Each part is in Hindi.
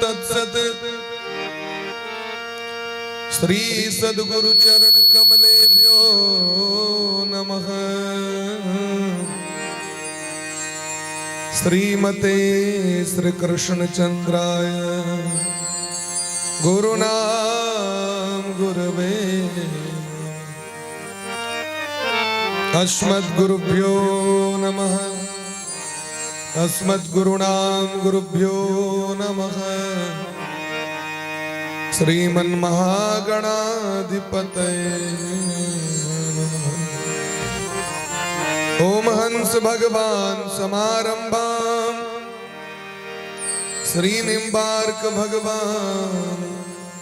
तत्सत। श्री सद्गुरु चरण कमलेभ्यो नमः। श्रीमते श्री कृष्ण चंद्राय गुरुनाम गुरवे अस्मद्गुरुभ्यो नमः। अस्मद्गुरुणाम गुरुभ्यो नमः। श्रीमन्महागणाधिपतये ओम हंस भगवान समारंभाम श्रीनिम्बार्क भगवान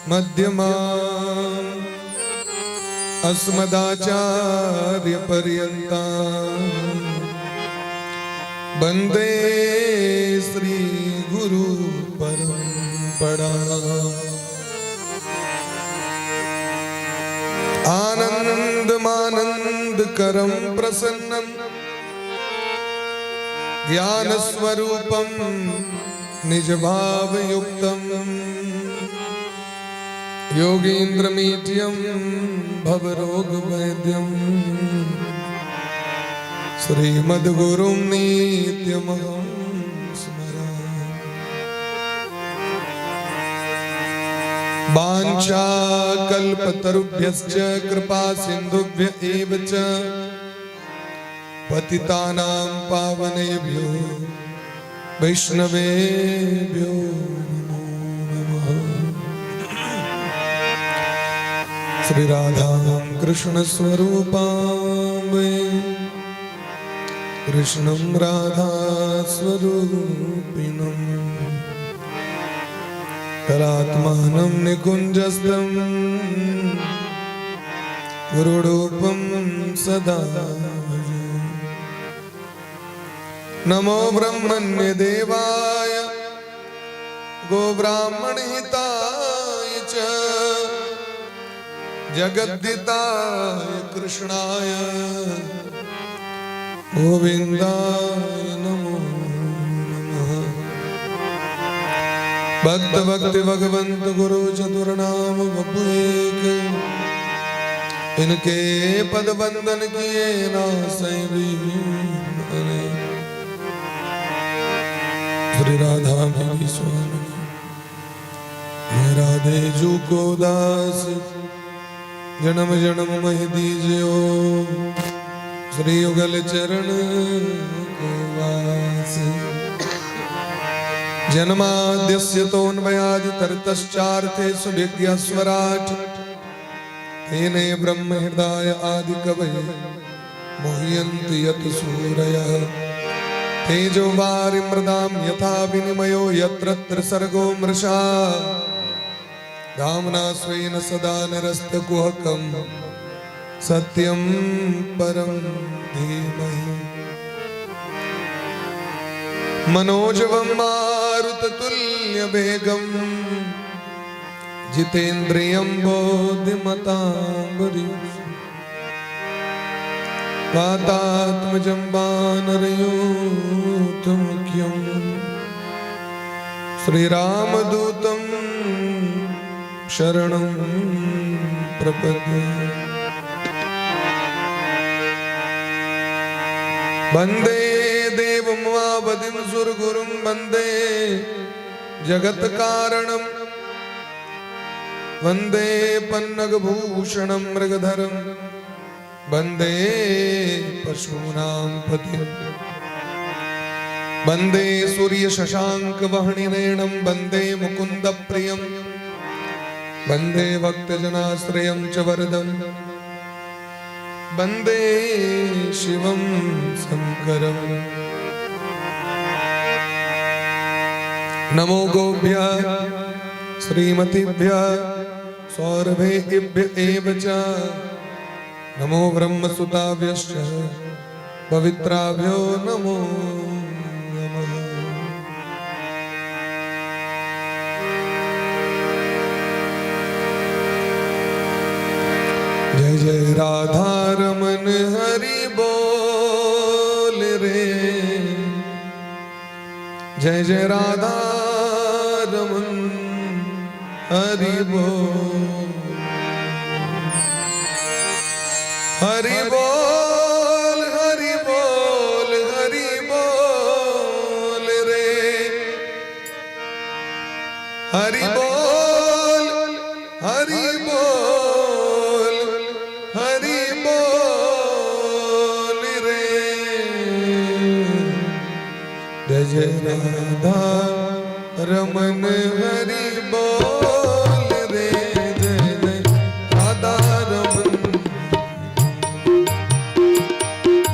मध्यमाम अस्मदाचार्य पर्यन्ताम वंदे श्री गुरु परंपरा। आनंदमानंद करम प्रसन्नम ज्ञान स्वरूपम निज भाव युक्तम योगींद्रमीट्यम भवरोग वैद्यम श्रीमद्गुरुं नित्यमहं स्मरामि। वाञ्छाकल्पतरुभ्यश्च कृपा सिन्धुभ्य एव च पतितानां पावनेभ्यो वैष्णवेभ्यो नमो नमः। श्री राधा कृष्ण स्वरूपां वै कृष्णं राधा स्वरूपिणं तदात्मानं निकुञ्जस्थं गुरुरूपं सदा भजे। नमो ब्रह्मण्य देवाय गोब्राह्मणहिताय च जगद्दिताय कृष्णाय गोविंदाय नमो नमः। भक्त भक्ति भगवंत गुरु चतुर्नाम बपुएक इनके पद बंदन किए नासै बीने। श्री राधा मेरी स्वामी राधे जू को दास जन्म जन्म मह दीजियो श्री युगल चरण को वास। जन्माद्यस्य तोन्मयादितरतश्चार्थेषु विज्ञस्वराट् तेने ब्रह्म हृदय आदि कवये मुह्यन्ति यत् सूरयः। तेजो वारिमृदां यथा विनिमयो यत्र त्रिसर्गो मृषा धाम्ना स्वेन सदा निरस्तकुहकम् सत्यं परं धीमहि। मनोजवं मारुततुल्यवेगं जितेन्द्रियं बोधिमतां वरिष्ठं वातात्मजं वानरयूथमुख्यं श्रीरामदूतं शरणं प्रपद्ये। वंदे देवमुआवदिं सुरगुरुं वंदे जगत्कारणं वंदे पन्नगभूषणं मृगधरं वंदे पशूनां पतिं वंदे सूर्यशशाङ्कवह्निनयनं वंदे मुकुन्दप्रियं वंदे भक्तजनाश्रयं च वरदं वंदे शिवं शंकरं। नमो गोभ्यः श्रीमतीभ्यः सौरभेभ्य एव च नमो ब्रह्मसुताभ्यश्च पवित्राभ्यो नमो नमः। जय जय राधा रमन हरि बोल रे। जय जय राधा रमन हरि बोल हरि बोल हरि बोल हरि बोल रे हरि बोल हरि बोल हरि बोल रे जय जय राधा रमन हरि बोल रे जय जय राधा रमन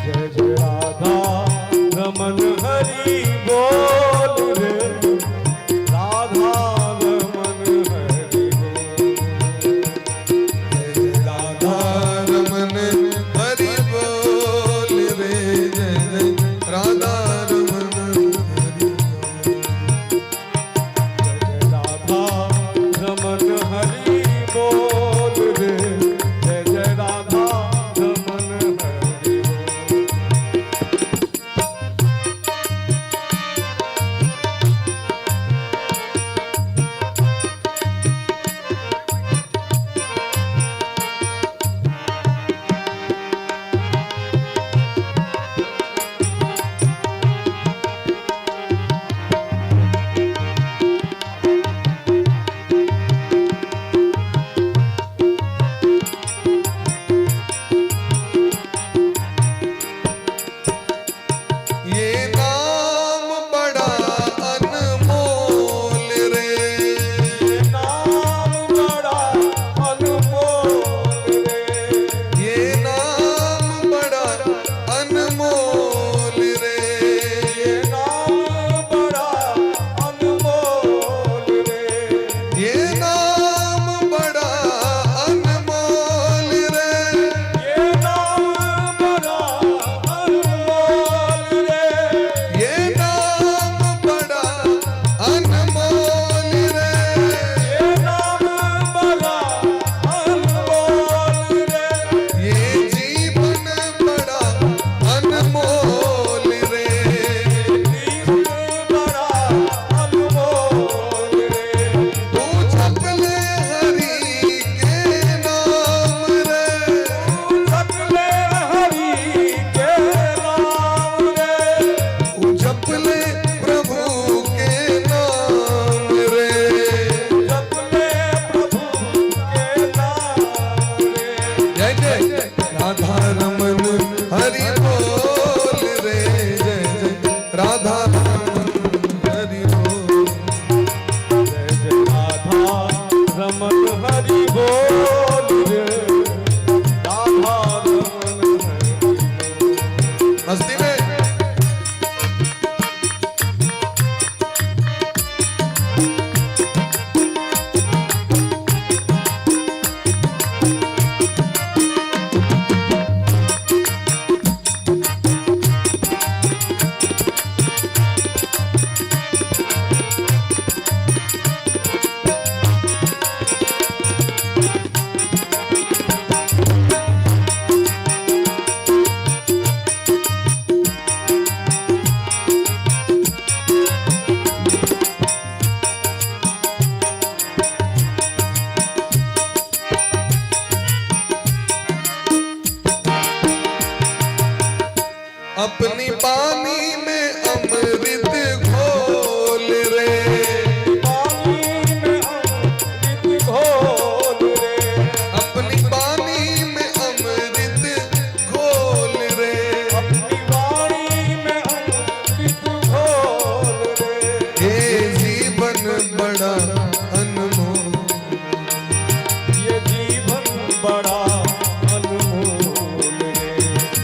जय जय राधा रमन हरि बोल रे राधा रमन हरि बोल जय राधा रमन हरि बोल जय जय राधा रमन हरि ये नाम बड़ा अनमोल रे नाम बड़ा अनमोल रे ये नाम बड़ा अनमोल रे नाम बड़ा अनमोल रे ये नाम बड़ा अनमोल रे ये नाम बड़ा अनमोल रे ये नाम बड़ा अनमोल रे ये नाम बड़ा अनमोल रे ये जीवन बड़ा अनमोल रे जीवन बड़ा अनमोल रे तू जप ले हरि के नाम रे सकले हरि के नाम रे तू जप ले प्रभु के नाम रे सकले प्रभु के नाम रे जय जय राधा रमन हरि बोल रे जय जय राधा रमन हरि बोल जय जय राधा रमन हरि बोल रे राधा रमन हरि बोल मस्ती में अपनी पानी में अमृत घोल रे पानी में अमृत घोल रे अपनी पानी में अमृत घोल रे अपनी वाणी में अमृत घोल रे ये जीवन बड़ा अनमोल ये जीवन बड़ा अनमोल रे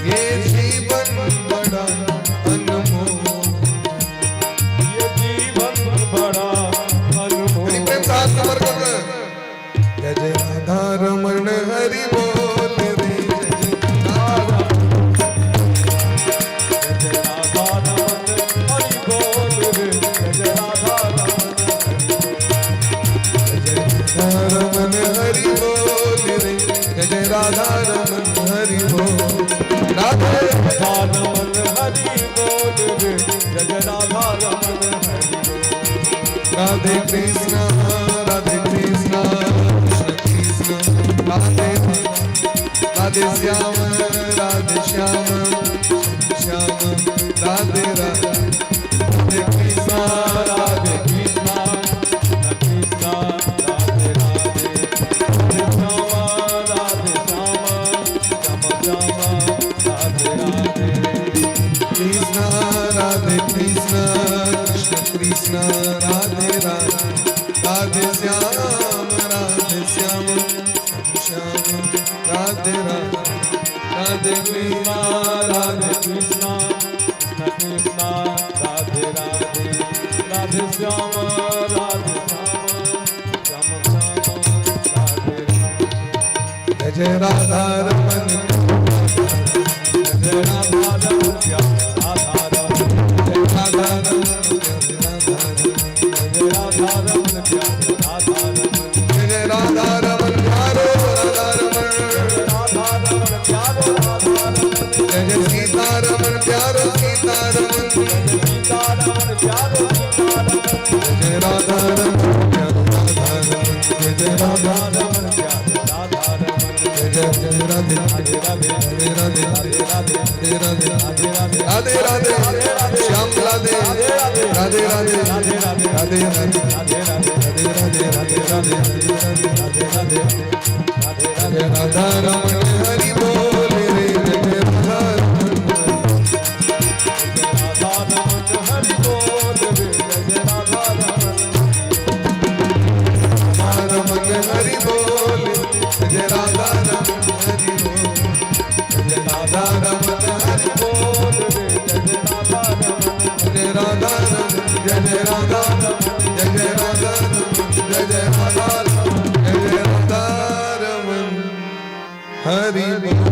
ये जीवन बड़ा अनमोल ये जीवन बड़ा अनमोल हरि प्रेम साथ नंबर कर जय जय राधा रमन हरि बोल रे जय जय राधा जय जय राधा रमन हरि बोल रे जय जय राधा रमन हरि बोल रमन हरि बोल रे जय जय राधा रमन हरि बोल राधे राधा रमन हरि बोल रे जय जय राधा रमन हरि बोल राधे कृष्ण कृष्ण कृष्ण कृष्ण राधे राधे श्याम राधे श्याम श्याम राधे राधे कृष्ण राधे कृष्णा कृष्णा राधे राधे राधे श्याम राधे श्याम श्याम श्याम राधे राधे कृष्ण राधे कृष्ण कृष्ण कृष्ण राधे राधे राधे श्याम श्याम राधे राधे कृष्णा राधे कृष्णा कृष्णा राधे राधे राधे श्याम राधे श्याम श्याम श्याम राधे जय राधा रमन जय राधा रमन राधा रमन जय राधा रमन जय राधा रमन राधा रमन जय राधा रमन प्यारो राधा रमन राधा रमन प्यारो राधा रमन जय जय सीता रमन प्यारो सीता रमन सीता रमन प्यारो सीता रमन जय राधा रमन प्यारो राधा रमन जय राधा रमन प्यारो राधा रमन जय जय राधे राधे राधे राधे राधे राधे राधे राधे राधे राधे राधे राधे राधे श्याम राधे राधे राधे राधे राधे राधे राधे राधे राधे जय राधा रमन हरि बोल रे जय राधा रमन राधा रमन हरि बोल रे जय राधा रमन हरि बोल जय राधा रमन हरि बोल जय राधा रमन हरि बोल रे जय राधा रमन जय राधा रमन जय राधा रमन जय राधा रमन जय राधा रमन जय राधा रमन हरि बोल।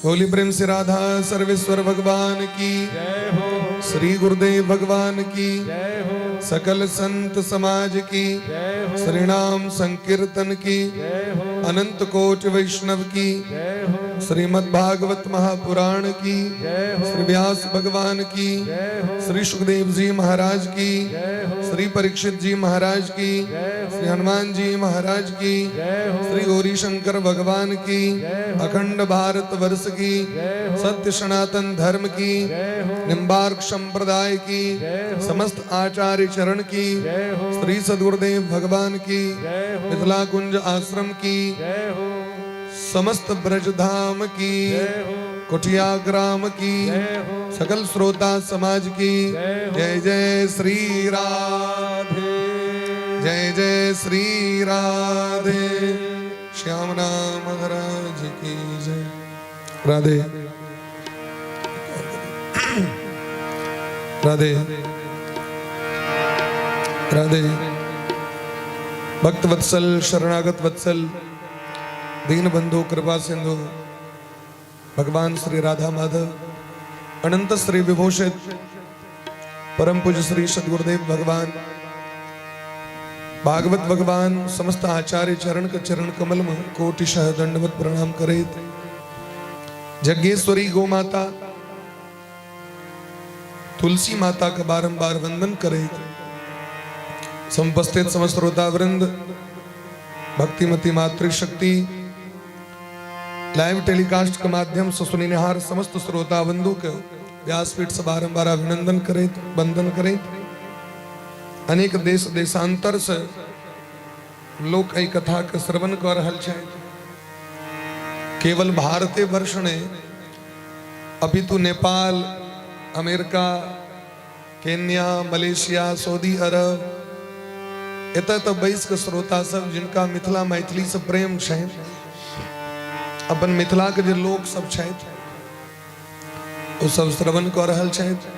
होली प्रेम से राधा सर्वेश्वर भगवान की जय हो श्री गुरुदेव भगवान की जय हो सकल संत समाज की जय हो श्रीनाम संकीर्तन की जय हो अनंत कोटि वैष्णव की जय हो श्रीमद् भागवत महापुराण की जय हो श्री व्यास भगवान की जय हो श्री सुखदेव जी महाराज की जय हो श्री परीक्षित जी महाराज की जय हो श्री हनुमान जी महाराज की जय हो श्री गौरी शंकर भगवान की जय हो अखंड भारत वर्ष की जय हो सत्य सनातन धर्म की जय हो निम्बार्क संप्रदाय की जय हो समस्त आचार्य चरण की जय हो श्री सद्गुरुदेव भगवान की जय हो मिथिला कुंज आश्रम की जय हो समस्त ब्रजधाम की जय हो कुटिया ग्राम की जय हो सकल श्रोता समाज की जय हो। जय जय श्री राधे जय जय श्री राधे श्याम नाम महाराज की जय राधे राधे राधे भक्त वत्सल शरणागत वत्सल दीन बंधु कृपा सिंधु भगवान श्री राधा माधव अनंत श्री विभूषित परम पूज्य श्री सद्गुरुदेव भगवान भागवत भगवान समस्त आचार्य चरण के चरण कमल में कोटिशः दंडवत प्रणाम करे जग्गेश्वरी गौ माता तुलसी माता का बारंबार वंदन करे संपस्थित समस्त श्रोता वृंद भक्तिमती मातृशक्ति लाइव टेलीकास्ट के माध्यम से सुनिहार समस्त श्रोता बंधु के व्यासपीठ से बारंबार अभिनंदन करे वंदन करे। अनेक देश देशांतर से लोक ई कथा के श्रवण कर रहल छै। केवल भारतीय वर्ष ने अपितु Nepal America Kenya Malaysia Saudi Arabia एतय तो 22 के श्रोता सब जिनका मिथिला मैथिली से प्रेम छै अपन मिथिला के जे लोक सब छथि ओ सब श्रवण कऽ रहल छथि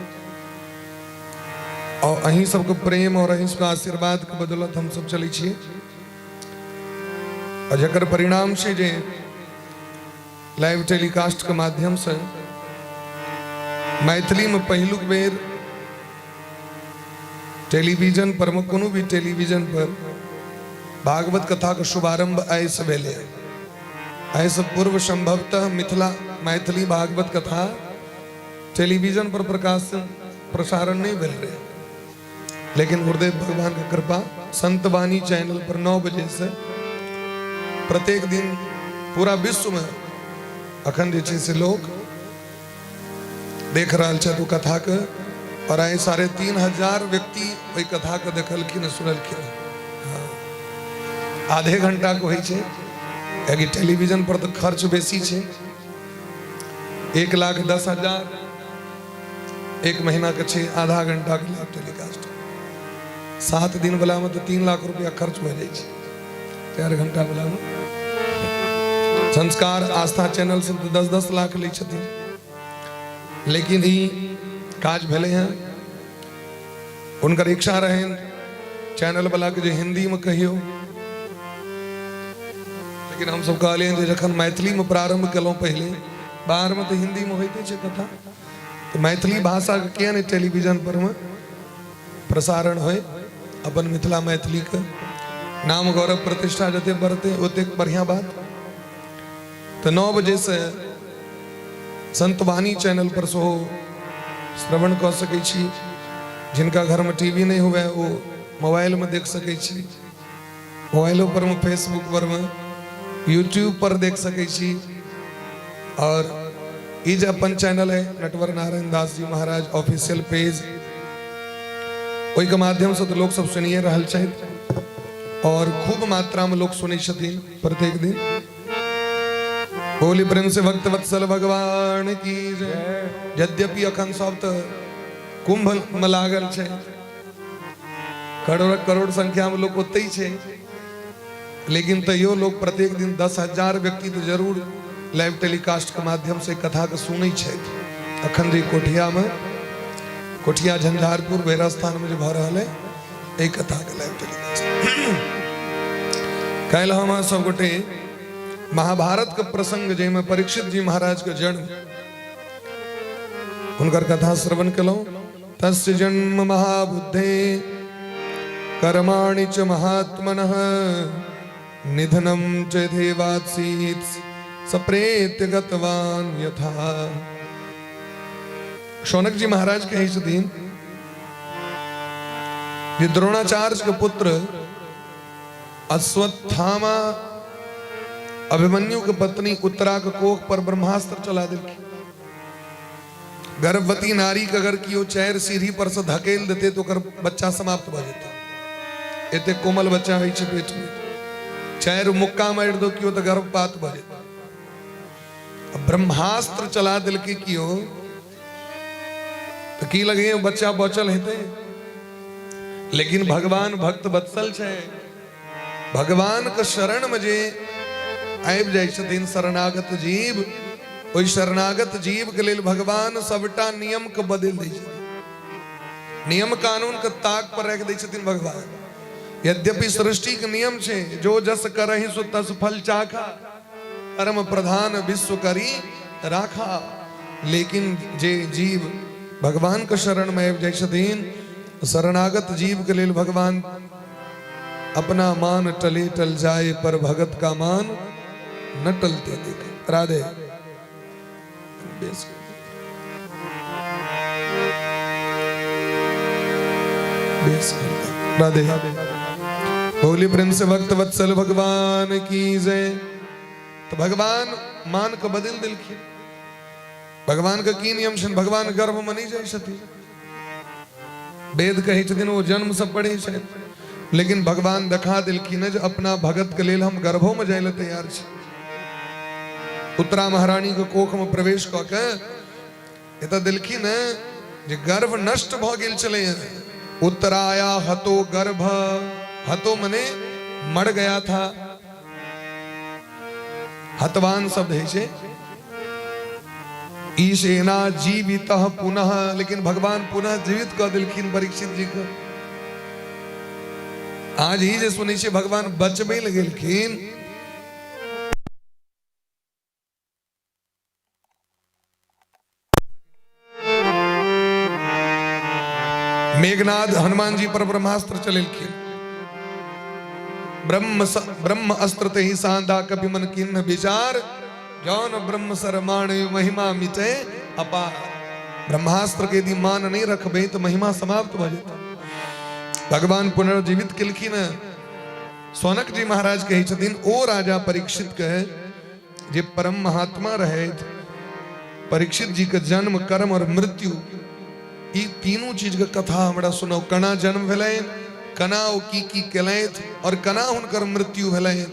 और अहीं सबके प्रेम और अहीं सबके आशीर्वाद के बदौलत हम सब चलै छियै और जकर परिणाम छै जे लाइव टेलीकास्ट के माध्यम से मैथिली में पहिलुक बेर टेलीविजन पर में कोनो भी टेलीविजन पर भागवत कथा का शुभारंभ आय से भेले आय से पूर्व संभवतः मिथिला मैथिली भागवत कथा टेलीविजन पर प्रकाशन प्रसारण नहीं मिल रहे, लेकिन गुरुदेव भगवान की कृपा संत वाणी चैनल पर 9 बजे से प्रत्येक दिन पूरा विश्व में अखंड इच्छे से लोग देख रहा छे कथा के, और आए 3,500 व्यक्ति वही कथा के देखलखिन सुनलखिन। आधे घंटा को होइ छे, कि टेलीविजन पर तो खर्च बेसी छे। 1,10,000 एक महीना के छे, आधा घंटा के लाइव टेलीकास्ट। 7 दिन वाला में तो 3 लाख रुपया खर्च हो जाए, 4 घंटा वाला में। संस्कार आस्था चैनल से तो 10-10 लाख लै छथिन, लेकिन ई काज भेले हैं। उनकर इच्छा रहे चैनल वाला के जो हिंदी में कहियो, लेकिन हम सब कहलिए जे जखन मैथिली में प्रारंभ कलौं, पहले बाहर में तो हिंदी में होते छे कथा, तो मैथिली भाषा के किया नहीं टेलीविजन पर में प्रसारण होए। अपन मिथिला मैथिली के नाम गौरव प्रतिष्ठा जते बढ़ते ओते बढ़िया बात। तो 9 बजे से संत वाणी चैनल पर सो श्रवण कर सकै छी। जिनका घर में टीवी नहीं हुआ वो मोबाइल में देख सकै छी, मोबाइलों पर में, फेसबुक पर में, यूट्यूब पर देख सकै छी। और ई जे अपन चैनल है नटवर नारायण दास जी महाराज ऑफिशियल पेज, ओई के माध्यम से तो लोग सब सुनिए रहल छै, और खूब मात्रा में लोग सुनै छथिन प्रत्येक दिन। बोली प्रेम से भक्त वत्सल भगवान की जय। यद्यपि अखन सब तो कुंभ में लागल छै, करोड़ करोड़ संख्या में लोग ओतै छै, लेकिन तैयो लोग प्रत्येक दिन 10,000 व्यक्ति तो जरूर लाइव टेलीकास्ट के माध्यम से कथा के सुनै छै। अखन जे कोठिया में, कोठिया झंझारपुर बेरा स्थान में जो भ रहल है, एक कथा के लाइव टेलीकास्ट। काल्हि हम सब गोटे महाभारत के प्रसंग जैमे परीक्षित जी महाराज के जन्म, उनकर कथा श्रवण कलौं। तस्य जन्म महाबुद्धे कर्माणि च महात्मनः निधनम च देवात्सीत् सप्रेत्य गतवान यथा। शौनक जी महाराज कहे छथिन जे द्रोणाचार्य के पुत्र अश्वत्थामा अभिमन्यु के पत्नी उत्तरा के कोख पर ब्रह्मास्त्र चला दिलखिन। गर्भवती नारी के अगर कियो 4 सीढ़ी पर से धकेल देते तो कर बच्चा समाप्त भ जेतै। एते कोमल बच्चा होइ छै पेट में, 4 मुक्का मारि दो कियो तो गर्भपात भ जेतै। ब्रह्मास्त्र चला दिलकै कियो तो की लगे बच्चा बचल हेतै, लेकिन भगवान भक्त वत्सल छै। भगवान के शरण में जे आबि जाइ छथिन शरणागत जीव, ओइ शरणागत जीव के लेल भगवान सबटा नियम के बदल दै छथिन। नियम कानून के ताक पर रख दै छथिन भगवान। यद्यपि सृष्टि के नियम छे, जो जस करहि सो तस फल चाखा, कर्म प्रधान विश्व करी राखा, लेकिन जे जीव भगवान के शरण में आबि जाइ छथिन, शरणागत जीव के लेल भगवान अपना मान टले टल जाए पर भगत का मान न टलते देखे। राधे राधे होली प्रेम से भक्त वत्सल भगवान की जय। तो भगवान मान को बदल दिलखिन। भगवान का की नियम छन, भगवान गर्भ में नहीं जाइ छथिन। वेद कहे छथिन वो जन्म से पढ़े छथिन, लेकिन भगवान देखा दिलखिन जे अपना भगत के लेल हम गर्भों में जाय ले तैयार छी। उत्तरा महारानी के कोख में प्रवेश क के एत दिलखिन जे गर्भ नष्ट भ गेल छले। उत्तराया हतो गर्भ, हतो मने मर गया था, हतवान शब्द है छे। ईशेना जीवितः पुनः, लेकिन भगवान पुनः जीवित कर दिलखिन परीक्षित जी को। आज ही जे सुनै छे भगवान बचबे ल गेलखिन। मेघनाद हनुमान जी पर ब्रह्मास्त्र चलेलखिन। ब्रह्म अस्त्र ते ही सांधा कभी मन किन्न विचार, जौन ब्रह्म सरमाण महिमा मिटे अपार। ब्रह्मास्त्र के यदि मान नहीं रखबे तो महिमा समाप्त हो जाता। भगवान पुनर्जीवित किलखिन। सोनक जी महाराज कही छथिन ओ राजा परीक्षित कहे जे परम महात्मा रहे परीक्षित जी के जन्म कर्म और मृत्यु ई तीनों चीज के कथा हमरा सुनो। कना जन्म भेलैन, कना ओ की केलैथ और कना हुनकर मृत्यु भेलैन।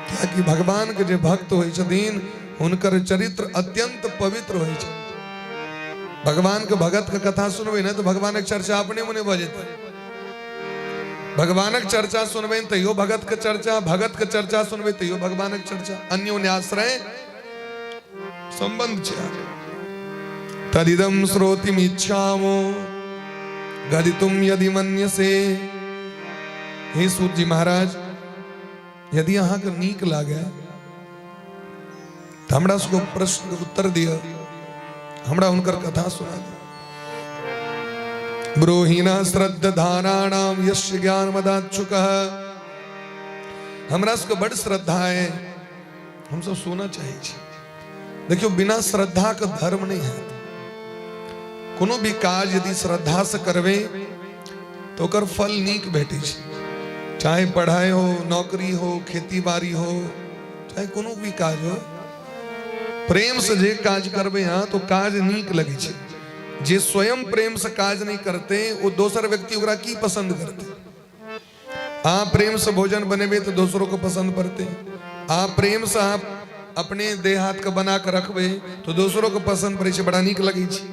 कियाकि भगवान के जे भक्त होइ छथिन हुनकर चरित्र अत्यंत पवित्र होइ छै। भगवान के भगत के कथा सुनबे न तो भगवान के चर्चा अपने मुने भ जेतै। भगवान के चर्चा सुनबे तैयो भगत के चर्चा, भगत के चर्चा सुनबे तैयो भगवान के चर्चा, अन्योन्याश्रय संबंध छै। तदिदम श्रोतिमिच्छामो गदितुम यदि मन्यसे। हे सूत जी महाराज यदि अहाँ के नीक लागे तो हमरा सबको प्रश्न के उत्तर दिया, हमरा उनकर कथा सुना दिया। ब्रूहीना श्रद्धानाम यस्य ज्ञान मदाच्छुकः। हमरा सबको बड़ श्रद्धा है, हम सब सोना चाहिए। देखियो बिना श्रद्धा का धर्म नहीं है। कोनो भी काज यदि श्रद्धा से करवे तो ओकर फल नीक भेटे छै। चाहे पढ़ाई हो, नौकरी हो, खेती बाड़ी हो, चाहे कोनो भी काज हो, प्रेम से जे काज करबे यहाँ तो काज नीक लगे छै। जे स्वयं प्रेम से काज नहीं करते वो दोसर व्यक्ति ओकरा की पसंद करते। आप प्रेम से भोजन बनेबे तो दूसरों को पसंद पड़ते। आप प्रेम से आप अपने देह हाथ का बना कर रखबे तो दूसरों को पसंद पड़े छै, बड़ा नीक लगे छै।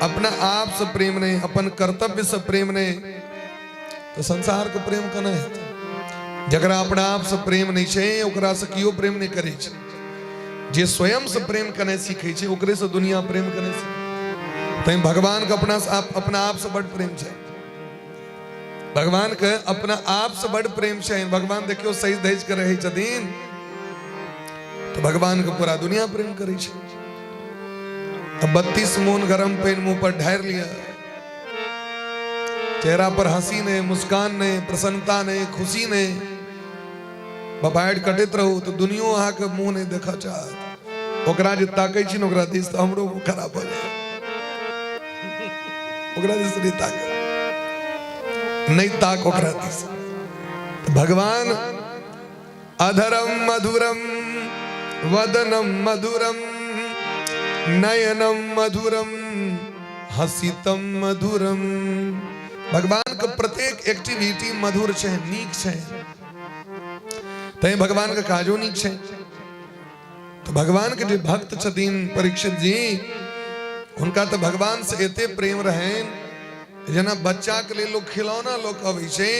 अपना आप से प्रेम नहीं, अपन कर्तव्य से प्रेम नहीं तो संसार को प्रेम केना हेतै। जकरा अपना आप से प्रेम नहीं छै ओकरा से कियो प्रेम नहीं करे छै। जे स्वयं से प्रेम करने सीखे छै ओकरे से दुनिया प्रेम करने सीखे। तै भगवान का अपना आप से बड़ प्रेम छै। भगवान के अपना आप से बड़ प्रेम छै। भगवान देखियो सही धैज के रहे छथिन तो भगवान के पूरा दुनिया प्रेम करे छै। अब 32 मोन गरम पेन मुंह पर ढार लिया, चेहरा पर हंसी ने, मुस्कान ने, प्रसन्नता ने, खुशी ने, बबाइड कटैत रहू तो दुनियो अहाँ के मुंह नहीं देखा चाहत। ओकरा जे ताकै छी न ओकरा दिस तो हमरो मुंह खराब हो जाए। ओकरा दिस नहीं ताक, नहीं ताक ओकरा दिस। भगवान अधरम मधुरम वदनम मधुरम नयनम मधुरम हसितम मधुरम। भगवान का प्रत्येक एक्टिविटी मधुर छै, नीक छै। तै भगवान का काजो नीक छै। तो भगवान के जे भक्त छथिन परीक्षित जी उनका तो भगवान से एते प्रेम रहेन जेना बच्चा के लिए लोग खिलौना लोग अबै छै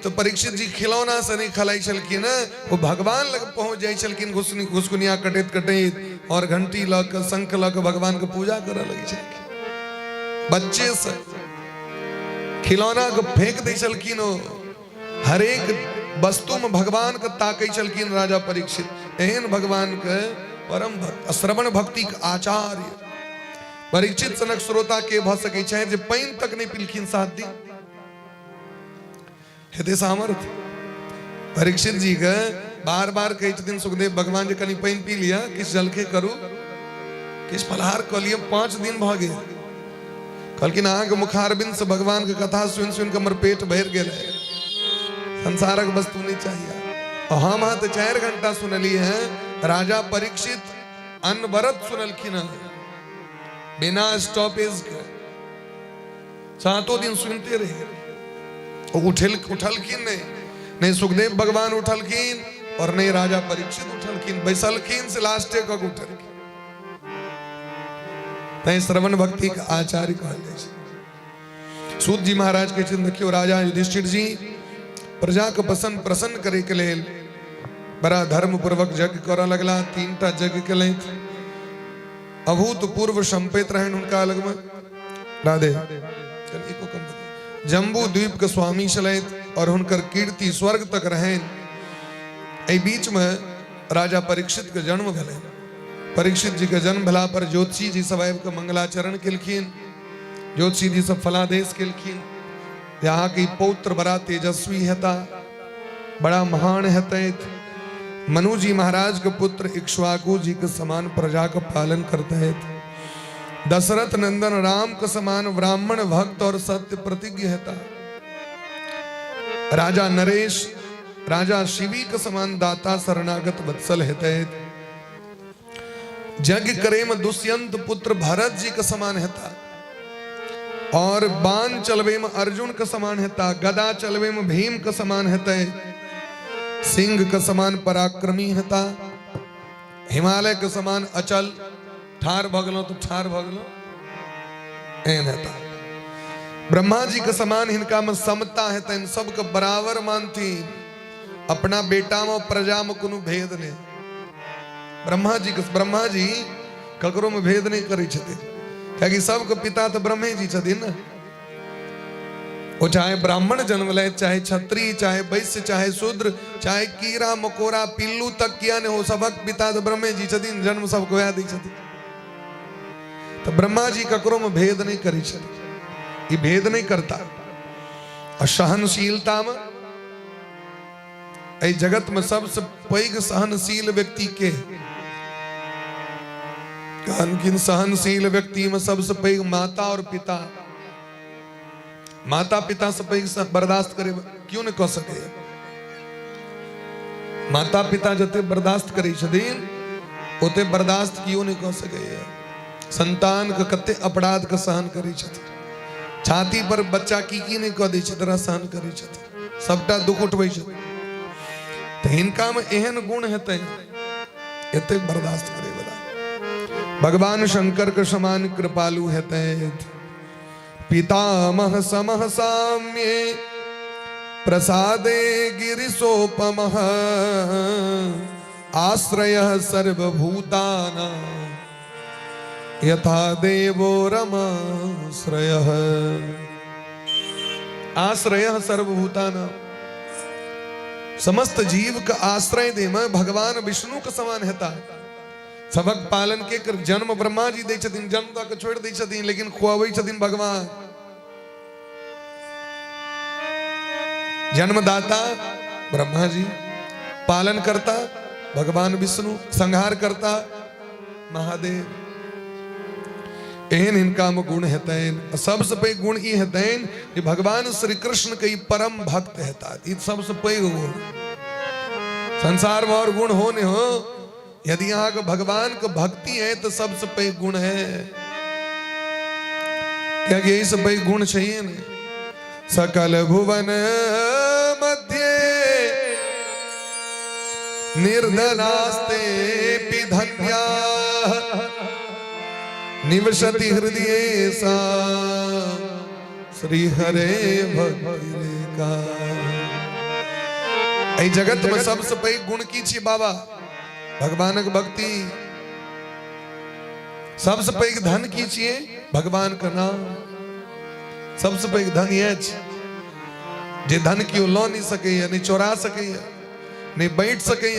तो परीक्षित जी खिलौना से नहीं खलाई छलखिन, वो भगवान लग पहुंच जाय छलखिन घुसकुनिया कटैत कटैत और घंटी ल के शंख ल के भगवान के पूजा करे लगे छलखिन। बच्चे से खिलौना को फेंक दै छलखिन। हर एक वस्तु में भगवान के ताकै छलखिन राजा परीक्षित। एहन भगवान के परम भक्त, श्रवण भक्ति के आचार्य परीक्षित सनक श्रोता के भ सकै छै जे पानि तक नहीं पिलखिन 7 दिन। हेते सामर्थ परीक्षित जी के बार बार कहे छथिन सुखदेव भगवान जे कनी पानि पी लिया, किछ जलखे करू, किछ फलहार क लिया। 5 दिन भ गेल। कहलखिन अहाँ के मुखारबिंद से भगवान के कथा सुन के हमर पेट भर गेल है, संसारक वस्तु नहीं चाहिए। और हम तो 4 घंटा सुनलिए हैं। राजा परीक्षित अनवरत सुनलखिन बिना स्टॉपेज के, 7 दिन सुनते रहे। उठलखिन नहीं सुखदेव भगवान उठलखिन और नहीं राजा परीक्षित उठलखिन, बैसलखिन से लास्टे कक उठलखिन। तै श्रवण भक्ति का आचार्य कहल जाय छै। सूत जी महाराज के चिन्ह देखियो राजा युधिष्ठिर जी प्रजा के प्रसन्न करे के लेल बड़ा धर्म पूर्वक यज्ञ करऽ लगला। 3टा यज्ञ केलैन। अभूतपूर्व संपेत रहन उनका अलग में। राधे जम्बू द्वीप के स्वामी छलैथ और हुनकर कीर्ति स्वर्ग तक रहन। एहि बीच में राजा परीक्षित के जन्म भेलै। परीक्षित जी के जन्म भेला पर ज्योतिषी जी सब आबि के मंगलाचरण केलखिन। ज्योतिषी जी सब फलादेश केलखिन यहाँ के पौत्र बड़ा तेजस्वी हेता, बड़ा महान हेतैथ। मनु जी महाराज के पुत्र इक्ष्वाकु जी के समान प्रजा का पालन करते हैं। दशरथ नंदन राम के समान ब्राह्मण भक्त और सत्य प्रतिज्ञ था। राजा नरेश राजा शिवी के समान दाता शरणागत वत्सल हेतै। यज्ञ करेम दुष्यंत पुत्र भरत जी के समान हेता। और बाण चलवे में अर्जुन के समान हेता। गदा चलवे में भीम के समान हेतै। सिंह के समान पराक्रमी हेता। हिमालय के समान अचल ठार भगलो तो ठार भगलो एन हेता। ब्रह्मा जी के समान इनका में समता है, इन सब के बराबर मानती। अपना बेटा में प्रजा में कोनो भेद नहीं। ब्रह्मा जी ककरो में भेद नहीं करी छथिन, क्योंकि सबके पिता तो ब्रह्मे जी छथिन ना। वो चाहे ब्राह्मण जन्म ले, चाहे क्षत्रिय, चाहे वैश्य, चाहे शूद्र, चाहे कीड़ा मकोड़ा पिल्लू तक किया ने हो, सबक पिता तो ब्रह्मे जी छथिन। जन्म सबको याद ही छथिन। तो ब्रह्मा जी ककरो में भेद नहीं करी छथिन, ये भेद नहीं करता। और सहनशीलता में ऐ जगत में सबसे पैघ सहनशील व्यक्ति के किन सहनशील व्यक्ति में सबसे पैघ माता और पिता। माता पिता से पैघ बर्दाश्त करे क्यों नहीं कह सके। माता पिता जते बर्दाश्त करी छथिन ओते बर्दाश्त क्यों नहीं कह सके। संतान के कते अपराध के सहन करी छथिन। छाती पर बच्चा की नहीं कह दै छै तरह सहन करी छथिन। सबटा दुख उठबै छथिन। तो हिनका में एहन गुण हेतै एते बर्दाश्त करे वाला। भगवान शंकर के समान कृपालु हेतै। पितामह समः साम्ये प्रसादे गिरिशोपमः आश्रयः सर्वभूतानां यथा देवो रमाश्रयः। आश्रयः सर्वभूतानां, समस्त जीव का आश्रय दे में भगवान विष्णु के समान हेता। सबक पालन के कर जन्म ब्रह्मा जी दे छथिन, जन्म तक छोड़ दे छथिन, लेकिन खुआबै छथिन भगवान। जन्मदाता ब्रह्मा जी, पालन करता भगवान विष्णु, संहार करता महादेव। एहन इनका में गुण हेतैन। सबसे पैघ गुण ई हेतैन कि भगवान श्री कृष्ण के परम भक्त हेता। ई सबसे पैघ गुण। संसार में और गुण हो नहीं हो, यदि यहाँ के भगवान को भक्ति है तो सबसे पैघ गुण है। क्या यही सब पैघ गुण चाहिए ना। सकल भुवन मध्य निर्धनास्ते पिधन्या निवसति हृदय सा श्री हरे भक्ति का। ऐ जगत में सबसे पैघ गुण की छी बाबा भगवानक भक्ति। सबसे पैघ धन की छिए भगवान का नाम। सबसे पैघ धन ये जे धन क्यों लो नहीं सके, नहीं चोरा सके, नहीं बैठ सके,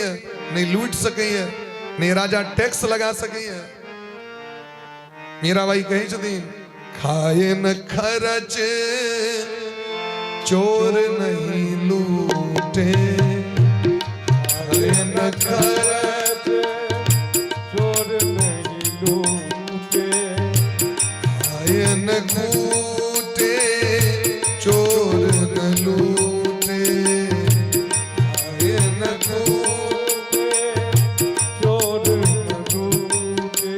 नहीं लूट सके, नहीं राजा टैक्स लगा सके। मीराबाई कहे छथिन खाए न खर्च चोर नहीं लूटे। खाए न खर्च चोर नहीं लूटे। खाए न कूटे चोर न लूटे। खाए न कूटे चोर न लूटे।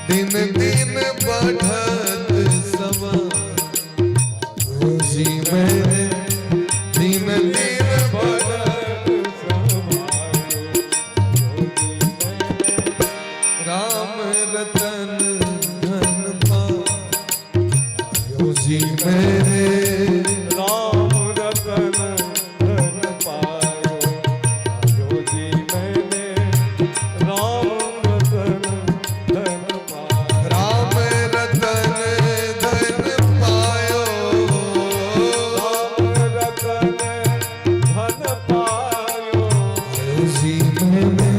दिन दिन बढ़त समान रोजी मेरे दिन दिन बढ़त समारो राम रतन धन पायो जी मेरे। राम रतन धन पायो जो जी मैंने। राम रतन धन पायो। राम रतन धन पायो। राम रतन धन पायो जी मैंने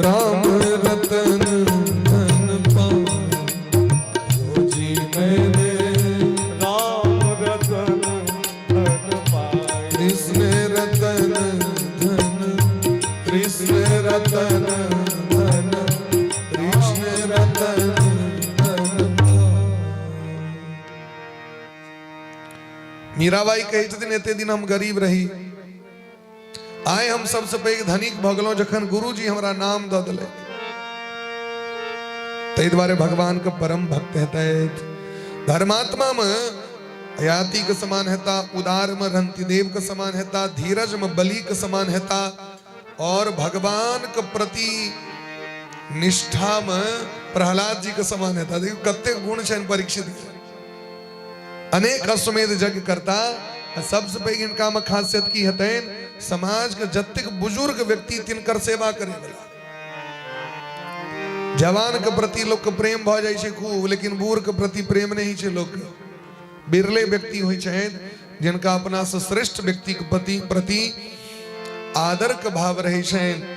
राम रतन धन पायो जी मैंने। राम रतन धन पायो। कृष्ण रतन धन कृष्ण रतन धन कृष्ण रतन मीराबाई कहे छथिन एते दिन हम गरीब रही, आए हम सबसे पैघ धनिक भ गेलहुं जखन गुरुजी हमरा नाम दऽ देलथि। ताहि दुआरे भगवान के परम भक्त हेतैथ। धर्मात्मा में हयाती के समान हेता, उदार में रंतिदेव के समान हेता, धीरज में बलि के समान हेता, और भगवान के प्रति निष्ठा में प्रहलाद जी के समान हेता। देखियो कते गुण छनि परीक्षित के। अनेक अश्वमेध यज्ञ करता, सबसे पैघ इनका में खासियत की हेतैन, समाज के जतेक बुजुर्ग व्यक्ति तिनकर सेवा करे वाला। जवान के प्रति लोग के प्रेम भ जाय छै खूब, लेकिन बूढ़ के प्रति प्रेम नहीं छै लोग के। बिरले व्यक्ति होइ छथि जिनका अपना से श्रेष्ठ व्यक्ति के प्रति आदर के भाव रहे छनि।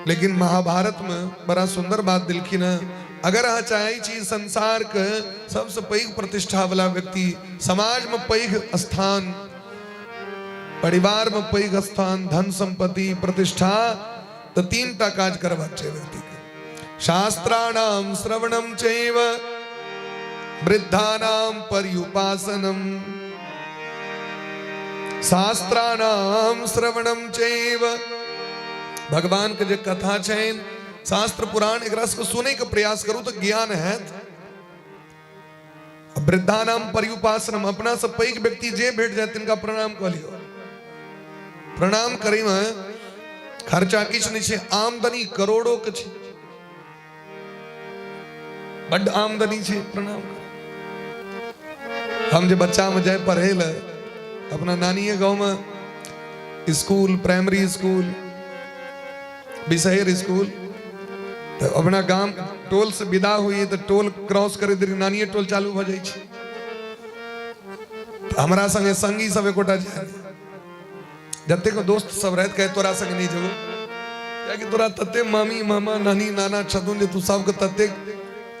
लेकिन महाभारत में बड़ा सुंदर बात दिलखिन है, अगर अहाँ चाहे छी संसार के सबसे पैघ प्रतिष्ठा वाला व्यक्ति, समाज में पैघ स्थान, परिवार में पैघ स्थान, धन संपत्ति, प्रतिष्ठा, तो 3टा काज करबाक छै व्यक्ति के। शास्त्राणाम श्रवणम चैव वृद्धानाम पर्युपासनम। शास्त्राणाम श्रवणम चैव, भगवान के जो कथा छनि, शास्त्र पुराण एकरा सबके सुनै के प्रयास करू तो ज्ञान हैत। वृद्धानाम पर्युपासनम, अपना से पैघ व्यक्ति जे भेट जाए तिनका प्रणाम कऽ लियौ। प्रणाम करे में खर्चा किछ नहीं छै, आमदनी करोड़ों के छै, बड़ आमदनी छै, प्रणाम कर। हम जे बच्चा में जाए पढ़े ले अपना नानी गांव में school, primary school, Bisahar school, तो अपना गांव टोल से विदा हुई तो टोल क्रॉस करे देरी नानिये टोल चालू भ जाय छै। हमरा संगे संगी सब एकोटा जाय, जते को दोस्त सब रहत कहे तोरा संग नहीं जेबो, कियाकि तोरा तते मामी मामा नानी नाना छथुन जे तू सबके तते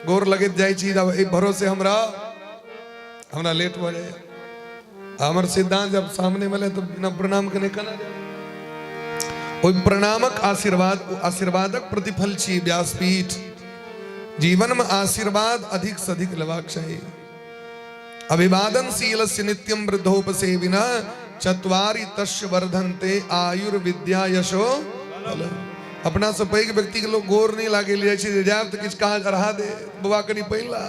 गोर लगैत जाइ छी, जब ए भरोसे हमरा लेट भ जाय। हमर सिद्धांत जब सामने मिले तो बिना प्रणाम के नहीं करना जाए। ओइ प्रणामक आशीर्वाद, आशीर्वादक प्रतिफल छी व्यासपीठ। जीवन में आशीर्वाद अधिक से अधिक लेबाक चाहिए। अभिवादनशीलस्य नित्यम वृद्धोपसेविना चत्वारि तस्य वर्धन्ते आयुर्विद्या यशो बलम्। अपना से पैघ व्यक्ति के लोग गोर नहीं लागे ले छै, जाब त किछ काज अढ़ा दे, बबा कनी पहिला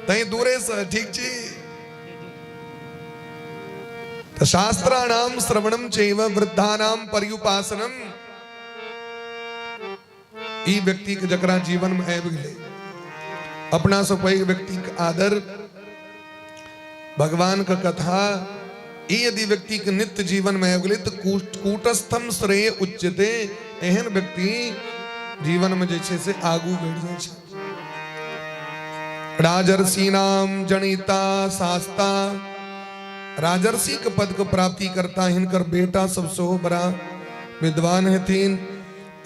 तई दूरे से ठीक छी। तो शास्त्राणाम श्रवणम चैव वृद्धानाम पर्युपासनम, ई व्यक्ति के जकरा जीवन में आबि गेलै अपना से पैघ व्यक्ति के आदर, भगवान का कथा, ई यदि व्यक्ति के नित्य जीवन में आबि गेलै तो कूटस्थम श्रेय उच्यते। एहन व्यक्ति जीवन में जे छै से आगू बढ़ि जाइ छै। राजर्षि नाम जनिता शास्ता, राजर्षि के पद को प्राप्ति करता हिनकर बेटा सब सो बड़ा विद्वान हेथिन,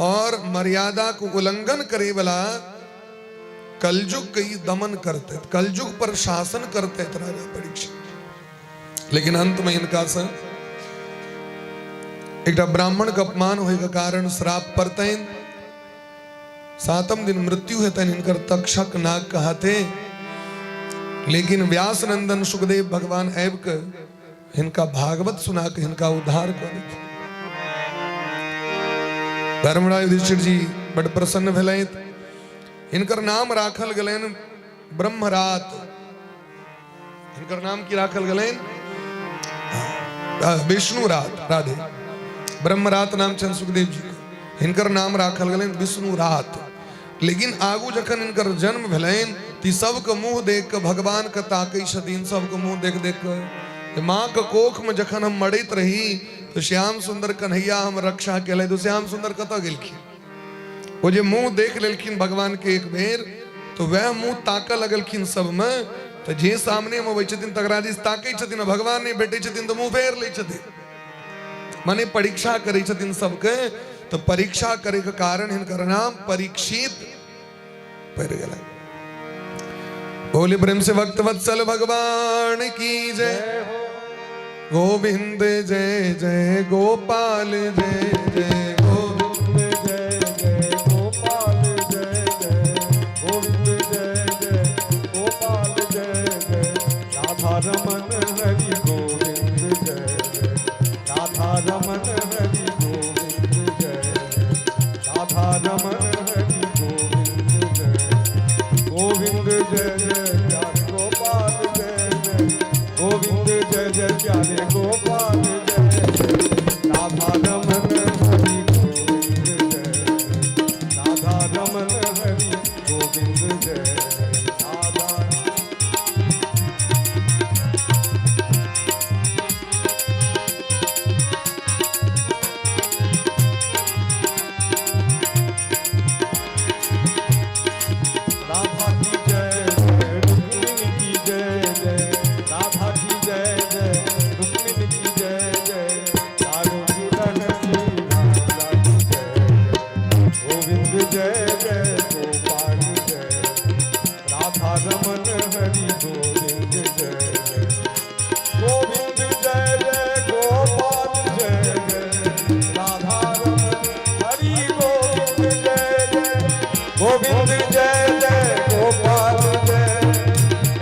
और मर्यादा को उल्लंघन करे वाला कलयुग के दमन करते, कलयुग पर शासन करते राजा परीक्षित। लेकिन अंत में इनका से एक ब्राह्मण का अपमान होने के कारण श्राप पड़ते, 7वें दिन मृत्यु हेतु इनकर तक्षक नाग कहते। लेकिन व्यास नंदन सुखदेव भगवान ऐब के इनका भागवत सुना के इनका उद्धार कर। धर्मराज युधिष्ठिर जी बड़ प्रसन्न भेलैत। इनकर नाम राखल गेलैन ब्रह्मरात। इनकर नाम की राखल गेलैन विष्णु रात। राधे। ब्रह्मरात नाम छन सुखदेव जी। इनकर नाम राखल गेलैन विष्णु रात। लेकिन आगू जखन इनकर जन्म भेलैन ती सबके मुंह देख के भगवान के ताकै छथिन। सबके मुंह देख देख के माँ के कोख में जखन हम मरैत रही तो श्याम सुंदर कन्हैया हम रक्षा केले। तो श्याम सुंदर कतऽ गेलखिन? वो जे मुंह देख लेलखिन भगवान के एक बेर तो वह मुंह ताकऽ लगलखिन सब में। तो जे सामने में अबै छथिन तकरा दिस ताकै छथिन, भगवान नहीं भेटै छथिन तो मुंह फेर लै छथिन। माने परीक्षा करै छथिन सबके। तो परीक्षा करे के कारण हिनकर नाम परीक्षित पड़ गेलै। बोले प्रेम से भक्त वत्सल भगवान की जय। गोविंद जय जय गोपाल जय जय। गोविंद जय जय गोपाल जय जय। गोविंद जय जय गोपाल जय जय। राधा रमन हरि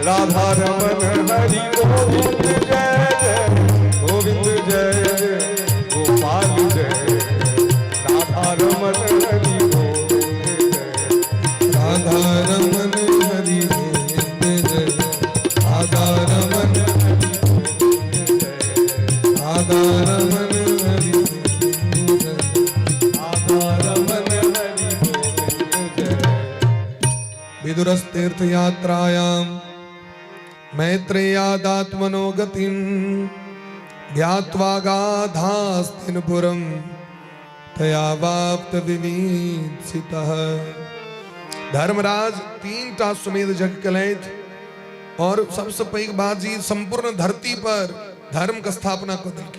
राधा रमन हरि गोविंद जय जय गोविंद जय जय गोपाल जय राधा रमन हरि गोविंद जय राधा रमन हरि गोविंद जय राधा रमन राधा रमन हरि गोविंद जय राधा रमन हरि गोविंद जय विदुरस्तीर्थ यात्रायां मैत्रेयादात्मनो गतिं ध्यात्वा गाधास्तिनपुरं तयावाप्त विनीतसितः। धर्मराज 3टा सुमेध जग कलैत और सबसे पैघ बात जी संपूर्ण धरती पर धर्म का स्थापना कर दिल।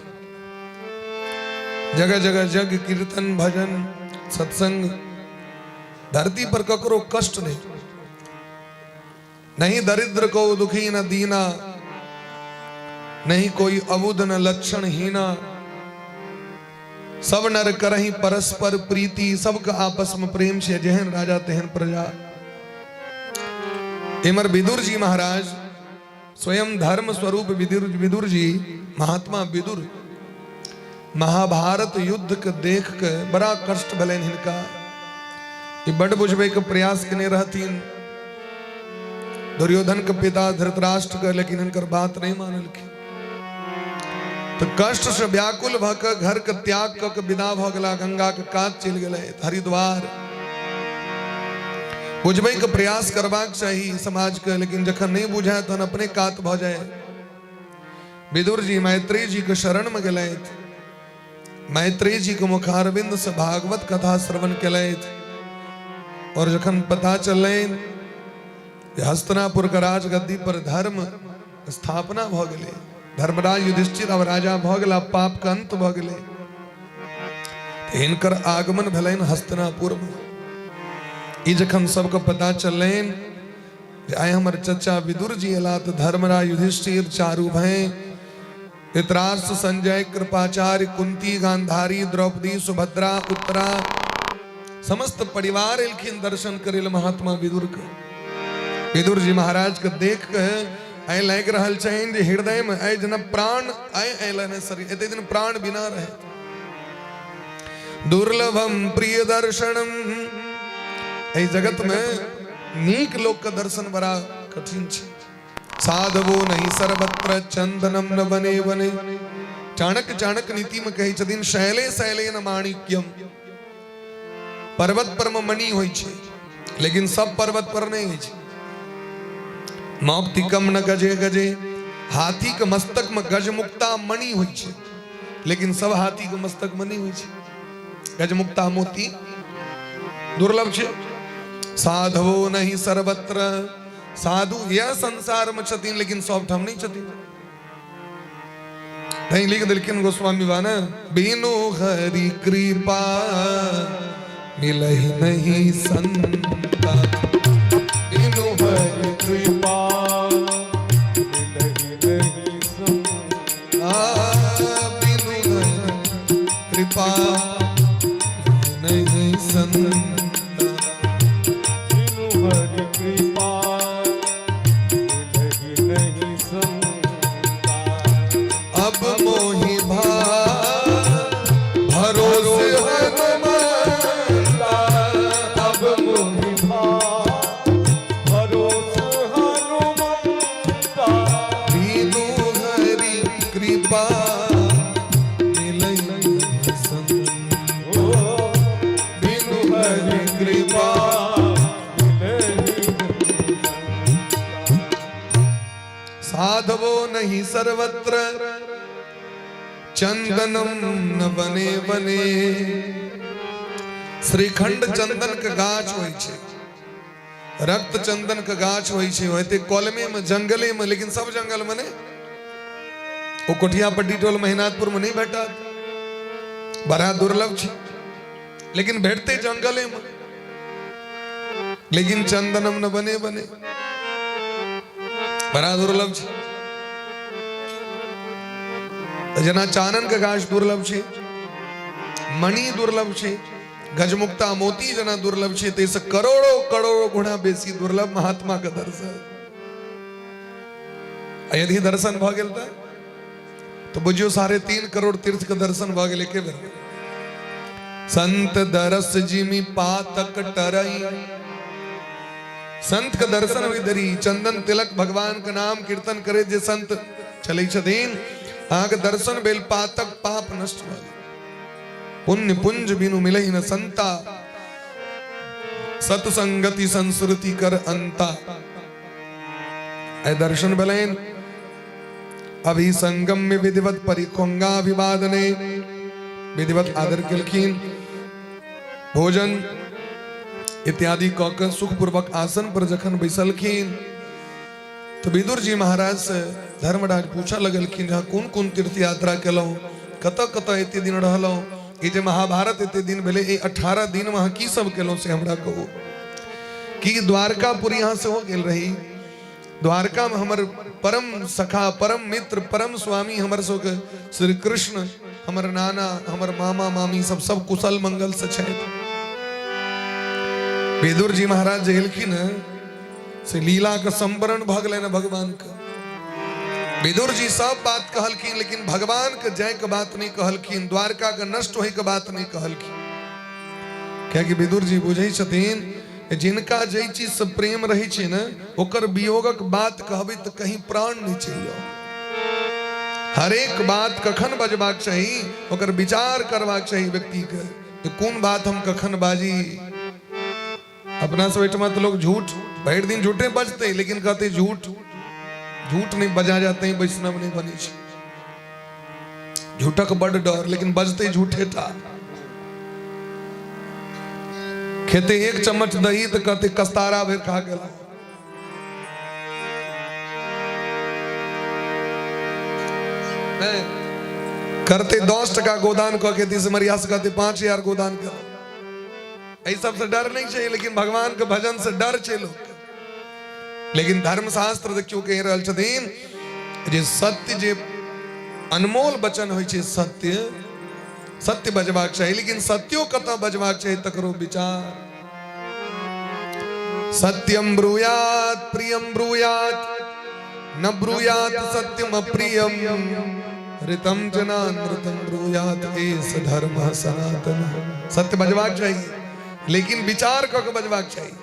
जगह जगह जग कीर्तन भजन सत्संग, धरती पर ककरो कष्ट नहीं, नहीं दरिद्र को दुखी न दीना, नहीं कोई अबुध न लक्षण हीना, सब नर करहि परस्पर प्रीति, सबका आपस में प्रेम से जहन राजा तेहन प्रजा। इमर विदुर जी महाराज स्वयं धर्म स्वरूप विदुर जी महात्मा विदुर महाभारत युद्ध के देख के बड़ा कष्ट भले हिनका बड़ बुझबे के प्रयास कने रहतीन दुर्योधन के पिता धृतराष्ट्र के, लेकिन इनकर बात नहीं मानल की। तो कष्ट से व्याकुल भक घर के त्याग क विदा भ गला, गंगा के कात चल गए हरिद्वार। बुझबे के प्रयास करबाक चाहिए समाज के, लेकिन जखन नहीं बुझाए तहन अपने कात भ जाए। विदुर जी मैत्रेय जी के शरण में गए, मैत्रेय जी के मुखारविंद से भागवत कथा श्रवण कलैत और जखन पता चले हस्तिनापुर का राजगद्दी पर धर्म स्थापना भ गए, धर्मराज युधिष्ठिर अब राजा भ गला, पाप का अंत भ गए, इनकर आगमन भलन हस्तिनापुर में। ई जखन सबको पता चलन आए हमर चचा विदुर जी अला, तो धर्मराज युधिष्ठिर चारु भाई धृतराष्ट्र संजय कृपाचार्य कुंती गांधारी द्रौपदी सुभद्रा उत्तरा समस्त परिवार एलखिन दर्शन करेल महात्मा विदुर के। विदुर जी महाराज के देख के ऐ लग रहल छैन जे हृदय में ऐ जन प्राण ऐ ऐलने शरीर एते दिन प्राण बिना रहे। दुर्लभम प्रिय दर्शनम, ऐ जगत में नीक लोक का दर्शन बड़ा कठिन छे। साधवो नहीं सर्वत्र चंदनम न बने बने, चाणक्य चाणक्य नीति में कहे छथिन शैले शैले न माणिक्यम, पर्वत पर में मणि होय छे लेकिन सब पर्वत पर नहीं होय छे। मौक्तिकम न गजे गजे, हाथी के मस्तक में गजमुक्ता मणि होय छे लेकिन सब हाथी के मस्तक में नहीं होय छे। गजमुक्ता मोती दुर्लभ छे। साधवो नहीं सर्वत्र, साधु यह संसार में छथिन लेकिन सब ठाम नहीं छथिन। नहीं लिख दिलखिन गोस्वामी बाना, बिनु हरि कृपा मिलहि नहीं संता, बिनु हरि कृपा मिलहि नहीं संता, बिनु हरि कृपा नहीं संता, बिनु हरि कृपा मिलहि नहीं संता। अब मोहि भरोसे हनुमंता, अब मोहि भरोसे हनुमंता, बिनु हरि कृपा मिलहि नहीं संता, बिनु हरि कृपा मिलहि नहीं संता। साधवो नहीं सर्वत्र चंदनम न बने बने। श्रीखंड चंदन के गाछ होय छे, रक्त चंदन के गाछ होय छे, होते कलमे में जंगले में, लेकिन सब जंगल में नहीं। वो कोठिया पट्टी टोल मेहनातपुर में नहीं भेटा, बड़ा दुर्लभ छे, लेकिन भेटते जंगले में, लेकिन चंदनम न बने बने बड़ा दुर्लभ छे। जना चानन का गाछ दुर्लभ छे, मणि दुर्लभ छे, गजमुक्ता मोती जना दुर्लभ छे, ते से करोड़ों करोड़ों गुणा बेसी दुर्लभ महात्मा का दर्शन। यदि दर्शन भ गेल तो बुझियो 3.5 करोड़ तीर्थ के दर्शन भ गेल एके बेर। संत दरस जिमि पातक टरई, संत का दर्शन हुई दरी चंदन तिलक भगवान का नाम कीर्तन करे जे संत चले छथिन आग दर्शन बेल पातक पाप नष्ट भ गेल। पुण्य पुंज बिनु मिलहि न संता, सतसंगति संस्कृति कर अंता। दर्शन बलेन अभी संगम में विधिवत परिकोंगा अभिवादने, विधिवत आदर केलखिन, भोजन इत्यादि कऽ सुखपूर्वक आसन पर जखन बैसलखिन तो विदुर जी महाराज से धर्मराज पूछा लगलखिन जहाँ कौन कौन तीर्थ यात्रा केलौं, कतऽ कतऽ एते दिन रहलौं, ये जे महाभारत एते दिन भेले 18 दिन वहाँ की सब केलौं से हमरा कहू। कि द्वारकापुर यहाँ से हो गेल रही, द्वारका में हमर परम सखा परम मित्र परम स्वामी हमर सबके श्री कृष्ण, हमर नाना हमर मामा मामी सब कुशल मंगल से छथि। विदुर जी महाराज जेलखिन से लीला का संवरण भ गेलै न भगवान का। विदुर जी सब बात कहलखिन लेकिन भगवान के जय के बात नहीं कहलखिन, द्वारका के नष्ट होय के बात नहीं कहलखिन। क्या कि विदुर जी बुझै छथिन जिनका जे चीज से प्रेम रही छे न ओकर वियोगक बात कहबै तो कहीं प्राण नहीं चल जाओ। हर एक बात कखन बजबाक चाही, ओकर विचार करबाक चाही व्यक्ति के कौन बात हम कखन बाजी। अपना सब एठमा तो लोग झूठ भर दिन झूठे बजते लेकिन कहते झूठ नहीं बजा जाते हैं, वैष्णव नहीं बनी छे। झूठक बड़ डर लेकिन बजते झूठे था। खेते 1 चम्मच दही तो कहते कस्तारा भर खा गेला। करते 10 टका गोदान कह के सिमरिया से कहते 5000 गोदान कर। ऐसा सबसे डर नहीं चाहिए लेकिन भगवान के भजन से डर छे लोग। लेकिन धर्मशास्त्र देखियो कह रहल छथिन जे सत्य जे अनमोल वचन होइ छे, सत्य बजबाक चाहिए लेकिन सत्यो कतऽ बजबाक चाहिए तकरो विचार। सत्यम ब्रूयात प्रियम ब्रूयात न ब्रूयात सत्यम अप्रियम, ऋतम जनानृतम ब्रूयात एस धर्म सनातन। सत्य बजबाक चाहिए लेकिन विचार कऽ के बजबाक चाहिए।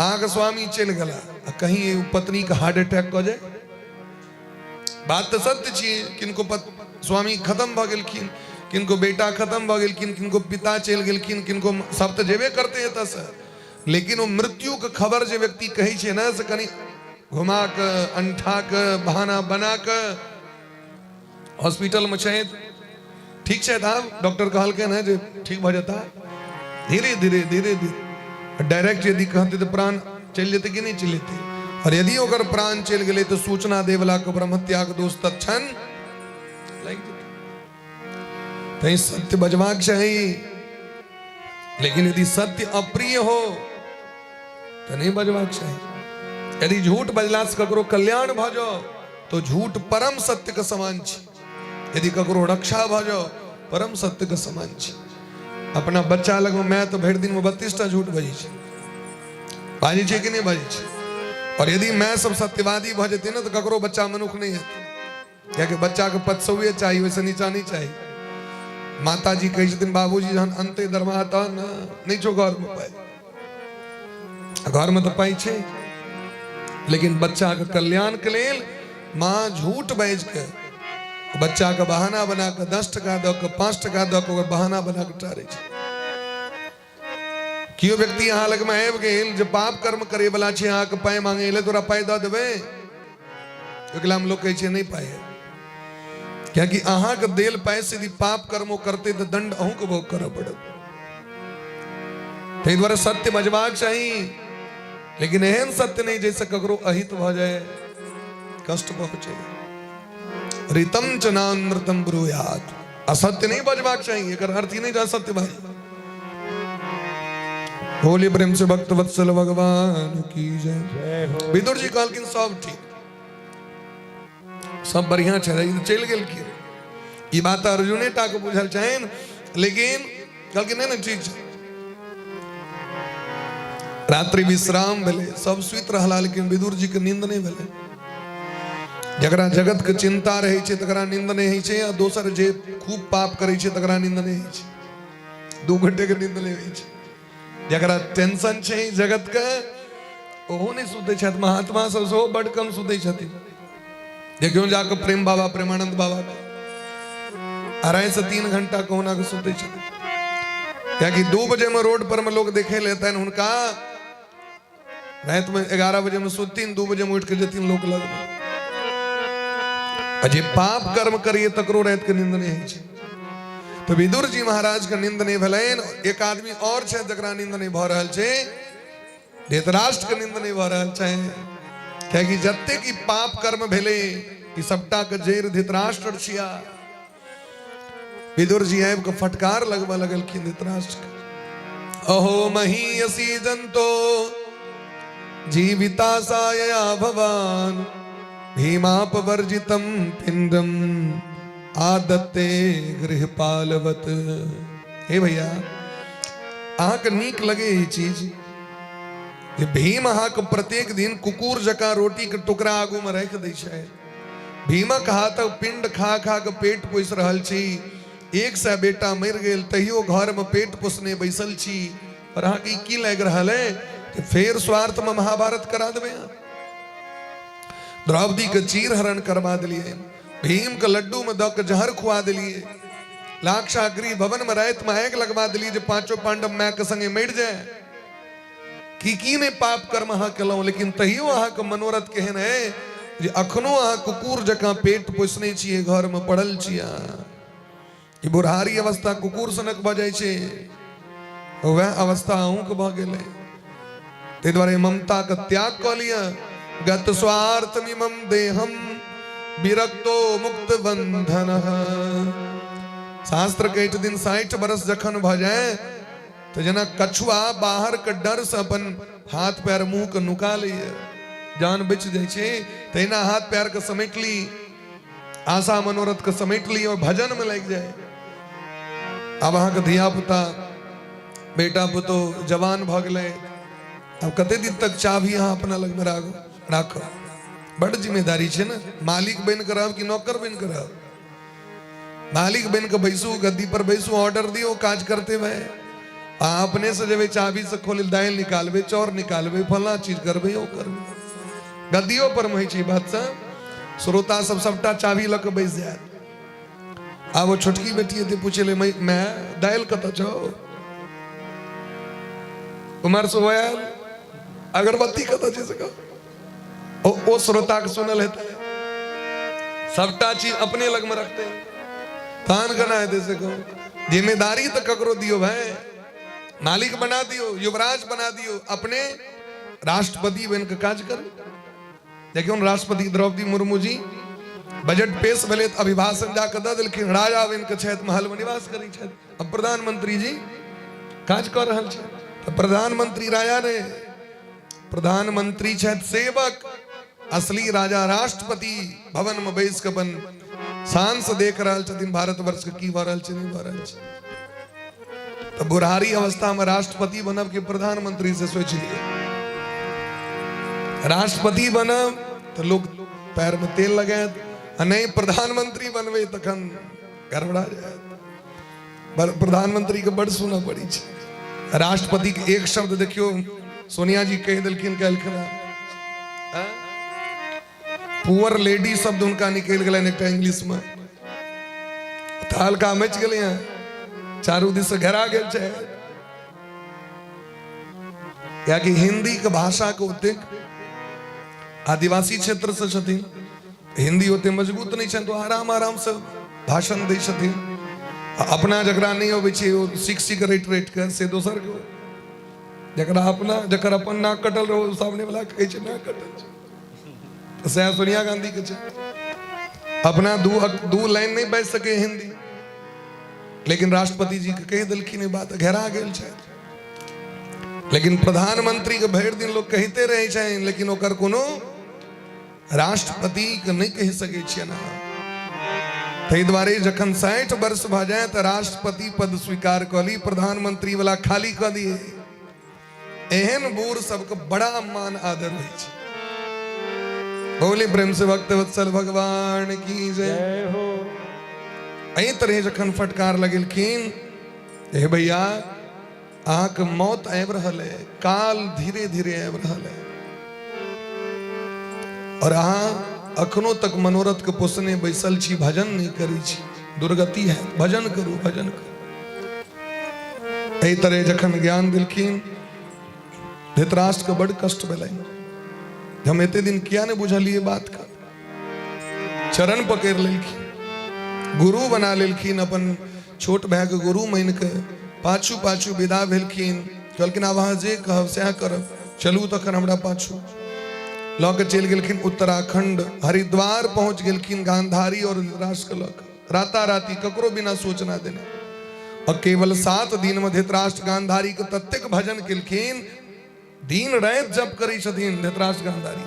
आग स्वामी चल गला कहीं पत्नी का हार्ट अटैक कऽ जाए, बात तो सत्य छियै। किनको स्वामी खत्म भ गेलखिन, किनको बेटा खत्म भ गेलखिन, किनको पिता चल गेलखिन, किनको सब तो जेबे करते एतऽ से। लेकिन वो मृत्यु के खबर जे व्यक्ति कहै छै ना से कनी घुमा के अंठा के बहाना बना के हॉस्पिटल में छै, ठीक छै साहब डॉक्टर कहलकै ना जे ठीक भ जाता, धीरे धीरे डायरेक्ट यदि कहते तो प्राण चल जेते कि नहीं चल जेते। और यदि ओकर प्राण चल गेले तो सूचना दे वाला को ब्रह्मत्याग दोष तत्क्षण लग जेते। तो सत्य बजबाक चाहिए लेकिन यदि सत्य अप्रिय हो तो नहीं बजबाक चाहिए। यदि झूठ बजला से ककरो कल्याण भ जाओ तो झूठ परम सत्य के समान छै, यदि ककरो रक्षा भ जाओ परम सत्य के समान छै। अपना बच्चा लग मैं तो भर दिन में 32टा झूठ बजी छै, बाजी छै कि नहीं बाजी छै। और यदि मैं सब सत्यवादी भ जेते ना तो ककरो बच्चा मनुख नहीं हेते, क्या कि बच्चा के पद सौए चाहिए वैसे नीचा नहीं चाहिए। माता जी कही छथिन बाबूजी जहन अंते दरमाता ना नहीं छो घर में पाई, घर में तो पाई छे लेकिन बच्चा के कल्याण के लेल माँ झूठ बाज के बच्चा के बहाना बना के 10 टका द के 5 टका द के बहाना बना के टारे छै। कियो व्यक्ति अहाँ लग में आबि गेल जे पाप कर्म करे वाला छै, अहाँ के पाई मांगे ले तोरा पाई द देबे, एकला हम लोग कहै छै नहीं पाई है। क्या कि अहाँ के देल पाई से यदि पाप कर्मो करते तो दंड अहू के भोग करऽ पड़त। ताहि दुआरे सत्य बजबाक चाही लेकिन एहन सत्य नहीं जैसे ककरो अहित भ जाए, कष्ट पहुंचे। ऋतम च नानृतम ब्रूयात, असत्य नहीं बजबाक चाहिए, एकर अर्थ ही नहीं जा सत्य भाई। होली प्रेम से भक्त वत्सल भगवान की जय। विदुर जी कहलखिन सब ठीक सब बढ़िया छै, चल गेलखिन। ई बात अर्जुने टा को बुझल चाहिए लेकिन कहलखिन नहीं ठीक छै। रात्रि विश्राम भेले, सब सुति रहला लेकिन विदुर जी के नींद नहीं भेले। जकरा जगत के चिंता रहे छे तकरा नींद नहीं होइ छे, आ दोसर जे खूब पाप करे छे तकरा नींद नहीं होइ छे। 2 घंटे के नींद नहीं होइ छे। जकरा टेंशन छे जगत के ओहो नहीं सुते छथि। महात्मा सब सेहो बड़ कम सुते छथिन। देखियो जाके प्रेम बाबा, प्रेमानंद बाबा के 2.5 से 3 घंटा कोना के सुते छथिन। क्या कि 2 बजे में रोड पर में लोग देखे लेते हैं उनका, रात में 11 बजे में सुतीन, 2 बजे में उठ के जतीन लोग लग में। अजे पाप कर्म करिए तकरो रात के नींद नहीं होइ छे। तो विदुर जी महाराज के नींद नहीं भेलैन। एक आदमी और छे जकरा नींद नहीं भ रहल छे, धृतराष्ट्र के नींद नहीं भ रहल छे। क्या कि जत्ते की पाप कर्म भेले ई सबटा के जैर धृतराष्ट्र छिया। विदुर जी आब के फटकार लगवा लगलखिन धृतराष्ट्र के। अहो महीयसी जंतो जीविता सायया भवान भीमापवर्जितम पिंडम आदत्ते गृहपालवत। हे भैया अहाँ के नीक लगे ई चीज जे भीम अहाँ के प्रत्येक दिन कुकुर जका रोटी के टुकड़ा आगू में रख दै छै। भीमक हाथक पिंड खा खा के पेट पोस रहल छी। 100 बेटा मर गेल तहियो घर में पेट पोसने बैसल छी। और अहाँ के की लग रहल है कि फेर स्वार्थ में महाभारत करा देबे। द्रौपदी के चीर हरण करवा दिलिए, भीम के लड्डू में दऽ के जहर खुआ दिलिए, लाक्षागृह भवन में रात में आग लगवा दिलिए जे 5 पांडव माय के संगे मर जाए। की ने पाप कर्म अहाँ केलहुँ, लेकिन तहियो अहाँ के मनोरथ केहन है जे अखनो अहाँ कुकुर जकाँ पेट पोसने छियै, घर में पड़ल छियै। ई बुढ़ारी अवस्था कुकुर सनक भऽ जाइ छै, वह अवस्था अहूँ के भऽ गेलै। ताहि दुआरे ममता के त्याग कऽ लिअ। गत स्वार्थमिमं देहम विरक्तो मुक्त बंधन। शास्त्र के 1 दिन 60 बरस जखन भ जाए तो जना कछुआ बाहर के डर से अपन हाथ पैर मुंह के नुका लिये, जान बच जाए छे। तहिना हाथ पैर के समेट ली, आशा मनोरथ के समेट ली और भजन में लग जाए। अब अहाँ के धिया पुता बेटा पुतो जवान भ गए, अब कते दिन तक चाभी अहाँ अपना लग में राख। बड़ जिम्मेदारी छे ना। मालिक बन कर रहब कि नौकर बन कर रहब? मालिक बन के बैसू, गद्दी पर बैसू, ऑर्डर दियो, काज करते हुए अपने से जब चाबी से खोल दाल निकालबे, चौर निकालबे, फला चीज करबे, ओ करबे। गद्दियों पर में छै बात सब। श्रोता सब सबटा चाबी लऽ के बैस जायत। आब वो छोटकी बेटी है पूछे ले मैं दाल कत छो, उमर से होयल अगरबत्ती कत छै से ओ श्रोता के सुनल है सबटा चीज अपने लग में रखते हैं। तान करना है जैसे कहो जिम्मेदारी तो ककरो दियो भाई, मालिक बना दियो, युवराज बना दियो, अपने राष्ट्रपति बन के काज करो। देखियो राष्ट्रपति द्रौपदी मुर्मू जी बजट पेश भेले तो अभिभाषण जाके द देलखिन, राजा बन के छथि, महल में निवास करै छथि। अब प्रधानमंत्री जी काज कर रहल छै तो प्रधानमंत्री राजा ने, प्रधानमंत्री छथि सेवक, असली राजा राष्ट्रपति भवन में बैस के अपन शान से देख रहल छथिन भारतवर्ष के की भऽ रहल छै नहीं भऽ रहल छै। तो बुढ़ारी अवस्था में राष्ट्रपति बनब के प्रधानमंत्री से सोच लिए। राष्ट्रपति बनब तो लोग पैर में तेल लगायत, नहीं प्रधानमंत्री बनबे तखन गड़बड़ा जायत। प्रधानमंत्री के बड़ सुना पड़ी छै। राष्ट्रपति के एक शब्द देखियो सोनिया जी कह दिलखिन, कहलखिन पुअर लेडी शब्द उनका निकल गया एक इंग्लिश में, हल्का मच गए हैं, चारू दिस से घेरा गेल छै। या कि हिंदी के भाषा के ओतेक आदिवासी क्षेत्र से छथिन, हिंदी ओते मजबूत नहीं छन तो आराम आराम से भाषण दै छथिन। अपना जकरा नहीं अबै छै ओ सिक रेट के से दोसर के, जकरा अपना जकर अपन नाक कटल रहो सामने वाला कहै छै नाक कटल छै। सह सोनिया गांधी के छै, अपना दू लाइन नहीं बाजि सके हिंदी, लेकिन राष्ट्रपति जी के कह दिलखिन बात घेरा गेल छै। लेकिन प्रधानमंत्री के भरि दिन लोग कहते रहे छै, लेकिन ओकर कोनो राष्ट्रपति के नहीं कह सके छियै ना। ताहि दुआरे जखन 60 वर्ष भ जाए तो राष्ट्रपति पद स्वीकार कर ली, प्रधानमंत्री वाला खाली कर दिए। एहन बूढ़ सबके बड़ा मान आदर होइ छै। बोले प्रेम से भक्त वत्सल भगवान की जय। जय हो। अई तरह जखन फटकार लगिलखिन हे भैया आक मौत आबि रहल है, काल धीरे धीरे आबि रहल है और अहाँ अखनो तक मनोरथ के पोसने बैसल छी, भजन नहीं करी छी, दुर्गति है, भजन करू भजन करू। एहि तरह जखन ज्ञान दिलखिन धृतराष्ट्र के बड़ कष्ट भेलनि, हम एते दिन किया ने बुझलिए बात का। चरण पकड़ लेलखिन, गुरु बना लेलखिन, अपन छोट भाई के गुरु मान के पाछू पाछू विदा भेलखिन। कहलखिन आब अहाँ जे कहब सएह करब, चलू तखन हमरा पाछू लऽ के चलि गेलखिन उत्तराखंड। हरिद्वार पहुंच गेलखिन गांधारी और धृतराष्ट्र के लऽ के राताराती, ककरो बिना सूचना देने। और केवल 7 दिन में धृतराष्ट्र गांधारी के ततेक भजन केलखिन, दिन रात जप करै छथिन धृतराष्ट्र गांधारी।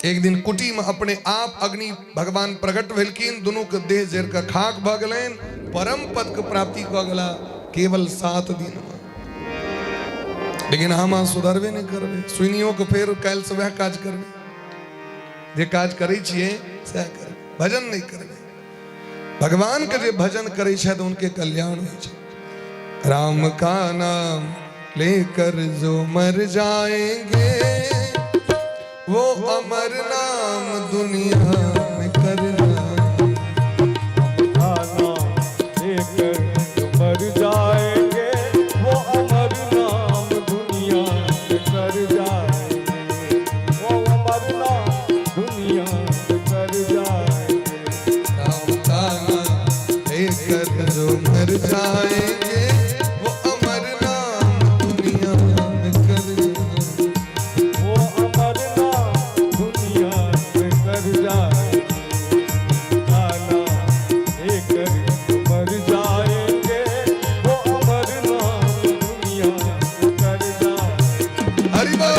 एक दिन कुटी में अपने आप अग्नि भगवान प्रकट भेलखिन, दुनू के देह जर के खाक भ गेलनि, परम पद के प्राप्ति भ गेला केवल 7 दिन में। लेकिन हम सुधरबे नहीं करबे, सुनियो के फेर काल्हि से वह काज करबे, जे काज करै छियै सएह करबे, भजन नहीं करबे। भगवान के जे भजन करे छथि उनके कल्याण होइ छै। राम का नाम लेकर जो मर जाएंगे वो अमर नाम दुनिया में करना। लेकर जो मर जाएंगे वो अमर नाम दुनिया में कर जाएंगे, वो अमर नाम दुनिया में कर जाएंगे। राम का नाम लेकर जो मर जाएंगे वो अमर नाम दुनिया में करना। वो अमर नाम दुनिया में कर जाएंगे। गाना लेकर जो मर जाएंगे वो अमर नाम दुनिया में कर जाएंगे। हरि बोल।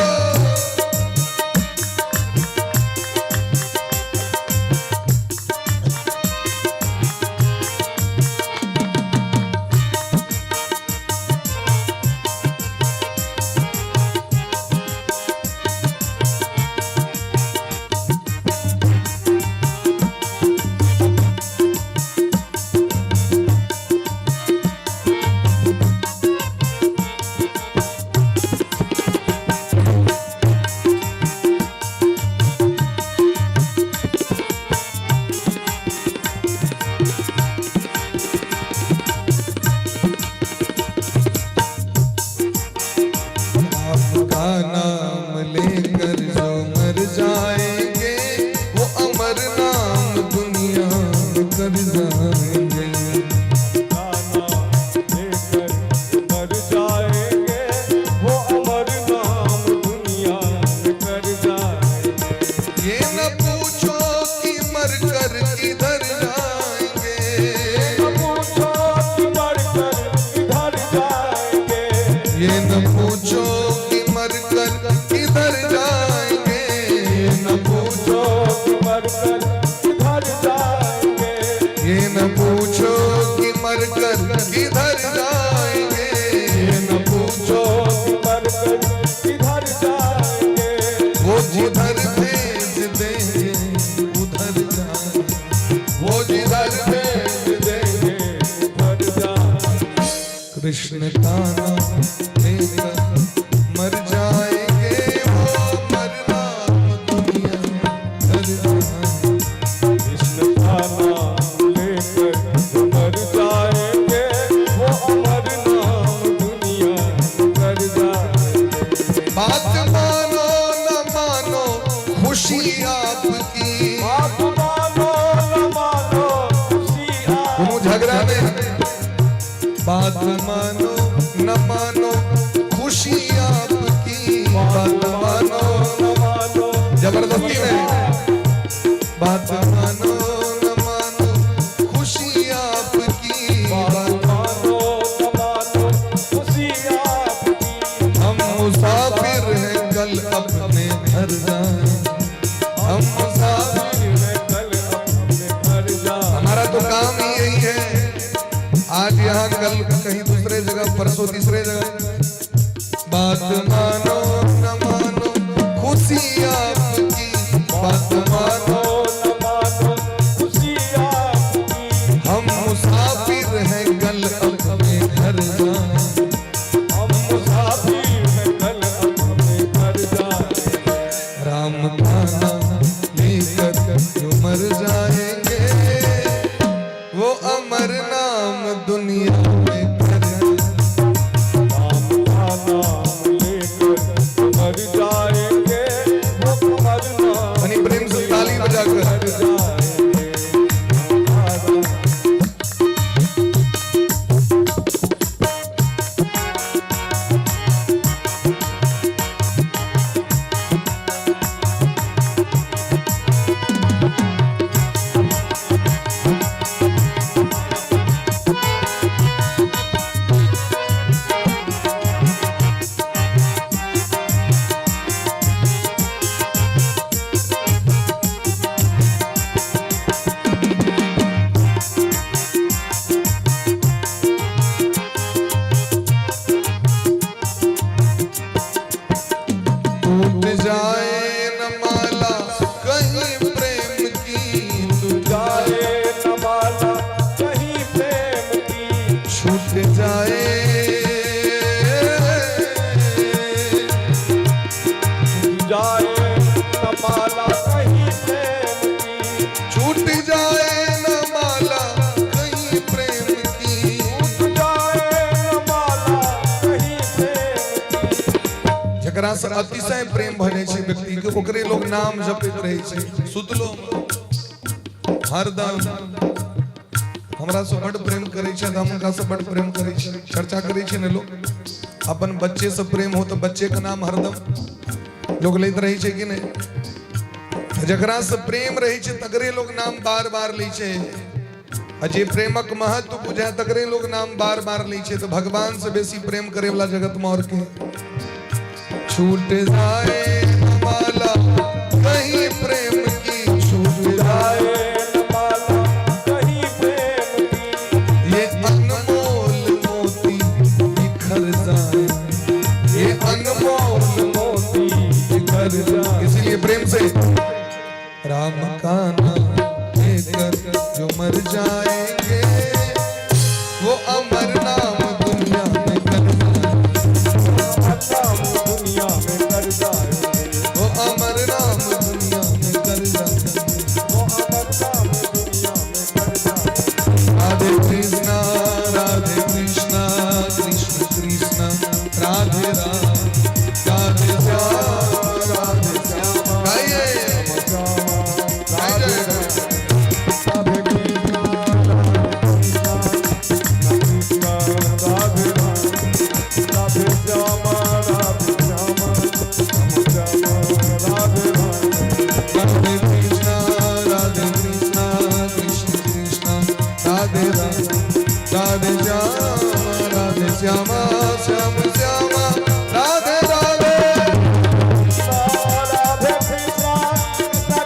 कृष्ण का नाम लेकर मर जाएंगे वो अमर नाम दुनिया कर जाएंगे। कृष्ण का नाम लेकर जो मर जाएंगे वो अमर नाम दुनिया कर जाएंगे। बात मानो न मानो खुशी आपकी, बात मानो न मानो खुशी तुम झगड़ा में, बात मानो न मानो खुशी आपकी, बात मानो न मानो जबरदस्ती नहीं, बात मानो न मानो खुशी आपकी, बात मानो न मानो खुशी आपकी। हम मुसाफिर हैं कल अपने घर जाएं, हम मुसाफिर है कल अपने घर जा। हमारा तो काम ही यही है, आज यहाँ कल कहीं दूसरे जगह, परसों तीसरे जगह। बात मानो न मानो खुशी आपकी, बात मानो न मानो खुशी आपकी। हम मुसाफिर हैं कल अपने घर जाएं हम मुसाफिर हैं कल अपने घर जाएंगे। राम का नाम लेकर जो मर जाएंगे वो अमर नाम दुनिया में कर राम का नाम लेकर मर जाएंगे, वो मर नाम बनी प्रेम से ताली बजाकर जाएंगे। टूट जाए न माला कहीं प्रेम की जाए न माला कहीं प्रेम की। छूट जाए जाए न माला कहीं प्रेम की। छूट जाए न माला कहीं प्रेम की जाए न माला कहीं प्रेम की। जकरा से अतिशय प्रेम भरे छै व्यक्ति के ओकरे लोग नाम जपैत रहे छै सुतलो हरदम हमरा से बड़ प्रेम करे छै हम उनका से बड़ प्रेम करे छै चर्चा करे छै ने लोग अपन बच्चे से प्रेम हो तो बच्चे का नाम हरदम लोग लेत रहे छै कि नहीं जकरा से प्रेम रहे छै तकरे लोग नाम बार बार लै छै अजे प्रेमक महत्व बुझे तकरे लोग नाम बार बार लै छै तो भगवान से बेसी प्रेम करे वाला जगत में और के छूट जाए न माला कहीं प्रेम की छूट जाए जाए न माला कहीं प्रेम की। ये अनमोल मोती बिखर जाए ये अनमोल मोती बिखर जाए। इसीलिए प्रेम से राम का नाम लेकर जो मर जाएंगे वो अमर नाम दुनिया में कर नाम दुनिया में कर जाएंगे। वो अमर नाम दुनिया में कर जाएंगे वो अमर नाम दुनिया में कर जाएंगे। राधे कृष्णा कृष्ण कृष्ण राधे राम राधे श्याम राधे श्याम गाइए राधे राधे कृष्णा राधे राधे श्यामा राधे श्यामा राधे राधे कृष्णा कृष्ण कृष्ण राधे राम राधे श्याम श्याम श्याम राधे राधे राधे कृष्णा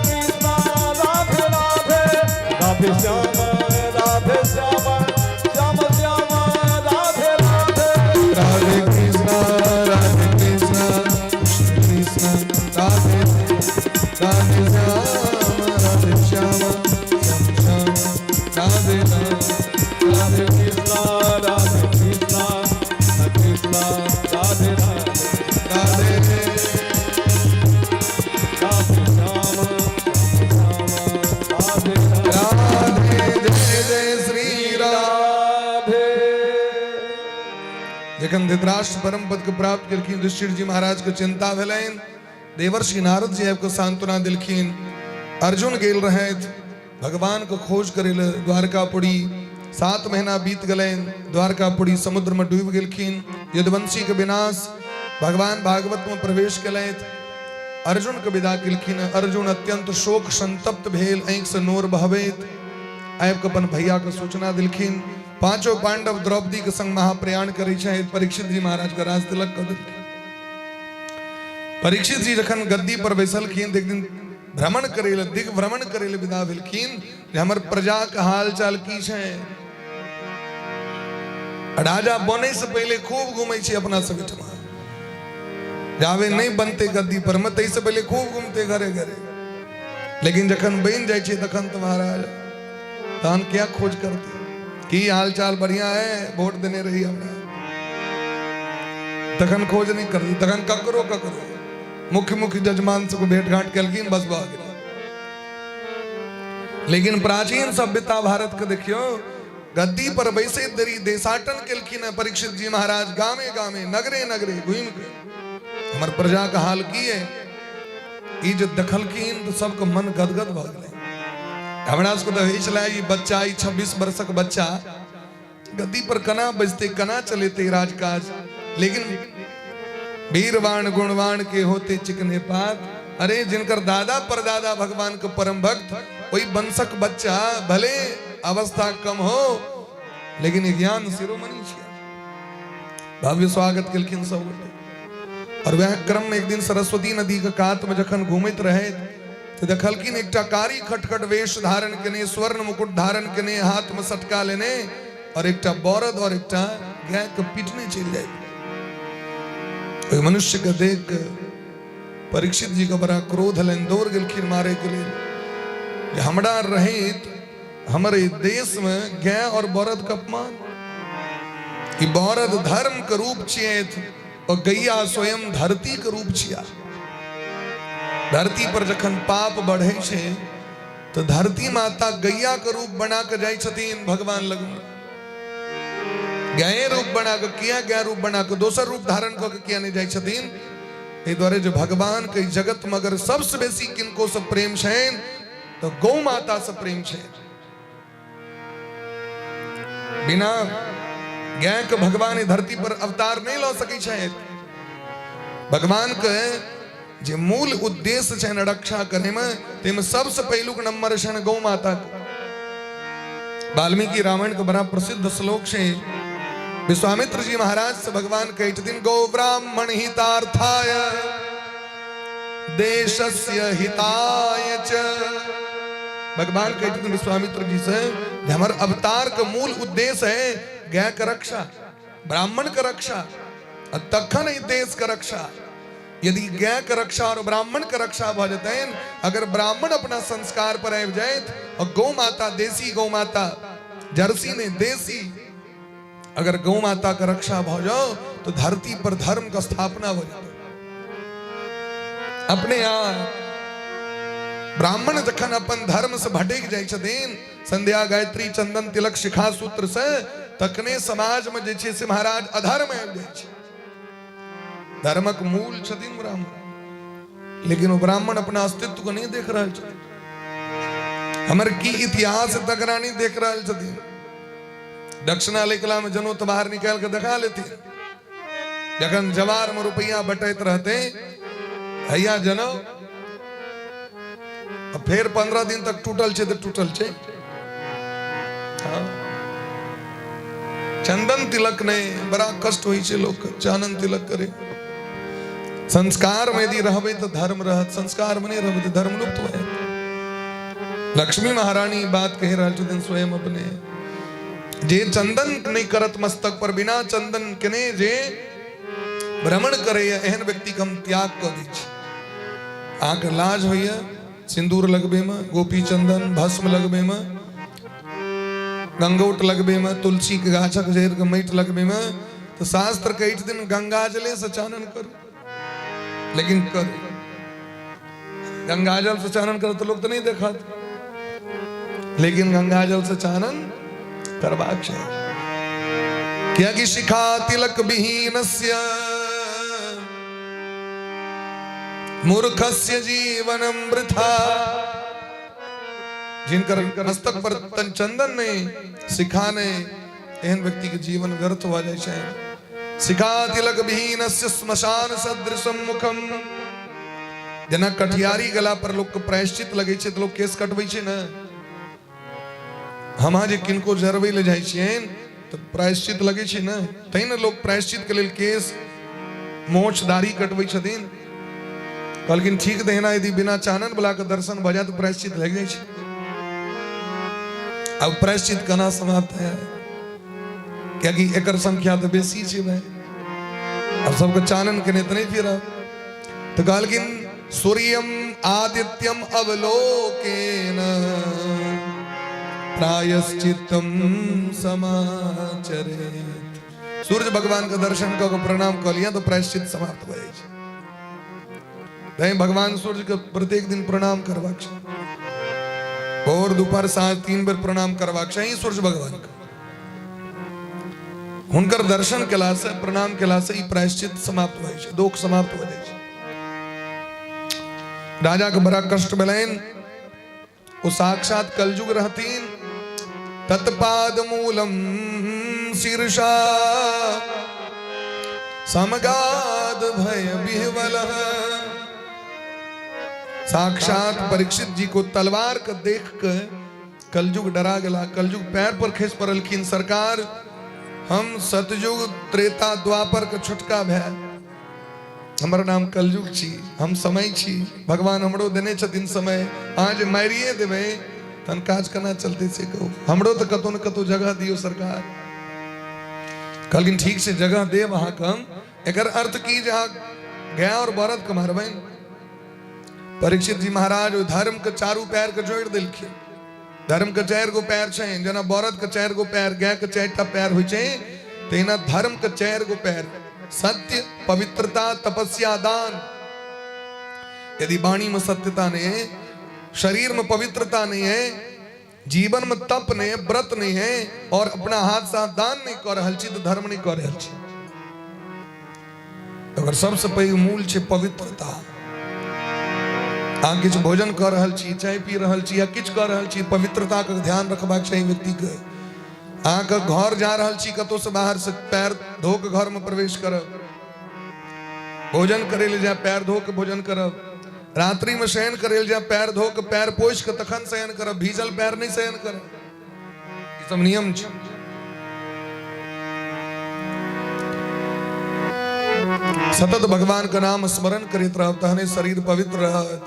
कृष्ण राधे राधे राधे श्यामा राधे श्यामा श्याम श्यामा राधे राधे राधे कृष्णा कृष्ण कृष्ण राधे राधे श्याम श्याम राधे राधे कृष्णा राधे कृष्णा कृष्णा राधे राधे राधे राधे श्याम राधे राधे जय जय श्री राम राधे। जखन धृतराष्ट्र परम पद के प्राप्त केलखिन युधिष्ठिर जी महाराज के चिंता भेलनि देवर्षि नारद जी आबि के सांत्वना देलखिन अर्जुन गेल रहथि भगवान को खोज करे ले द्वारकापुरी 7 महीना बीत गलनि द्वारकापुरी समुद्र में डूब गेलखिन यदुवंशी के विनाश भगवान भागवत में प्रवेश केलथि अर्जुन के विदा केलखिन अर्जुन अत्यंत शोक संतप्त भेल आंखि से नोर बहबैत आबि के अपन भैया के सूचना देलखिन पांचों पांडव द्रौपदी के संग महाप्रयाण करे छथि परीक्षित जी महाराज का राज तिलक कर देलखिन परीक्षित जी जखन गद्दी पर बैसलखिन एक दिन भ्रमण करे ले दिग भ्रमण करे ले विदा भेलखिन जे हमर प्रजा के हाल चाल की छै राजा बने से पहले खूब घूमे छी अपना सब ओहिठमा जावे नहीं बनते गद्दी पर में तै से पहले खूब घूमते घरे घरे लेकिन जखन बन जाए छे तखन तो महाराज तहन क्या खोज करते की हाल चाल बढ़िया है वोट देने रही हमरा तखन खोज नहीं करती तखन ककरो मुख्य मुख्य जजमान से को भेंट घाट कलखिन बस भा गेल। लेकिन प्राचीन सभ्यता भारत के देखियो गद्दी पर बैसे दरी देशाटन केलखिन परीक्षित जी महाराज गामे गामे नगरे नगरे घूम के हमर प्रजा का हाल की है ई जो दखलखिन तो सबके मन गदगद भ गेलै। हमरा सबको तो चला बच्चा 26 वर्षक बच्चा गद्दी पर कना बजते कना चलेते राजकाज, लेकिन वीरवान गुणवान के होते चिकने पात। अरे जिनकर दादा परदादा भगवान के परम भक्त वही वंशक बच्चा भले अवस्था कम हो लेकिन ज्ञान शिरोमणि छिया। भव्य स्वागत केलखिन सब गोटे। और वह क्रम में एक दिन सरस्वती नदी के कात में जखन घूमत रहे तो देखलखिन एकटा कारी खटखट वेश धारण केने स्वर्ण मुकुट धारण केने हाथ में सटका लेने और एकटा बौरद और एकटा गाय के पीटने चल जाए। मनुष्य के देख परीक्षित जी का बड़ा क्रोध लेन दौड़ गेलखिन मारे के लिए। हमरा रहित हमारे देश में गाय और बौरद का अपमान। ई बौरद धर्म के रूप छियैत और गैया स्वयं धरती के रूप छिया। धरती पर जखन पाप बढ़े छे तो धरती माता गैया के रूप बना के जाय छथिन भगवान लग में। गाय रूप बना के किया गाय रूप बना के दोसर रूप धारण करके किया नहीं जाय छथिन। ए द्वारे जो भगवान के जगत में अगर सबसे बेसी किनको से प्रेम छेन तो गौ माता से प्रेम छे। बिना गाय के भगवान धरती पर अवतार नहीं ला सके छे। भगवान के जे मूल उद्देश्य छे न रक्षा करे में तेम सबसे पहलू के नंबर छे गौ माता। वाल्मीकि रामायण का बड़ा प्रसिद्ध श्लोक छे। विश्वामित्र जी महाराज से भगवान कहते दिन गौ ब्राह्मण हितार्थाय देशस्य हिताय च। भगवान कहते दिन विश्वामित्र जी से हमारे अवतार का मूल उद्देश्य है गाय का रक्षा ब्राह्मण का रक्षा और तखन ही देश का रक्षा। यदि गाय का रक्षा और ब्राह्मण का रक्षा भ जाते हैं, अगर ब्राह्मण अपना संस्कार पर आब जाए और गौ माता देसी गौ माता जर्सी ने देसी अगर गौ माता का रक्षा भ जाओ तो धरती पर धर्म का स्थापना हो जाए। अपने यहाँ ब्राह्मण जखन अपन धर्म से भटक जाय छथिन संध्या गायत्री चंदन तिलक शिखा सूत्र से तखने समाज में जे छे से महाराज अधर्म आबि जाय छे। धर्मक मूल छथिन ब्राह्मण, लेकिन वो ब्राह्मण अपना अस्तित्व को नहीं देख रहे छथिन। हमर की इतिहास तकरा नहीं देख रहे छथिन। दक्षिणा लेकला में जनो तो बाहर निकाल के दिखा लेती। जखन जवार में रुपया बटैत रहते हैया जनो फिर 15 दिन तक टूटल छे तो टूटल छे। चंदन तिलक ने बड़ा कष्ट होई छे लोग चानन तिलक करे। संस्कार में यदि रहबे तो धर्म रहत, संस्कार में नहीं रहबे तो धर्म लुप्त होए। लक्ष्मी महारानी बात कह रहा छथिन स्वयं अपने जे चंदन नहीं करत मस्तक पर बिना चंदन केने जे भ्रमण करे एहन व्यक्ति के हम त्याग कर दी छी। आंख लाज होइए सिंदूर लगबे में गोपी चंदन भस्म लगबे में गंगोट लगबे में तुलसी के गाछक जहर के माटि लगबे में तो शास्त्र कहत दिन गंगा जले से चानन करू। लेकिन कर गंगाजल से चानन कर तो लोग तो नहीं देखा, लेकिन गंगाजल से चानन करवाक चाहिए। क्या कि शिखा तिलक विहीनस्य मूर्खस्य जीवनम वृथा। जिनकर मस्तक पर तन चंदन ने शिखा ने एहन व्यक्ति के जीवन व्यर्थ हो जाए छे। शिखा तिलक विहीनस्य श्मशान सदृशम मुखम। जना कटियारी गला पर लोग प्रायश्चित लगे छे तो लोग केस कटबै छे ना। हम जे किनको जरबै ले जाय छियन तो प्रायश्चित लगे छे ना, तै न लोग प्रायश्चित के लेल केस मोछ दाढ़ी कटबै छथिन। कहलखिन ठीक देना यदि बिना चानन बला के दर्शन भ जाए तो प्रायश्चित लग जाय छे। अब प्रायश्चित कना समाप्त है क्या कि एकर संख्या तो बेसी छे भाई। अब सबको चानन के नहीं फिर तो कहलखिन सूर्यम आदित्यम अवलोकेन प्रायश्चित्तम समाचरेत। सूर्य भगवान का दर्शन को प्रणाम कर लिया तो प्रायश्चित समाप्त हो जाए। भगवान सूर्य के प्रत्येक दिन प्रणाम करवाक छे, भोर दोपहर सांझ 3 बेर प्रणाम करवाक छे। सूर्य भगवान का हुनकर दर्शन केला से प्रणाम केला से ई प्रायश्चित समाप्त हो जाए, दुख समाप्त हो जाए। राजा के बड़ा कष्ट भेलैन, वो साक्षात कलयुग रहतीन। तत्पाद मूलम शीर्षा समगाद भय विह्वल। साक्षात परीक्षित जी को तलवार का देख कर कलयुग डरा गला। कलयुग पैर पर खिस पड़लखिन, सरकार हम सतयुग त्रेता द्वापर के छुटका भय, हमारा नाम कलयुग छी, हम समय छी, भगवान हमरो देने छथिन समय। आज मारिए देवे तन काज करना चलते से कहो, हमरो तो कतो न कतो जगह दियो सरकार। कहलिन ठीक से जगह दे वहां कम। एकर अर्थ की जहां गया और बरत के मारबे। परीक्षित जी महाराज धर्म के चारू पैर के जोड़ दिलखिन। धर्म के 4 गो पैर छे, जना बरत के 4 गो पैर, गाय के 4टा पैर होय छे, तेना धर्म के 4 गो पैर। सत्य, पवित्रता, तपस्या, दान। यदि वाणी में सत्यता नहीं है, शरीर में पवित्रता नहीं है, जीवन में तप नहीं है, व्रत नहीं है, और अपना हाथ साथ दान नहीं कर रहल छी तो धर्म नहीं कर रहल छी। अगर सबसे पहले मूल छे पवित्रता। अहाँ किछ भोजन कर रहल छी, चाय पी रहल छी या किछ कर रहल छी, पवित्रता का ध्यान रखबाक चाहिए व्यक्ति के। अहाँ के घर जा रहल छी, कतो से बाहर से पैर धो के घर में प्रवेश करब। भोजन करे ले जाए पैर धो के भोजन करब। रात्रि में शयन करे ले जाए पैर धो के पैर पोछ के तखन शयन करब। भीजल पैर नहीं शयन करब। ई सब नियम छै। सतत भगवान का नाम स्मरण करैत रहब तहने शरीर पवित्र रहत।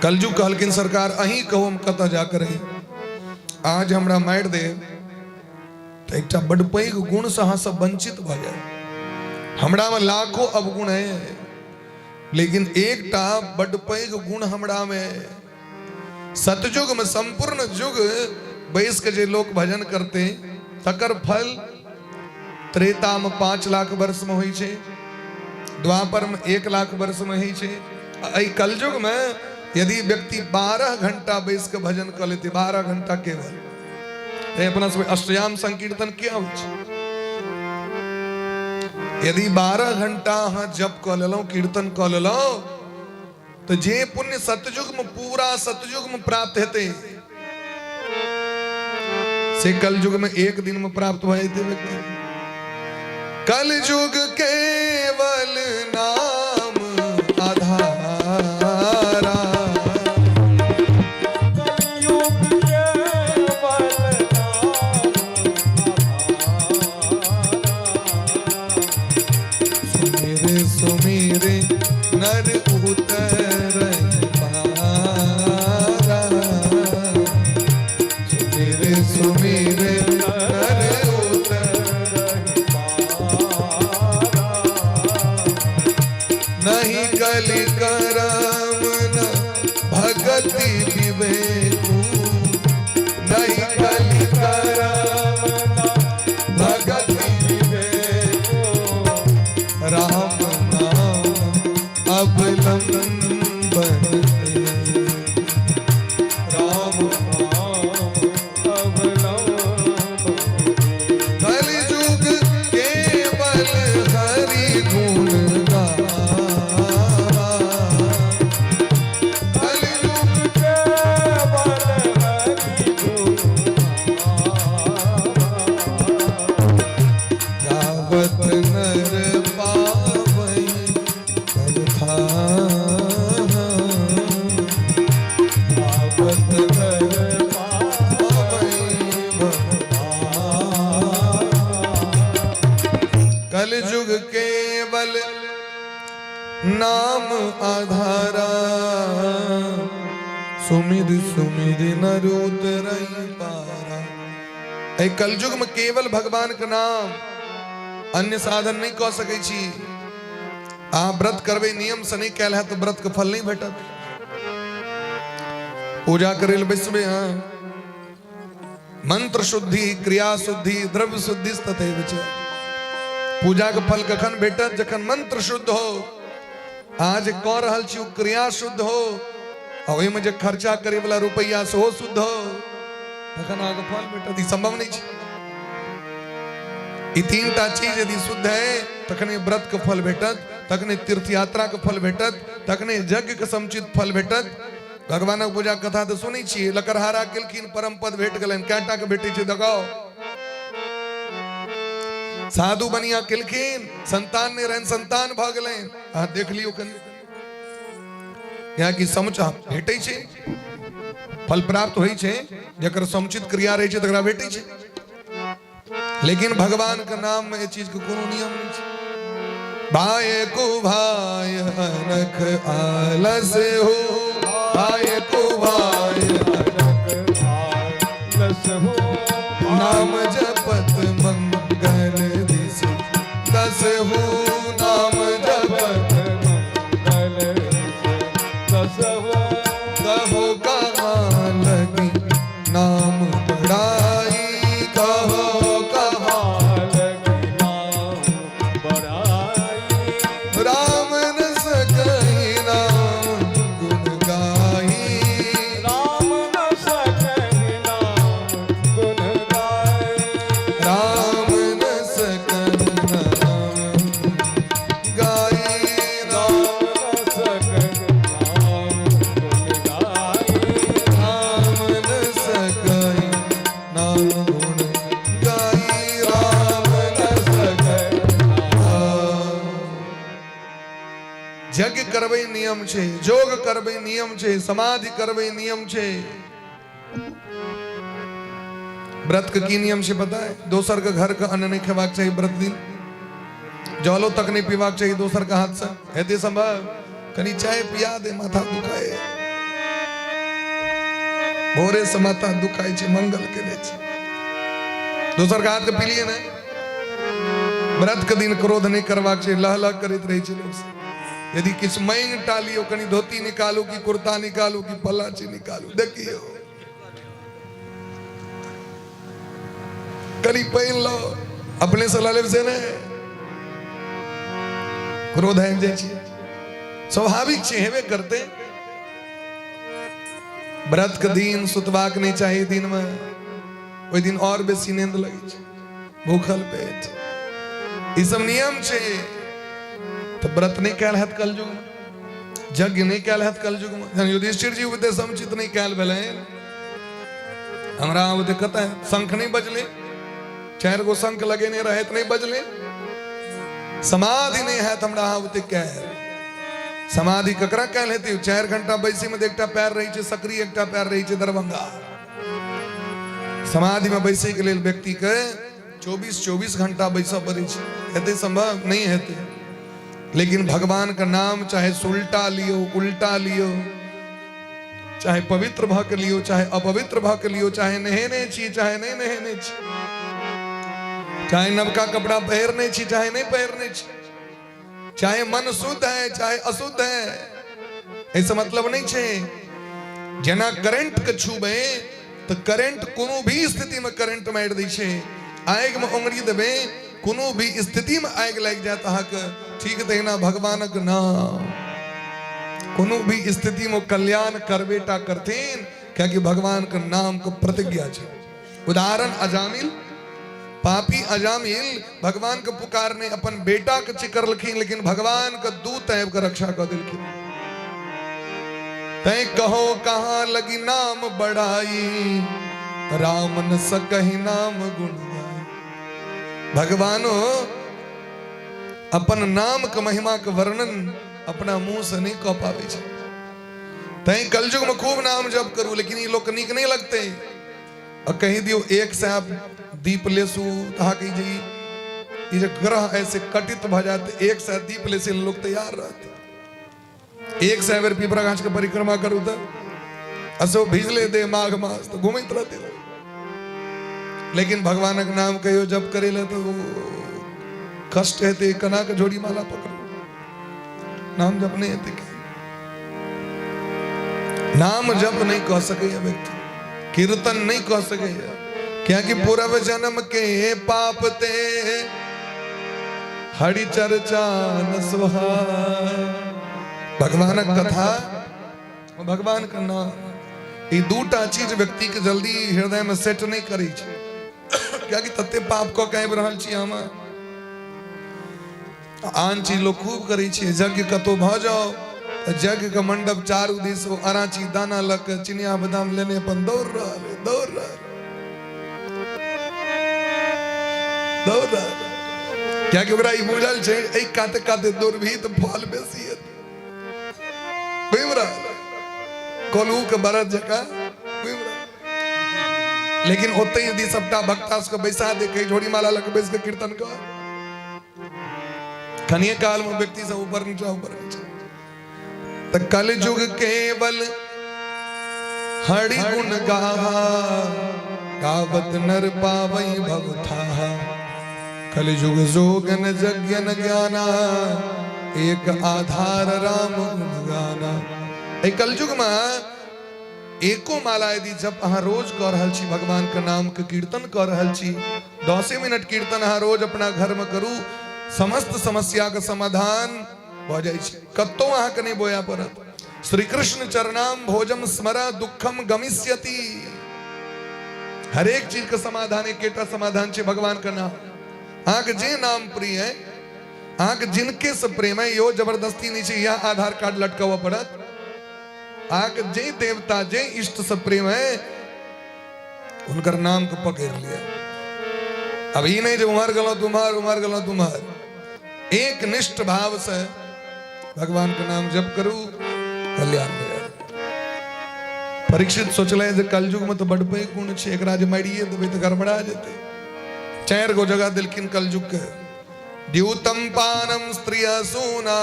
कलयुग कहलकिन सरकार अहीं कहू हम कतऽ जाकर रही। आज हमरा मारि दे तो एक बड़ पैघ गुण से अहाँ सब वंचित भ जाए। हमरा में लाखों अवगुण है, लेकिन एकटा बड़ पैघ गुण हमरा में। सतयुग में संपूर्ण युग बैस के जे लोग भजन करते तकर फल त्रेता में 5 लाख वर्ष में होई छे, द्वापर में 1 लाख वर्ष में होई छे। एहि कलयुग में यदि व्यक्ति 12 घंटा बैस के भजन कर लेते, 12 घंटा केवल, अपना सब अष्टयाम संकीर्तन क्या हो छे। यदि 12 घंटा हाँ जप कर लेलो, कीर्तन कर लेलो, तो जे पुण्य सतयुग में पूरा सतयुग में प्राप्त हेते से कलयुग में 1 दिन में प्राप्त हो जाते व्यक्ति। कलयुग केवल नाम आधारा। सुमिरे नर उतर पारा। सुमिरे नर उतर पारा। नहीं कलि करम न भगति विवेकु। नहीं कलि करम न भगति विवेकु। राम अवलंबन राम अवलंबन। कलयुग केवल हरि गुण गावा। कलयुग केवल हरि गुण गावा। गावत नर पावई कलयुग केवल नाम आधारा। सुमिर सुमिर नर उतरई पारा। ए कलयुग में केवल भगवान का नाम, अन्य साधन नहीं कह सकै छी। आ व्रत करवे नियम से नहीं कैल है तो व्रत के फल नहीं भेटत। पूजा करेल बैसबे हाँ मंत्र शुद्धि क्रिया शुद्धि द्रव्य शुद्धि तथैव च। पूजा के फल कखन भेटत जखन मंत्र शुद्ध हो, आज कह रहल छी क्रिया शुद्ध हो और ओहि में जे खर्चा करे वाला रुपया सेहो शुद्ध हो तखन आगे फल भेटत। ई संभव नहीं छै। ई तीनटा चीज यदि शुद्ध है तखने व्रत के फल भेटत, तखने तीर्थ यात्रा के फल भेटत, तखने यज्ञ के समुचित फल भेटत। भगवानक पूजा कथा तो सुनै छियै, लकड़हारा केलखिन परम पद भेट गेलनि, कैटा के भेटै छै देखाओ। साधु बनिया केलखिन, संतान नहीं रहन, संतान भ गेलनि, अहाँ देख लियौ कनि यहाँ की समुचा भेटै छै, फल प्राप्त होइ छै, जकर समुचित क्रिया रहै छै तकरा भेटै छै। लेकिन भगवान के नाम में ये चीज के कोनो नियम नहीं छै। भाई को भाई अनख आलस हो, भाई को भाई अनक आलस हो, नाम जपत मंगल दिस दस हो, नाम जपत मंगल दस हो, कहो कहाँ लगी नाम बढ़ाई, कहो कहाँ लगी नाम बढ़ाई, राम न सकई नाम गुण गाई, राम न सकहि नाम गुण गाए, राम न सकई नाम गाई, राम न सकहि नाम गुण गाए, राम न सकई नाम गुण गाई, राम न सकई यज्ञ करबै नियम छै, योग करबै नियम छै, समाधि करबै नियम छै। व्रत के की नियम छै पता है? दोसर के घर के अन्न नहीं खेबाक चाहिए व्रत दिन, जलो तक नहीं पीबाक चाहिए दोसर के हाथ से। हेतु संभव कनी चाय पिया दे, माथा दुखाए, भोरे से माथा दुखाए छै, मंगल के दे छै, दोसर के हाथ के पी लिए ना। व्रत के दिन क्रोध नहीं करबाक चाहिए, लह लह करैत रहै छै लोग से। यदि किछ मांग टालियो, कनी धोती निकालू कि कुर्ता निकालू कि पल्ला ची निकालू, देखियो कनी पहन लो, अपने से ललेब से नहीं क्रोध आबि जाइ छै, स्वाभाविक छै, हेबे करते। व्रत के दिन सुतबाक नहीं चाहिए दिन में, ओहि दिन और बेसी नींद लगे छै, भूखल पेट, ई सब नियम छै। तो व्रत नहीं कैल हैत कलयुग में, यज्ञ नहीं कैल हैत कलयुग में। युधिष्ठिर जी उदय समुचित नहीं कैल भेलै, हमरा उदय कतऽ शंख नहीं बजले, 4 गो शंख लगेने रहत नहीं बजले, समाधि नहीं हैत हमरा उदय कैल। समाधि ककरा कैल हेतै? 4 घंटा बैसी में एकटा पैर रही छै सक्रिय, एकटा पैर रही छै दरभंगा। समाधि में बैसे के लेल व्यक्ति के 24 घंटा बैसऽ पड़ै छै, हेतै संभव नहीं हेतै। लेकिन भगवान का नाम चाहे उल्टा लियो, उल्टा लियो, चाहे पवित्र भऽ के लियो, चाहे अपवित्र भऽ के लियो, चाहे नहेने छी चाहे नहीं नहेने छी, चाहे नवका कपड़ा पहिरने छी चाहे नहीं पहिरने छी, चाहे मन शुद्ध है चाहे अशुद्ध है, ऐसा मतलब नहीं छै। जेना करंट के छूबे तो करंट कोनो भी स्थिति में करंट मारि दै छै, आगि में उंगली देबे कोनो भी स्थिति में आगि लग जाए अहाँके, ठीक तहिना भगवानक नाम कोनो भी स्थिति में कल्याण करबेटा करथिन, क्योंकि भगवान के नाम को प्रतिज्ञा छै। उदाहरण अजामिल, पापी अजामिल भगवान के पुकारने अपन बेटा के चिकरलखिन, लेकिन भगवान के दूत आबि के रक्षा कर दिलखिन। तै कहो कहाँ लगी नाम बढ़ाई, राम न सकहि नाम गुण गाई। भगवानो अपन नाम के महिमा के वर्णन अपना मुंह से नहीं कह पावे छै। तै कलयुग में खूब नाम जप करू, लेकिन ये लोग नीक नहीं लगते। और कही दियो 1 सैप दीप लेसू, कहा कि जी ये जो ग्रह ऐसे कटित भ जाते, 1 सैप दीप ले से लोग तैयार रहते। 1 सैप बेर पिपरा गाछ के परिक्रमा करू तो असो भिजले दे माघ मास तो घूमत रहते। लेकिन भगवानक नाम कहियो जप करे ले तो कष्ट हेते, कना के जोड़ी माला पकड़ू। नाम जप नहीं है, नाम जप नहीं कह सके व्यक्ति, कीर्तन नहीं कह सके, क्या कि पूर्व जन्म के पाप ते हरि चर्चा न सुहाय। भगवान कथा भगवान का नाम, ये दूटा चीज व्यक्ति के जल्दी हृदय में सेट नहीं करी छे, क्या कि तते पाप को कह रहल छी हम। आन चीज लोग खूब करी छे, यज्ञ कतो भ जाओ, यज्ञ का मंडप चारू दिस अराची दाना लक चिनिया बादाम लेने अपन दौड़ रहा क्या कि ओकरा ई बुझल छै ए काते काते दौड़भी त फल बेसी है। कोलू के बरद जका, लेकिन ओते यदि सबटा भक्ता के बैसा दे के झोड़ी माला लग बैस के कीर्तन कर, खनिए काल में व्यक्ति सब ऊपर नीचे त कल युग केवल हरि गुण गाहा, गावत नर पावई भव थाहा। कल युग जोगन जज्ञन ज्ञाना, एक आधार राम गुण गाना। ए कलयुग में एको माला यदि जब अहाँ रोज कर रहल छी, भगवान के नाम के कीर्तन कर रहल छी, 10 मिनट कीर्तन अहाँ रोज अपना घर में करू, समस्त समस्या का समाधान भ जाय छै, कतो अहाँ के नहीं बोया पड़त। श्री कृष्ण चरणाम भोजम स्मरा दुखम गमिष्यति। हर एक चीज का समाधान एकेटा समाधान छै, भगवान का नाम। अहाँ के जे नाम प्रिय है, अहाँ के जिनके से प्रेम है, यो जबरदस्ती नहीं छै यहाँ आधार कार्ड लटकावा पड़त। अहाँ के जे देवता जे इष्ट से प्रेम है, उनकर नाम को पकड़ लिया। अब ये नहीं जो उमर गलो तुम्हार, एक निष्ठ भाव से भगवान का नाम जप करू, कल्याण हो जाए। परीक्षित सोचले जे कलयुग में तो बड़ पे गुण छे, एकरा जे मारिए देबे तो गड़बड़ा जेते। 4 गो जगह दिलखिन कलयुग के, द्यूतम पानम स्त्रिय सूना,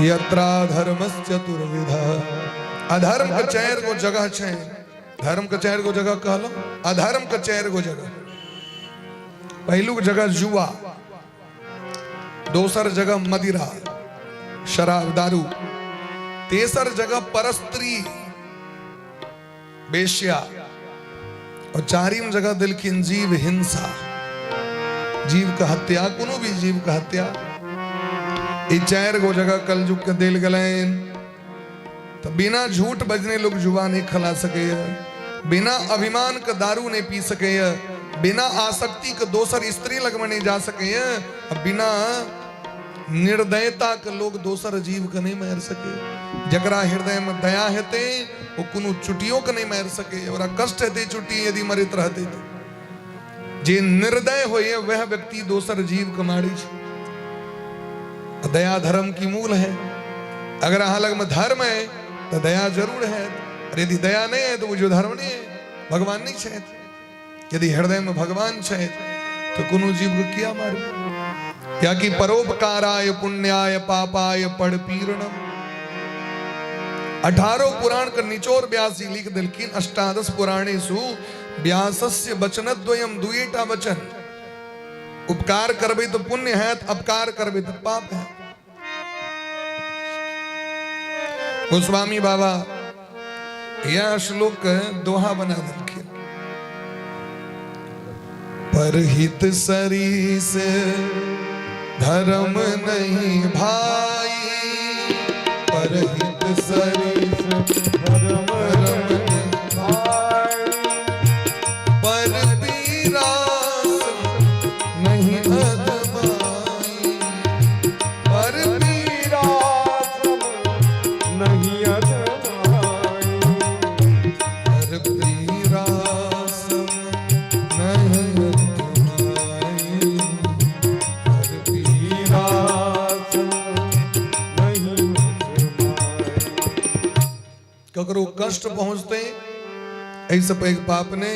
यत्रा धर्मस्य चतुर्विधा। अधर्म के 4 गो जगह छे, धर्म के 4 गो जगह कहलो, अधर्म के 4 गो जगह। पहलू जगह जुआ, दोसर जगह मदिरा शराब दारू, तेसर जगह परस्त्री बेश्या, और 4वीं जगह दिलखिन जीव हिंसा, जीव का हत्या, कोनो भी जीव का हत्या। ये 4 गो जगह कलयुग के दिल गलेन। तो बिना झूठ बजने लोग जुआ नहीं खिला सके, बिना अभिमान का दारू नहीं पी सके, बिना आसक्ति के दोसर स्त्री लग में नहीं जा सके, बिना निर्दयता के लोग दोसर जीव के नहीं मार सके। जकरा हृदय में दया हेते वो कोनो चुटियों के नहीं मार सके, और कष्ट हेते चुटी यदि मरित रहते तो। जे निर्दय होए वह व्यक्ति दोसर जीव के मारी छे। दया धर्म की मूल है। अगर अहाँ लग में धर्म है तो दया जरूर है, और यदि दया नहीं है तो वो जो धर्म नहीं है, भगवान नहीं छे। यदि हृदय में भगवान छे तो कोनो जीव को किया मारे। क्या कि परोपकाराय पुण्याय पापाय पड़ पीरणम। 18 पुराण का निचोर व्यास जी लिख दिलखिन, 18 पुराणेषु व्यासस्य वचनद्वयम, दुईटा वचन। उपकार करबे तो पुण्य है, अपकार करबे तो पाप है। गोस्वामी बाबा यह श्लोक दोहा बना दिलखिन, परहित सरीस धर्म नहीं भाई, परहित सरीस धर्म नहीं भाई, पर पीरास नहीं अधमाई, पर पीरास नहीं अधमाई, पर पीरास नहीं अधमाई, पर पीरास नहीं अधमाई। ककरो कष्ट पहुंचते ऐसे पैघ पाप ने,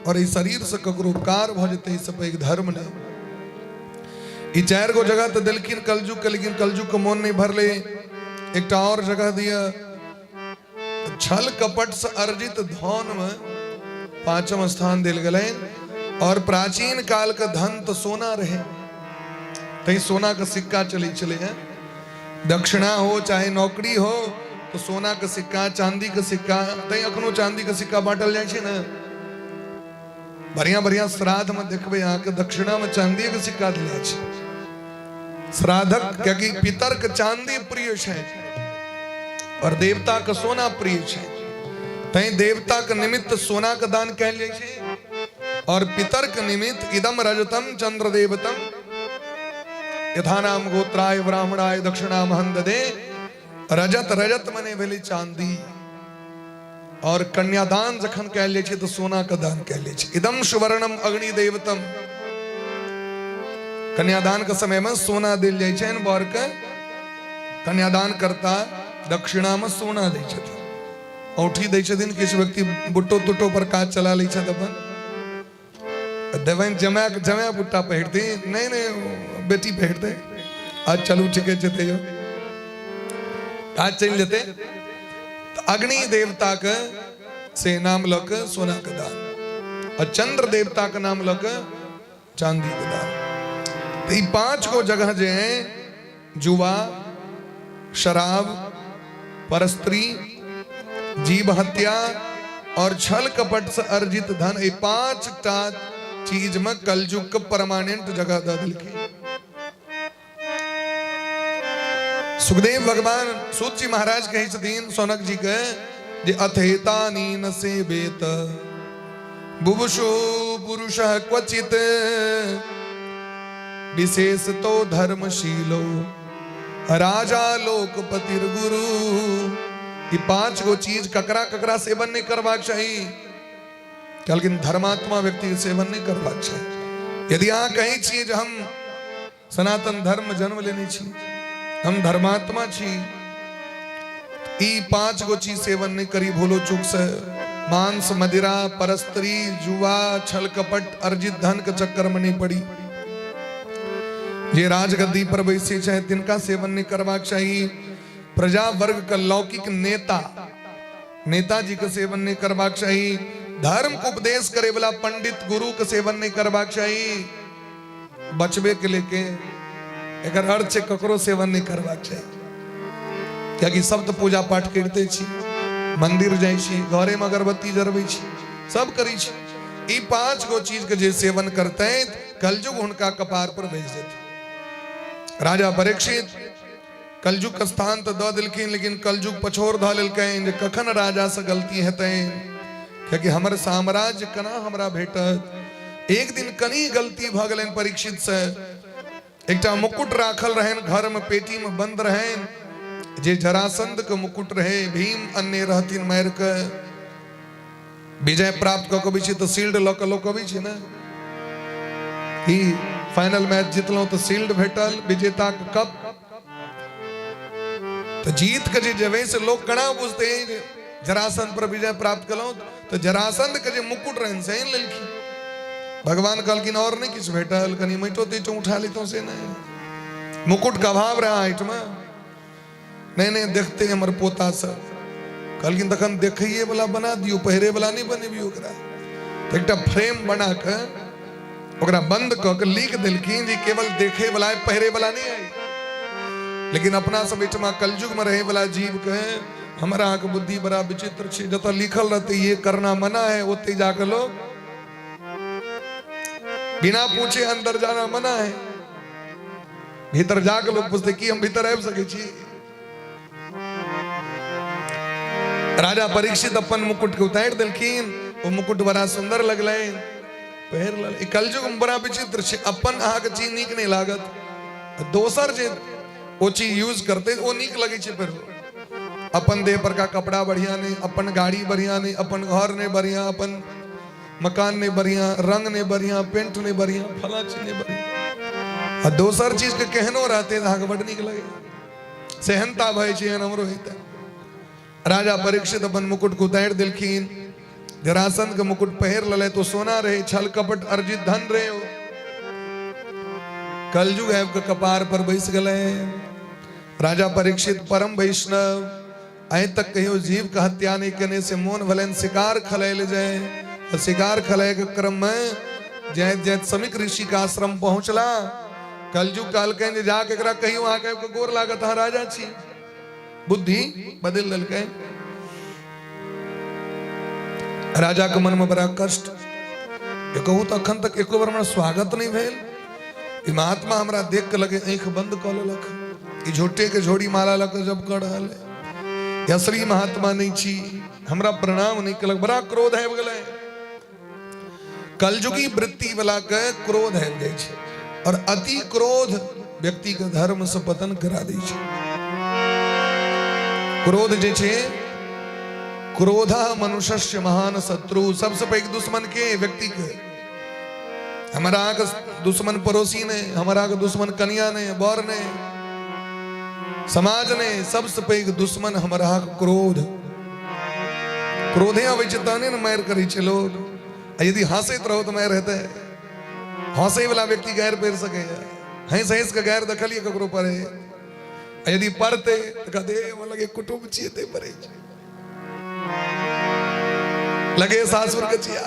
और इस शरीर से ककरो उपकार भ जते ऐसे पैघ धर्म ने। ई 4 गो जगह तो दिलखिन कलयुग के, लेकिन कलयुग को मन नहीं भरले। एक और जगह दिया, छल कपट से अर्जित धन में 5वां स्थान दिल गए। और प्राचीन काल का धन तो सोना रहे, तई सोना का सिक्का चले हैं। दक्षिणा हो चाहे नौकरी हो तो सोना का सिक्का चांदी का सिक्का तई अखनो चांदी का सिक्का बांटल जाए छे ना बढ़िया बढ़िया श्राद्ध में देखबे यहाँ के दक्षिणा में चांदी का सिक्का दिया छे श्राद्धक क्योंकि पितर के चांदी प्रिय है और देवता का सोना प्रिय है तई देवता के निमित्त सोना का दान कैल जाए छे और पितर के निमित्त इदम रजतम चंद्र देवतम यथानाम गोत्राय ब्राह्मणाय दक्षिणा महंद दे रजत रजत मने भेली चांदी और कन्यादान जखन कैल जाए छे तो सोना का दान कैल जाए छे इदम सुवर्णम अग्नि देवतम कन्यादान के समय में सोना दिल जाए छे वर के कन्यादान करता दक्षिणा में सोना दे छे औठी दे छथिन किस व्यक्ति बुट्टो तुट्टो पर काज चला लै छे अपन देवन जमा जमा बुट्टा पहिरती नहीं नहीं बेटी पहिरते आज चलू ठीक है आज चल लेते तो अग्नि देवता का से नाम लक सोना का दान और चंद्र देवता का नाम लक चांदी का दान तो ये 5 को जगह जो है जुआ शराब परस्त्री जीव हत्या और छल कपट से अर्जित धन ये 5 चीज में कलयुग का परमानेंट जगह दा दिल की सुखदेव भगवान सूत जी महाराज कही छथिन सोनक जी के जे अथेता नीन से बेत बुभुषो पुरुष क्वचित विशेष तो धर्मशीलो राजा लोकपतिर गुरु ये 5 गो चीज ककरा ककरा सेवन नहीं करवाक चाहिए लेकिन धर्मात्मा व्यक्ति सेवन नहीं करवाक चाहिए यदि यहाँ कहीं चीज हम सनातन धर्म जन्म लेनी चाहिए हम धर्मात्मा छी ई 5 गो चीज सेवन नहीं करी भूलो चूक से मांस मदिरा परस्त्री जुआ छल कपट अर्जित धन के चक्कर में नहीं पड़ी ये राजगद्दी पर बैसे चाहे तिनका सेवन नहीं करवाक चाहिए प्रजा वर्ग का लौकिक नेताजी का सेवन नहीं करवाक चाहिए धर्म को उपदेश करे वाला पंडित गुरु का सेवन नहीं करवाक चाहिए बचबे के लेके एकर अर्थ से ककरो सेवन नहीं करवाक चाहिए क्योंकि सब तो पूजा पाठ करते छी मंदिर जाय छी घरे में अगरबत्ती जरबै छी सब करी छी ई 5 गो चीज के जे सेवन करते हैं कलयुग उनका कपार पर भेज देते राजा परीक्षित कलयुग का स्थान तो द दिलखिन लेकिन कलयुग पछोर ध लेलकैन जे कखन राजा से गलती हेतै क्योंकि हमर साम्राज्य कना हमरा भेटत एक दिन कनी गलती भ गेलैन परीक्षित से एकटा मुकुट राखल रहन घर में पेटी में बंद रहन जे जरासंध के मुकुट रहे भीम अन्य रहतिन मार के विजय प्राप्त क के तो शील्ड लक लो कभी छी ना ही फाइनल मैच जीतलो तो शील्ड भेटल विजेता के कप तो जीत के जे जवे से लोग कणा बुझते हैं जरासंध पर विजय प्राप्त कलो तो जरासंध के जे मुकुट रहन से लेलखी भगवान कहलकिन और नहीं किस भेटल कनी मैटो तीटो उठा लेतो से नहीं मुकुट का भाव रहा हाइट में नहीं देखते हमर पोता सब कहलकिन तखन देखिए वाला बना दियो पहरे वाला नहीं बनेबी ओकरा तो एकटा फ्रेम बना के ओकरा बंद क के लिख देलखिन जे केवल देखे वाला है पहरे वाला नहीं है लेकिन अपना सब इटमा कलयुग में रहे वाला जीव के हमरा के बुद्धि बड़ा विचित्र छे जत लिखल रहते ये करना मना है ओते जाके लोग बिना पूछे अंदर जाना मना है भीतर जाके लोग पूछते कि हम भीतर आबि सके छी राजा परीक्षित अपन मुकुट के उतार देलखिन वो मुकुट बड़ा सुंदर लगले पहिर ल कलयुग में बड़ा विचित्र छे अपन आहा के चीज नीक नहीं लागत दोसर जे वो चीज यूज करते वो नीक लगे छे पर अपन देह पर का कपड़ा बढ़िया नहीं अपन गाड़ी बढ़िया नहीं अपन घर नहीं बढ़िया अपन मकान नहीं बढ़िया रंग नहीं बढ़िया पेंट नहीं बढ़िया फला चीज नहीं बढ़िया दोसर चीज के कहनो रहते बड़ निक लगे सहनता भय छे हमरो हेते राजा परीक्षित अपन मुकुट को उतार दिलखिन जरासंध के मुकुट पहिर लले तो सोना रहे छल कपट अर्जित धन रहे हो कलयुग है के कपार पर बैस गले राजा परीक्षित परम वैष्णव अय तक कहियो जीव का हत्या नहीं करने से मोन भलन शिकार खलैल जाए शिकार खलय के क्रम में जैत जैत समीक ऋषि का आश्रम पहुंचला कलजुग काल के जाके एकरा कहीं वहां के गोर लागत हाँ राजा छी बुद्धि बदल दल के राजा के मन में बड़ा कष्ट ये कहूँ तो अखन तक एको बार हमारा स्वागत नहीं भेल। ई महात्मा हमरा देख के लगे आंख बंद कर लेलक, ई झोटे के झोड़ी माला लग जब कर रहा है असली महात्मा नहीं छी, हमरा प्रणाम नहीं कलक, बड़ा क्रोध है गले। कलयुगी वृत्ति वाला के क्रोध है जाय छै और अति क्रोध व्यक्ति के धर्म से पतन करा दै छै। क्रोध जे छै क्रोधा मनुष्य महान शत्रु, सबसे पैघ दुश्मन के व्यक्ति के, हमारा के दुश्मन पड़ोसी ने, हमारा के दुश्मन कन्या ने, बर ने, समाज ने, सबसे पैघ दुश्मन हमारा क्रोध। क्रोधे अबै छै तहने ने मार करै छै लोग। यदि हंसैत रहो तो मार हेतै, हंसै वाला व्यक्ति गैर पेर सके, हंस हंस के गैर देखलिए ककरो पड़े, यदि पढ़ते तो कहते लगे कुटुम्ब छियै ते पड़े छै, लगे सासुर के छिया।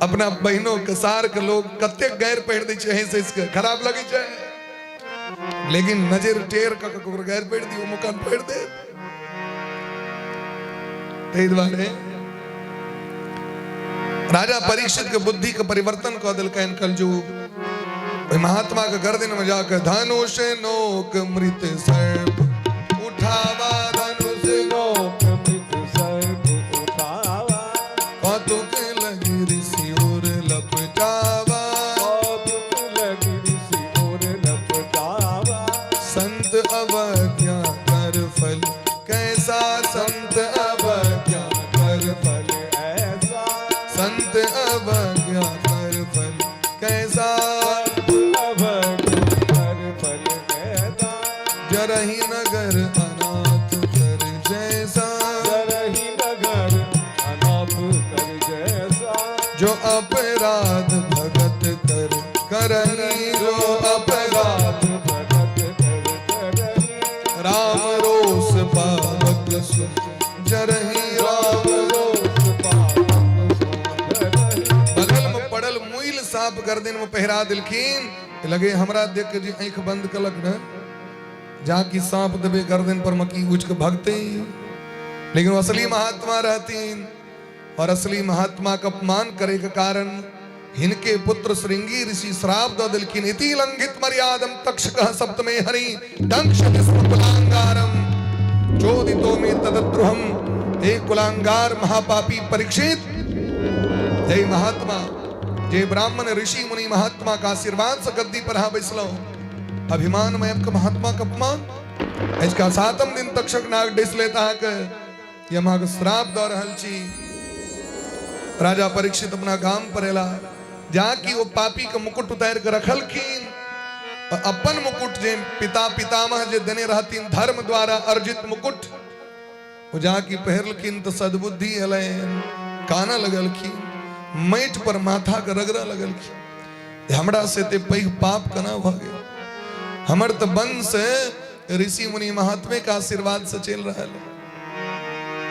अपना बहनों के सार के लोग कते गैर पढ़ दै छै, हंस हंस के खराब लगे छै, लेकिन नजर टेर का ककरो गैर पढ़ दी, वो मुकान पढ़ दे। तै दुआरे राजा परीक्षित के बुद्धि के परिवर्तन कऽ देलकैन कलयुग। महात्मा के गर्दन में जाकर धनुष नोक मृत सर्प उठावा, धनुष नोक मृत सर्प उठावा, कौतुक लगी ऋषि और लपटावा, कौतुक लगी ऋषि और लपटावा। संत अवज्ञा कर फल कैसा, संत अवज्ञा कर फल ऐसा, संत अवज्ञा कर फल कैसा, जरही नगर अनाथ कर जैसा, जरही नगर अनाथ कर जैसा। जो अपराध भगत कर करही, जो अपराध भगत कर करही, राम रोष पावक सु जरही, राम रोष पावक सो जरही। बगल में पड़ल मुइल सांप गर्दन में पहरा दिलखीन, लगे हमरा देख के जी आंख बंद कलक न, जाकी सांप दबे गर्दन पर मकी उठ के भगते, लेकिन वो असली महात्मा रहतीन और असली महात्मा का अपमान करे के कारण हिनके पुत्र श्रृंगी ऋषि श्राप द दिलखिन। इति लंघित मर्यादम तक्षकः सप्तमे हरि दंशति स्म कुलांगारम चोदितो मे तदद्रुहम। हे कुलांगार महापापी परीक्षित, जय महात्मा, जय ब्राह्मण ऋषि मुनि महात्मा का आशीर्वाद से गद्दी पर हा बैसलो, अभिमान में आपका महात्मा का अपमान। इसका सातम दिन तक्षक नाग डिस लेता है कि यह मां श्राप दौर हलची। राजा परीक्षित अपना गांव पर एला, जाकी वो पापी का मुकुट उतार कर रखल कीन, अपन मुकुट जे पिता पितामह जे देने रहतीन धर्म द्वारा अर्जित मुकुट, वो जाकी पहरल कीन तो सद्बुद्धि एलन, काना लगल कीन, मैट पर माथा का रगड़ा लगल कीन, हमरा से ते पैघ पाप कना भगे, हमर तो वंश ऋषि मुनि महात्मे का आशीर्वाद से चल रहा है,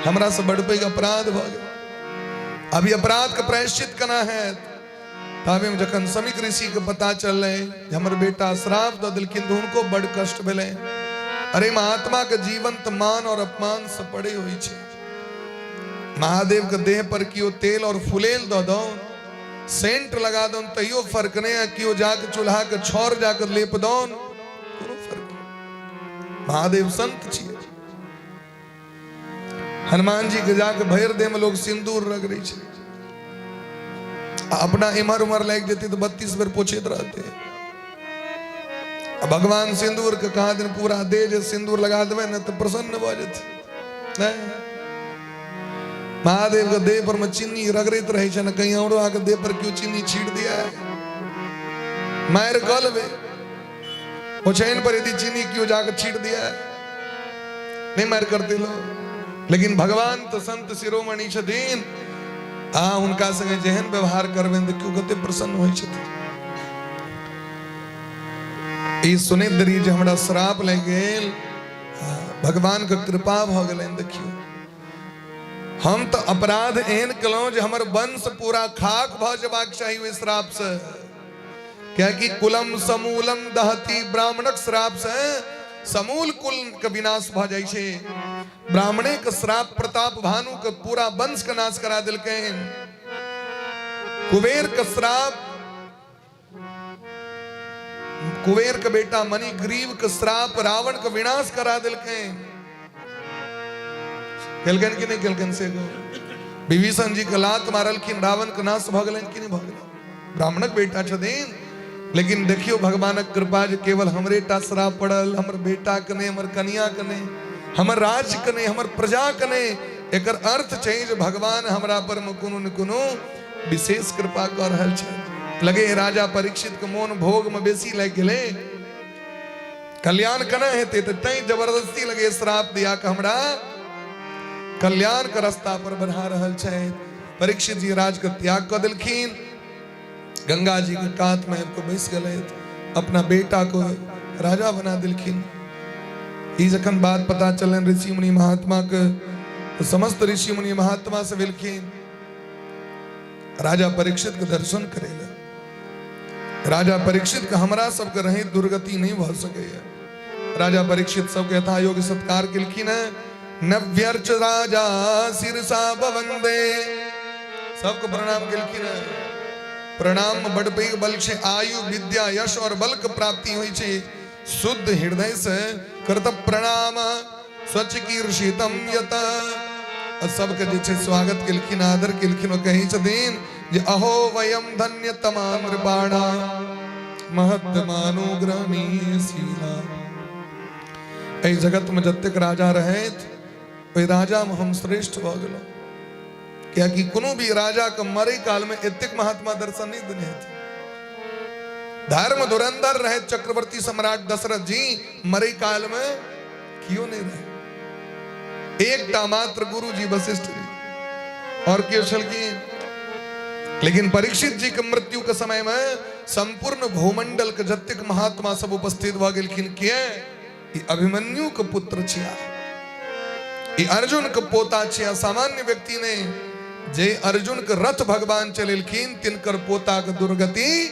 हमरा से बड़ पैघ अपराध भ गया। अभी अपराध का प्रायश्चित करना है, ताबे में जखन समीक ऋषि के पता चल हमर बेटा श्राप द दिलखिन, उनको बड़ कष्ट भेले। अरे महात्मा के जीवन तो मान और अपमान से पड़े हुई छे। महादेव के देह पर कियो तेल और फुलेल दो दो, सेंट लगा दो, तैयो फर्क नहीं है, कियो जाके चूल्हा के छोर जाकर लेप दो, महादेव संत छिए। हनुमान जी के जाके भैर दे में लोग सिंदूर रगड़े छे, अपना इमर उमर लग जाती तो 32 बेर पोछेत रहते। भगवान सिंदूर के कहा दिन पूरा दे जे सिंदूर लगा देवे न तो प्रसन्न हो जाते। महादेव के देह पर में चीनी रगड़ित रहे छे, न कहीं औरो आके देह पर क्यों चीनी छीट दिया है, मार गलबे चैन पर यदि चीनी क्यों जाकर छीट दिया है, नहीं मार करते लोग। लेकिन भगवान तो संत शिरोमणि छथिन, उनका संगे जेहन व्यवहार करबे तो क्यों कते प्रसन्न होई छथिन। ई सुने दरी जे हमरा श्राप लग गेल, भगवान के कृपा भ गेलैन। देखियो हम तो अपराध एहन कलौ जे हमर वंश पूरा खाक भ जबाक चाहिए ओइ श्राप से, क्या कि कुलम समूलम दहती ब्राह्मणक श्राप से समूल कुल का विनाश भ जाय छे। ब्राह्मणे के श्राप प्रताप भानु के पूरा वंश का नाश करा दिलके। कुबेर का श्राप कुबेर का बेटा मणिग्रीव का श्राप रावण का विनाश करा दिलके। केलकन की नहीं केलकन से गो विभीषण जी का लात मारलखिन रावण का नाश भगलन की नहीं भगलन। ब्राह्मणक बेटा छदीन लेकिन देखियो भगवान कृपा जे केवल हमरे टा श्राप पड़ल, हमर बेटा कने, हमर कन्या कने, हमर राज कने, हमर प्रजा कने। एकर अर्थ छै जे भगवान हमरा पर कोनो न कोनो विशेष कृपा कर रहल छै। लगे राजा परीक्षित के मोन भोग में बेसी लग गेले, कल्याण कना हेते त तई जबरदस्ती लगे श्राप दिया के हमरा कल्याण के रास्ता पर बढ़ा रहल छै। परीक्षित जी राज के त्याग कर दिलखिन, गंगा जी के कात में को बैस गए, अपना बेटा को राजा बना दिलखिन। ई जखन बात पता चलन ऋषि मुनि महात्मा के तो समस्त ऋषि मुनि महात्मा से मिलखिन राजा परीक्षित के दर्शन करेला। राजा परीक्षित के हमरा सबके रहे दुर्गति नहीं भ सके। राजा परीक्षित सबके यथा योग्य सत्कार केलखिन। नव्यर्च राजा सिरसा बवंदे, सबको प्रणाम केलखिन। प्रणाम बड़ पैघ बल छे, आयु विद्या यश और बल के प्राप्ति होई छे। शुद्ध हृदय से करत प्रणाम स्वच्छ कीर्षितम यत। सबके जे छे स्वागत केलखिन, आदर केलखिन। ओ कहि छथिन जे अहो वयम धन्य तमाम नृपाणा महत्मानुग्रहणी शीला। ए जगत में जतेक राजा रहैत ओई राजा में हम श्रेष्ठ भ गेलौ। क्या कि कोनो भी राजा के मरे काल में एतेक महात्मा दर्शन नहीं देने थे। धर्म धुरंधर रहे चक्रवर्ती सम्राट दशरथ जी मरे काल में क्यों नहीं रहे। एक मात्र गुरु जी वशिष्ठ जी और केशल की। लेकिन परीक्षित जी के मृत्यु के समय में संपूर्ण भूमंडल के जतेक महात्मा सब उपस्थित भ गेलखिन। किए अभिमन्यु के पुत्र छिया, अर्जुन के पोता छिया। सामान्य व्यक्ति ने जे अर्जुन के रथ भगवान चलेलखिन तिनकर पोता के दुर्गति।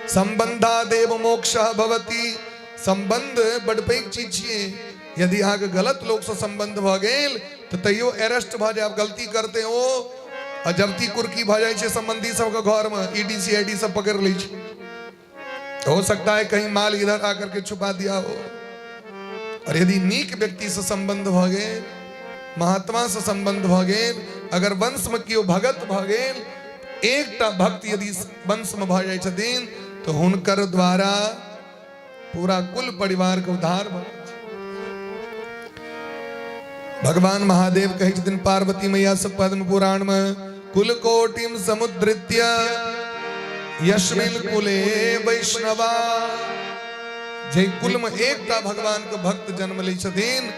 संबंधा देव मोक्ष भवती। संबंध बड़ पैघ चीज छिए। यदि अहाँ के गलत लोग से संबंध भ गेल तो तैयो अरेस्ट भ जाए। गलती करते हो और जब्ती कुर्की भ जाए छे संबंधी सबके घर में, ईडी सीआईडी सब पकड़ लै छे। हो सकता है कहीं माल इधर आकर के छुपा दिया हो। और यदि नीक व्यक्ति से संबंध भ गेल, महात्मा से संबंध भ गेल, अगर वंश में कियो भगत भ गेल, एकटा भक्त यदि वंश में भ जाय छथिन तो हुनकर द्वारा पूरा कुल परिवार के उद्धार भ। भगवान महादेव कहे छथिन पार्वती मैया से पद्म पुराण में, कुल कोटिम समुद्रित्य यस्मिन् कुले वैष्णवा। जे कुल में एकटा भगवान के भक्त जन्म लै छथिन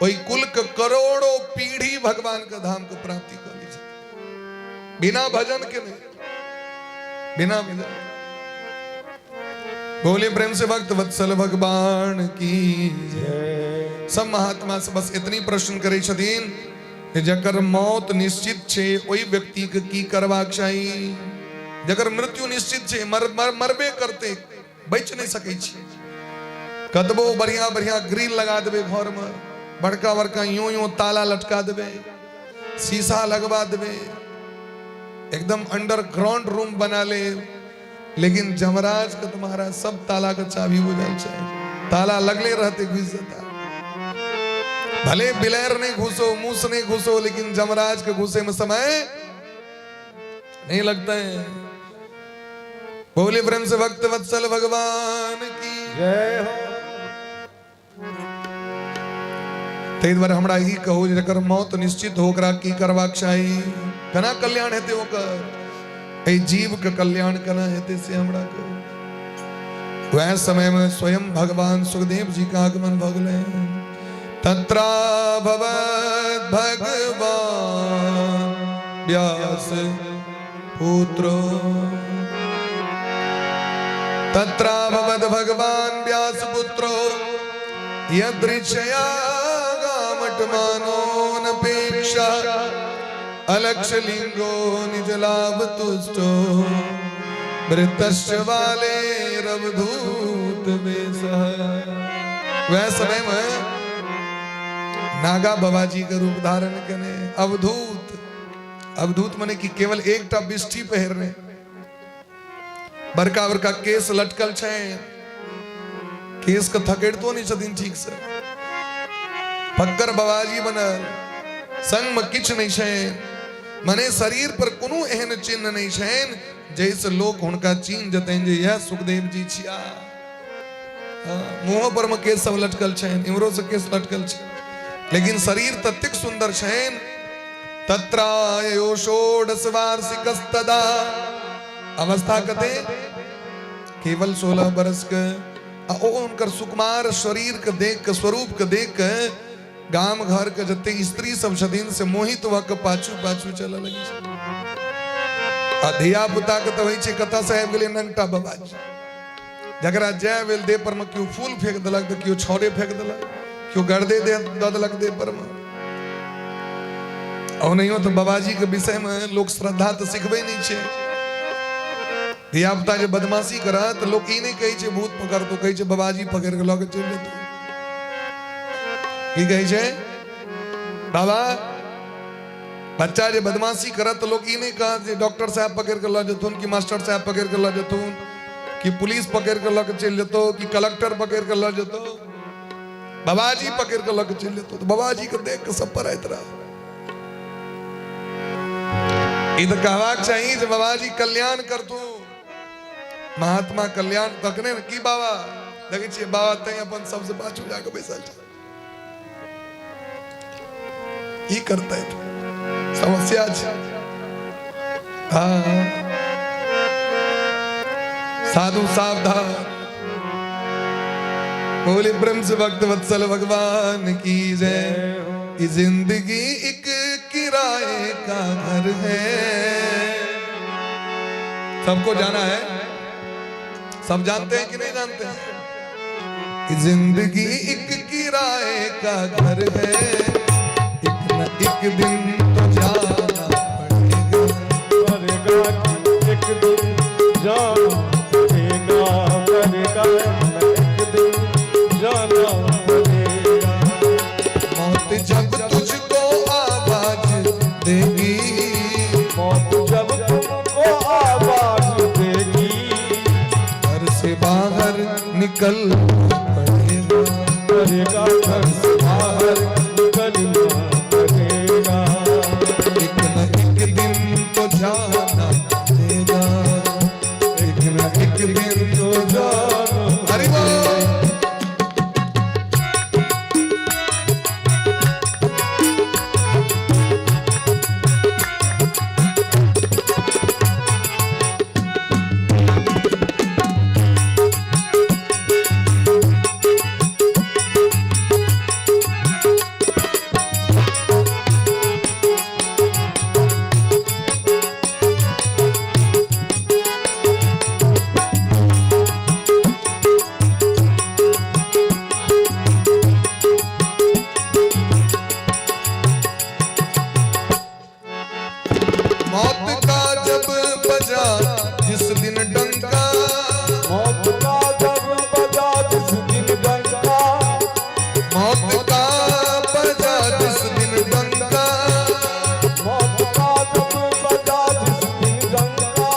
ओई कुल के करोड़ों पीढ़ी भगवान के धाम के प्राप्ति कर लै छथिन। बिना भजन के नहीं, बिना भजन। बोले प्रेम से भक्त वत्सल भगवान की जय। सब महात्मा से बस इतनी प्रश्न करे छथिन कि जकर मौत निश्चित छे ओई व्यक्ति के की करबाक चाही। जकर मृत्यु निश्चित छे, मरबे करते, बच नहीं सकै छी। कतबो बढ़िया बढ़िया ग्रिल लगा देबे घर में, बड़का बड़का यूं ताला लटका देबे, शीशा लगवा देबे, एकदम अंडरग्राउंड रूम बना ले, लेकिन जमराज का तुम्हारा सब ताला का चाबी हो जाए चाहिए। ताला लगले रहते घुस जाता। भले बिलैर नहीं घुसो, मूस नहीं घुसो, लेकिन जमराज के घुसे में समय नहीं लगता है। बोले प्रेम से भक्त वत्सल भगवान की जय हो। तै द्वारा हमरा ही कहो जकर मौत निश्चित हो ओकरा की करबाक चाही। कना कल्याण हेते ओकर, ए जीव के कल्याण कना हेते से हमरा कहो। वह समय में स्वयं भगवान सुखदेव जी का आगमन भ गेलै। तत्रा भवत् भगवान व्यास पुत्रो, तत्रा भवत् भगवान व्यास पुत्रो यदृच्छया गामटमानोऽनपेक्षा अलक्ष्य लिंगो निज लाभ तुष्टो वृतश्च वाले रवधूत बेसह। वह समय में नागा बाबाजी का रूप धारण करने अवधूत, अवधूत माने कि केवल एक टा बिष्ठी पहरने, बड़का बड़का केस लटकल छे, केस का थकेड़तो नहीं छथिन ठीक से, फक्कर बाबाजी बनल, संग में किछ नहीं छे, मने शरीर पर कोनो एहन चिन्ह नहीं छेन जैसे लोग हुनका चीन जतेन जे यह सुखदेव जी छिया। मुंह पर में केस सब लटकल छेन, इमरो से केस लटकल छे, लेकिन शरीर तत्तिक सुंदर छेन। तत्रायो षोडश वार्षिकस्तदा, अवस्था कते केवल 16 बरस के, उनकर सुकुमार शरीर के देख के, स्वरूप के देख के गाम घर के जते स्त्री सब छथिन से मोहित व के पाछू पाछू चले लगी। धिया पुता के तो होई छे कथा से आबि गेलै नंगटा बाबाजी, जकरा जय वेल दे पर में क्यों फूल फेंक देलक, तो क्यों छौरे फेंक देलक, क्यों गर्दे दे देलक दे पर में। और नहीं हो तो बाबाजी के विषय में लोग श्रद्धा तो सिखबे नहीं छे। धिया पुता जे बदमाशी करा तो लोग ई नहीं कहे छे भूत पकड़, तो कहे छे बाबाजी पकड़ के लगे चल जेतै। की कहे छे बाबा, बच्चा जे बदमाशी करा तो लोग ई नहीं कहा जे डॉक्टर साहब पकड़ के ला जेथुन, कि मास्टर साहब पकड़ के ला जेथुन, कि पुलिस पकड़ के लगे चल जेतो, कि कलेक्टर पकड़ के ला जेतो, बाबाजी पकड़ के लगे चल जेतो। तो बाबाजी के देख के सब पर आइत रहा। ई तो कहवाक चाहिए जे बाबाजी कल्याण करतू, महात्मा कल्याण तकने न की बाबा देखे छियै बाबा तै अपन सबसे पाछू जाके बैसल छै, ई करतै समस्या छै। हाँ साधु सावधान, बोले ब्रह्म से भक्त वत्सल भगवान की जय। ये जिंदगी एक किराए का घर है, सबको जाना है, सब जानते हैं कि नहीं जानते हैं? जिंदगी एक किराए का घर है, एक न एक दिन तो जाना पड़ेगा, एक दिन जाना पड़ेगा, एक दिन जाना पड़ेगा। मौत जब तुझको आवाज देगी, मौत जब तुमको आवाज देगी, से बाहर निकल पड़ेगा, पड़ेगा घर से बाहर निकलना पड़ेगा। एक न एक दिन तो जाना पड़ेगा, एक न एक दिन तो जाना। हरि बोल। जिस दिन डंका, मौत का जब बजा जिस दिन डंका, मौत का बजा जिस दिन डंका, मौत का जब बजा जिस दिन डंका,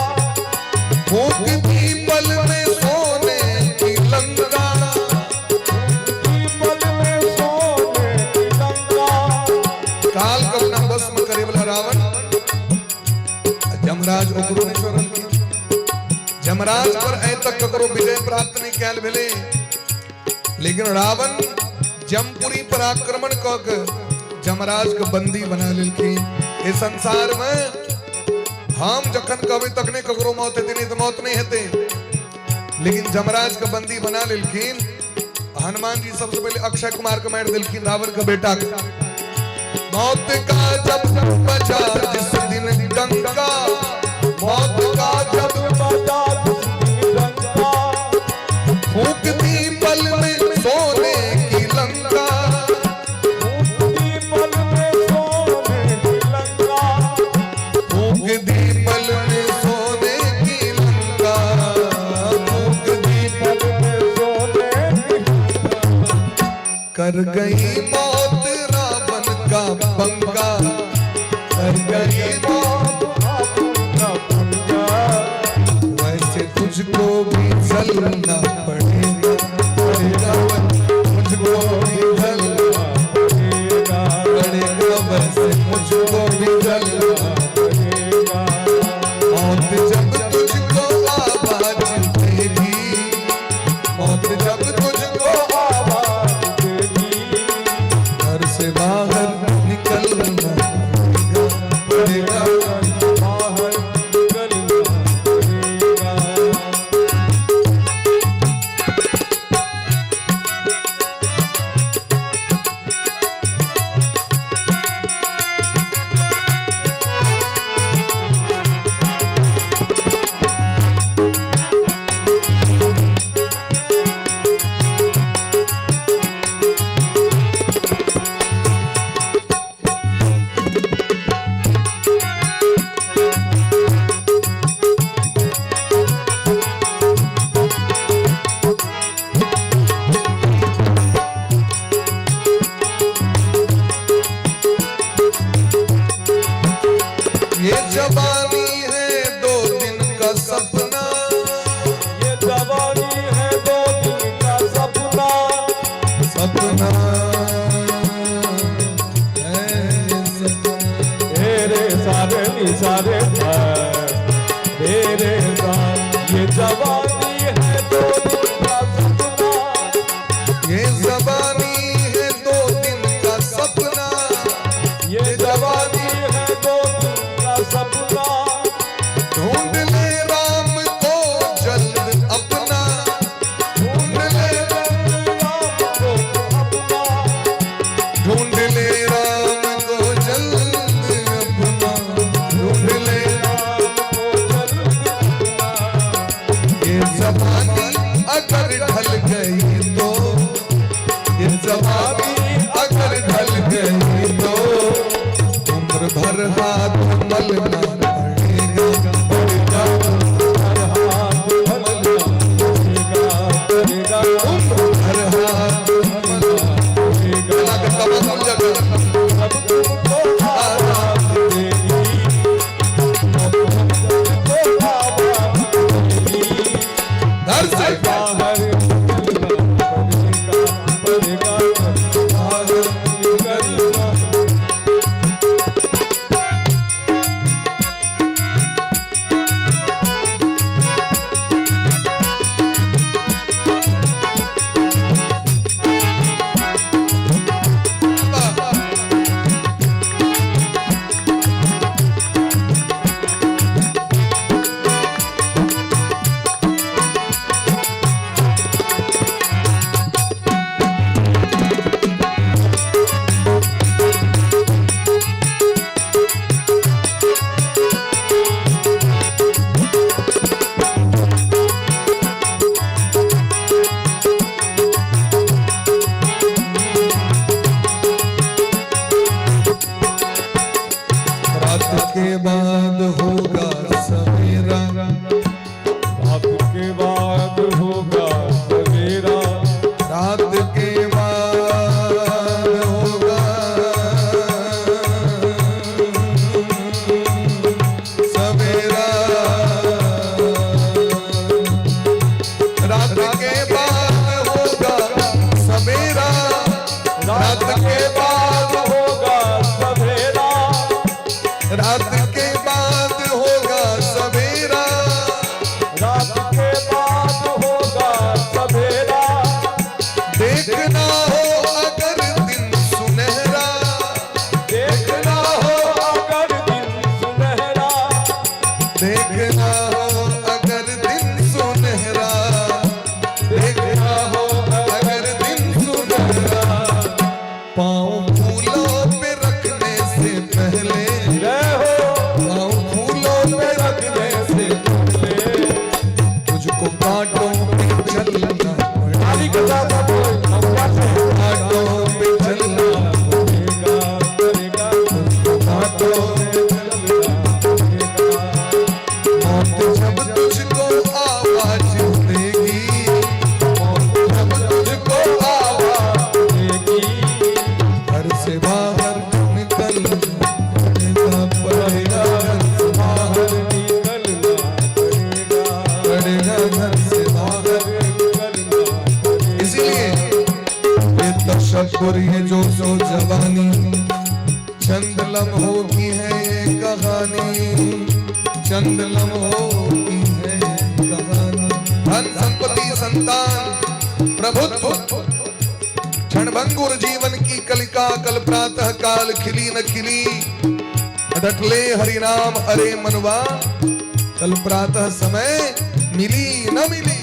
फूंक दी पल में सोने की लंका, पल में सोने की लंका। काल को अपना बस में करे वाला रावण जमराज ओकरो ने शरण की, जमराज पर ऐ तक ककरो विजय प्राप्त नहीं कैल भेले, लेकिन रावण जमपुरी पर आक्रमण क के जमराज के बंदी बना लेलखिन। इस संसार में हम जखन कहबे तखने ककरो मौत हेतै, नहीं तो मौत नहीं हेतै, लेकिन जमराज के बंदी बना लेलखिन। हनुमान जी सबसे पहले अक्षय कुमार को मार देलखिन, रावण का बेटा के। मौत का जब बजा जिस दिन डंका, मौत का जब बजा जिस दिन डंका, फूंक दी पल में सोने की लंका, फूंक दी पल में सोने की लंका, फूंक दी पल में सोने की लंका। कर गई मौत रावण का पंगा, कर गई मौत का पंगा, वैसे तुझको भी जलना पड़ेगा, मुझको भी जलना पड़ेगा, वैसे मुझको भी जलना पड़ेगा। मौत जब तुझको आवाज देगी, मौत जब तुझको आवाज देगी, घर से बाहर निकलना पड़ेगा, बाहर निकलना पड़ेगा। ये जवानी है 2 दिन का सपना, ये जवानी है 2 दिन का सपना, सपना है ये सपना। तेरे सारे निसारे तेरे साथ ये जवानी है 2 दिन का सपना, ये जवानी है 2 दिन का सपना, ये जवानी है 2 दिन का सपना। ढूंढ ले राम को जल्द अपना, ढूंढ ले राम को अपना, ढूंढ ले राम को जल्द अपना, ढूंढ ले राम को जल्द अपना। ये जवानी अगर ढल गई तो, ये जवानी अगर ढल गई तो उम्र भर हाथ मलना पड़ेगा, हर हाथ मलना पड़ेगा, पड़ेगा। उम्र भर हाथ मलना पड़ेगा। अब तुमको आवाज देगी, अब तुमको आवाज देगी, घर से बाहर निकलना पड़ेगा, पड़ेगा, बाहर निकलना। रात के बाद होगा सवेरा, रात के बाद होगा सवेरा, रात के बाद होगा सवेरा, रात के बाद होगा सवेरा, रात के बाद होगा सवेरा, रात के बाद होगा सवेरा, रात के बाद होगा सवेरा। देखना हो अगर दिन सुनहरा, देखना हो अगर दिन सुनहरा, देखना हो अगर दिन सुनहरा, देखना हो अगर दिन सुनहरा। पाँव फूलों पे रखने से पहले, जय हो पाँव फूलों पे रखने से पहले, तुझको कांटों पे चलना आदि पड़ेगा, कथा का बोल नौका से कांटों पे चलना पड़ेगा, पड़ेगा, कांटों पे चलना पड़ेगा। मौत जब तुझको आवाज देगी, मौत जब तुझको आवाज देगी, और ये जो सो जवानी चंद लम्हों की है ये कहानी, चंद लम्हों की है ये कहानी। धन संपत्ति संतान प्रभुत्व क्षणभंगुर जीवन की कलिका कल प्रातः काल खिली न खिली, डटले हरिनाम अरे मनवा कल प्रातः समय मिली न मिली।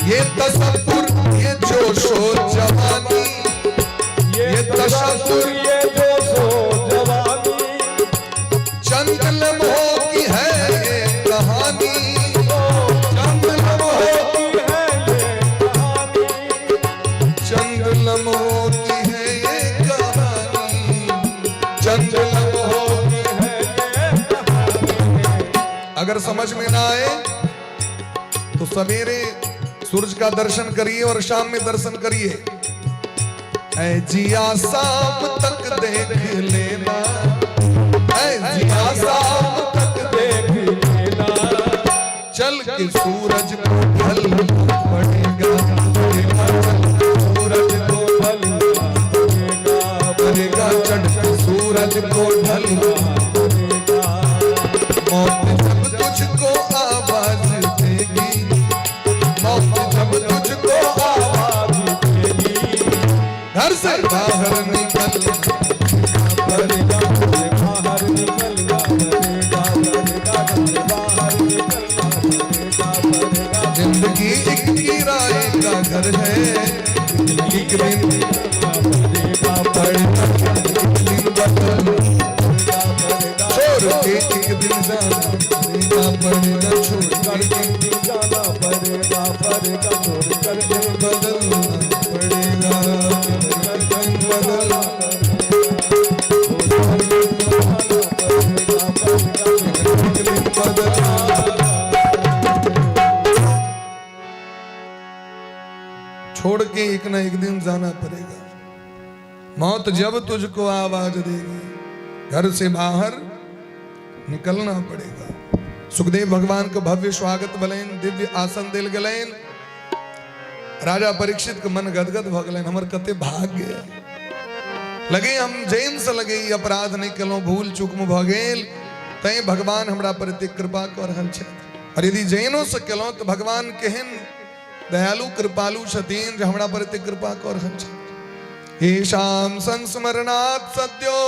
ये तसव्वुर ये जोशो जवानी, ये तसव्वुर ये जोशो जवानी, चंद लम्हों की है ये कहानी, चंद लम्हों की है ये कहानी, चंद लम्हों की है ये कहानी, चंद लम्हों की है ये कहानी। अगर समझ में ना आए तो सवेरे सूरज का दर्शन करिए और शाम में दर्शन करिए। ऐ जिया शाम तक देख लेना, ऐ जिया शाम तक देख लेना, चल के सूरज को ढलना पड़ेगा, सूरज को ढलना पड़ेगा, पड़ेगा, चढ़ के सूरज को ढलना पड़ेगा। मौत जब तुझको आवाज देगी, मौत जब तुझको आवाज देगी, घर से बाहर निकल पड़ेगा, बाहर निकलना पड़ेगा, पड़ेगा, बाहर निकलना पड़ेगा, पड़ेगा। जिंदगी एक किराए का घर है, एक दिन पड़ेगा, दिन बदल पड़ेगा, छोड़ के एक दिन जाना पड़ेगा, छोड़ के एक दिन जाना पड़ेगा, पड़ेगा, छोड़ करके बदलना पड़ेगा, दिन बदलना दिन बदलना। छोड़ के एक ना एक दिन जाना पड़ेगा। मौत जब तुझको आवाज देगी, घर से बाहर निकलना पड़ेगा। सुखदेव भगवान का भव्य स्वागत भलेन, दिव्य आसन दिल गलेन। राजा परीक्षित का मन गदगद भ गलेन, हमर कते भाग्य लगे हम जैन से लगे ई अपराध नहीं कलो, भूल चूक में भ गेल, तै भगवान हमरा प्रति कृपा कर रहल छै। और यदि जैनो से कलो तो भगवान केहन दयालु कृपालु छथिन जे हमरा प्रति कृपा कर रहल छै। येषां संस्मरणात् सद्यो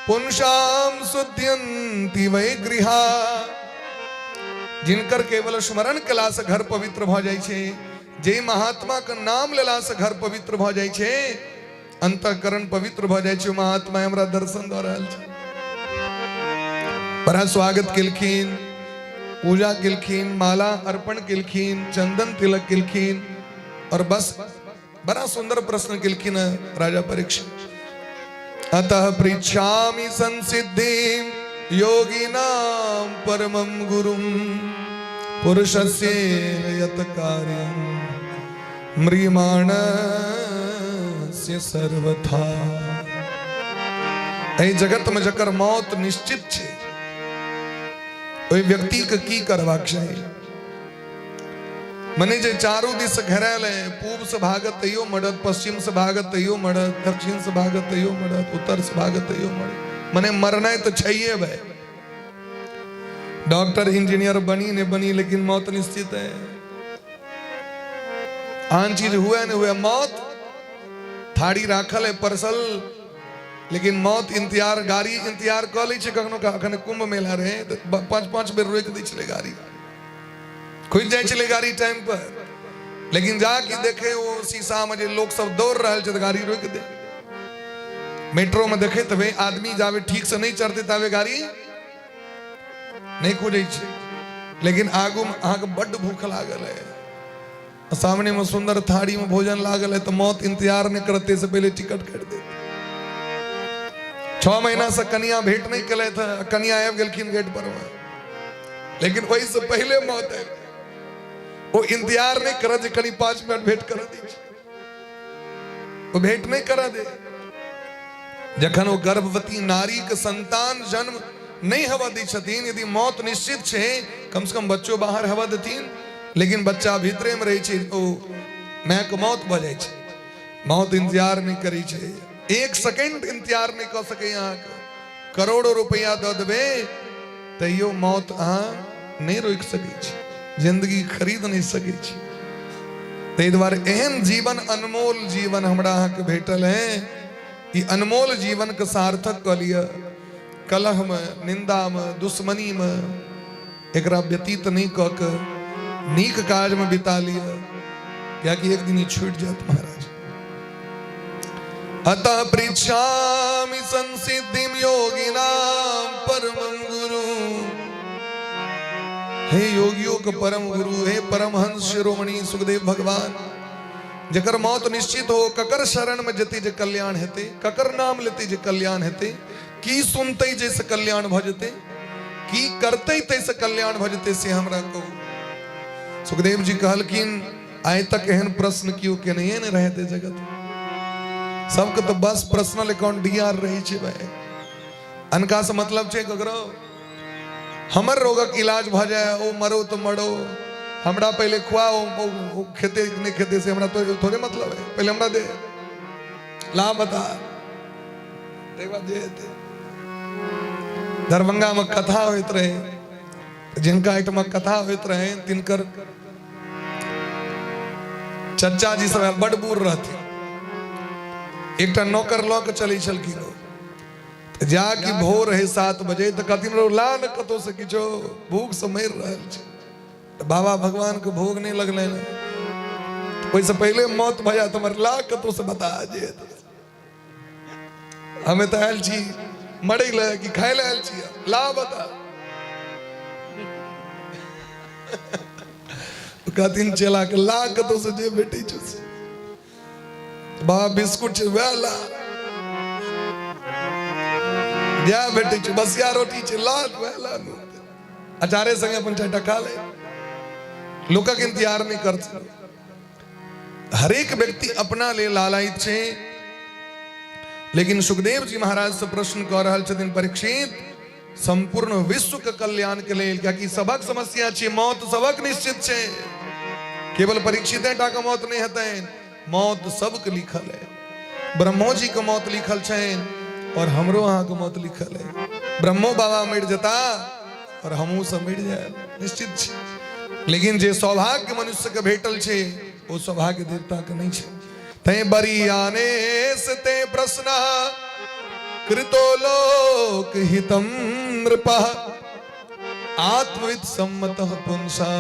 पुंसाम शुद्ध्यन्ति वै गृहा, जिनकर केवल स्मरण कला से घर पवित्र भ जाय छै, जे महात्मा का नाम लेला से घर पवित्र भ जाय छै, अंतःकरण पवित्र भ जाय छै। महात्मा हमरा दर्शन द रहल छै, बड़ा स्वागत केलखिन, पूजा केलखिन, माला अर्पण केलखिन, चंदन तिलक केलखिन, और बस बड़ा सुंदर प्रश्न केलखिन राजा परीक्षित। अतः पृच्छामि संसिद्धिं योगिनां परमं गुरुं, पुरुषस्य यत् कार्यं म्रियमाणस्य सर्वथा। एहि जगत में जकर मौत निश्चित छै, ओहि व्यक्ति के की करबाक चाही। मने जे चारू दिस घेरायल है, पूर्व से भागत तैयो मरत, पश्चिम से भागत तैयो मरत, दक्षिण से भागत तैयो मरत, उत्तर से भागत तैयो मरत। मने मरना तो चाहिए भाई। डॉक्टर इंजीनियर बनी ने बनी, लेकिन मौत निश्चित है। आन चीज हुआ न हुआ, मौत थाड़ी राखल है परसल, लेकिन मौत इंतजार, गाड़ी इंतजार कर ली। कखनो अखन कुंभ मेला रहे तो 5-5 बेर रोक दी चले गाड़ी, खुद जाए चले गाड़ी टाइम पर, लेकिन जाके देखे वो शीशा में जे लोग सब दौड़ रहे तो गाड़ी रोक दे। मेट्रो में देखे तबे आदमी जावे ठीक से नहीं चढ़ते तबे गाड़ी नहीं खुजे, लेकिन आगू में अहाँ के बड़ भूख लागल है, सामने में सुंदर थाड़ी में भोजन लागल है, तो मौत इंतजार नहीं करते से पहले टिकट काट दे। 6 महीना से कन्या भेंट नहीं कले था, कन्या आब गेलखिन गेट पर, लेकिन वही से पहले मौत है। वो इंतजार नहीं करा जे कनी 5 मिनट भेंट कर दी, वो भेंट नहीं करा दे। जखन वो गर्भवती नारी के संतान जन्म नहीं हवा दी छथिन, यदि मौत निश्चित छे, कम से कम बच्चों बाहर हवा देथिन, लेकिन बच्चा भीतरे में रही छे, ओ माय के मौत भ जाय छे। मौत इंतजार नहीं करी छे, एक सेकंड इंतजार नहीं कर सके। यहाँ करोड़ों रुपया दे देवे तैयो मौत अहाँ नहीं रोक सके छी, जिंदगी खरीद नहीं सके छी। ते द्वारे एहन जीवन अनमोल जीवन हमरा अहाँ के भेटल है। ई अनमोल जीवन के सार्थक क लिया, कलह में, निंदा में, दुश्मनी में एकरा व्यतीत नहीं क के नीक काज में बिता लिया, क्या कि एक दिन ही छूट जात महाराज। अतः पृच्छामि संसिद्धिम योगिनां परमं गुरु। हे योगियों का परम गुरु, हे परमहंस शिरोमणि सुखदेव भगवान, जकर मौत निश्चित हो, ककर शरण में जति जे कल्याण हेते, ककर नाम लेते जे कल्याण हेते, की सुनते जैसे कल्याण भजते, की करते तैसे कल्याण भजते, से हमरा कहू। सुखदेव जी कहलकिन आय तक एहन प्रश्न क्यों के नहीं न रहते जगत, सबके तो बस पर्सनल अकाउंट डीआर रही छे भाई। अनका से मतलब छे ककरो हमर रोगक इलाज भ जाए, ओ मरो तो मरो, हमरा पहले खुआओ, ओ खेते नहीं खेते से हमरा तो थोड़े मतलब है, पहले हमरा दे ला बता देवा दे। दरभंगा में कथा होत रहे, जिनका आइटम कथा होत रहे तिनकर चचा जी सब बड़ बूढ़ रहते, एक नौकर लऽ के चली छलखिन, जाकि भोर है 7 बजे तो कहथिन ला न कतो से किछो, भूख से मर रहल छै। बाबा भगवान के भोग नहीं लगले न, ओइसे पहले मौत भया तुम्हार ला कतो से बता जे। हमें तो आयल छी मरे ले कि खाए ले आयल छी, ला बता। कहथिन चला के ला कतो से जे बेटी छ, बाबा बिस्कुट छे वेला या बेटी छ, बसिया रोटी छे ला वेला, अचारे संगे अपन चाटा खा ले, लोका के इंतजार नहीं करते। हर एक व्यक्ति अपना ले लालायित छे, लेकिन सुखदेव जी महाराज से प्रश्न कर रहल छथिन परीक्षित, संपूर्ण विश्व के कल्याण के लेल, क्या कि सबक समस्या छे, मौत सबक निश्चित छे, केवल परीक्षित टा के मौत नहीं हेतैन, मौत सबके लिखल है। ब्रह्मो जी के मौत लिखल छेन और हमरो अहाँ के मौत लिखल है। ब्रह्मो बाबा मर जता और हमहू सब मर जाए निश्चित छे, लेकिन जे सौभाग्य मनुष्य के भेटल छे वो सौभाग्य देवता के नहीं छे। ते बरियाने से ते प्रश्न कृतो लोक हितम नृपः, आत्मविद सम्मतः पुंसा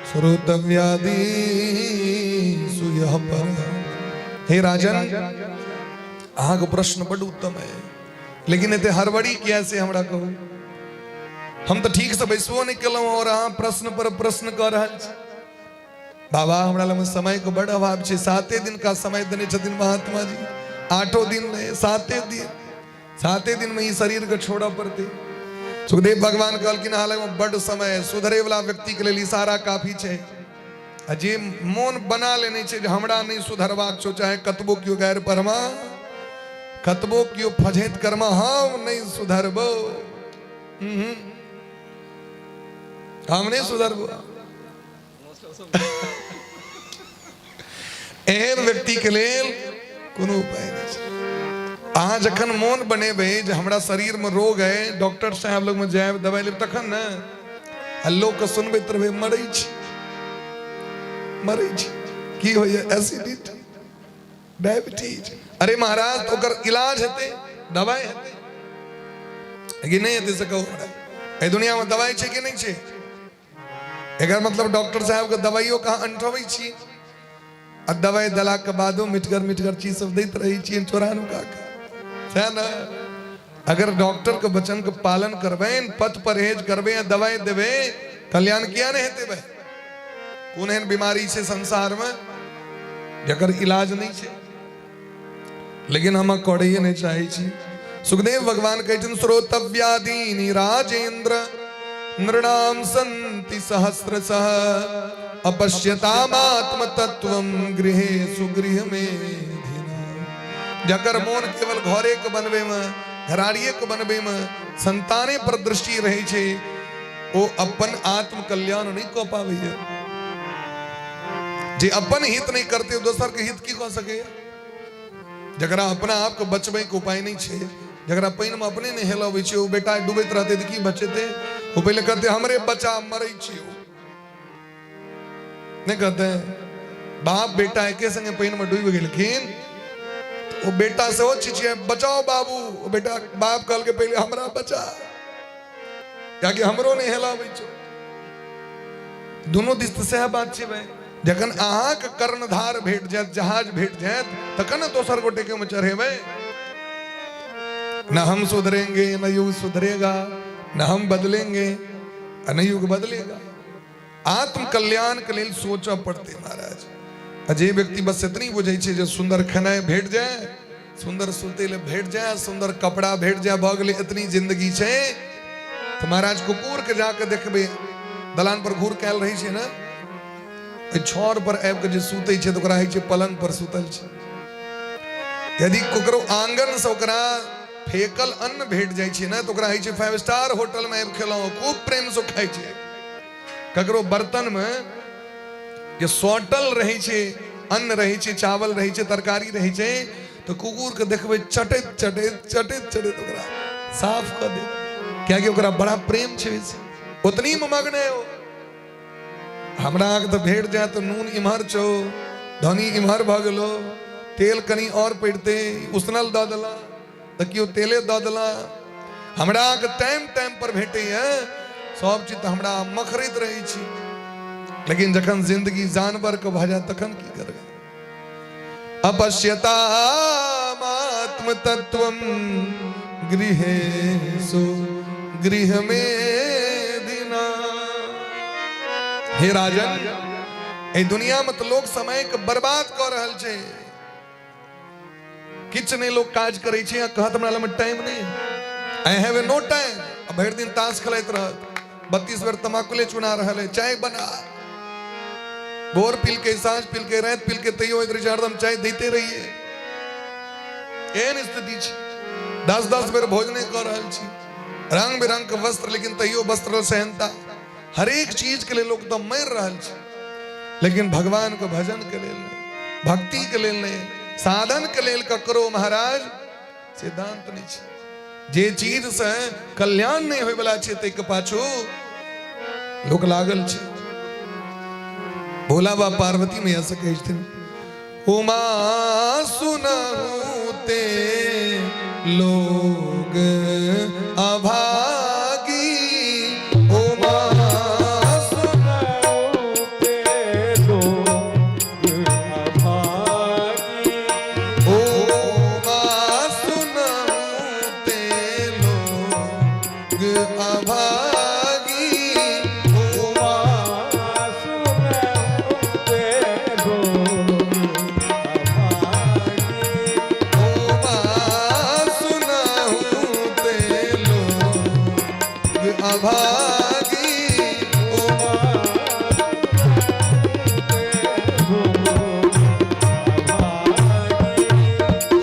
श्रोतव्यादि सुयः परः। हे राजन, अहाँ को प्रश्न बड़ उत्तम है, लेकिन एते हड़बड़ी किया से हमरा कहू, हम तो ठीक से बैसबो नहीं केलहुं और अहाँ प्रश्न पर प्रश्न कर रहल छी। बाबा हमरा लग समय को बड़ अभाव छे, 7 दिन का समय देने छथिन महात्मा जी, 8 दिन नहीं 7 दिन में ही शरीर को छोड़ा पड़ते। सुखदेव भगवान कहलकिन हाल में बड़ समय, सुधरे वाला व्यक्ति के लिए इशारा काफी छे। जे मोन बना लेने छे जे हमरा नहीं सुधरबाक छो, चाहे कतबो क्यों गैर परमा, कतबो क्यों फजेत कर्मा, हम नहीं सुधरबो, हम नहीं सुधरबो। एहन व्यक्ति के लेल कोनो उपाय नहीं छे। अहाँ जखन मोन बनेबे जे हमरा शरीर में रोग है, डॉक्टर साहब लोग में जाए दवाई लेब तखन न, लोग के सुनबैत रहबे मरै छी की होइए, एसिडिटी, डायबिटीज। अरे महाराज ओकर इलाज हेते, दवाई हेते, लेकिन नहीं हेते से कहू हमरा, ए दुनिया में दवाई छे कि नहीं छे? एकर मतलब डॉक्टर साहब के दवाइयों कहाँ अंठबै छी, आ दवाई दला के बादो मिठगर चीज सब दैत रही छी चोरानु का है ना। अगर डॉक्टर के वचन के पालन करबे, पथ परहेज करबे, दवाई देवे, कल्याण किया नहीं हेते भाई। कौन एहन बीमारी छे संसार में जकर इलाज नहीं छे, लेकिन हम करैए नहीं चाहे छी। सुखदेव भगवान कहते श्रोतव्यादीनि राजेंद्र नृणाम संति सहस्रशः, अपश्यतामात्म तत्वम गृहे सुगृह में। जकर मोन केवल घरे के बनबे में, घराड़िए के बनबे में, संताने पर दृष्टि रहे छे, वो अपन आत्म कल्याण नहीं कऽ पाबैया। जे अपन हित नहीं करते दोसर के हित की कह सके। जकरा अपना आप के बचबे के उपाय नहीं छे, जकरा पानी में अपने नहीं हेलबे छे, वो बेटा डूबैत रहते तो की बचेते। वो पहले कहते हमरे बच्चा मरे छी, नहीं कहते बाप बेटा एके संगे पानी में डूब गेलखिन, वो बेटा से वो चिचिया बचाओ बाबू, वो बेटा बाप कहल के पहले हमरा बचा, क्या हमरो नहीं हेलाबे छो। दोनों दिस से बात छे भाई। जखन अहाँ के कर्णधार भेट जात, जहाज भेट जात, तखन दोसर गोटे के में चढ़ेबे। न हम सुधरेंगे न युग सुधरेगा, न हम बदलेंगे न युग बदलेगा। आत्म कल्याण के लिए सोचा पड़ते महाराज। अजय व्यक्ति बस इतनी बुझे छे जो सुंदर खाना भेट जाए, सुंदर सुतेले भेट जाए, सुंदर कपड़ा भेट जाए, भगले इतनी जिंदगी छे। तो महाराज कुकुर के जाके देखबे दलान पर घूर कैल रही छे ना, छोर पर आबि के जे सुते छे तो ओकरा है छे पलंग पर सुतल छे। यदि ककरो आंगन से ओकरा फेकल अन्न भेट जाय छे ना, तो ओकरा है छे 5 स्टार होटल में आबि खेलाओ, खूब प्रेम से खाय छे। ककरो बर्तन में जे सौटल रहे छे, अन्न रहे छे, चावल रहे छे, तरकारी रहे छे, तो कुकुर के देखबे चटैत चटैत चटैत चटैत ओकरा साफ कर दे, क्या कि ओकरा बड़ा प्रेम छे, उतनी में मग्न है वो। हमरा के तो भेट जाए तो नून इमहर छो, धनी इमहर भ गेलो, तेल कनी और पड़ते उसनल द देला, तो क्यों तेले द देला। हमरा के टाइम टाइम पर भेटे है सब चीज, हमरा मखरैत रही छी। लेकिन जखन जिंदगी जानवर के भ जाए तखन की करबे। अपश्यतामात्म तत्वम गृहेषु गृह में दिना। हे राजन, ए दुनिया में तो लोग समय के बर्बाद कर रहल छे। किछ नहीं लोग काज करे छे, कहत हमरा लग टाइम नहीं, आई हैव नो टाइम। अब भर दिन ताश खेलैत रहत, 32 बेर तमाकुले चुना रहल है, चाय बना, भोर पील के, सांझ पील के, रात पील के, तैयो इधर हरदम चाय देते रहिए। एहन स्थिति छे, 10-10 बेर भोजन कर रहल छी, रंग बिरंग के वस्त्र, लेकिन तैयो वस्त्र सहनता। हर एक चीज के लिए लोग तो मर रहल छे, लेकिन भगवान के भजन के लिए नहीं, भक्ति के लिए नहीं, साधन के लिए ककरो महाराज सिद्धांत नहीं छे। जे चीज से कल्याण नहीं होय वाला छे, तै के पाछू लोग लागल छे। भोला बाबा पार्वती मैया से कहै छथिन, उमा सुनहु ते लोग अभागी, उमा सुनहु ते लोग अभागी, उमा सुनहु ते लोग अभागी, उमा सुनहु ते लोग अभागी, उमा सुनहु ते लोग अभागी,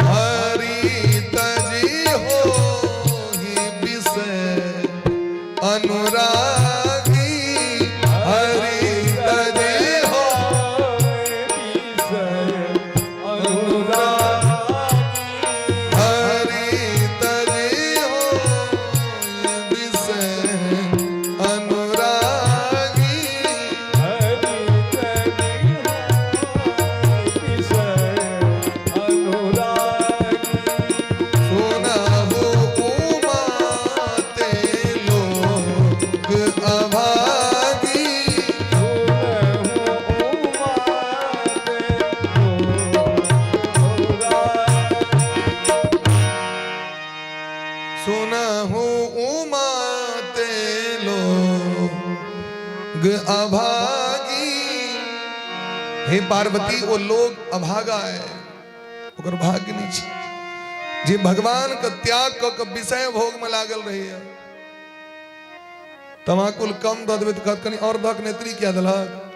हरि तजी होहि विषय अनुरागी, हरि तजी हो हरि तजी होहि विषय अनुरागी, सुनहु उमा ते लोग अभागी, सुनहु उमा ते लोग अभागी। हे पार्वती, वो लोग अभागा है, ओकर भाग्य नहीं छे। जे भगवान का त्याग क के विषय भोग में लागल रही है, तमाकुल कम द देबे तो कहत कनी और दक नेत्री क्या दलक,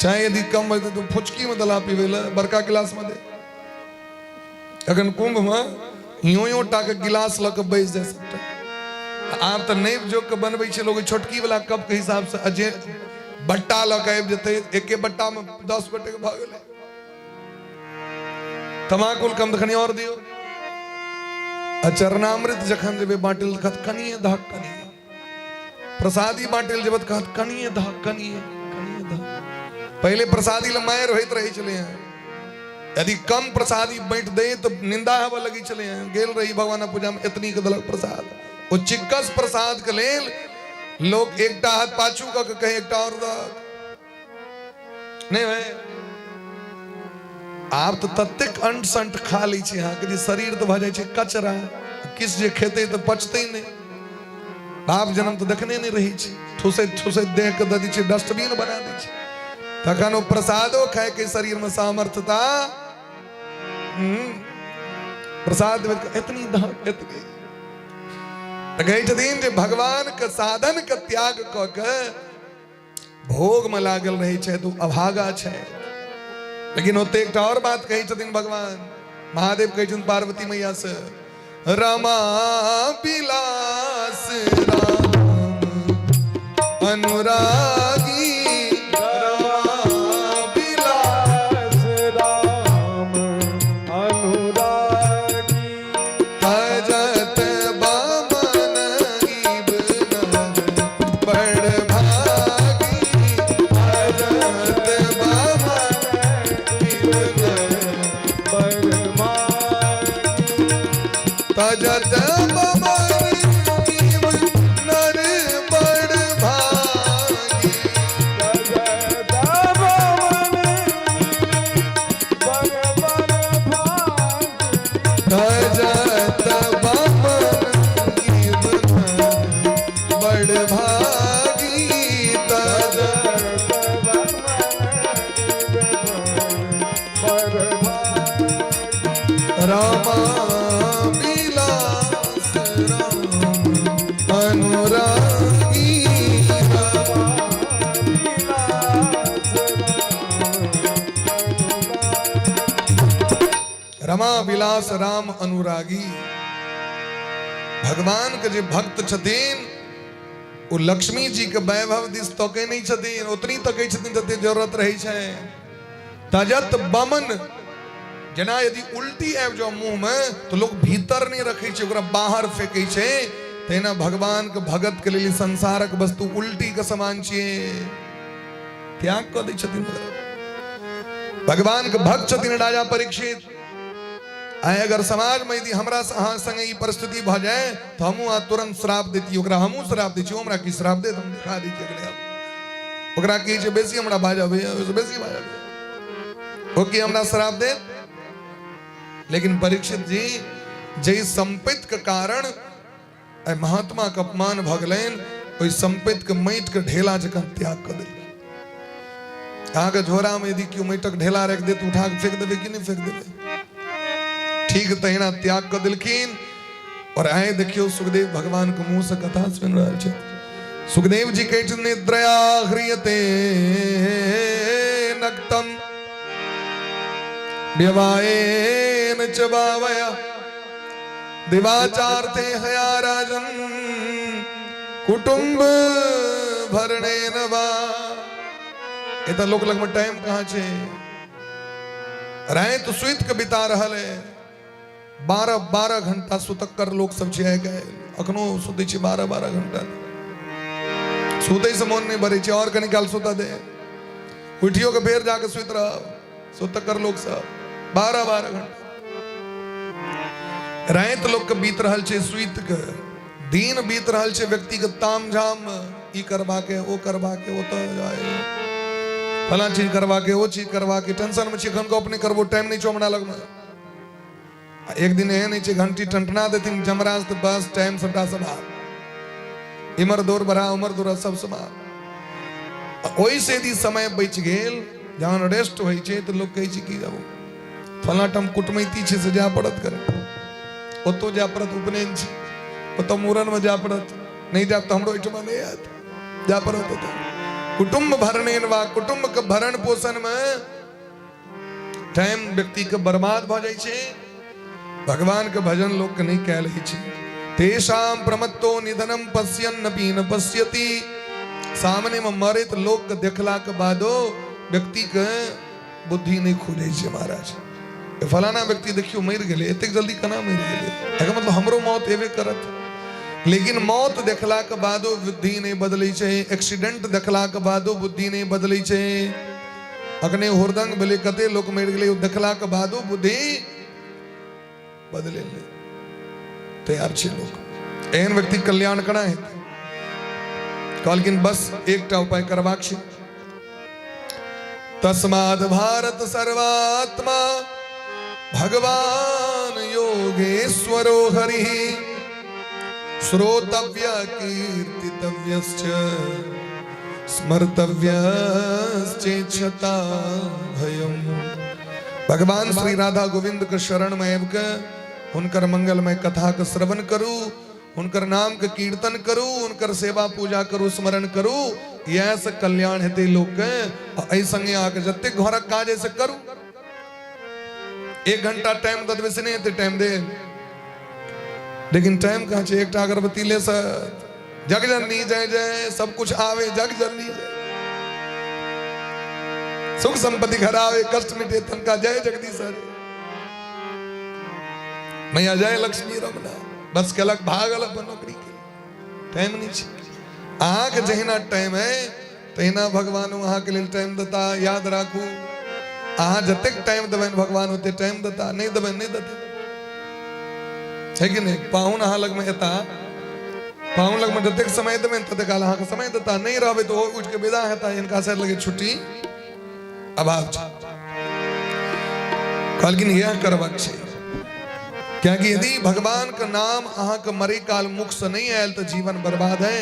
चाहे यदि कम होते तो फुचकी में दला पीवे ला, बड़का गिलास में दे। अगन कुंभ में यो टाके गिलास लग बैस जाए सकता। आप तो नहीं जो के बनबै छे लोग छोटकी वाला कप के हिसाब से, अजे बट्टा लग आबि जेतै, एके बट्टा में 10 गोटे के भऽ गेलै। तमाकुल कम दखनी और दियो, चरणामृत जखन जेबे बाटिल कहत कनिए दह कनिए, प्रसादी बाटिल जेबे कहत कनिए दह कनिए कनिए दह। पहले प्रसादी ल मायर होइत रही चले हैं, यदि कम प्रसादी बैठ दे तो निंदा हवा लगी चले हैं। गेल रही भगवान पूजा में इतनी के दलक प्रसाद, वो चिक्कस प्रसाद के लेल लोग एकटा हाथ पाछू का कहे एकटा और दक नहीं भाई। आप तो तत्तेक अंट संट खा ली छी अहाँ के शरीर तो भ जाय छै कचरा, किस जे खेते तो पचते ही नहीं। बाप जन्म तो देखने नहीं रही छी, ठुसे ठुसे देह के दी छै डस्टबिन बना दी छै, तखन प्रसादो खाए के शरीर में सामर्थ्यता। प्रसाद इतनी इतनी कहे छथिन जे भगवान के साधन के त्याग क के भोग में लागल रही छै तो अभागा छै। लेकिन ओते एक और बात कही छथिन भगवान महादेव कही छथिन पार्वती मैया से, रमा बिलास राम अनुरागी, रामा बिलास राम अनुरागी, रमा बिलास राम अनुरागी। भगवान के जे भक्त छथिन वो लक्ष्मी जी के वैभव दिस तके नहीं छथिन, उतनी तके छथिन जते जरूरत रही छै। तजत बमन जना यदि उल्टी आबि जाओ मुंह में तो लोग भीतर नहीं रखे छै, ओकरा बाहर फेंकै छै। तेना भगवान के भगत के लिए संसारक वस्तु उल्टी के समान छियै, त्याग क दै छथिन। भगवान के भक्त छथिन राजा परीक्षित। आए अगर समाज में यदि हमरा अहाँ संगे ई परिस्थिति भ जाए तो हमहू आ तुरंत श्राप देती, ओकरा हमहू श्राप दै छी, हमरा की श्राप दे हम दिखा दै छी अगले। ओकरा की छै बेसी हमरा बाजबे बेसी बाजबे ओ की हमरा श्राप दे। लेकिन परीक्षित जी जय संपत्ति के कारण महात्मा के अपमान भ गेलैन, ओई संपत्ति के माटि के ढेला जकां त्याग कर देलकै। अहाँ के झोरा में यदि क्यों माटिक ढेला रख दे तो उठा के फेंक देबै कि नहीं फेंक देबै? ठीक तहिना त्याग कर देलखिन। और आए देखियो सुखदेव भगवान के मुंह से कथा सुन रहल छै। सुखदेव जी कहै छथिन निद्रया ह्रियते नक्तम व्यवायेन च भावया दिवाचार्थे हया राजन कुटुंब भरणेन वा। एता लोक लग में टाइम कहाँ छे? रात सुइत के बिता रहल है, 12-12 घंटा सुतक्कर लोग सब छिया गए, अखनो सुते छी 12-12 घंटा। सुते से मन नहीं भरे छी और कनी काल सुता दे, उठियो के फेर जाके सुइत रह। सुतक्कर लोग सब 12-12 घंटा रात लोग के बीत रहल छे, सुइत के दिन बीत रहल छे। व्यक्ति के ताम झाम ई करवा के ओ करवा के, वो तो जाए फला चीज करवा के वो चीज करवा के टेंशन में छिखन को अपने करबो टाइम नहीं चोमना लगना। एक दिन है नहीं छे घंटी टंटना देथिन जमराज तो बस टाइम सबटा समाप्त, इमर दौर बरा उमर दौर सब समाप्त। ओई से यदि समय बच गेल जहां रेस्ट होई छे तो लोग कहै छै कि जाबो फला टम कुटमैती छे से जा पड़त करे, ओतो जा पड़त उपनयन छे, ओतो मूरन में जा पड़त, नहीं जा तो हमरो इठमा नहीं आत जा पड़त ओतो। कुटुंब भरणेन वा, कुटुंब के भरण पोषण में टाइम व्यक्ति के बर्बाद भ जाय छे। भगवान के भजन लोग के नहीं कैल ही छे। तेषाम प्रमत्तो निधनम पश्यन्न पीन पश्यति सामने में मरे तो लोग के देखला के बादो व्यक्ति के बुद्धि नहीं खुले छे महाराज। ए फलाना व्यक्ति देखियो मर गेले, एते जल्दी कना मर गेले, एकर मतलब हमरो मौत एवे करत। लेकिन मौत देखला के बादो बुद्धि नहीं बदलै छे, एक्सीडेंट देखला के बादो बुद्धि नहीं बदलै छे। अखने हुरदंग भेले कते लोग मर गेले, देखला के बादो बुद्धि बदले ले तैयार छे लोग। एहन व्यक्ति कल्याण कना है कहलखिन बस एकटा उपाय करबाक छै। तस्माद् भारत सर्वात्मा भगवान योगेश्वरो हरिः श्रोतव्य कीर्तितव्यश्च स्मर्तव्यश्चेच्छता भयम्। भगवान श्री राधा गोविंद के शरण में आबिके हुनकर मंगलमय कथा के श्रवण करू, उनकर नाम के कीर्तन करू, उनकर सेवा पूजा करू, स्मरण करू, यह से कल्याण हेते लोग के। एहि संगे आके जते घरक काज से करू। 1 घंटा टाइम ददबे से नहीं टाइम दे, लेकिन टाइम कहाँ छे। एकटा अगरबत्ती ले से जग जननी जय जय, सब कुछ आवे जग जननी जय, सुख संपत्ति घर आवे, कष्ट मिटे तन का जय जगदीश हरे, मैया जय लक्ष्मी रमना। बस कलक भागल अपन नौकरी के टाइम नहीं छे। अहाँ के जहिना टाइम है तहिना भगवान अहाँ के लिए टाइम देता। याद राखू, अहाँ जतेक टाइम देबन भगवान ओते टाइम देता, नहीं देबन नहीं देता, है कि नहीं। पाहुन अहाँ लग में एता, पाहुन लग में जतेक समय देबन तते काल अहाँ के समय देता। नहीं रहबे तो उठ के विदा हेता, इनका से लगे छुट्टी अभाव छै। कहलखिन यह करबाक छै, क्योंकि यदि भगवान का नाम अहाँ के मरे काल मुख से नहीं आयल तो जीवन बर्बाद है।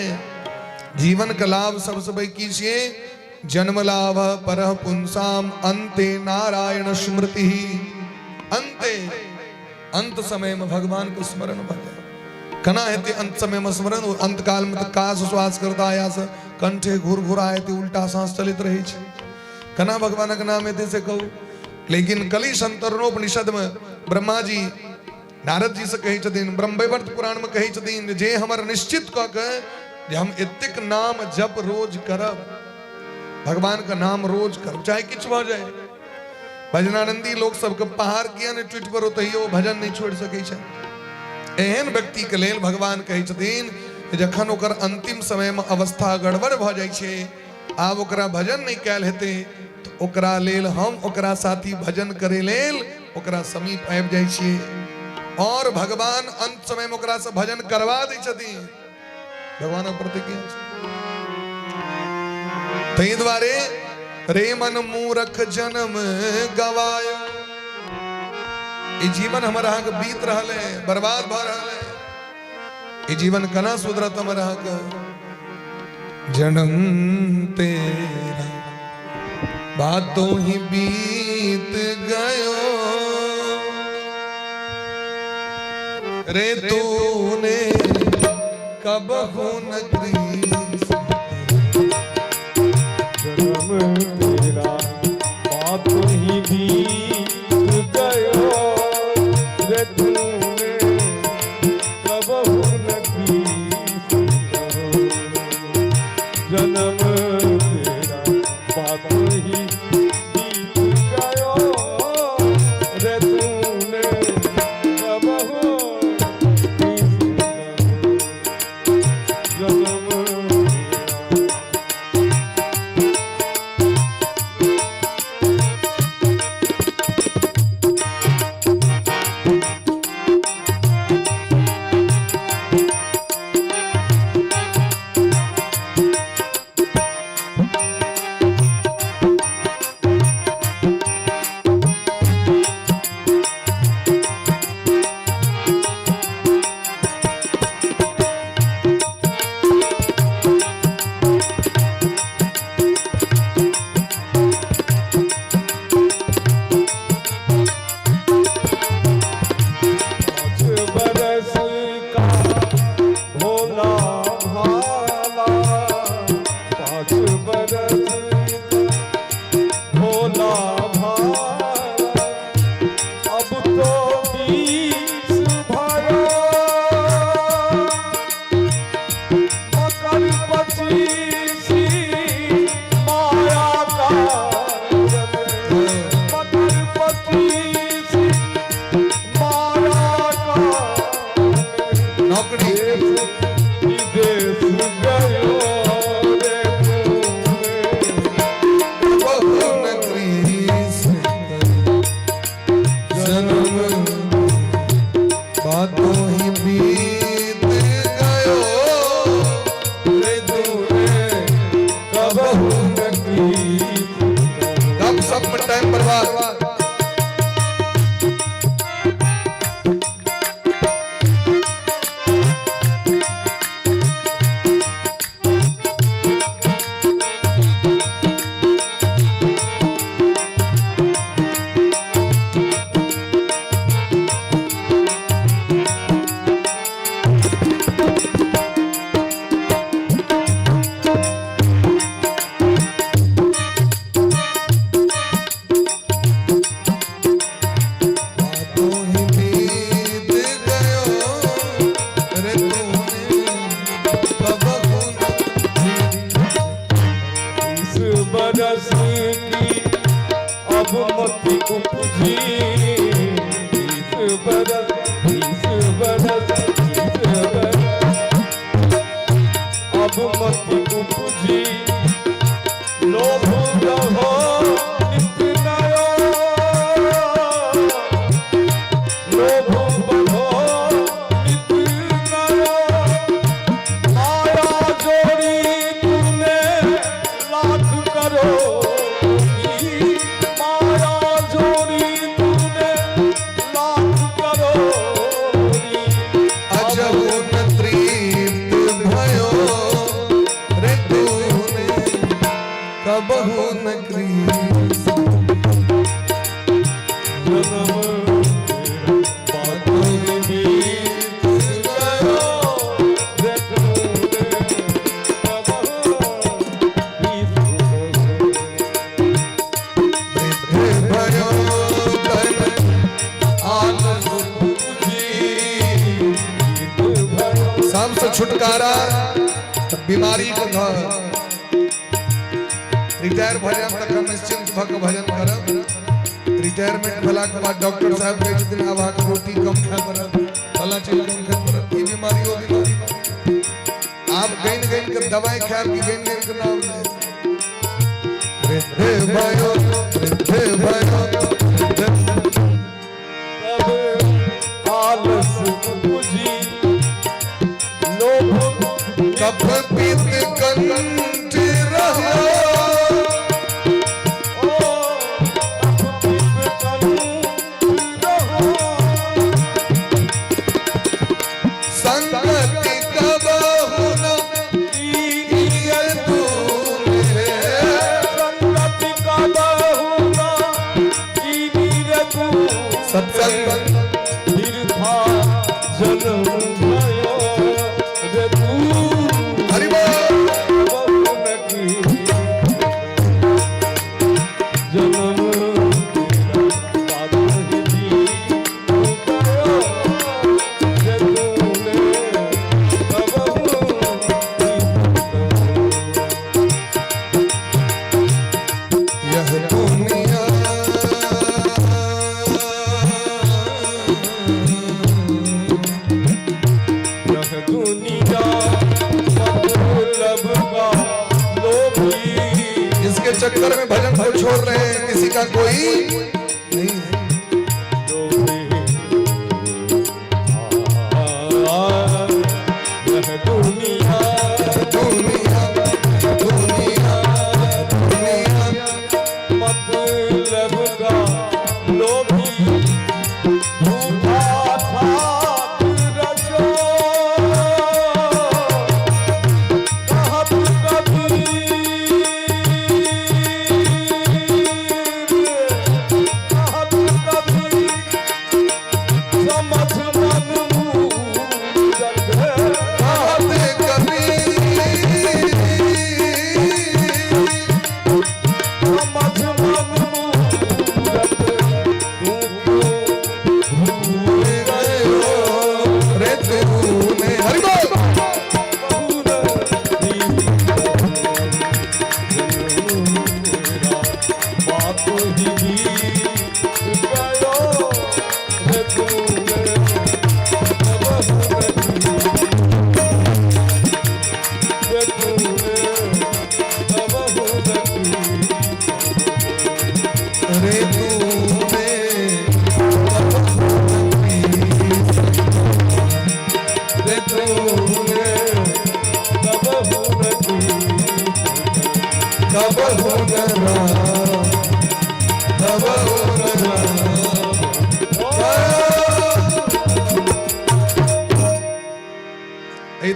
जीवन का लाभ सबसे बड़ी कीजिए, जन्म लाभ परः पुंसाम अंते नारायण स्मृति। अंते अंत समय में भगवान को स्मरण भजे कना हेते। अंत समय में स्मरण, अंत काल में तो काश श्वास करता आयास कंठे घुर घुराए उल्टा सांस चलित रही छे। कना भगवान के नाम हेते से कहू। लेकिन कलि संतरणोपनिषद में ब्रह्मा जी नारद जी से कही छथिन, ब्रह्मवैवर्त पुराण में कही छथिन, जे हमर निश्चित क के जे हम एतेक नाम जप रोज करब, भगवान का नाम रोज करब, चाहे किछ भ जाए। भजनानंदी लोग सबके पहाड़ किया ने ट्वीट पर तैयो भजन नहीं छोड़ सकै छै। एहन व्यक्ति के लेल भगवान कही छथिन जखन ओकर अंतिम समय में अवस्था गड़बड़ भ जाय छै, आब ओकरा भजन नहीं कैल हेते तो ओकरा लेल हम ओकरा साथी भजन करे लेल ओकरा समीप आबि जाय छियै और भगवान अंत समय में ओकरा से भजन करवा दै छथिन। भगवान प्रतिज्ञा छै। तै द्वारे रे मन मूर्ख जन्म गवायो, ई जीवन हमर अहाँ के बीत रहले, बर्बाद भ रहले। ई जीवन कना सुधरत हमर अहाँ के। जन्म तेरा बातों ही बीत गयो, रे तूने कब हो नगरी। जन्म तेरा बात ही बीत गयो, रे तूने कब हो नगरी। जन्म तेरा बात ही बीत गयो, रे तूने कब हो बातों ही बीत गयो रे तूने कबहू न की। अब सब में टाइम बर्बाद। बरस की अब मती उपजी। 20 बरस 20 बरस 20 बरस अब मती उपजी। लोभ रहो नित नयो, लोभ बढ़ो नित नयो। माया जोड़ी तूने लाख करो, माया जोड़ी तूने लाख करो। अजब न तृप्त भयो रे तूने कबहू न क्रीस। बातों ही बीत गयो रे तूने कबहू भयो तन आलस सबसे छुटकारा बीमारी को घर। रिटायर भजन तक हम निश्चिंत भक भजन करब। रिटायरमेंट भला के बाद डॉक्टर साहब कहे दिन अब आके रोटी कम खा करब, फला चीज कम खा करब। ये बीमारी हो बीमारी आप गैन गैन कर दवाई खा की गैन गैन के नाम ले रे भयो रे भयो तब आलस बुझी। लोभ कफ पीत कंठ रहो संगति कबहू न कीजिए तूने। संगति कबहू न कीजिए तूने। सत्संग तीर्था जन्म भयो रे तू हरि बोल। कबहू न कीजिए जन्म तेरा बातों ही बीत गयो रे तूने कबहू यह दुनिया यह दुनिया मतलब का लोभी। इसके चक्कर में भजन को छोड़ रहे हैं, किसी का कोई नहीं है। यह दुनिया दुनिया दुनिया दुनिया मतलब का लोभी। झूठा ठाठ रचो कहत कबीर।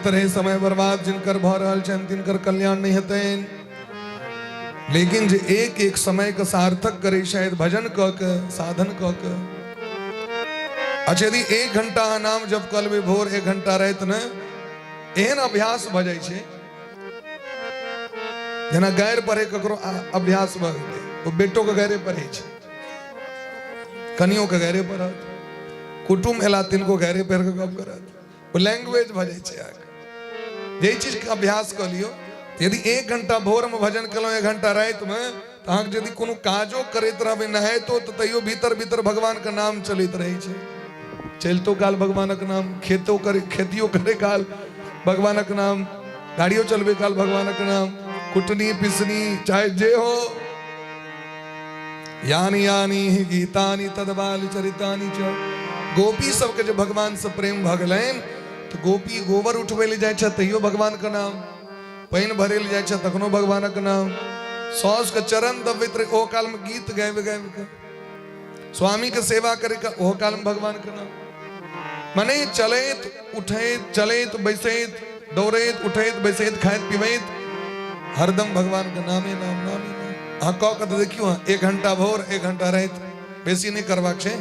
तरह समय बर्बाद जिनकर भ रहल छन तिनकर कल्याण नहीं हेतै, लेकिन जे एक एक समय का सार्थक करे शायद भजन क के साधन क के। अच्छा यदि 1 घंटा नाम जप कल में भोर 1 घंटा रात न एहन अभ्यास भ जाय छै जना गैर पढ़े ककरो अभ्यास भ गेलै, ओ बेटो के गैरे पढ़े छै, कनियो के गैरे पढ़त, कुटुम एला तिनको गैरे पढ़ के गप करत, वो लैंग्वेज भ जाय छै। जे चीज के अभ्यास क लियो, यदि 1 घंटा भोर में भजन कलो 1 घंटा रात में तो अहाँ यदि कोनो काजो करैत रहबै नहाय तो तैयो भीतर भीतर भगवान का नाम चलैत रहै छै। चलतो काल भगवानक नाम, खेतियो करे काल भगवानक नाम, गाड़ियों चलबे काल भगवानक नाम, कुटनी पिसनी चाहे जे हो, यानी यानी ही गीतानी तदबाल चरितानी च। गोपी सबके जो भगवान से प्रेम भ गेलैन तो गोपी गोबर उठबै ले जाय छै तैयो भगवान का नाम, पानि भरे ले जाय छै तखनो भगवानक नाम, सौस के चरण दबैत रहे ओ काल में गीत गाबि गाबि के, स्वामी के सेवा करे का ओ काल में भगवान का नाम। माने चलैत उठैत चलैत बैसैत दौड़ैत उठैत बैसैत खाइत पीबैत हरदम भगवान के नामे नाम नामे नाम। अहाँ कह के देखियो 1 घंटा भोर 1 घंटा रात, बेसी नहीं करबाक छै।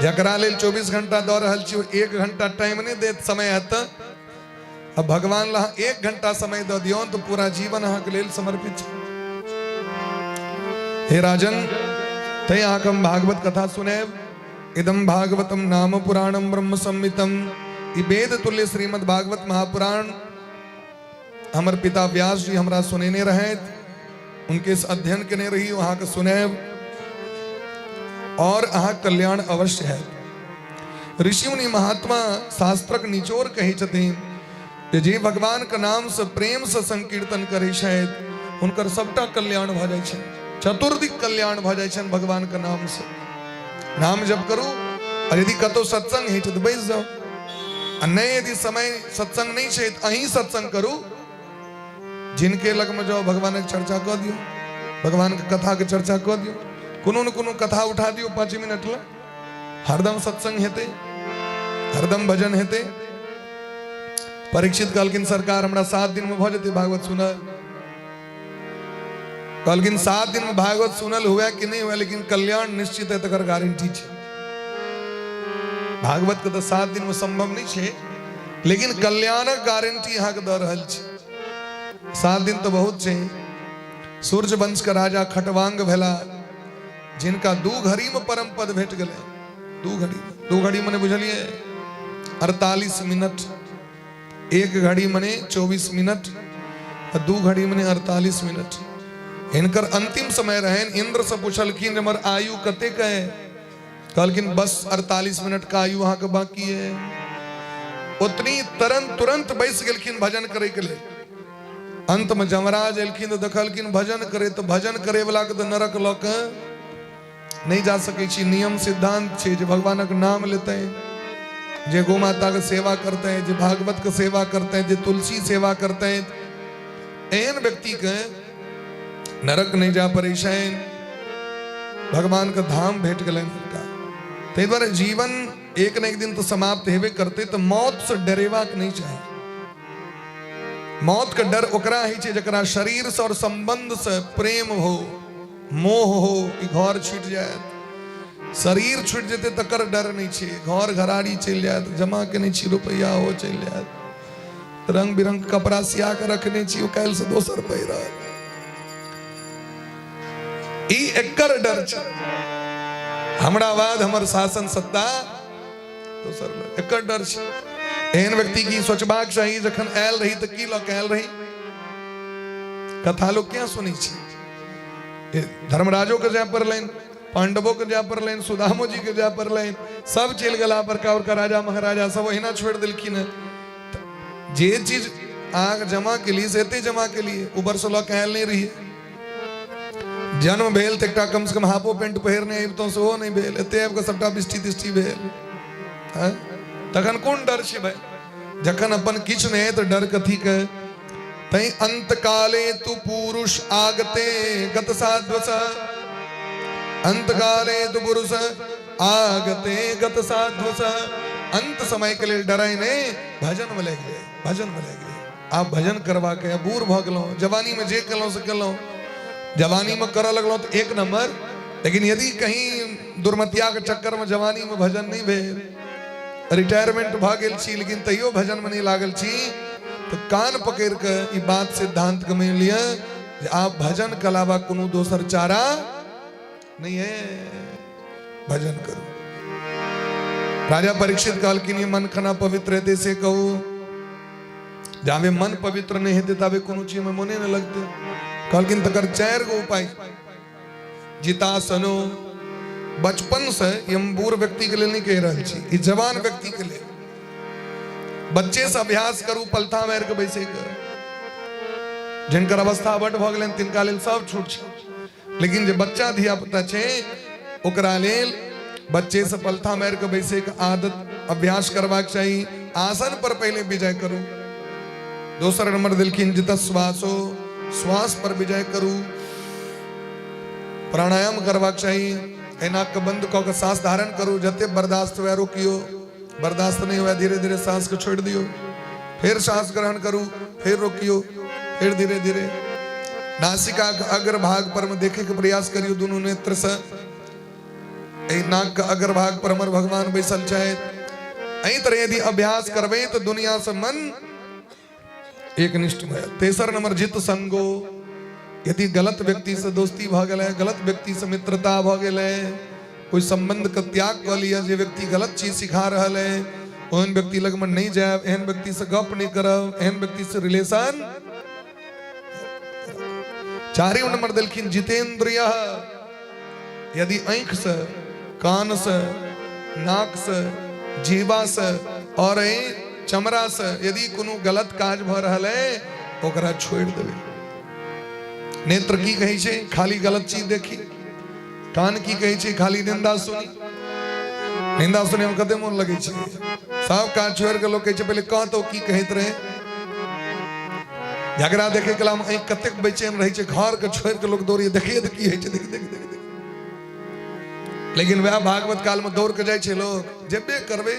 जकरा लेल 24 घंटा दौड़ रहल छी 1 घंटा टाइम नहीं देत समय हेत, अब भगवान ला 1 घंटा समय दे दियो तो पूरा जीवन अहाँ के लेल समर्पित छै। हे राजन तै अहाँ हम भागवत कथा सुनेब। इदम भागवतम नाम पुराणम ब्रह्म संहितम, ई वेद तुल्य श्रीमद् भागवत महापुराण हमर पिता व्यास जी हमरा सुनेने रहैत, उनके इस अध्ययन केने रही वहां के सुनेब और अहाँ कल्याण अवश्य है। ऋषि मुनि महात्मा शास्त्रक निचोर कही छथिन जे भगवान के नाम से प्रेम से संकीर्तन करे शायद उनकर सबटा कल्याण भ जाय छै, चतुर्दिक कल्याण भ जाय छै भगवान के नाम से। नाम जप करू और यदि कतो सत्संग है तो बैस जाओ, और नहीं यदि समय सत्संग नहीं है तो अहीं सत्संग करू, जिनके लग में जाओ भगवान की चर्चा कर दियो, भगवान के कथा के चर्चा कर दियो, कोनो न कोनो कथा उठा दियो 5 मिनट ला, हरदम सत्संग हेते, हरदम भजन हेते। परीक्षित कहलकिन सरकार हमरा 7 दिन में भ जेते भागवत सुनल, कहलकिन 7 दिन में भागवत सुनल हुआ कि नहीं हुआ, लेकिन कल्याण निश्चित है तकर गारंटी छै। भागवत के तो 7 दिन में संभव नहीं छै, लेकिन कल्याणक गारंटी यहाँ के द रहल छै। 7 दिन तो बहुत छै। सूर्य वंश का राजा खटवांग भेला, जिनका 2 घड़ी में परम पद भेट गए। 2 घड़ी मने बुझलिए 48 मिनट, 1 घड़ी मने 24 मिनट और 2 घड़ी मने 48 मिनट। इनकर अंतिम समय रहे। इंद्र से पूछलखिन हमर आयु कतेक है, कहलखिन बस 48 मिनट का आयु अहाँ के बाकी है। उतनी तुरंत बैस गेलखिन भजन करे के लिए। अंत में जमराज एलखिन तो देखलखिन भजन करे, तो भजन करे वाला के तो नरक लऽ के नहीं जा सके छी। नियम सिद्धांत छै जे भगवानक नाम लेते हैं, जे गौ माता के सेवा करते हैं, जे भागवत के सेवा करते हैं, जे तुलसी सेवा करते हैं, एहन व्यक्ति के नरक नहीं जा परेशान, भगवान का धाम भेट गए। ताहि दुआरे जीवन एक न एक दिन तो समाप्त हेबे करते, तो मौत से डरेबाक नहीं चाहिए। मौत का डर ओकरा ही छै जकरा शरीर से और संबंध से प्रेम हो, मोह हो, घर छूट जाए। शरीर छूट जेते तकर डर नहीं छै, घर घराड़ी चल जाए, जमा के नहीं छी रुपया हो चल जाए, रंग बिरंग कपड़ा सिया के रखने छी, काल्हि से दोसर पहिरत, ई एकर डर छै। हमरा बाद हमर शासन सत्ता दोसर एकर डर छै। एहन व्यक्ति की सोचबाक चाही जखन आयल रही तो की लऽ के आयल रही। कथा लोग क्या सुनी छी, धर्मराजो के जाय पड़लैन, पांडवों के जाय पड़लैन, सुदामो जी के जाय पड़लैन, सब चल गला बड़का बड़का राजा महाराजा सब ओहिना छोड़ दिलखिन है। जे चीज आग जमा के लिए से जमा के लिए ऊपर से लऽ के आयल नहीं रही। जन्म भेल तो एकटा कम से कम हाफो पेंट पहिरने अबितौ सेहो नहीं भेल, एते आबि के सबटा बिष्टी तिष्टी भेल। तखन कोन डर छै भाई, जखन अपन किछ नहीं तो डर कथी के। तै अंत काले तु पुरुष आगते गत साध्वस, अंत काले तु पुरुष आगते गत साध्व स अंत समय के लिए डराई ने भजन में लग गए, भजन में लग गए। आप भजन करवा के बूढ़ भ गलो, जवानी में जे कलो से कलो, जवानी में कर लगलो तो एक नंबर, लेकिन यदि कहीं दुर्मतिया के चक्कर में जवानी में भजन नहीं भेल, रिटायरमेंट भ गेल छी लेकिन तैयो भजन में नहीं लागल छी, तो कान पकड़ के ई बात सिद्धांत के में लिया जे आप भजन के अलावा कोनो दोसर चारा नहीं है, भजन करो। राजा परीक्षित कहलकिन ये मन खना पवित्र है से कहू, जावे मन पवित्र नहीं है तावे कोनो चीज में मने न लगते। कहलकिन तकर 4 गो उपाय, जितासनो, बचपन से हम बूढ़ व्यक्ति के लिए नहीं कह रहे छी, ई जवान व्यक्ति के लिए बच्चे से अभ्यास करू, पलथा मार के बैसे कर, जिनकर अवस्था बड़ भ गेलन तिनका लेल सब छूट छै, लेकिन जे बच्चा धिया पुता छै ओकरा लेल बच्चे से पलथा मार के बैसे के आदत अभ्यास करबाक चाहिए। आसन पर पहले विजय करू। दूसरा नंबर दिलखिन जित श्वासो, श्वास पर विजय करू। प्राणायाम करबाक चाहिए। नाक बंद कऽ के सांस धारण करू, जते बर्दाश्त हुआ रोकियो, बर्दाश्त नहीं हुआ धीरे धीरे सांस को छोड़ दियो, फिर सांस ग्रहण करू, फिर रोकियो, फिर धीरे धीरे नासिका के अग्र भाग पर में देखे के प्रयास करियो दोनों नेत्र से। नाक का अग्र भाग पर हमर भगवान बैसल चाहे। एही तरह यदि अभ्यास करबे तो दुनिया से मन एक निष्ठ में। तेसर नंबर जित संगो, यदि गलत व्यक्ति से दोस्ती भ गेल, गलत व्यक्ति से मित्रता भ गेल, कोई संबंध का त्याग कर लिया, जे व्यक्ति गलत चीज सिखा रहा है ओहन व्यक्ति लग में नहीं जाए, एहन व्यक्ति से गप नहीं करब, एहन व्यक्ति से रिलेशन। चारिम नंबर दिलखिन जितेंद्रिय, यदि आंख से, कान से, नाक से, जीवा से और चमड़ा से यदि कोनो गलत काज भ रहा है ओकरा छोड़ देवे। नेत्र की कहे छे खाली गलत चीज देखी, कान की कहे छे खाली निंदा सुनी, निंदा सुने में कते मन लगे छे, सब काज छोड़ के लोग कहे छे पहले कह तो की कहत रहे। झगड़ा देखे के लाम कतेक बेचैन रहे छे, घर के छोड़ के लोग दौड़िए देखे तो की है छे, देख देख देख। लेकिन वह भागवत काल में दौड़ के जाए छे लोग, जेबे करबे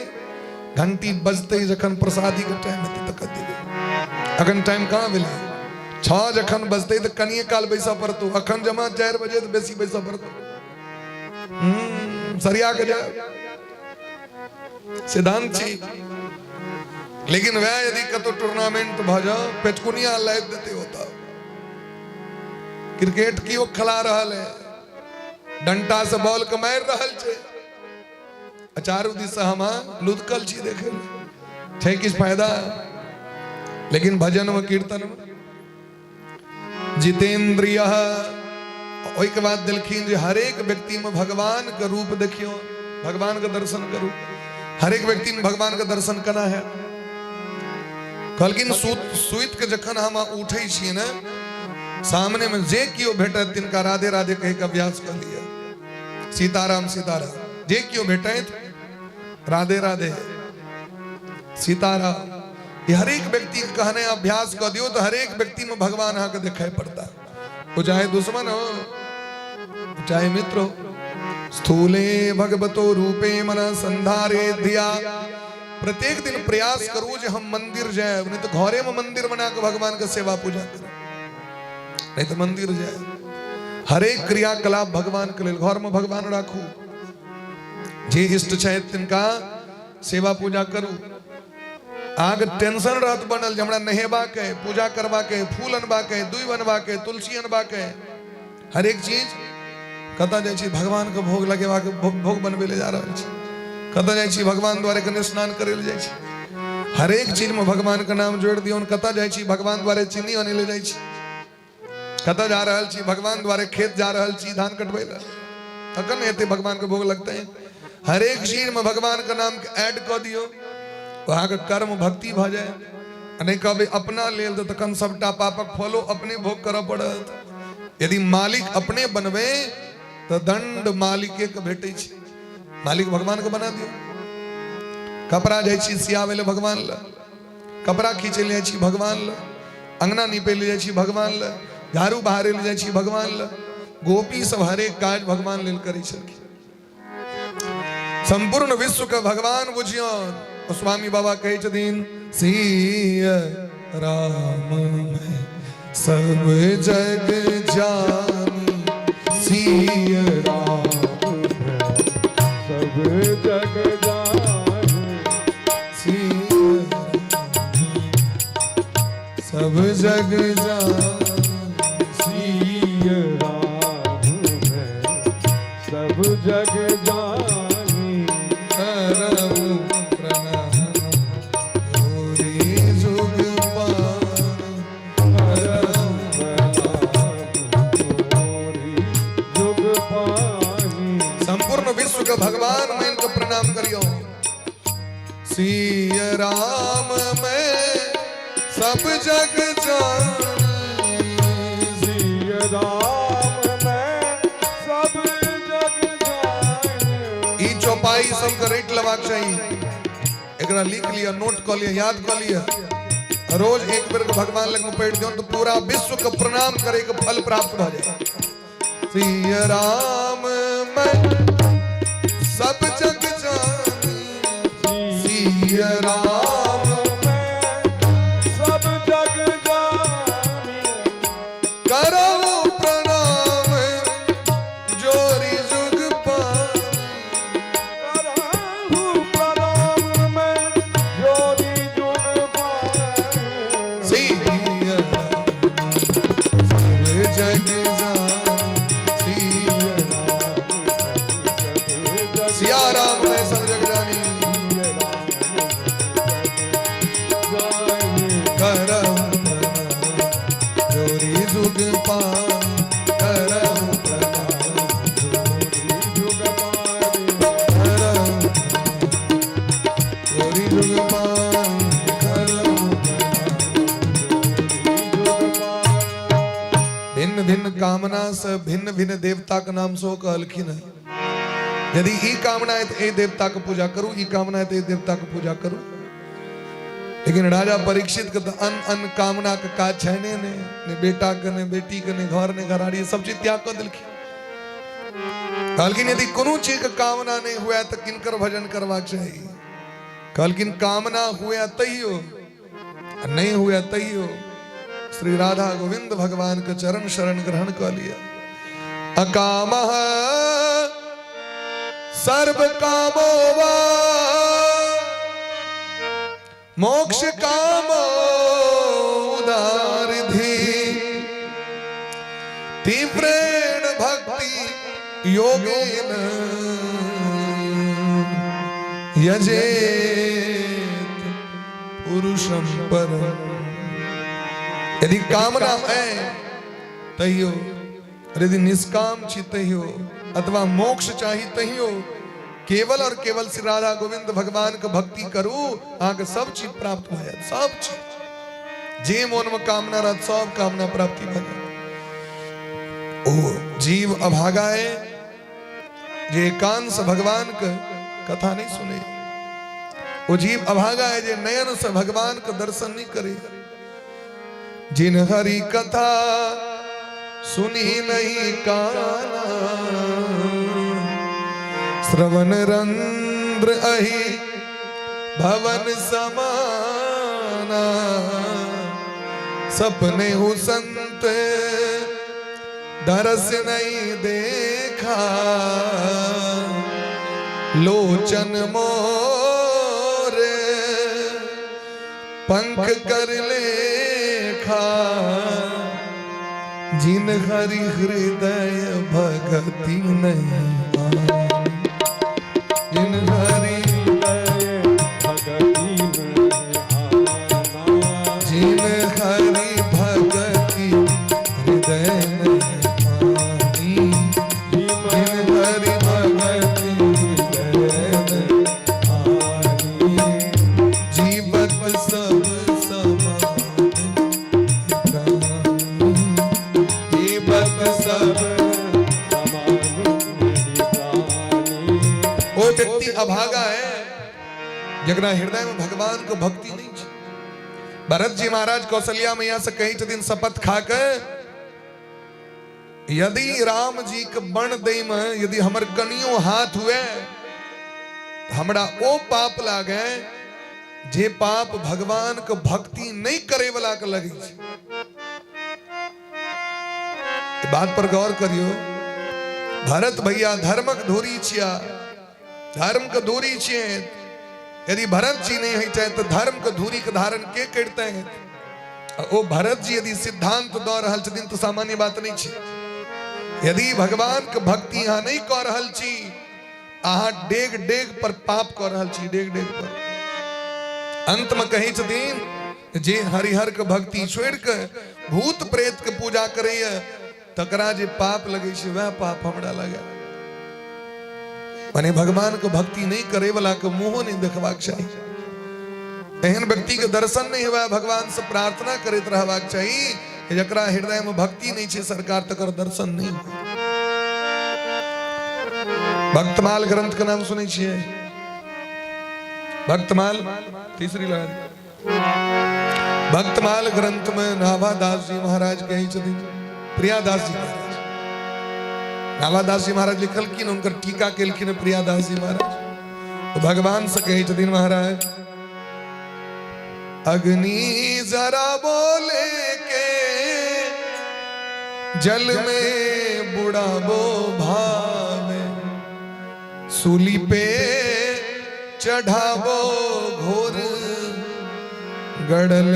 घंटी बजते जखन प्रसादी के टाइम में तक देबे। अखन टाइम कहाँ मिले, 6 जखन बजते तो कनिए काल बैसा पड़तो, अखन जमा 4 बजे तो बेसी बैसा पड़तो। सरिया के जाए सिद्धांत छी। लेकिन वह यदि कतो टूर्नामेंट भजा पेचकुनिया लाइव देते होता, क्रिकेट की वो खिला रहा है, डंटा से बॉल के मार रहा छे, चारू दिशा हम लुदकल छी देखे छे किस फायदा। लेकिन भजन में कीर्तन में जितेंद्रिय, ओई के बाद दिलखिन जे हर एक व्यक्ति में भगवान का रूप देखियो, भगवान का दर्शन करू। हर एक व्यक्ति में भगवान का दर्शन करना है। कहलकिन सुइत के जखन हम उठे छी ने, सामने में जे कियो भेटत तिनका राधे राधे कह के अभ्यास कर लिया, सीताराम सीताराम। जे कियो भेटत राधे राधे सीताराम, ये हर एक व्यक्ति के कहने अभ्यास कर दियो तो हर एक व्यक्ति में भगवान आके दिखाई पड़ता। वो चाहे दुश्मन हो चाहे मित्र हो। स्थूले भगवतो रूपे मन संधारे धिया, प्रत्येक दिन प्रयास करो जे हम मंदिर जाए, नहीं तो घरे में मंदिर बना के भगवान का सेवा पूजा करो, नहीं तो मंदिर जाए। हर एक क्रियाकलाप भगवान के लिए, घर में भगवान राखू, जे इष्ट छै तिनका सेवा पूजा करू। आगे टेंशन रहत बनल जे हमरा नहेबा के, पूजा करबा के, फूल अनबा के, दूध बनबा के, तुलसी अनबा के, हर एक चीज कतऽ जाइ छी भगवान के भोग लगेबा के, भोग बनबे ले जा रहल छी, कतऽ जाइ छी भगवान द्वारे कने स्नान करे ले जाइ छी, हर एक चीज में भगवान के नाम जोड़ दियो। कतऽ जाइ छी भगवान द्वारे चीनी आने ले जाइ छी, कतऽ जा रहल छी भगवान द्वारे खेत जा रहल छी धान कटबै ला, तखन एते भगवान के भोग लगते हैं। हर एक चीज में भगवान का नाम ऐड कर दियो, वहां के कर्म भक्ति भ जाए। नहीं कहबे अपना लेल तो तखन सबटा पापक फलो अपने भोग करऽ पड़त। यदि मालिक अपने बनबे तो दंड मालिके के भेटै छै, मालिक भगवान के बना दियो। कपड़ा जाइ छी सियावे ले भगवान ला, कपड़ा खींचे ले जाइ छी भगवान ला, अंगना नीपे ले जाइ छी भगवान ला, झाड़ू बहारे ले जाइ छी भगवान ला। गोपी सब हर एक काज भगवान लेल करै छलखिन। संपूर्ण विश्व का भगवान बुझियो और स्वामी बाबा कहे छथिन सिया राम मैं सब जग जानी सिया राम सब जग जानी सिया सब जग जानी सिया राम है सब जग जानी करऊं प्रणाम गौरी जुग पानी करऊं जुग पानी संपूर्ण विश्व का भगवान मैं इनको प्रणाम करियो सिया राम मैं सब जग जानी सिया राम मैं सब जग जानी ई चौपाई सबके रेट लवाक चाहिए एकरा लिख लिया नोट कर लिया याद कर लिया रोज एक बेर के भगवान लग में बैठ दियो तो पूरा विश्व का प्रणाम करे के फल प्राप्त हो जाए सिया राम मैं सब जग जानी सिया राम सब जग जानी करो प्रणाम जोरी जुग पानी करहु प्रणाम मैं जोरी जुग पानी सिया सब जग जानी सिया राम मैं सब जग जानी करऊं प्रणाम जोरी जुग पानी करऊं प्रणाम जुग पानी करऊं जोरी जुग पानी करऊं भिन्न भिन्न कामना से भिन्न भिन्न देवता का नाम सो कहलखिन है यदि ई कामना है तो ए देवता का पूजा करूं ई कामना है तो ए देवता का पूजा करूं लेकिन राजा परीक्षित के तो अन कामना का काज छैने ने बेटा के ने बेटी के ने घर ने घराड़ी सब चीज त्याग कर दिलखिन कहलखिन यदि कोनो चीज का कामना नहीं हुआ तो किनकर भजन करवाक चाहिए कहलखिन कामना हुआ तैयो नहीं हुआ तैयो श्री राधा गोविंद भगवान के चरण शरण ग्रहण कर लिया अकामः सर्व कामो वा मोक्ष कामो उदारिधि तीव्रेण भक्ति योगेन यजेत पुरुषं परम यदि कामना है तहियो यदि निष्काम चित्तहियो अथवा मोक्ष चाहिए तहियो केवल और केवल श्री राधा गोविंद भगवान के भक्ति करू आगे सब चीज प्राप्त हो जाए सब चीज जे मन में कामना रह सब कामना प्राप्ति हो जाए ओ जीव अभागा है जे एकांत से भगवान का कथा नहीं सुने वो जीव अभागा है जे नयन से भगवान का दर्शन नहीं करे जिन हरि कथा सुनी नहीं काना श्रवण रंध्र अहि भवन समाना सपने हो संत दरस नहीं देखा लोचन मोरे पंख कर लेखा जिन हरि हृदय भगति नहीं आनी जिन हरि जिन हरि भगति हृदय नहीं आनी जिन हरि भगति हृदय नहीं आनी जीवत सब समान वो व्यक्ति अभागा है जगना हृदय में भगवान को भक्ति नहीं छे। भरत जी महाराज कौशल्या मैया से कही दिन शपथ खाकर यदि राम जी के बण दे में यदि हमर कनियो हाथ हुए हमरा ओ पाप लागे जे पाप भगवान के भक्ति नहीं करे वाला के लगी छै। बात पर गौर करियो। भरत भैया धर्मक धोरी छिया, धर्म के धोरी छिए। यदि भरत जी नहीं है तो धर्म के धूरी के धारण के करते हैं। ओ भरत जी यदि सिद्धांत दऽ रहल छथिन तो सामान्य बात नहीं छै। यदि भगवान के भक्ति यहाँ नहीं कऽ रहल छी, अहाँ डेग डेग पर पाप कऽ रहल छी, डेग डेग पर। अंत में कहे छथिन जे हरिहर के भक्ति छोड़ के भूत प्रेत के पूजा करैया तकरा जे पाप लगे छै वह पाप हमरा लगे। माने भगवान के भक्ति नहीं करे वाला के मुंह नहीं देखबाक चाहिए। एहन व्यक्ति के दर्शन नहीं हुआ, भगवान से प्रार्थना करते रहबाक चाहिए। जकरा हृदय में भक्ति नहीं है सरकार तकर दर्शन नहीं। भक्तमाल ग्रंथ का नाम सुने छिए? भक्तमाल तीसरी लहर। भक्तमाल ग्रंथ में नाभादास जी महाराज कहे छथिन, प्रियादास जी महाराज, नाभादास जी महाराज लिखलखिन, उनकर टीका केलखिन प्रियादास जी महाराज। तो भगवान से कहे छथिन महाराज, अग्नि जरा बोले के जल में बुढ़ाबो भावे, सूली पे चढ़ाबो घोर गड़ल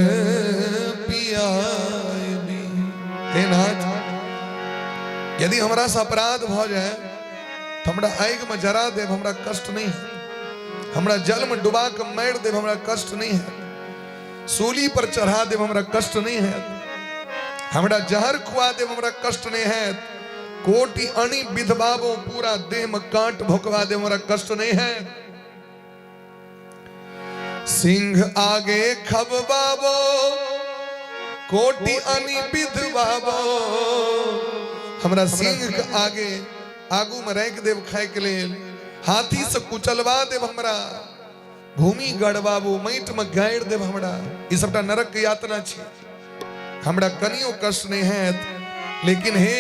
पियाय भी। हे नाथ, यदि हमरा से अपराध भ जाए तो हमरा आग में जरा देव, हमरा कष्ट नहीं है। हमरा जल में डुबा के मार देव, हमरा कष्ट नहीं है। सूली पर चढ़ा देव, हमरा कष्ट नहीं है। हमरा जहर खुआ देव, हमरा कष्ट नहीं है। कोटि अणि विधवाबो, पूरा देह में कांट भोकवा देव, हमरा कष्ट नहीं है। सिंह आगे खबबाबो, कोटि अणि विधवाबो, हमरा सिंह के आगे आगू में रख देव खाए के लिए। हाथी से कुचलवा देव, हमरा भूमि गड़बाबू, माटि में गाड़ देव हमरा। ई सबटा नरक के यातना छी। हमरा कनियो कष्ट नहीं है। लेकिन हे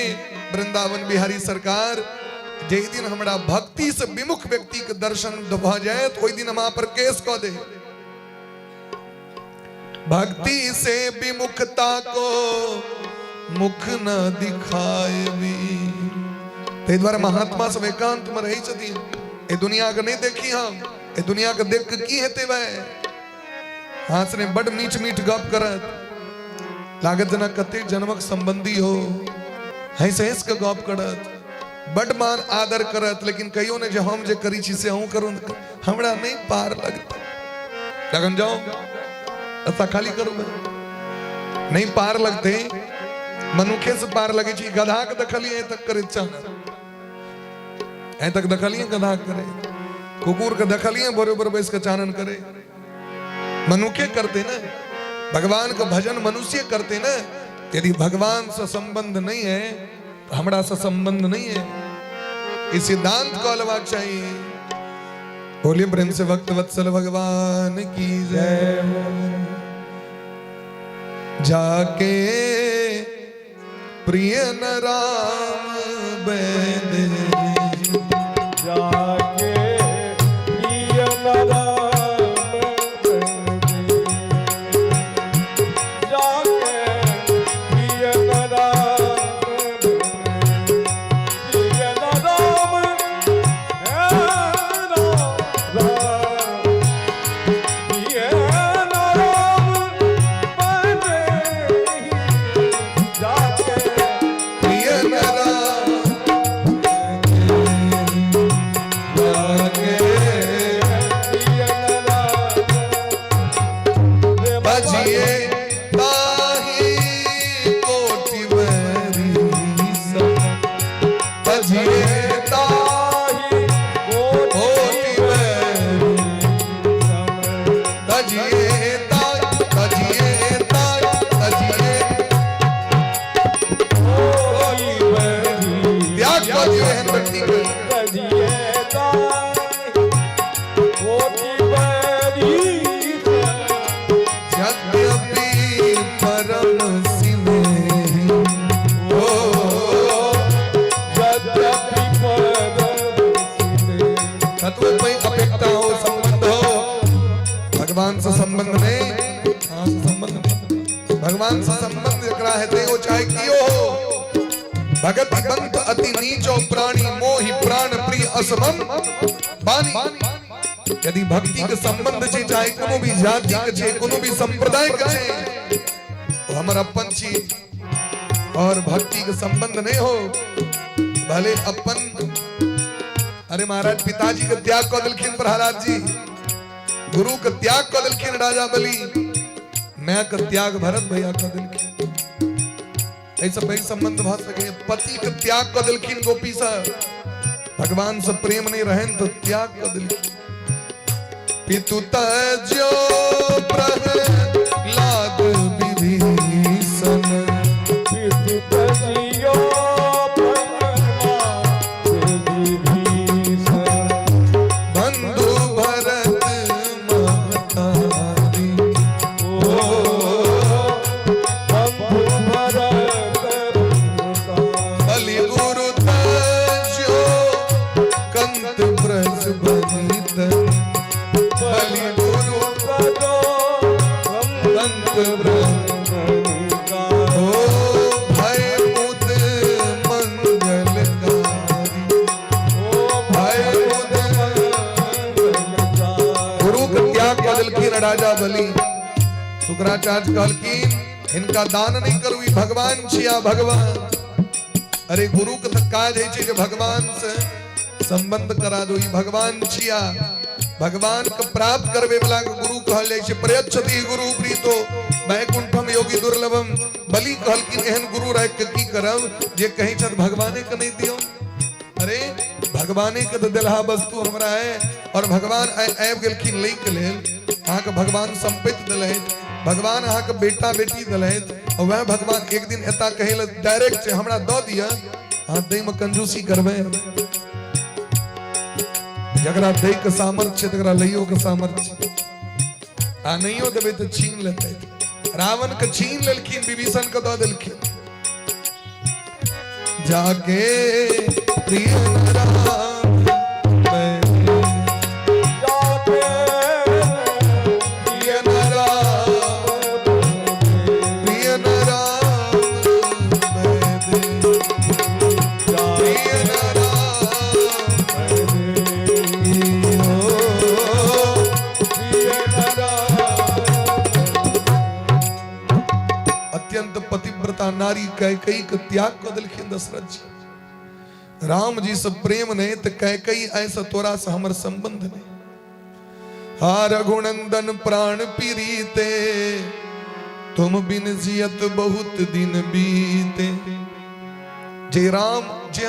वृंदावन बिहारी सरकार, जे दिन हमरा भक्ति से विमुख व्यक्ति के दर्शन भ जाए तो ओई दिन हम पर केस कह दे। भक्ति से विमुखता को मुख न दिखाए भी। ते द्वारा महात्मा सब एकांत में रही छथिन। ए दुनिया के नहीं देखी हम, ए दुनिया के देख के की हेते वह हाथ ने बड़ मीठ मीठ गप करत, लागत जना कते जन्मक संबंधी हो, हंस हंस के गप करत, बड़ मान आदर करत। लेकिन कहियो ने जे हम जे करी छी से हूं करूं, हमरा नहीं पार लगता। लगन जाओ ऐसा खाली करूं मैं, नहीं पार लगते। मनुखे से पार लगे छी। गधा के दखलिए तक करे चाह, ऐ तक दखलिए गधा करे। कुकुर के दखलिए बरोबर बैस के चानन करे। मनुखे करते ना, भगवान का भजन मनुष्य करते ना। यदि भगवान से संबंध नहीं है तो हमरा से संबंध नहीं है। इस सिद्धांत को अलवाक चाहिए। बोलिए प्रेम से भक्त वत्सल भगवान की जय। जाके प्रिय न राम बैदे, जाके प्रिय न राम बैदे, जाके प्रिय न राम बैदे, प्रिय न राम है राम, प्रिय न राम बैदे, जाके प्रिय न राम बजिए ताही कोटि बरी सब, बजिए ताही कोटि बरी सब, बजिए ताही, बजिए ताही, बजिए कोटि बरी, त्याग बजिए हैं व्यक्ति के। बजिए ताही कोटि बरी सब, यद्यपि परम सिनेही हो, यद्यपि परम सिनेही, तत्व कोई अपेक्षा हो संबंध नहीं, हाँ से संबंध नहीं। भगवान से संबंध जकरा है ते वो चाहे कियो हो। भगत बंध अति नीचो प्राणी मोहि प्राण प्रिय असमम बानी। यदि भक्ति के संबंध छे चाहे कोनो भी जाति के छे कोनो भी संप्रदाय के छे तो हमर अपन छी। और भक्ति के संबंध नहीं हो भले अपन। अरे महाराज पिताजी के त्याग कर दिलखिन प्रहलाद जी, गुरु के त्याग कर दिलखिन राजा बलि, मैं के त्याग भरत भैया कर दिलखिन। ऐसा भाई संबंध भा सके। पति के त्याग कर दिलखिन गोपी सा, भगवान से प्रेम नहीं रहन तो त्याग कर दिलखिन। पितु तजो प्रहलाद विभीषण, पितु तजियो प्रहलाद विभीषण, बंधु भरत महतारी। बंधु भरत बलि गुरु तजो कंत ब्रज बनित, बलि गुरु कंत ब्रज ओ भय मुद मंगलकारी, भय मुद गुरु के त्याग बदलखिन राजा बलि। शुक्राचार्य कहलखिन इनका दान नहीं करू, ई भगवान छिया भगवान। अरे गुरु के तो काज है जे भगवान से संबंध करा दो, ई भगवान छिया। भगवान के प्राप्त करवे वाला गुरु कहल जाय छै। प्रयच्छति गुरु प्रीतो वैकुंठम योगी दुर्लभम। बलि कहलखिन एहन गुरु रह के की करब जे कहीं छत भगवाने के नहीं दियो। अरे भगवाने के तो दिलहा वस्तु हमरा है और भगवान आबि गेलखिन लै के लेल। अहाँ के भगवान संपत्ति दिलैत, भगवान अहाँ के बेटा बेटी दिलैत और वह भगवान एक दिन एता कहे ल डायरेक्ट हमरा द दिया। हाँ दे में कंजूसी करबे, जगरा दे के सामर्थ्य तकरा लइयो के सामर्थ्य आ नहियो देबे तो छीन लेते। रावण के छीन लेलखिन, विभीषण के द देलखिन। जाके प्रिय राम जाके प्रिय राम प्रिय राम प्रिय अत्यंत पतिव्रता नारी कैकेयी के त्याग कर दिलखिन दशरथ जी। राम जी से प्रेम नहीं तो कैकेयी ऐसा तोरा से हमर संबंध नहीं। हा रघुनंदन प्राण पीरीते, तुम बिन जियत बहुत दिन बीते। जे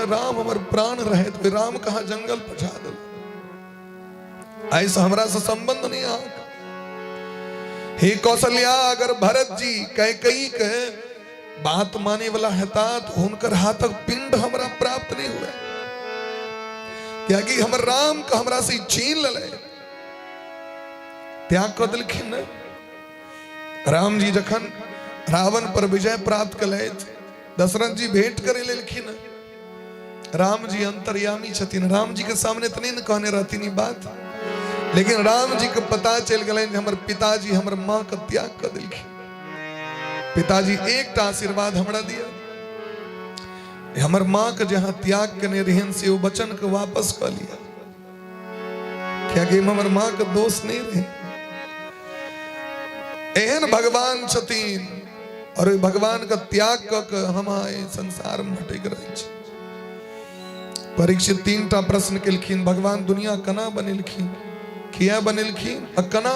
राम हमर प्राण रहे तो राम कहा जंगल पछा दो। ऐसा हमरा से संबंध नहीं आ। हे कौशल्या, अगर भरत जी कैकेयी के बात माने वाला हेता तो उनकर हाथक पिंड हमरा प्राप्त नहीं हुए, त्यागी हमर राम का हमरा से छीन ले। त्याग कर दिलखिन। राम जी जखन रावण पर विजय प्राप्त कले, दशरथ जी भेंट करे लेलखिन। राम जी अंतर्यामी छथिन, राम जी के सामने तनी न कहने रहती नहीं बात, लेकिन राम जी को पता चल गए हमर पिताजी हमर माँ का त्याग कर दिलखिन। पिताजी एक आशीर्वाद हमरा दिया, हमर माँ के जहां त्याग करने रहन से वो वचन को वापस कर लिया। क्या कि हमर माँ का दोष नहीं रहे। एहन भगवान छथिन और भगवान का त्याग कर हम आए संसार में हटक रहे छी। परीक्षित 3टा प्रश्न केलखिन, भगवान दुनिया कना बनेलखिन, किया बनेलखिन आ कना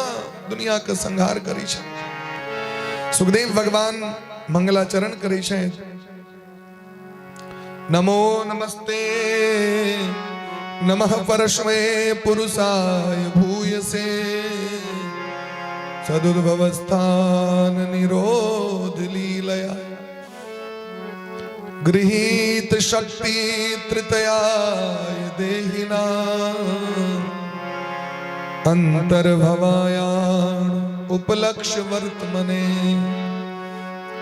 दुनिया के संहार करी छै। सुखदेव भगवान मंगलाचरण करे छै। नमो नमस्ते नमः परश्वे पुरुषाय भूयसे, सदुद्भवस्थान निरोध लीलया, गृहीत शक्ति तृतयाय देहिना, अंतर्भवायान उपलक्ष्य वर्तमने।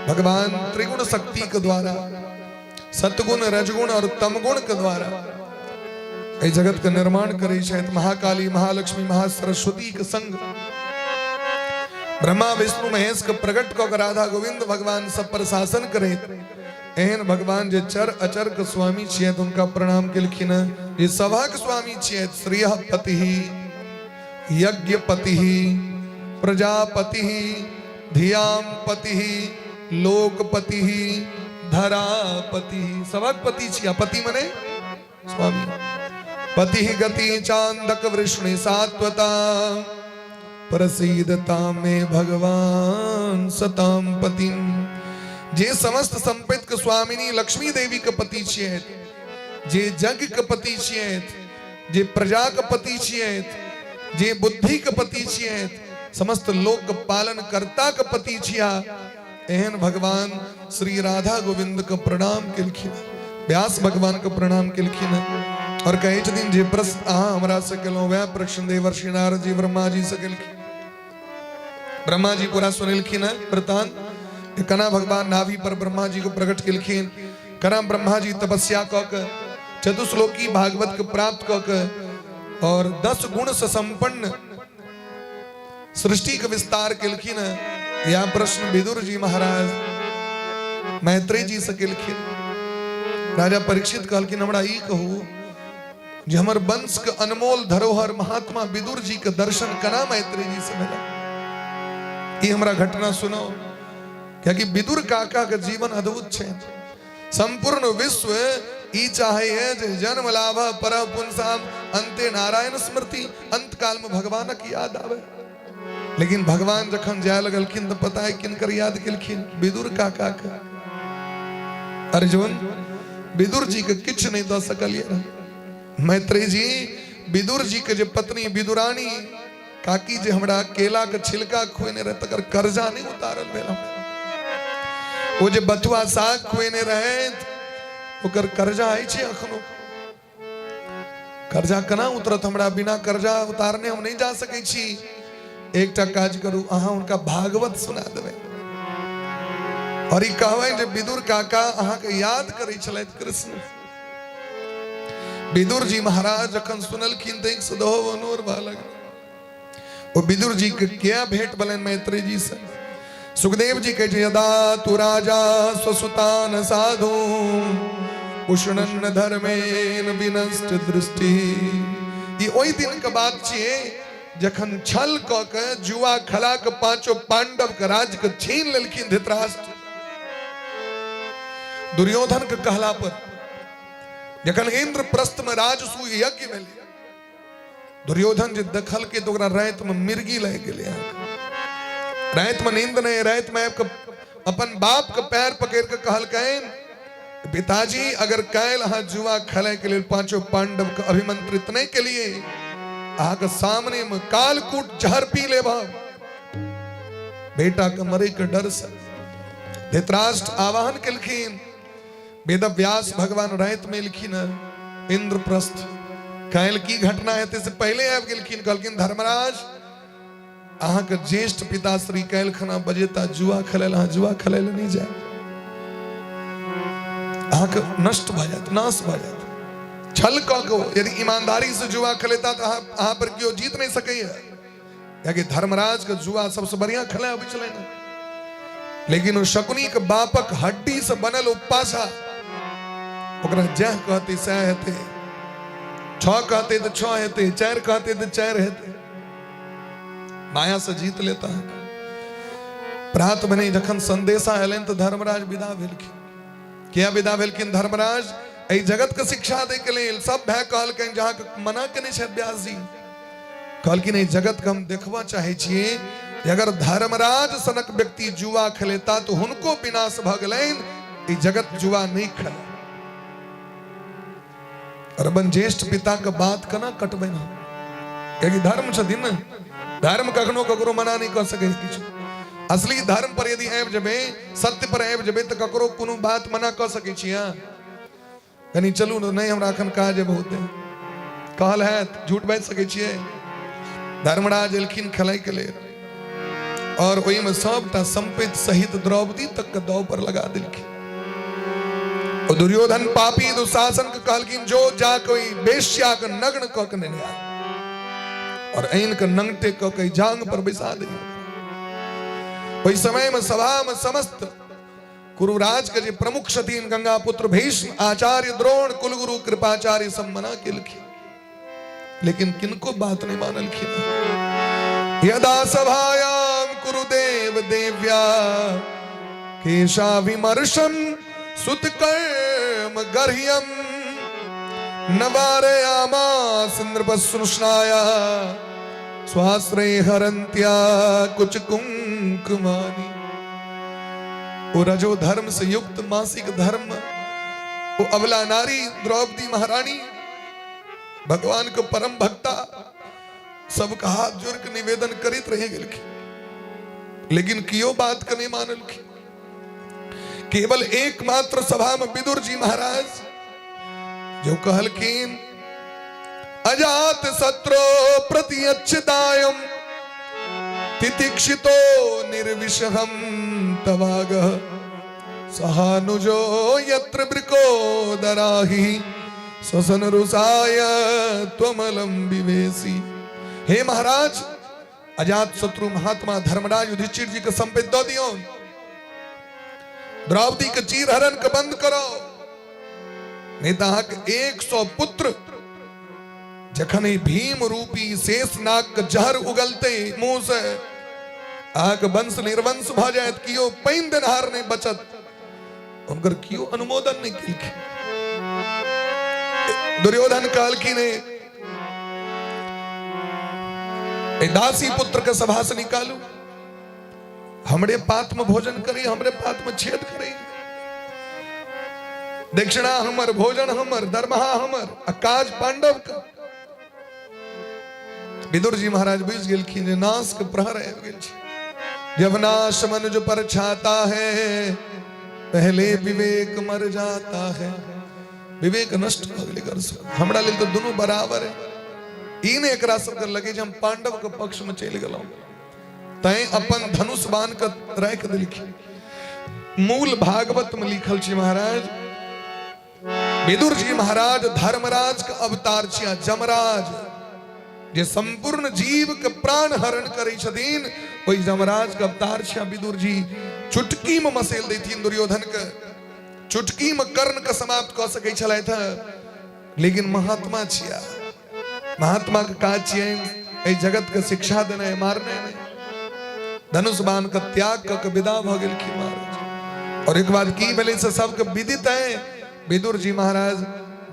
भगवान त्रिगुण शक्ति के द्वारा, सतगुण रजगुण और तमगुण के द्वारा इस जगत का निर्माण करे। शायद महाकाली महालक्ष्मी महासरस्वती के संग ब्रह्मा विष्णु महेश के प्रकट को राधा गोविंद भगवान सब पर शासन करे एहन भगवान जे चर अचर के स्वामी छियै उनका प्रणाम केलखिन। ये सभा के स्वामी छियै श्रेय पति यज्ञपति प्रजापति धियाम पति लोकपति धरापति सभक पति छिया। पति मने स्वामी। पति गति चांदक वृष्णि सात्वता प्रसीदता में भगवान सताम पतिम। जे समस्त संपत्ति के स्वामिनी लक्ष्मी देवी के पति छियै, जे जग के पति छियै, जे प्रजा के पति छियै, जे बुद्धि के पति छियै, समस्त लोक के पालन कर्ता के पति छिया एहन भगवान श्री राधा गोविंद के प्रणाम केलखिन। व्यास भगवान के प्रणाम केलखिन और कहे दिन जे प्रश्न अहाँ हमरा से केलहुं वह प्रश्न देवर्षि नारद जी ब्रह्मा जी से केलखिन। ब्रह्मा जी पूरा सुनलखिन वृतांत। कना भगवान नाभि पर ब्रह्मा जी को प्रकट केलखिन। कना ब्रह्मा जी तपस्या क के चतुश्लोकी भागवत के प्राप्त क के और 10 गुण से संपन्न सृष्टि के विस्तार केलखिन। यह प्रश्न विदुर जी महाराज मैत्रेय जी से केलखिन। राजा परीक्षित कहलखिन हमरा ई कहू जे हमर वंश के अनमोल धरोहर महात्मा विदुर जी के दर्शन कना मैत्रेय जी से मिला। ये हमरा घटना सुनो क्योंकि विदुर काका के जीवन अद्भुत है। संपूर्ण विश्व ई चाहे है जे जन्म लाभ पर पुंसाम अंते नारायण स्मृति अंत काल में भगवान की याद आवे। लेकिन भगवान जखन जाय लगलखिन तो पता है किनकर याद केलखिन विदुर काका के। अर्जुन विदुर जी के किछ नहीं दो सकलिए। मैत्रेय जी विदुर जी के जे पत्नी विदुरानी काकी जे हमरा केला के छिलका खुएने रहे तकर कर्जा नहीं उतारल भेल। वो जे बथुआ साग खुएने रहे ओकर कर्जा आई छे अखनो। कर्जा कना उतरत हमरा बिना कर्जा उतारने हम नहीं जा सकै छी। एकटा काज करू अहाँ उनका भागवत सुना देबै और ई कहबै जे विदुर काका अहाँ के याद करै छलैथ कृष्ण। विदुर जी महाराज जखन सुनलखिन त सदहो वनोर बालक वो विदुर जी के क्या भेंट बलन मैत्रेय जी से। सुखदेव जी कहे यदा तु राजा स्वसुतान साधु उष्णन धर्मेन विनष्ट दृष्टि। ये ओई दिन के बात छिए जखन छल क के जुआ खला के पांचों पांडव के राज के छीन लेलखिन धृतराष्ट्र। दुर्योधन के कहला पर जखन इंद्रप्रस्थ में राजसूय यज्ञ भेल दुर्योधन जे देखल के तो रात में मिर्गी लग गेले। रात में नींद नहीं, रात में अपन बाप के पैर पकड़ के कहल कहें पिताजी अगर काल अहाँ जुआ खेले के लिए पांचों पांडव के अभिमंत्रित नहीं के लिए अहाँ के सामने में कालकूट जहर पी ले बेटा के मरे के डर से धृतराष्ट्र आवाहन केलखिन। वेद व्यास भगवान रात में लिखिन इंद्रप्रस्थ काल की घटना है से पहले आब गेलखिन। कहलखिन धर्मराज अहाँ के ज्येष्ठ पिता श्री काल खना बजेता जुआ खेल जुआ खेल नहीं जाए अहाँ के नष्ट भ जात नाश भ जात। छल को यदि ईमानदारी से जुआ खेलेता तो अहाँ पर क्यों जीत नहीं सके है। धर्मराज के जुआ सबसे बढ़िया खेले अभी चले ना। लेकिन वो शकुनी के बापक हड्डी से बनल उपासा ओकरा जह कहते सह हेते, 6 कहते तो 6 हेते, 4 कहते तो 4 हेते। माया से जीत लेता है। प्रात बने जखन संदेशा एलन तो धर्मराज विदा भेलखिन। क्या विदा भेलखिन धर्मराज एहि जगत के शिक्षा दे के लेल सब भय कहलखिन जहाँ के मना केने छै व्यास जी। कहलखिन एहि जगत के हम देखबा चाहे छिए अगर धर्मराज सनक व्यक्ति जुआ खेलेता तो हुनको विनाश भ गेलैन। ई जगत जुआ नहीं खेले और अपन ज्येष्ठ पिता के बात कना कटबै ना क्योंकि धर्म छथिन न। धर्म कखनो ककरो मना नहीं कर सके किछु। असली धर्म पर यदि आबि जेबै सत्य पर आबि जेबै तो ककरो कोनो बात मना कर सकै छी। कनी चलू नहीं हमरा अखन काज है बहुत कहल है झूठ बाजि सकै छियै। धर्मराज एलखिन खेलाइ के लेल और वही में सबटा संपत्ति सहित द्रौपदी तक के दाव पर लगा दिलखिन। और दुर्योधन पापी दुशासन के कहलखिन जो जा कोई वेश्या के नग्न क के ने आ और ऐन के नंगटे क के जांग पर बैसा दे। ओहि समय में सभा में समस्त कुरुराज के जे प्रमुख छथिन गंगा पुत्र भीष्म आचार्य द्रोण कुलगुरु कृपाचार्य सब मना केलखिन, लेकिन किनको बात नहीं मानलखिन। यदा सभायाम कुरुदेव देव्या केशाभिमर्शम सुतकर्म गर्ह्यम नवारयामास नृपस्नुष्णाया स्वाश्रय हरन्त्या कुछ कुंकुमानी। वो रजो धर्म से युक्त मासिक धर्म, वो अबला नारी द्रौपदी महारानी भगवान को परम भक्ता सबका हाथ जोड़ के निवेदन करित रहे गेलखिन, लेकिन कियो बात के नहीं मानलखिन। केवल एकमात्र सभा में विदुर जी महाराज जो कहलखिन अजात शत्रु प्रत्यक्षदायम तितिक्षितो निर्विषहम तवागः सहानुजो यत्र वृकोदराहि स्वसन रुसाय त्वमलम विवेशी। हे महाराज, अजात शत्रु महात्मा धर्मराज युधिष्ठिर जी के संपित दो दियो, द्रौपदी के चीर हरण के बंद करो। नेता 100 पुत्र जखन भीम रूपी शेष नाग के जहर उगलते मुंह से आग वंश निर्वंश भ जाए, कियो पैन देनहार नहीं बचत, उनकर कियो अनुमोदन नहीं किलखिन। दुर्योधन काल की ने दासी पुत्र के सभा से निकालू, हमरे पात में भोजन करी, हमरे पात में छेद करी, दक्षिणा हमर भोजन हमर दरमहा हमर, अकाज पांडव का। विदुर जी महाराज बुझ गेलखिन जे नाश के प्रहर आबि गेल छै। जब नाश मनुज पर छाता है पहले विवेक मर जाता है। विवेक नष्ट भ गेलै कर से, हमरा लेल तो दोनों बराबर है। इन एकरा सब के लगे जे हम पांडव के पक्ष में चल गेलौ, तै अपन धनुष बाण के राख देलखिन। मूल भागवत में लिखल छै महाराज, विदुर जी महाराज धर्मराज के अवतार छिया, जमराज जे संपूर्ण जीव के प्राण हरण करे छथिन, ओहि जमराज के अवतार छिया विदुर जी। चुटकी में मसेल देथिन दुर्योधन के, चुटकी में कर्ण के समाप्त क सकै छलैथ, लेकिन महात्मा छिया। महात्मा के काज छियै एहि जगत के शिक्षा देनाइ, मारनाइ नहीं। धनुष बाण के त्याग क के विदा भ गेलखिन महाराज। और एक बात की भेलै से सबके विदित है, विदुर जी महाराज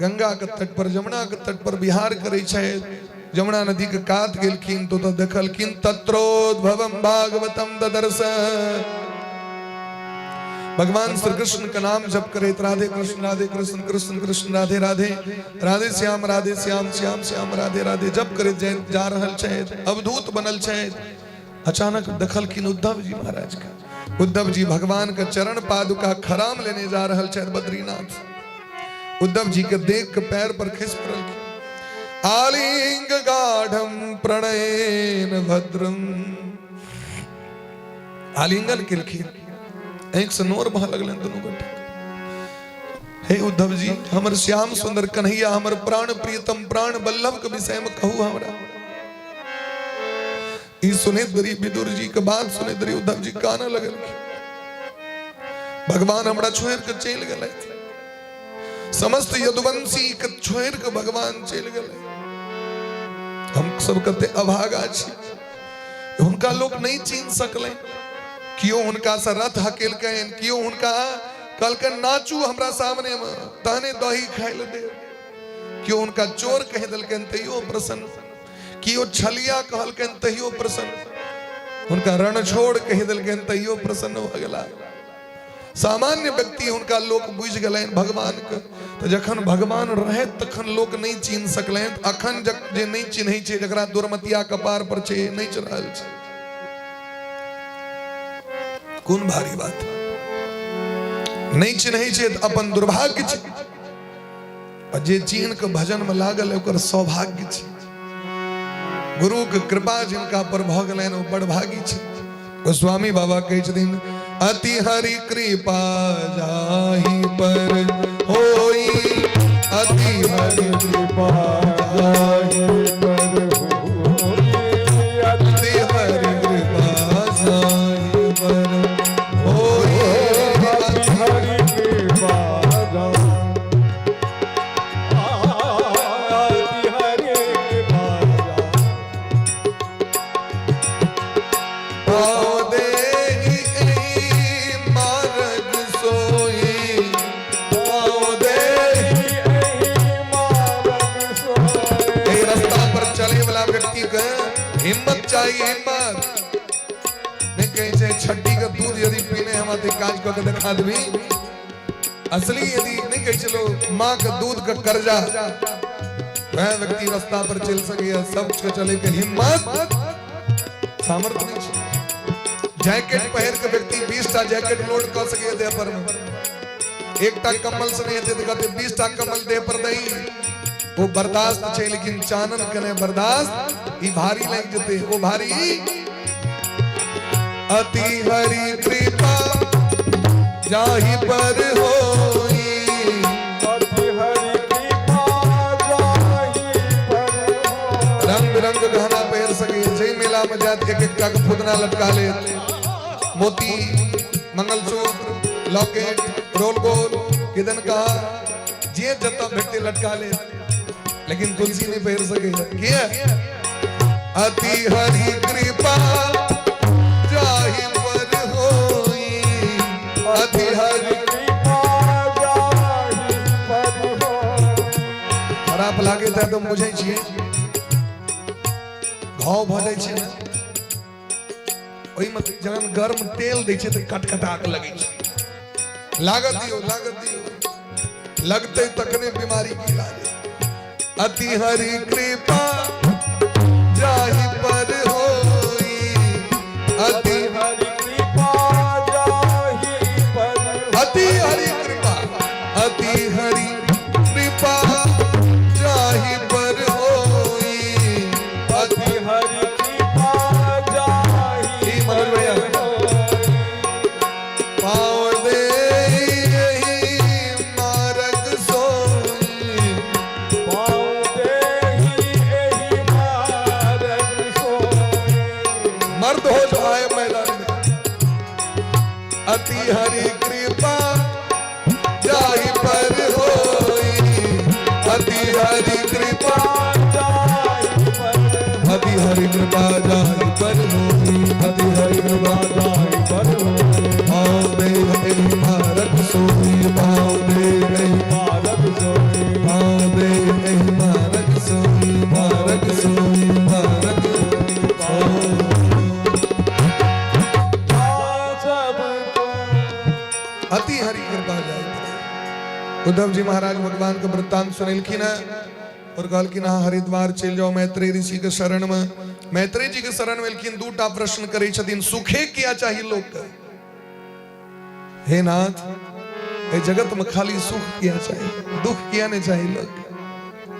गंगा के तट पर जमुना के तट पर विहार करे छथि। जमुना नदी के कात गेलखिन तो देखलखिन तत्रोद्भवम भागवतम ददर्श। भगवान श्री कृष्ण का नाम जप करे, राधे कृष्ण कृष्ण कृष्ण राधे राधे, राधे श्याम श्याम श्याम राधे राधे जप करे जा रहल छथि, अवधूत बनल छथि। अचानक देखलखिन उद्धव जी महाराज का। उद्धव जी भगवान के चरण पादुका खराम लेने जा रहल छथि बद्रीनाथ। उद्धव जी के देख के पैर पर खिस पड़लखिन। आलिंग गाढ़म प्रणयन भद्रम, आलिंगन केलखिन, एक से नोर बह लगलन दोनों गोटे। हे उद्धव जी, हमर श्याम सुंदर कन्हैया, हमर प्राण प्रियतम प्राण बल्लभ के विषय में कहू हमरा। ई सुने दरी विदुर जी के बात सुने दरी उद्धव जी काना लगलखिन। भगवान हमरा छोड़ के चल गेलै, समस्त यदुवंशी के छोड़ के भगवान चल गेलै। हम सब कते अभागा छी, हुनका लोग नहीं चीन सकले। कियो हुनका से रथ हकेलकैन, कियो हुनका कहलकैन नाचू हमरा सामने में तहने दही खाय ले दे, कियो हुनका चोर कह देलकैन तैयो प्रसन्न, कियो छलिया कहलकैन तैयो प्रसन्न, हुनका रण छोड़ कह देलकैन तैयो प्रसन्न भ गेला। सामान्य व्यक्ति हुनका लोक बुझ गेलैन भगवान के। तो जखन भगवान रहे तखन लोक नहीं चीन सकलैन, अखन जे नहीं चिन्है छै, जकरा दुर्मतिया कपार पर छै, नहीं चढ़ल छै, कोन भारी बात। नहीं चिन्है छै त अपन दुर्भाग्य छै, आ जे चीन के भजन में लागल है ओकर सौभाग्य छै। गुरु के कृपा जिनका पर भ गेलैन ओ बड़ भागी छै। गोस्वामी बाबा कहै छथिन अति हरि कृपा जाहि पर होई, अति हरि कृपा जाहि पर होई, अति हरि कृपा जाहि पर पाओ दे मार्ग सोई, पाओ दे रास्ता पर चले वाला व्यक्ति का हिम्मत चाहिए, हिम्मत नहीं कहीं से छड्डी का दूध यदि पीने हमारे काज को दिखा दे असली यदि नहीं कही चलो माँ का दूध का कर्जा वह व्यक्ति रास्ता पर चल सके सब चले के हिम्मत सामर्थ्य नहीं। जैकेट पहन के व्यक्ति 20 टा जैकेट लोड कर सके दे पर एक टा कम्बल से नहीं देते 20 टा कम्बल दे पर नहीं वो बर्दाश्त छे, लेकिन चानन कने बर्दाश्त ई भारी लग जते वो भारी अति हरि कृपा जाहि पर होई, अति हरि कृपा जाहि पर होई। रंग बिरंग गहना पहन सके जय मेला में जात एक एक का फुदना लटका ले, मोती मंगलसूत्र लॉकेट रोल गोल किदन का जे जता भेटे लटका ले, लेकिन तुलसी नहीं पहन सके क्या अति हरि कृपा जाहि पर होई, अति हरि कृपा जाहि पर होई। खराब लागे था तो मुझे चाहिए घाव भरे छे ना ओई मत जगन गर्म तेल दै छे त कटकटा के लगे छे लागत दियो लगते तकने बीमारी की इलाज। अति हरि कृपा जाहि पर होई, अति हरि कृपा जाहि पर होई। अति हरि कृपा, अति हरि कृपा जाहि पर होई, अति हरि कृपा जाहि मनोज भैया पाओ दे मार्ग सोई, पाओ देहि एहि मार्ग सोई। मर्द हो जो आए मैदान में। अति हरि कृपा जाहि पर होई, अति हरि कृपा, जाहि पर अति हरि कृपा जाहि पर होई, अति हरि कृपा जाहि पर होई। पाओ दे एहि मार्ग सोई, पाओ दे एहि मार्ग सोई। पाओ दे एहि मार्ग सोई, मार्ग सोई, मार्ग सोई। अति हरि कृपा जाए। उद्धव जी महाराज भगवान का वृत्तांत सुनिलखिन और कहलखिन हरिद्वार चल जाओ मैत्रेय ऋषि के शरण में। मैत्रेय जी के शरण में लेकिन दूटा प्रश्न करे छथिन, सुखे किया चाहिए लोग का? हे नाथ ए जगत में खाली सुख किया चाहिए, दुख किया नहीं चाहिए लोग।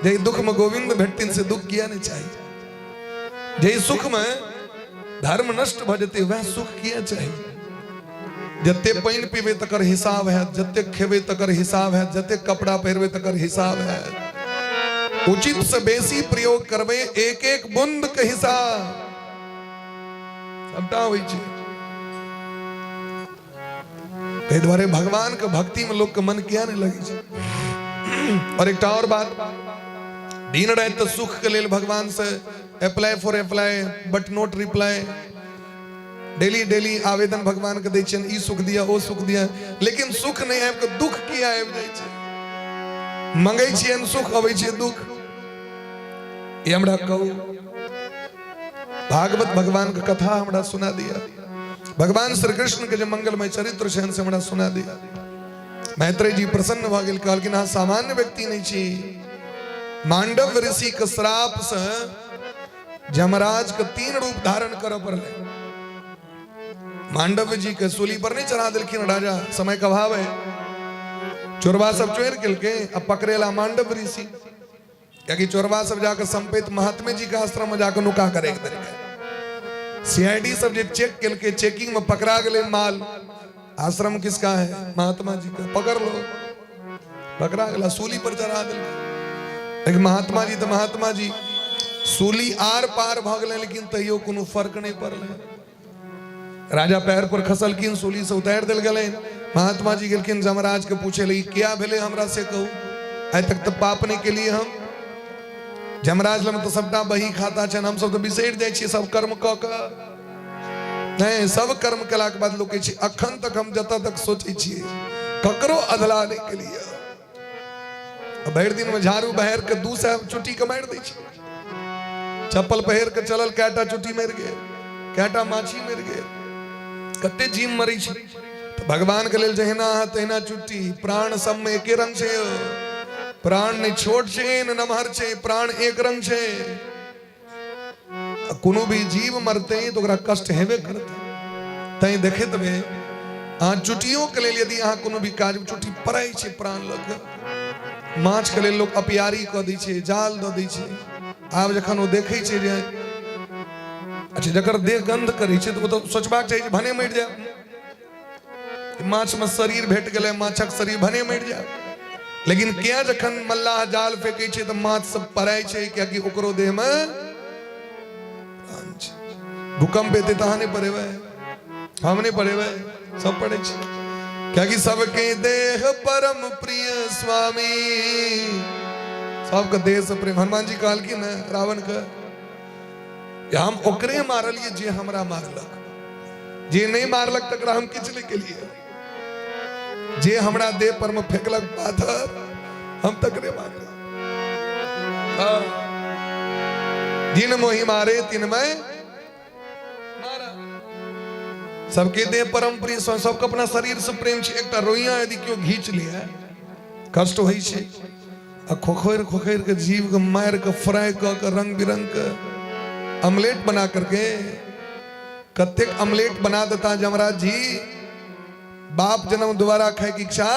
जय दुख में गोविंद भेटतिन से दुख किया नहीं चाहिए। जय सुख में धर्म नष्ट भजते वह सुख किया चाहिए। जते पानी पीबे तकर हिसाब है, जते खेबे तकर हिसाब है, जते कपड़ा पहरबे तकर हिसाब है। उचित से बेसी प्रयोग करबे एक एक बूंद के हिसाब सबटा होई छै। एहि द्वारे भगवान के भक्ति में लोग के मन किया नहीं लगे छै। और एक और बात, दिन रात तो सुख के लेल भगवान से apply for apply but not reply, daily daily आवेदन भगवान के दै छियन, ई सुख दिया ओ सुख दिया, लेकिन सुख नहीं आबि के दुख किया आबि जाइ छै। मंगै छियन सुख अबै छै दुख। ये हमरा कहू भागवत भगवान का कथा हमरा सुना दिया, भगवान श्री कृष्ण के जो मंगलमय चरित्र छन से हमरा सुना दिया। मैत्रेय जी प्रसन्न भ गेल, कहलखिन अहाँ सामान्य व्यक्ति नहीं छी। मांडव ऋषि के श्राप से जमराज के 3 रूप धारण करऽ पड़लै। मांडव जी के सूली पर नहीं चढ़ा दिलखिन राजा, समय का अभाव है। चोरबा सब चोर के अब पकड़ेला मांडव ऋषि, क्योंकि चोरबा सब जाकर संपेत महात्मे जी के आश्रम में जाकर नुका करे एक तरीके। सीआईडी सब जे चेक के चेकिंग में पकड़ा गए माल, आश्रम किसका है? महात्मा जी का। पकड़ लो, पकड़ा गया, सूली पर चढ़ा दिल। लेकिन महात्मा जी तो महात्मा जी सूली आर पार भ गए, लेकिन तैयो कोनो फर्क नहीं पड़ल। राजा पैर पर खसलखिन, सूली से उतार दिल गए। महात्मा जी गेलखिन जमराज के पूछे लगी, क्या भेले हमरा से कहू, आज तक तो पाप नहीं के लिए हम। जमराज लम तो सबटा बही खाता छन, हम सब तो बिसर जाय छी सब कर्म क क। नहीं सब कर्म कला के बाद लोग कहै छै अखन तक हम जतऽ तक सोचै छियै ककरो अधला नहीं के लिए भरि दिन में झाड़ू बहार के 200 चुट्टी के मारि दै छै चप्पल पहिर के चलल कैटा चुट्टी मरि गेल कैटा माछी मरि गेल कते जीव मरै छै तो भगवान के लेल जहिना अहाँ तहिना चुट्टी प्राण सब में एके रंग छै प्राण नहीं छोट छै न नमहर छै प्राण एक रंग छै कोनो भी जीव मरते तो ओकरा कष्ट हेबे करते तई देखैत बे अहाँ चुटियों के लेल यदि अहाँ कोनो भी काज चुट्टी पड़ै छै प्राण लग माछ के लेल लोग अपियारी क दै छै जाल द दै छै आब जखन ओ देखै छै जे अच्छा जकर देह गंध करै छै तो सोचबाक चाही भने मरि जाए माछ में शरीर भेट गेलै माछक शरीर भने मरि जाए लेकिन क्या जखन मल्लाह जाल फेंकै छै तो माछ सब पड़ै छै कियाकि ओकरो देह में भूकंप एते तो नहीं पड़े हम नहीं पड़े सब पड़े क्योंकि सबके देह परम प्रिय स्वामी सबके देह से प्रेम हनुमान जी कहल की न रावण के हम ओकरे मारलिए जे हमरा मारलक जे नहीं मारलक तकरा हम किचले के लिए जे हमरा देह पर में फेंकलक पाथर हम तकरे मारलक जिन मोहि मारे तिन में सबके देह परम प्रिय सबके अपना शरीर से प्रेम छै एकटा रोइया यदि क्यों घींच लिया कष्ट होइ छै आ खोखोर खोखोर के जीव के मार के फ्राई के रंग बिरंग के ऑमलेट बना करके कतेक ऑमलेट बना देता जमराज जी बाप जन्म दोबारा खाए की इच्छा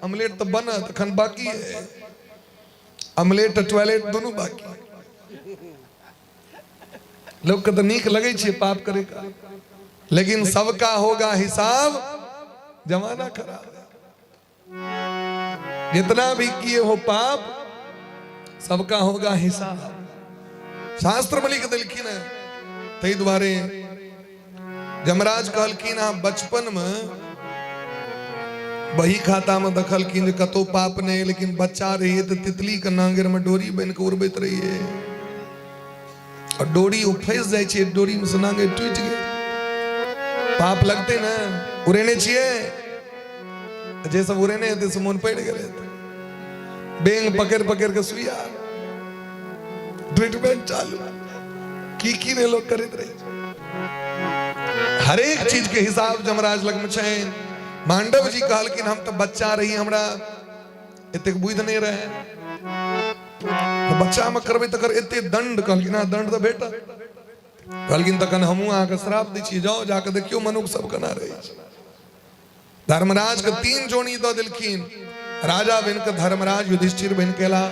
ऑमलेट तो बना तखन बाकी है ऑमलेट टॉयलेट दोनों बाकी लोग के तो नीक लगे छे पाप करे का लेकिन सबका होगा हिसाब जमाना खराब जितना भी किए हो पाप सबका होगा हिसाब शास्त्र में लिख दिलखिन है तई द्वारे जमराज कहलखिन बचपन में बही खाता में दखलखिन कतो पाप नहीं लेकिन बच्चा रहिए तो तितली के नांगर में डोरी बन के उड़बैत रहिए और डोरी फंस जाए छे डोरी में से नांगे टूट गए पाप लगते ना उड़ेने छिए जे सब उड़ेने ते से मन पड़ गए बेंग पकड़ पकड़ के सुइया ट्रीटमेंट चालू की ने लोग करत रहे हर एक चीज के हिसाब जमराज लग में छै मांडव जी कहलकिन हम तो बच्चा रही हमरा एते बुझ नहीं रहे तो बच्चा में करबे तकर एते दंड कहलकिन दंड तो बेटा कहलकिन तखन हमहू अहाँ के श्राप दै छी जाओ जाके देखियो मनुष्य सब केना रहे छै धर्मराज के 3 जोड़ी द देलखिन राजा बन के धर्मराज युधिष्ठिर बन केला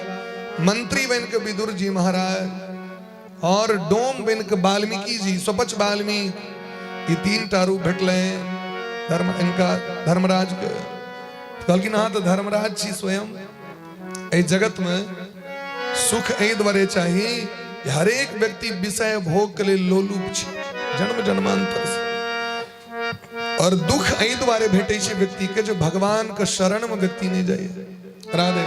मंत्री बन के विदुर जी महाराज और डोम बन के वाल्मीकि जी स्वपच वाल्मीकि ये 3 टा रूप भेटले इनका धर्मराज के कहलकिन हाँ तो धर्मराज छी स्वयं ए जगत में सुख ए द्वारे चाहिए हर एक व्यक्ति विषय भोग के लिए लोलुप छै जन्म जन्मांतर से और दुख ए द्वारे भेटे छै व्यक्ति के जो भगवान के शरण में व्यक्ति नहीं जाए राधे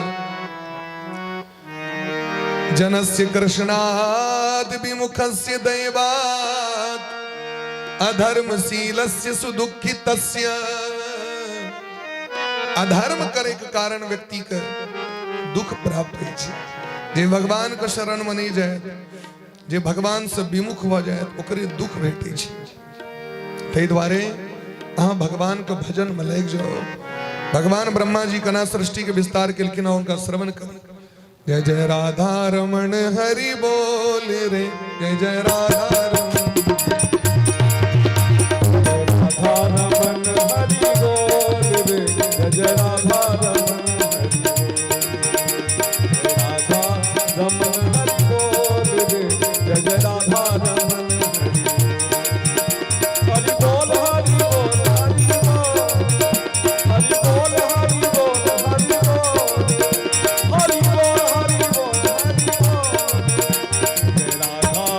जनस्य कृष्णात् विमुखस्य दैवात् अधर्मशीलस्य सुदुःखितस्य अधर्म करे के कारण व्यक्ति के दुख प्राप्त होइ छै जे भगवान के शरण में नहीं जाए जे भगवान से विमुख हो जाए ओकरे दुख भेटे छै तै द्वारे अहाँ भगवान के भजन में लग जाओ भगवान ब्रह्मा जी कना सृष्टि के विस्तार केलखिन उनका श्रवण कर जय जय राधा रमण हरि बोल रे जय जय राधा रमन हरि बोल रे जय जय राधा रमन हरि बोल रे जय जय राधा रमन हरि बोल हरि बोल हरि बोल हरि बोल हरि बोल हरि बोल हरि बोल हरि बोल हरि बोल जय राधा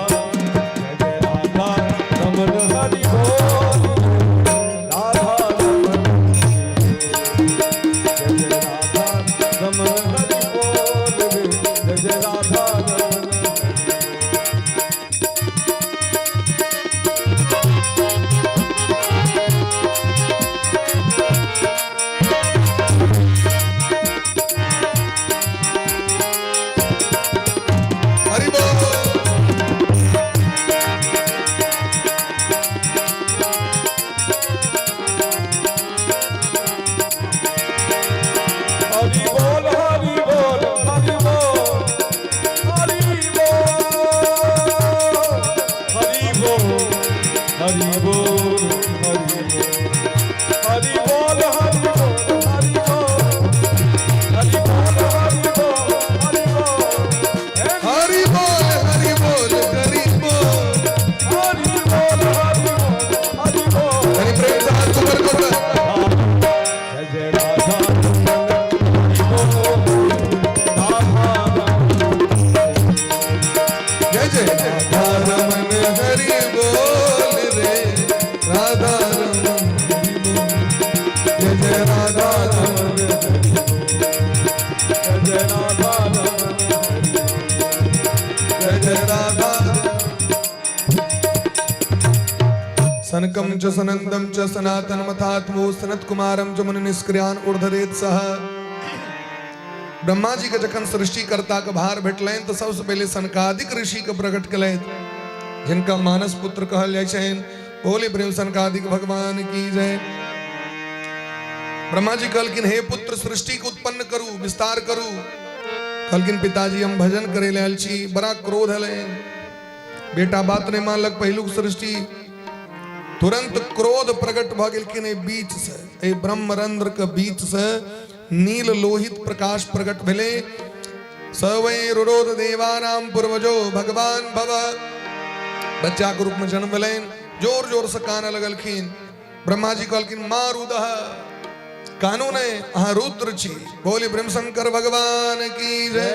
हरि बोल हरि बोल हरि बोल हरि बोल हरि बोल हरि बोल हरि बोल हरि बोल हरि बोल हरि बोल हरि बोल हरि बोल हरि प्रेम से हाथ ऊपर करो। जय राधा जय जय राधा रमन हरि बोल रे राधा रमन जय जय राधा रमन जय राधा जय जय राधा सनकम च सनंदम च सनातन मथात्मो सनत कुमारम च मुनि निष्क्रियान उर्धरेत सह। ब्रह्मा जी के जखन सृष्टि करता के भार भेटलैन तो सबसे पहले सनकादिक ऋषि के प्रकट कलैत जिनका मानस पुत्र कहल जाय छेन। बोले प्रेम सनकादिक भगवान की जय। ब्रह्मा जी कहलकिन हे पुत्र सृष्टि को उत्पन्न करू विस्तार करू। कहलकिन पिताजी हम भजन करे लाल छी बड़ा क्रोध हले। बेटा बात नहीं मानलक पहिलुक सृष्टि तुरंत क्रोध प्रकट भ गेलकिन। बीच से ए ब्रह्मरंध्र के बीच से नील लोहित प्रकाश प्रकट भेले। सवै रुरोध देवानाम पूर्वजो भगवान भव। बच्चा के रूप में जन्म लेन जोर जोर से कान लगलखिन। ब्रह्मा जी कहलखिन मारू दह कानून है अहाँ रुद्र छी। बोले ब्रह्म शंकर भगवान की जय।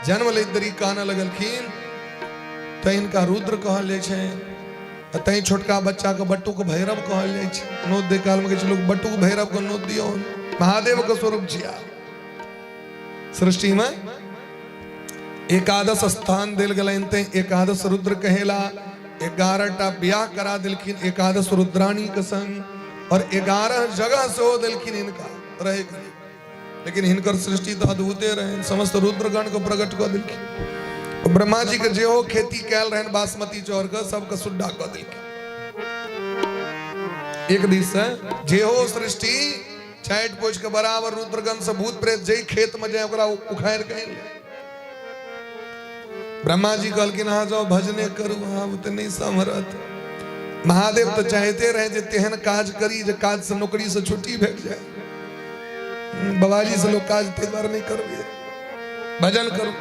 जन्म ले दरी कान लगलखिन तो इनका रुद्र कहल जाय छै। तई छोटका बच्चा के बट्टू के भैरव कहल जाय छै। नोत दे काल में के लोग बट्टू के भैरव के नोत दियो महादेव का स्वरूप छिया। सृष्टि में एकादश स्थान दिल गलन ते एकादश रुद्र कहेला। 11टा ब्याह करा दिलखिन एकादश रुद्राणी के संग और 11 जगह से हो दिलखिन इनका रहे करे। लेकिन इनकर सृष्टि तो अद्भुते रहे समस्त रुद्रगण को प्रकट कर दिलखिन। ब्रह्मा जी के जे हो खेती कैल रहन बासमती चौर का सबका सुड्ढा कर दिलखिन। एक दिस जे हो सृष्टि छैठ पोछ के बराबर रुद्रगण से भूत प्रेत जय खेत में जाए ओकरा उखाड़ के ब्रह्मा जी कहलकिन हाँ जाओ भजने करू। हाँ वो तो नहीं समरत। महादेव तो चाहते रहे जे तेहन काज करी जे काज से नौकरी से छुट्टी भेट जाए। बाबाजी से लोग काज तेदार नहीं करबे भजन करो।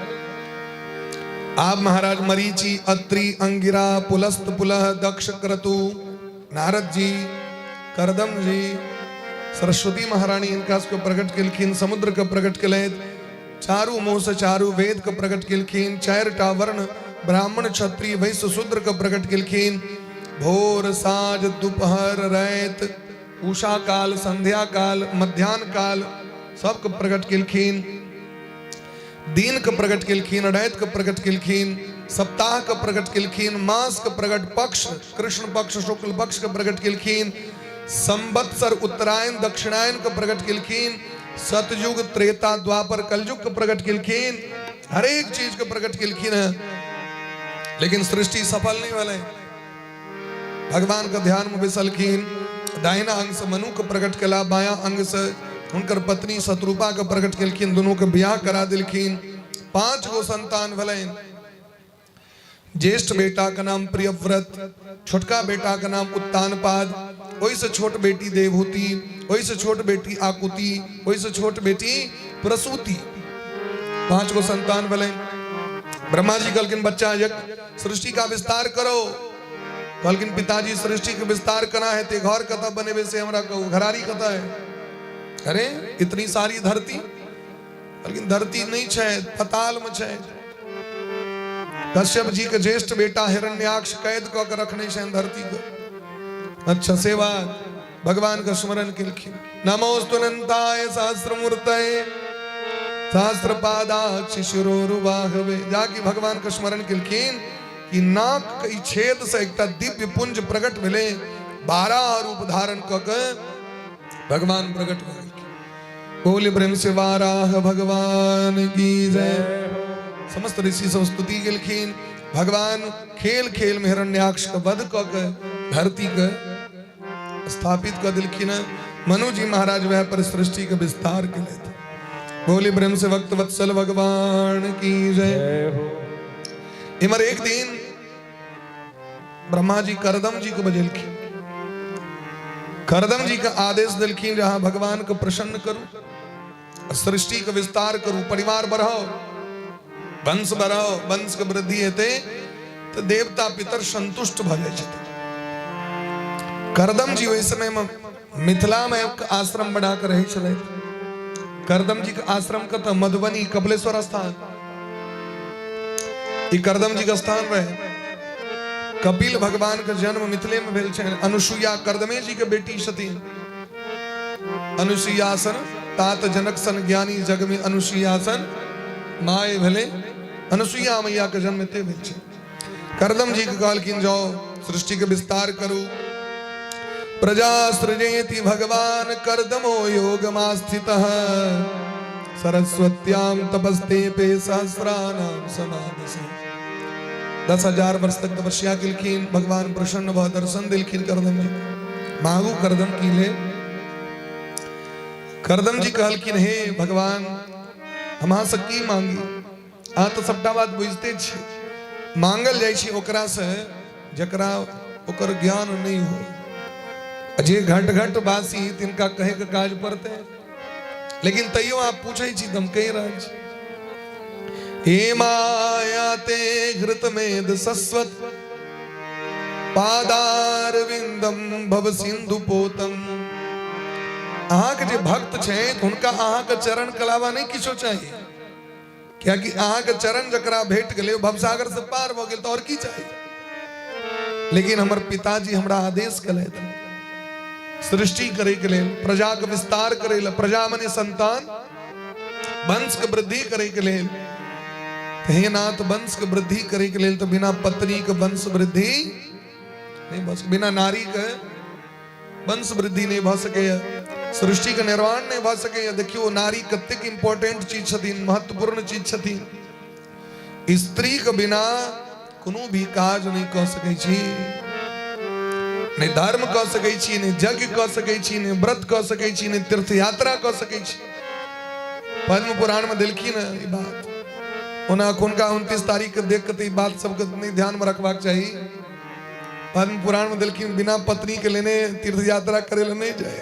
आप महाराज मरीचि अत्रि अंगिरा पुलस्त पुलह दक्ष क्रतु नारद जी करदम जी सरस्वती महारानी इनका को प्रकट किलखिन। समुद्र का प्रकट किलैत चारू मुंह से चारू वेद का प्रकट किलखिन। 4टा वर्ण ब्राह्मण क्षत्रिय वैश्य शूद्र का प्रकट किलखिन। भोर साँझ दोपहर रात उषा काल संध्या काल मध्यान्ह काल सबके प्रकट किलखिन। दिन का प्रकट किलखिन रात का प्रकट किलखिन। सप्ताह का प्रकट किलखिन। मास का प्रकट पक्ष कृष्ण पक्ष शुक्ल पक्ष का प्रकट किलखिन। संवत्सर उत्तरायण दक्षिणायन का प्रकट किलखिन। सतयुग त्रेता द्वापर कलयुग का प्रकट किलखिन। हर एक चीज का प्रकट किलखिन है। लेकिन सृष्टि सफल नहीं वाले भगवान का ध्यान में बिसलखिन। दाहिना अंग से मनु का प्रकट कला बाया अंग से उनकर पत्नी शत्रुपा का प्रकट किलखिन। दोनों के ब्याह करा दिलखिन। 5 गो संतान भलेन। ज्येष्ठ बेटा का नाम प्रियव्रत छोटका बेटा का नाम उत्तानपाद वही से छोट बेटी देवहूति वही से छोट बेटी आकुति वही से छोट बेटी प्रसूति। 5 गो संतान भलेन। ब्रह्मा जी कहलकिन बच्चा सृष्टि का विस्तार करो। कहलकिन पिताजी सृष्टि का विस्तार करना है ते घर कथा बनेबे से हमरा कहू घरारी कथा है। अरे इतनी सारी धरती लेकिन धरती नहीं छे पताल में छे। कश्यप जी के ज्येष्ठ बेटा हिरण्याक्ष कैद क के रखने छे धरती को। अच्छा सेवा भगवान का स्मरण किलखिन। नमोस्तुनंताय सहस्रमूर्तये सहस्रपादाक्ष शिरोरुबाहवे। जाके भगवान का स्मरण किलखिन कि नाक के छेद से एक दिव्य पुंज प्रकट भेले। 12 रूप धारण क के भगवान प्रकट भेल। बोले ब्रह्म से वाराह भगवान की जय। समस्त ऋषि सब स्तुति केलखिन। भगवान खेल खेल में हिरण्याक्ष का वध क के धरती के स्थापित कर दिलखिन। मनु जी महाराज वह पर सृष्टि का विस्तार के लिए थे। बोले ब्रह्म से भक्त वत्सल भगवान की जय। इमर एक दिन ब्रह्मा जी करदम जी को बजेलखिन। करदम जी का आदेश दिलखिन जहां भगवान को प्रसन्न करूं, सृष्टि का विस्तार करूं, परिवार बढ़ाओ, वंश बढ़ाओ, वंश के वृद्धि हेते तो देवता पितर संतुष्ट भ जाय छथिन। करदम जी ओहि समय में मिथिला में एक आश्रम बना कर रहे छले। करदम जी का आश्रम का तो मधुबनी कपिलेश्वर स्थान, ई करदम जी का स्थान रहे। कपिल भगवान का जन्म मिथिले में भेल छनि। अनुसुईया करदमे जी के बेटी छथिन। अनुसुईयासन तात जनक सन ज्ञानी जग में अनुसुईयासन माय भेले। अनुसुईया मैया के जन्म ते भेल छै। करदम जी के कहलखिन जाओ सृष्टि के विस्तार करू। प्रजा सृजेति भगवान करदमो योगमास्थितः सरस्वत्यां तपस्ते पे सहस्रानां समादसे। 10,000 वर्ष तक तपस्या किलखिन। भगवान प्रसन्न भ दर्शन दिलखिन करदम जी। मांगू करदम की ले। करदम जी कहलखिन हे भगवान हम अहाँ से की मांगी, अहाँ तो सबटा बात बुझते छी। मांगल जाइ छी ओकरा से जकरा ओकर ज्ञान नहीं हो। जे घट घट बासी तिनका कहे के काज पड़ते, लेकिन तैयो आप पूछे छी तुम कह रहे छी। हे मायाते घृतमेद सस्वत पादार विंदम भव सिंधु पोतम। अहाँ के जे भक्त छै हुनका अहाँ के चरण कलावा नहीं किछो चाहिए, क्या कि अहाँ के चरण जकरा भेट गेले भवसागर से पार भ गेल तो और की चाहिए। लेकिन हमर पिताजी हमरा आदेश कले थे सृष्टि करे के लेल, प्रजा के विस्तार करे ले, प्रजा मने संतान, वंश के वृद्धि करे के लेल। हे नाथ वंश के वृद्धि करे के लेल तो बिना पत्नी के वंश वृद्धि नहीं भ सके, बिना नारी के वंश वृद्धि नहीं भ सके, सृष्टि के निर्माण नहीं भ सके। देखियो नारी कतेक इंपोर्टेंट चीज छथिन, महत्वपूर्ण चीज छथिन। स्त्री के बिना कोनो भी काज नहीं क सकै छी, नहीं धर्म क सकै छी, नहीं यज्ञ क सकै छी, नहीं व्रत क सकै छी, नहीं तीर्थ यात्रा क सकै छी। पद्म पुराण में दिलखिन ई बात। ओना हुनका 29 तारीख के देख के बात सबके नहीं ध्यान में रखबाक चाहिए। पद्म पुराण में दिलखिन बिना पत्नी के लेने तीर्थ यात्रा करे ले नहीं जाए,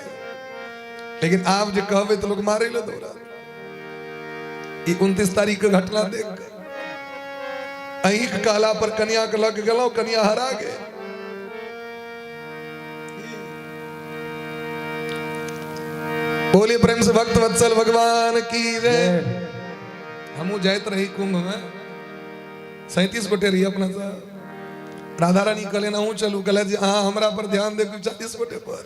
लेकिन आप जो कहबे तो लोग मारे ले दौड़ा। 29 तारीख के घटना देख के अहिक काला पर कन्या के लग गलो, कन्या हरा गए। बोलिए प्रेम से भक्त वत्सल भगवान की जय। हमू जाइत रही कुंभ में 37 गोटे रही अपना सा। राधा रानी कहले ना हूँ चलू, कहले जी हाँ हमरा पर ध्यान दे 40 गोटे पर।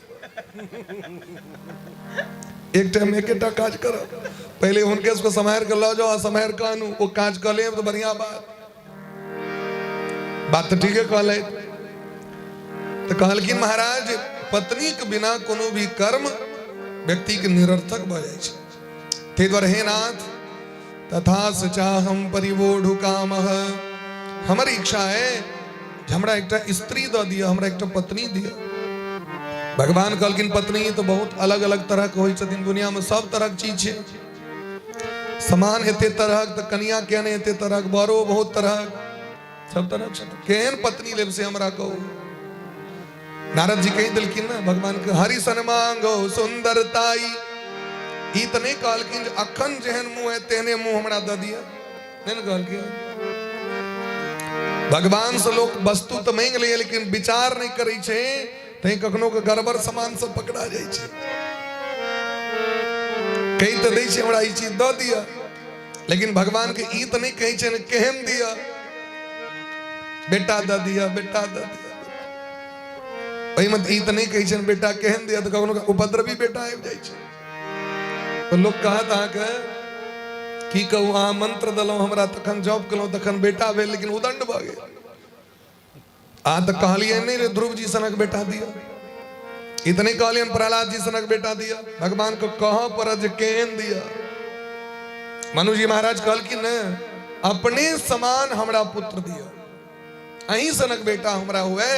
एक टाइम में एक काज करो, पहले उनके उसको समायर कर लो जाओ, समायर कानू वो काज कर ले तो बढ़िया बात तो ठीक है कहले। तो कहलखिन महाराज पत्नी के बिना कोनो भी कर्म व्यक्ति के निरर्थक भ जाय छै। ते द्वारे हे नाथ तथा सचाहम परिवोढ़ु कामः। हमारी इच्छा है हमरा एकटा स्त्री द दिया, हमरा एकटा पत्नी दिया। भगवान कहलखिन पत्नी तो बहुत अलग अलग तरह के होय छथिन, दुनिया में सब तरह के चीज छै। समान एते तरह तो कन्या केने एते तरह, बरो बहुत तरह, सब तरह छथिन। केहन पत्नी लेब से हमरा कहू। नारद जी कह दिलखिन ना भगवान के हरि सन मांगो सुंदरताई। ई त नहीं कहलखिन अखन जेहन मुंह है तेहने मुंह हमरा द दिया, नहीं कहलखिन। भगवान से लोग वस्तु तो मांग ले लेकिन विचार नहीं करे छे, तई कखनो के गड़बड़ सामान सब पकड़ा जाय छे। कई तो दै छे हमरा ई चीज द दिया, लेकिन भगवान के ई तो नहीं कहे छे केहन दिया, बेटा द दिया, बेटा द दिया। भाई मत ई तो नहीं कहे छे बेटा केहन दिया, तो कखनो के उपद्रवी बेटा आबि जाय छे। तो लोग कहत अहाँके की कहू अहाँ मंत्र दलौं हमरा, तखन जॉब कलौं, तखन बेटा भेल, लेकिन उदंड भ गेल। अहाँ तो कहलिए नहीं रे ध्रुव जी सनक बेटा दिया, इतने कहलियन प्रहलाद जी सनक बेटा दिया। भगवान को कहाँ पर जे केहन दिया। मनु जी महाराज कहलखिन न अपने समान हमरा पुत्र दिया, अहीं सनक बेटा हमरा हुए।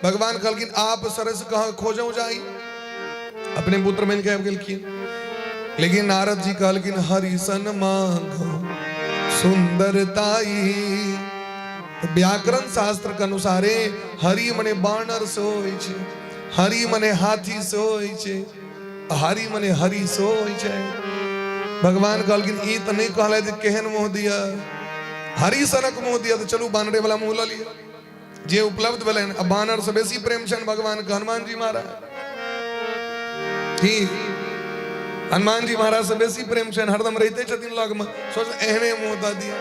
भगवान कहलखिन आप सरस कहाँ खोजो जाई, अपने पुत्र में कह गेलखिन। लेकिन नारद जी कहलखिन हरि सन मांगो सुंदरताई। व्याकरण शास्त्र के अनुसारे हरि मने बानर से होय छे, हरि मने हाथी से होय छे, हरि मने हरि से होय छे। भगवान कहलखिन ई त नहीं कहले जे केहन मुंह दिया, हरि सनक मुंह दिया तो चलू बानरे वाला मुंह ल लिया जे उपलब्ध भेलन। अब बानर से बेसी प्रेम छन भगवान के हनुमान जी महाराज की, हनुमान जी महाराज से बेसी प्रेम छन, हरदम रहते छथिन लग में। सोच एहने मुंह द दिया,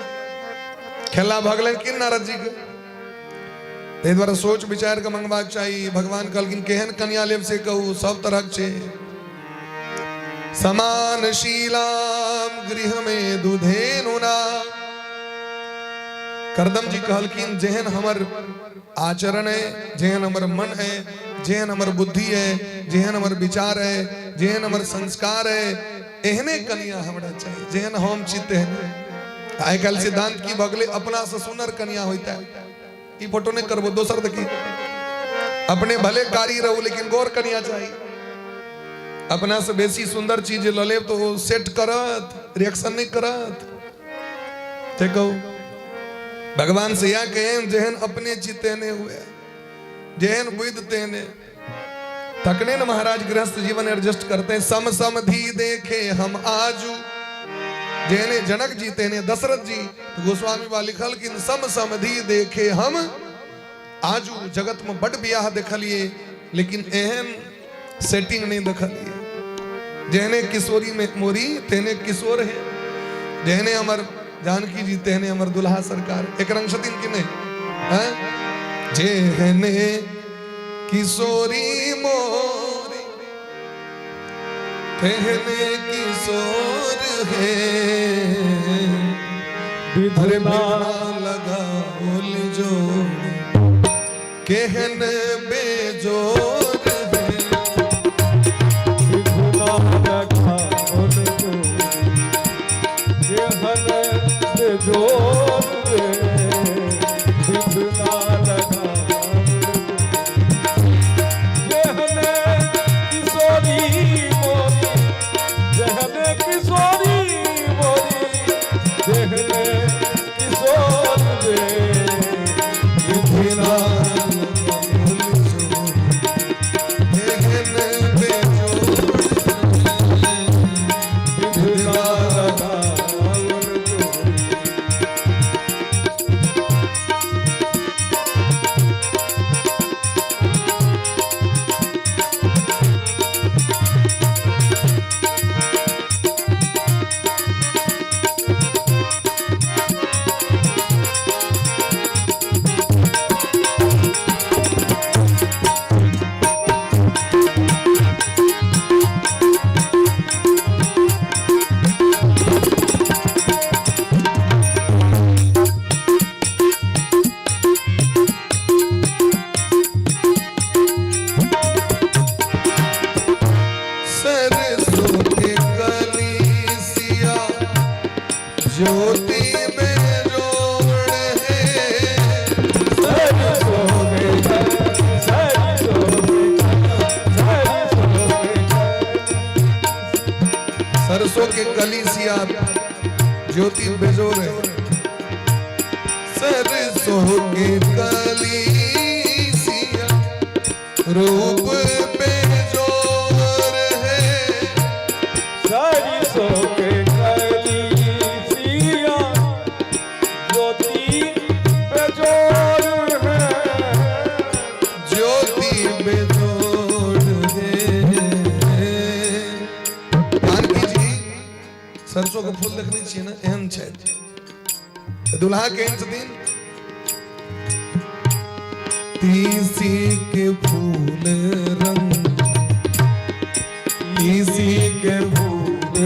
खेला भगलन कि नारद जी के। ते द्वारा सोच विचार के मंगबाक चाहिए। भगवान कहलखिन केहन कन्या लेब से कहू, सब तरह छे। समान शीलाम गृह में दुधेनुना। करदम जी कहलखिन जेहन हमर आचरण है, जेहन हमर मन है, जेहन हमर बुद्धि है, जेहन हमर विचार है, जेहन हमर संस्कार है, एहने कन्या हमरा चाहिए जेहन हम चित्त है। आइ काल सिद्धांत की भगले अपना से सुंदर कन्या होता है। ई फोटो नहीं करबो दोसर देखी, अपने भले कारी रहो लेकिन गौर कन्या चाहिए। अपना से बेसी सुंदर चीज ल लेब तो सेट करत, रिएक्शन नहीं करत। देखो भगवान से या कहें जेहन अपने चित्ते ने हुए, जेहन बुद्ध तेने तकने न महाराज गृहस्थ जीवन एडजस्ट करते हैं। सम समधि देखे हम आजू, जेने जनक जी तेने दशरथ जी। तो गोस्वामी बा लिखल कि सम समधि देखे हम आजू। जगत में बड़ ब्याह देखलिए लेकिन एहन सेटिंग नहीं देखलिए। जेने किशोरी में मोरी तेने किशोर है, जेने अमर जानकी जी तेने अमर दुल्हा सरकार। एक रंग छथिन कि नहीं हैं? जेने किशोरी मोरी तेने किशोर है, अरे बिना लगा बोल जोड़ी केहन बेजोर है। बिना लगा बोल जोड़ी केहन बेजोर है। बिना लगा जेहन किशोरी मोरी, जेहन किशोरी मोरी, जेहन किशोर रे। बिना केहन बेजोर बिना लगा बोल जोड़ी सरसों के कलीसिया ज्योति में जोड़ है। सरसों में सरसों सरसों के कलीसिया ज्योति बेजोर है। सरसों के कलीसिया रूप बेजोर है। सरसों के कलीसिया ज्योति बेजोर है। ज्योति बेजोड़ है। जानकी जी सरसों का फूल देखने चाहिए ना, एहन छै। दुल्हा केहन छथिन? तीसी के फूल रंग, तीसी के फूल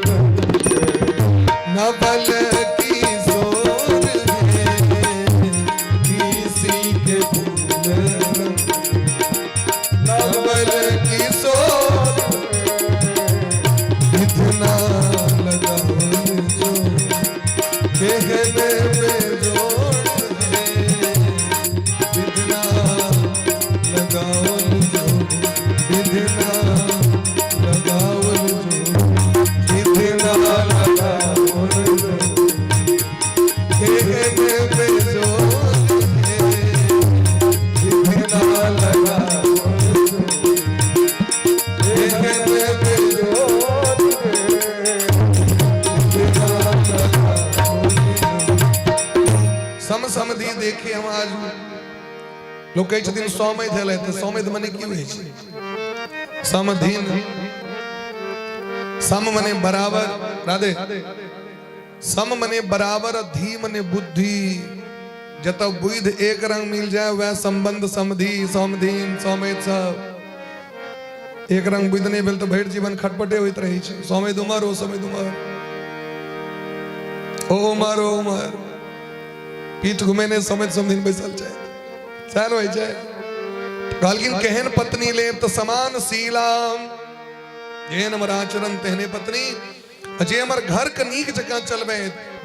रंग नवल की जोर है। तीसी के फूल रंग नवल की जोर, इतना लगाओ जो केहन बेजोड़ है। इतना लगाओ जो, इतना लगाओ लोग कहै छथिन सौमैध भेलै तऽ सौमैध मने की होइ छै? समधीन, सम मने बराबर, राधे, सम मने बराबर, धी मने बुद्धि। जत बुध एक रंग मिल जाए वह संबंध समधि, समधीन, सौमैध सब। एक रंग बुध नहीं भेल तो भैर जीवन खटपटे होइत रही छै। सौमैध उमर ओ सौमैध उमर, ओ उमर ओ उमर, पीठ घुमेने सौमैध समधीन बैसल छै, सैन होइ छै। कहलखिन केहन पत्नी लेब तो समान शीलाम, जेहन हमर आचरण तेहने पत्नी। जे हमर घर के नीक जकाँ चलबे,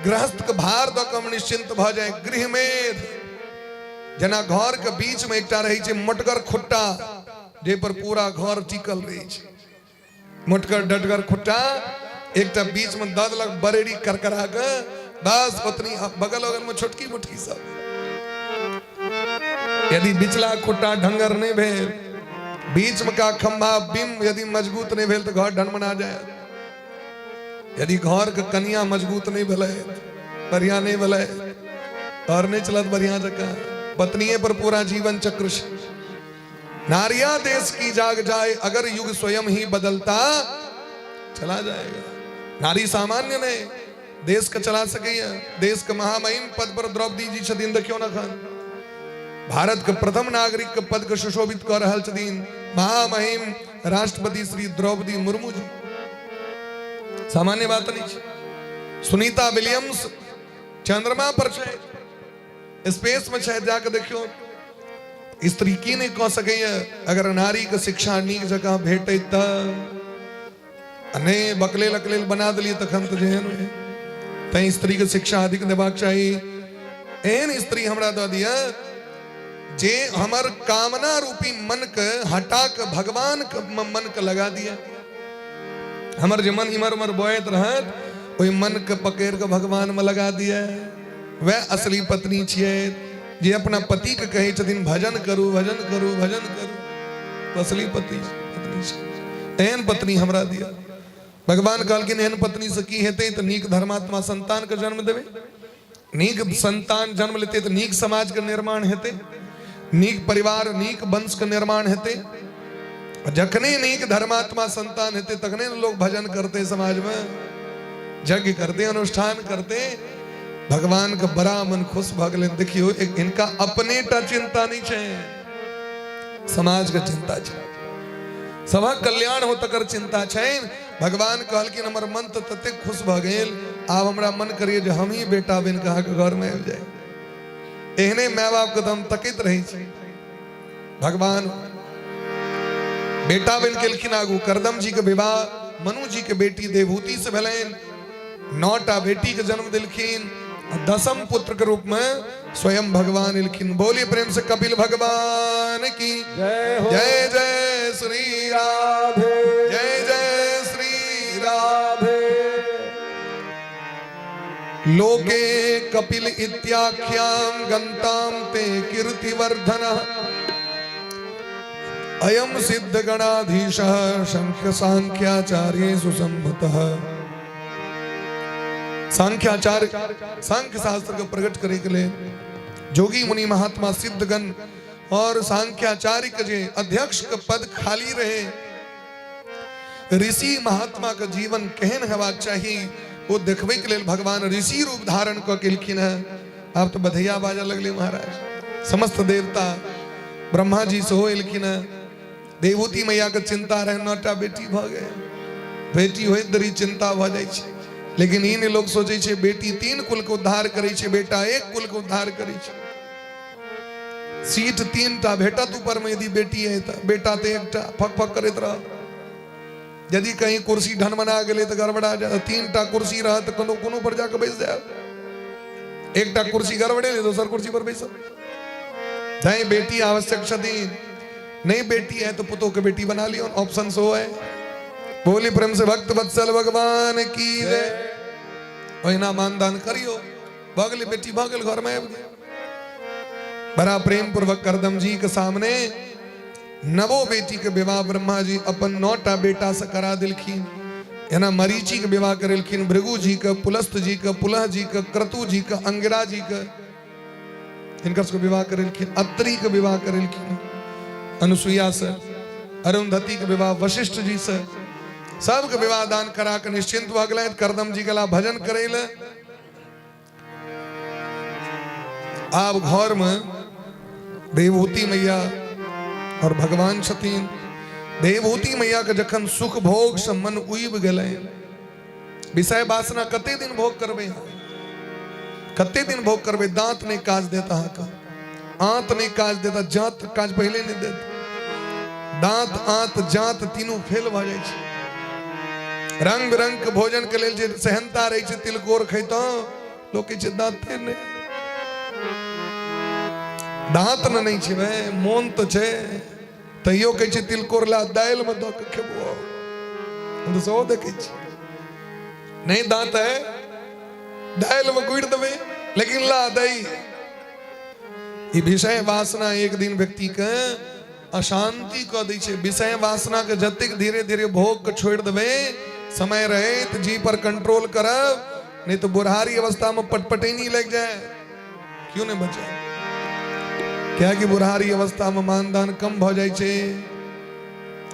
गृहस्थ के भार द के हम निश्चिंत भ जाए। गृहमेध, जना घर के बीच में एकटा रही छै मोटगर खुट्टा, जे पर पूरा घर टिकल रही छै। मोटगर डटगर खुट्टा, एकटा बीच में दद लग बरेड़ी करकरा के, बस पत्नी बगल बगल में छोटकी मुटकी सब। यदि बिचला खुट्टा ढंगर नहीं भेल, बीच में का खंभा बिम यदि मजबूत नहीं भेल तो घर ढनमना जाए। यदि घर के कनिया मजबूत नहीं भेले, बढ़िया नहीं भेले, और नहीं चलत बढ़िया जगह, पत्निये पर पूरा जीवन चक्र। नारिया देश की जाग जाए, अगर युग स्वयं ही बदलता चला जाएगा। नारी सामान्य नहीं, देश का चला सके। देश के महामहिम पद पर द्रौपदी जी छथिन, देखियो ना खान। भारत के प्रथम नागरिक के पद के सुशोभित कर रहल छथिन महामहिम राष्ट्रपति श्री द्रौपदी मुर्मू जी। सामान्य बात नहीं छै। सुनीता विलियम्स चंद्रमा पर छै, स्पेस में छै, जाके देखियो। स्त्री की नहीं कह सके अगर नारी के शिक्षा नीक जगह भेटे त। नहीं बकलेल अकलेल बना दिलिए तखन तो जेहन तै स्त्री के शिक्षा अधिक देबाक चाहिए। एहन स्त्री हमरा द दिया जे हमर कामना रूपी मन के हटा के भगवान के मन के लगा दिया। हमर जे मन इमर उमर बोएत रहत, ओहि मन के पकड़ के भगवान में लगा दिया। वह असली पत्नी छियै जे अपना पति के कहे छथिन भजन करू भजन करू भजन करू। असली पत्नी छै। एहन पत्नी हमरा दिया। भगवान कहलखिन एहन पत्नी से की हेतै त नीक धर्मात्मा संतान के जन्म देबै। नीक संतान जन्म लेते तो नीक समाज के निर्माण हेतै, नीक परिवार नीक वंश के निर्माण हेतै। जखने नीक धर्मात्मा संतान हेतै तखने लोग भजन करते, समाज में यज्ञ करते, अनुष्ठान करते। भगवान का बड़ा मन खुश भ गेलै। देखियो इनका अपने टा चिंता नहीं छै, समाज के चिंता छै, सबक कल्याण हो तकर चिंता छै। भगवान कहलखिन हमर मन तो तते खुश भ गेल, आब हमरा मन करिए जे हम ही बेटा बन के अहाँके घर में आबि जाए। एहने माय बाप के हम तकैत रही छी। भगवान बेटा बन केलखिन आगू। करदम जी के विवाह मनु जी के बेटी देवहूति से भेलैन। 9टा बेटी के जन्म दिलखिन। 10म पुत्र के रूप में स्वयं भगवान इलखिन। बोलिए प्रेम से कपिल भगवान की जय हो। जय जय श्री राधे, जय जय श्री राधे। लोके कपिल इत्याख्यां गंतां ते कीर्तिवर्धनः। अयम सिद्ध गणाधीशः शंख्य सांख्याचार्येषु संभतः। सांख्याचार्य सांख्य शास्त्र को प्रकट करे के लिए जोगी मुनि महात्मा सिद्धगण और सांख्याचार्य के जे अध्यक्ष के पद खाली रहे। ऋषि महात्मा का जीवन केहन हेबाक चाहिए वो देखबे के लिए भगवान ऋषि रूप धारण क केलखिन है। आप तो बधैया बाजा लगले महाराज। समस्त देवता ब्रह्मा जी से हो एलखिन है। देवहूति मैया के चिंता रहे, 9टा बेटी भ गए। बेटी होइत देरी चिंता भ जाय छै, लेकिन इन लोग सोचे छे बेटी 3 कुल के उद्धार करे छे, बेटा 1 कुल के उद्धार करे छे। सीट 3टा भेटत ऊपर में, यदि बेटी है तो बेटा तो 1टा फक फक करत रह। यदि कहीं कुर्सी ढन बना गेले तो गड़बड़ा जाए। 3टा कुर्सी रह तो कोनो पर जाकर बैस जाए। 1टा कुर्सी गड़बड़े दोसर कुर्सी पर बैस। चाहे बेटी आवश्यक छथिन, नहीं बेटी है तो पुतों के बेटी बना लियो, ऑप्शन सो है। बोली प्रेम से भक्त वत्सल भगवान की जय। ओहिना मानदान करियो, भगले बेटी भगल घर में आबि गए। बड़ा प्रेम पूर्वक करदम जी के सामने नवो बेटी के विवाह ब्रह्मा जी अपन 9टा बेटा से करा दिलखिन। एना मरीचि के विवाह करेलखिन, भृगु जी के, पुलस्त जी के, पुलह जी के, क्रतु जी के, अंगिरा जी के। हिनकर सबके विवाह करेलखिन, अत्रि के विवाह करेलखिन अनुसुईया से, अरुंधति के विवाह वशिष्ठ जी से, सबके विवाह दान करा के निश्चिंत भ गए। करदम जी गला भजन करे ले। आब घर में देवहूति मैया और भगवान छथिन। देवहूति मैया के जखन सुख भोग से मन उब गए, विषय वासना कते दिन भोग करबे, कते दिन भोग करबे। दांत नहीं काज देता है का, आंत नहीं काज देता, जात काज पहले नहीं देता। दांत आंत जात तीनों फेल भ जाय छै। रंग बिरंग के भोजन के लेल जे सहनता रही छै, तिलकोर खैतो लोग के दांते नहीं, दांत न नहीं छै भाई, मोन तो छै तैयो कहे छै तिलकोर ला दाल में दो के खेबो, हम तो सो देखे छी नहीं दांत है दाल में गुड़ देवे, लेकिन ला दई। ये विषय वासना एक दिन व्यक्ति के अशांति क दै छै। विषय वासना के जतिक धीरे धीरे भोग के छोड़ देवे, समय रहे तो जी पर कंट्रोल करब, नहीं तो बुढ़ारी अवस्था में पटपटेनी लग जाए। क्यों नहीं बचे? क्या कि बुढ़ारी अवस्था में मानदान कम भ जाय छै,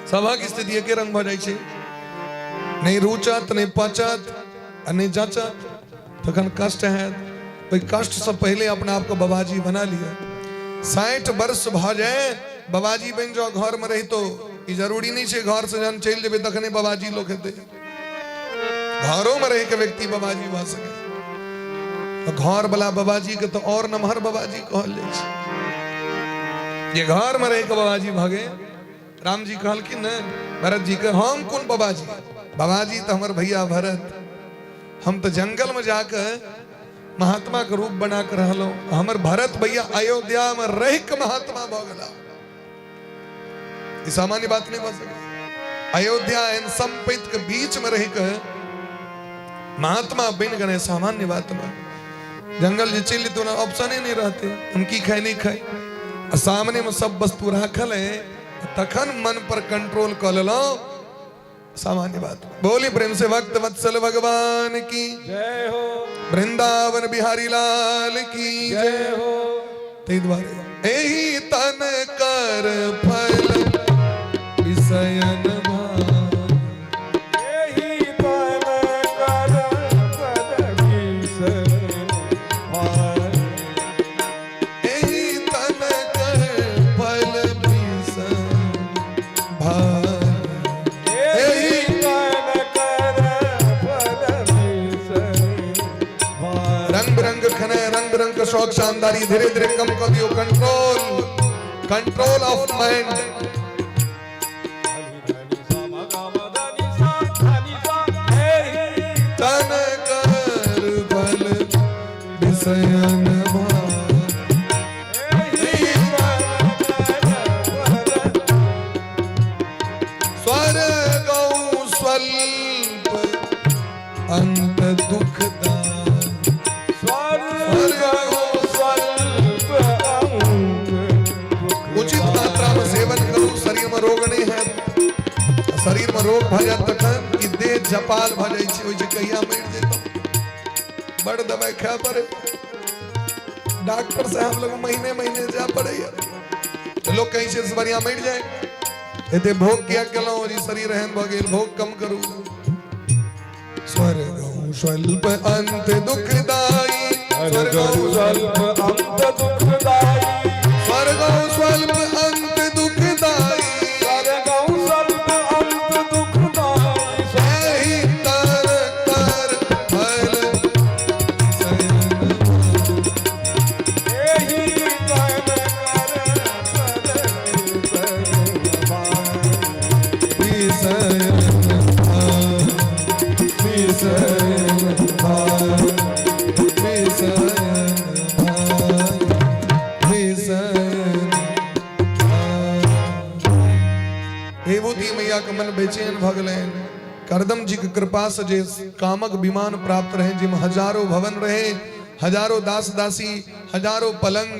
सभक स्थिति एके रंग भ जाय छै, नहीं रुचत नहीं पचत नहीं जचत, तखन कष्ट है। भाई कष्ट से पहले अपने आप को बाबाजी बना लिया। 60 वर्ष भ जाए बाबाजी बन जाओ, घर में रही तो ये जरूरी नहीं है घर से जन चल जेबे तखने बाबाजी लोग हेते। घरों में रह के व्यक्ति बाबाजी भ सके। तो घर वाला बाबाजी के तो और नमहर बाबाजी कहल जाय छै। ये घर में रह के बाबाजी भागे। राम जी कहलखिन न भरत जी के, हम कौन बाबाजी, बाबाजी तो हमारे भैया भरत। हम तो जंगल में जाकर महात्मा के रूप बना कर रहलो, हमर भरत भैया अयोध्या में रह के महात्मा भ गेला। ये सामान्य बात नहीं बन सके। अयोध्या एन संपत्ति के बीच में रह के महात्मा बन गए, सामान्य बात में। जंगल जे चल तो ऑप्शन ही नहीं रहते, उनकी खाई नहीं खाई, सामने में सब वस्तु राखल है, तखन मन पर कंट्रोल कर लो, सामान्य बात। बोली प्रेम से भक्त वत्सल भगवान की जय हो, वृंदावन बिहारी लाल की जय हो। ते द्वारे एही तन कर फल विषयन भान, एही तन कर फल विषयन भान, एही तन कर फल विषयन भान। रंग बिरंग का शौक शानदारी धीरे धीरे कम कर दियो। Control, control of mind. तन कर बल विषयन भान, स्वर्ग स्वल्प अंत दुखदान। उचित मात्रा में सेवन करूं, शरीर में रोग नहीं है। शरीर में रोग भ जात तखन कि देह जपाल भ जाय छै, ओइ जे कहिया मर जेतो। बड़ दवाई खा पड़े, डॉक्टर साहब लोग महीने महीने जा पड़े। तो लोग कहीं से बढ़िया मर जाए। एते भोग किया केलो जी, शरीर रहन भ गेल, भोग कम करू। स्वर्ग स्वल्प अंत दुखदाई, स्वर्ग स्वल्प अंत दुखदाई, स्वर्ग स्वल्प अंत दुखदाई, स्वर्ग स्वल्प अंत दुखदाई। एही तर कर फल एही तन कर फल विषयन भान, विषयन भान, विषयन भान, विषयन भान। देवहूति मैया के मन बेचैन भ गेलैन। करदम जी के कृपा से जे कामक विमान प्राप्त रहे, जिम हजारों भवन रहे, हजारों दास दासी, हजारों पलंग,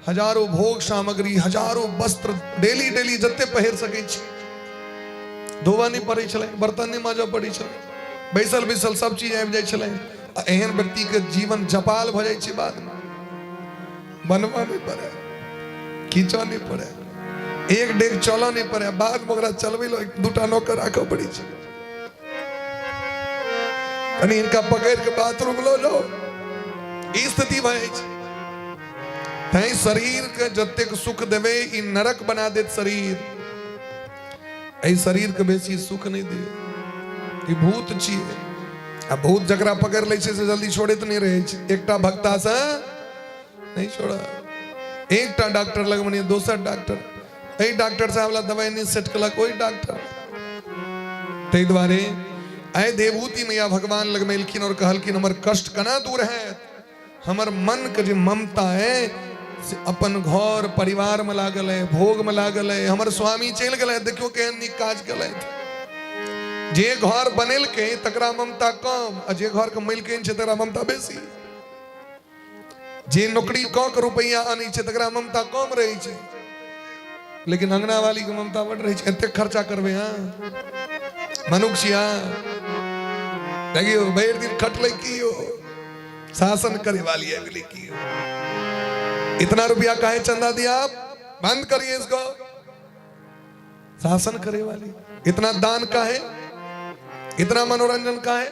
हजारों भोग सामग्री, हजारों वस्त्र डेली डेली जते पहिर सकै छी। धोबा नहीं पड़े छले, बर्तन नहीं मांजऽ पड़े छले, बैसल बैसल सब चीज आबि जाय छले। एहन व्यक्ति के जीवन जपाल भ जाय छै बाद में। बनवा नहीं पड़े, खींचा नहीं पड़े, एक डेग चला नहीं पड़े, बाद में ओकरा चलबे लो दूटा नौकर राखो पड़ी छै। कनी इनका पकड़ के बाथरूम लो जाओ, ई स्थिति भय छै। तै शरीर के जतेक सुख देवे ई नरक बना देत शरीर, ऐ शरीर के बेसी सुख नहीं दियो, ई भूत छिए। आ भूत जकरा पकड़ ले छै से जल्दी छोड़े तो नहीं रहे छै। एकटा भक्ता से नहीं छोड़ा, एकटा डॉक्टर लग मनी दोसर डॉक्टर, ऐ डॉक्टर साहब ला दवाई नहीं सेट कलक ओई डॉक्टर। तै द्वारे आय देवभूति मैया भगवान लग मेलखिन और कहलखिन हमर कष्ट कना दूर है, हमर मन के जे ममता है से अपन घर परिवार में लागल है, भोग में लागल है। हमर स्वामी चल गए, देखियो केहन नीक काज कले। जे घर बनेल के तकरा ममता कम, आ जे घर के मिलके छै तकरा ममता बेसी। जे नौकरी क के रुपया आनी छै तकरा ममता कम रही छै, लेकिन अंगना वाली के ममता बढ़ रही छै। एते खर्चा करबे हां मनुष्य छिया, देखियो भरि दिन खटले कियो, शासन करे वाली है अगली की। इतना रुपया काहे चंदा दिया आप, बंद करिए इसको, शासन करे वाली। इतना दान का है, इतना मनोरंजन का है,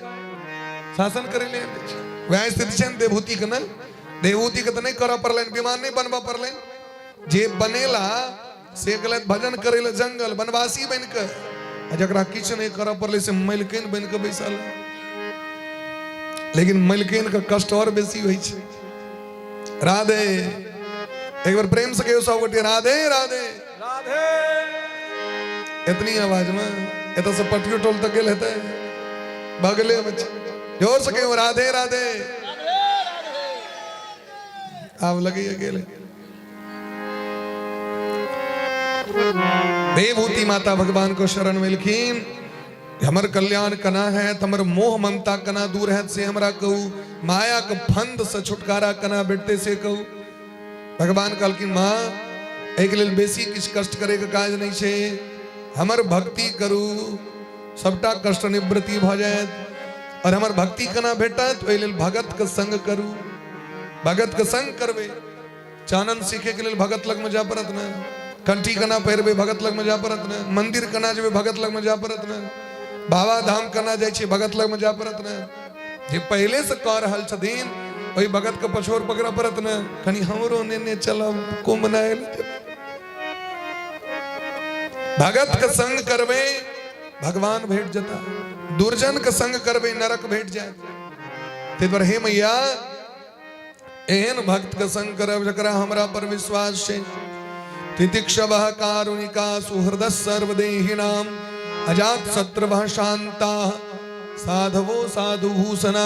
शासन करे ले। वह स्थिति छै देवभूति के न, देवभूति के तो नहीं करा पड़लेन, विमान नहीं बनवा पड़लेन। जे बनेला से गलत भजन करेला जंगल वनवासी बन के, जकरा किछ नहीं करा पड़ले से मलकिन बन के बैसल। लेकिन मलकिन का कष्ट और बेसी होई छै। राधे, एक बार प्रेम से कहो सब गोटे राधे राधे राधे। इतनी आवाज में एत से पटियो टोल तक गेल हेते, बगले में जोर से कहो राधे राधे। आब लगे गेल। देवभूति माता भगवान को शरण मिलखिन, हमर कल्याण कना है, तमर मोह ममता कना दूर है से हमरा कहू, माया के फंद से छुटकारा कना बेटे से कहू। भगवान कहलखिन माँ एक लेल बेसी किछ कष्ट करे के काज नहीं छे, हमर भक्ति करू सबटा कष्ट निवृत्ति भ जायत। और हमर भक्ति कना भेटत ओइ लेल भगत के संग करू। भगत के संग करबे, चानन सीखे के लेल भगत लग में जा पड़त न, कंठी कना पहिरबे भगत लग में जा पड़त न, मंदिर कना जेबे भगत लग में जा पड़त न, बाबा धाम कना जाय छै भगत लग में जा पड़त न। जे पहले से कह रहल छथिन ओई भगत के पछोर पकड़ा पड़त न, कनी हमरो नेने चलब कुंभ नहाए। भगत के संग करबे भगवान भेट जता, दुर्जन के संग करबे नरक भेट जाए। ते पर हे मैया एहन भक्त के संग करब जकरा हमरा पर विश्वास छै। तितिक्षवः कारुणिका सुहृद सर्वदेहिनाम अजात शत्रुवः शांता साधवो साधु भूषणा।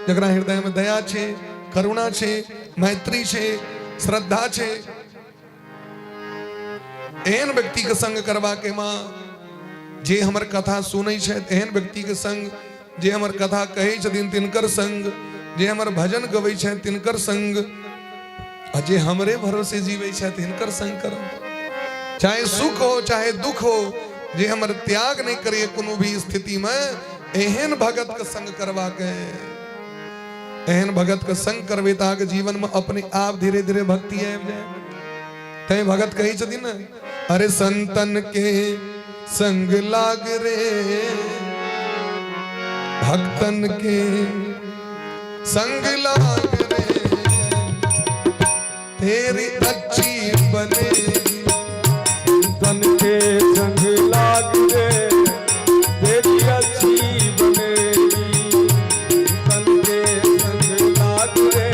जकरा हृदय में दया छे, करुणा छे, मैत्री छे, श्रद्धा छे, एहन व्यक्ति के संग करवा के मां। जे हमर कथा सुनै छै एहन व्यक्ति के संग, जे हमर कथा कहै छथिन तिनकर संग, जे हमर भजन गबै छै तिनकर संग, आ जे हमरे भरोसे जीवै छै तिनकर संग करब। चाहे सुख हो चाहे दुख हो, जे हमर त्याग नहीं करे कोनो भी स्थिति में, एहन भगत के संग करवा के, एहन भगत के संग करबे ताके जीवन में अपने आप धीरे धीरे भक्ति आबि जाए। तै भगत कही छथिन न, अरे संतन के संग लाग रे भक्तन के संग लाग रे, तेरी अच्छी बनेगी। तन के संग लाग रे तेरी अच्छी बनेगी, तन के संग लाग रे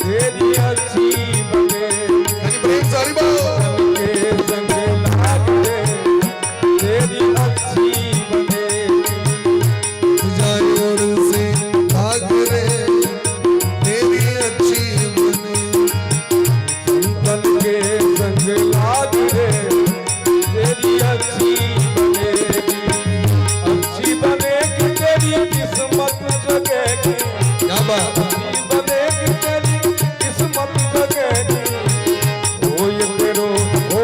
तेरी अच्छी बनेगी। प्रेम से हरि बोल। तन के संग लाग रे तेरी अच्छी बनेगी, जायोर से भाग रे तेरी अच्छी बनेगी। तन के संग लाग रे तेरी अच्छी बनेगी, अच्छी बनेगी तेरी किस्मत जगेगी। क्या बात, अच्छी बनेगी तेरी किस्मत जगेगी। ओ ये तेरो ओ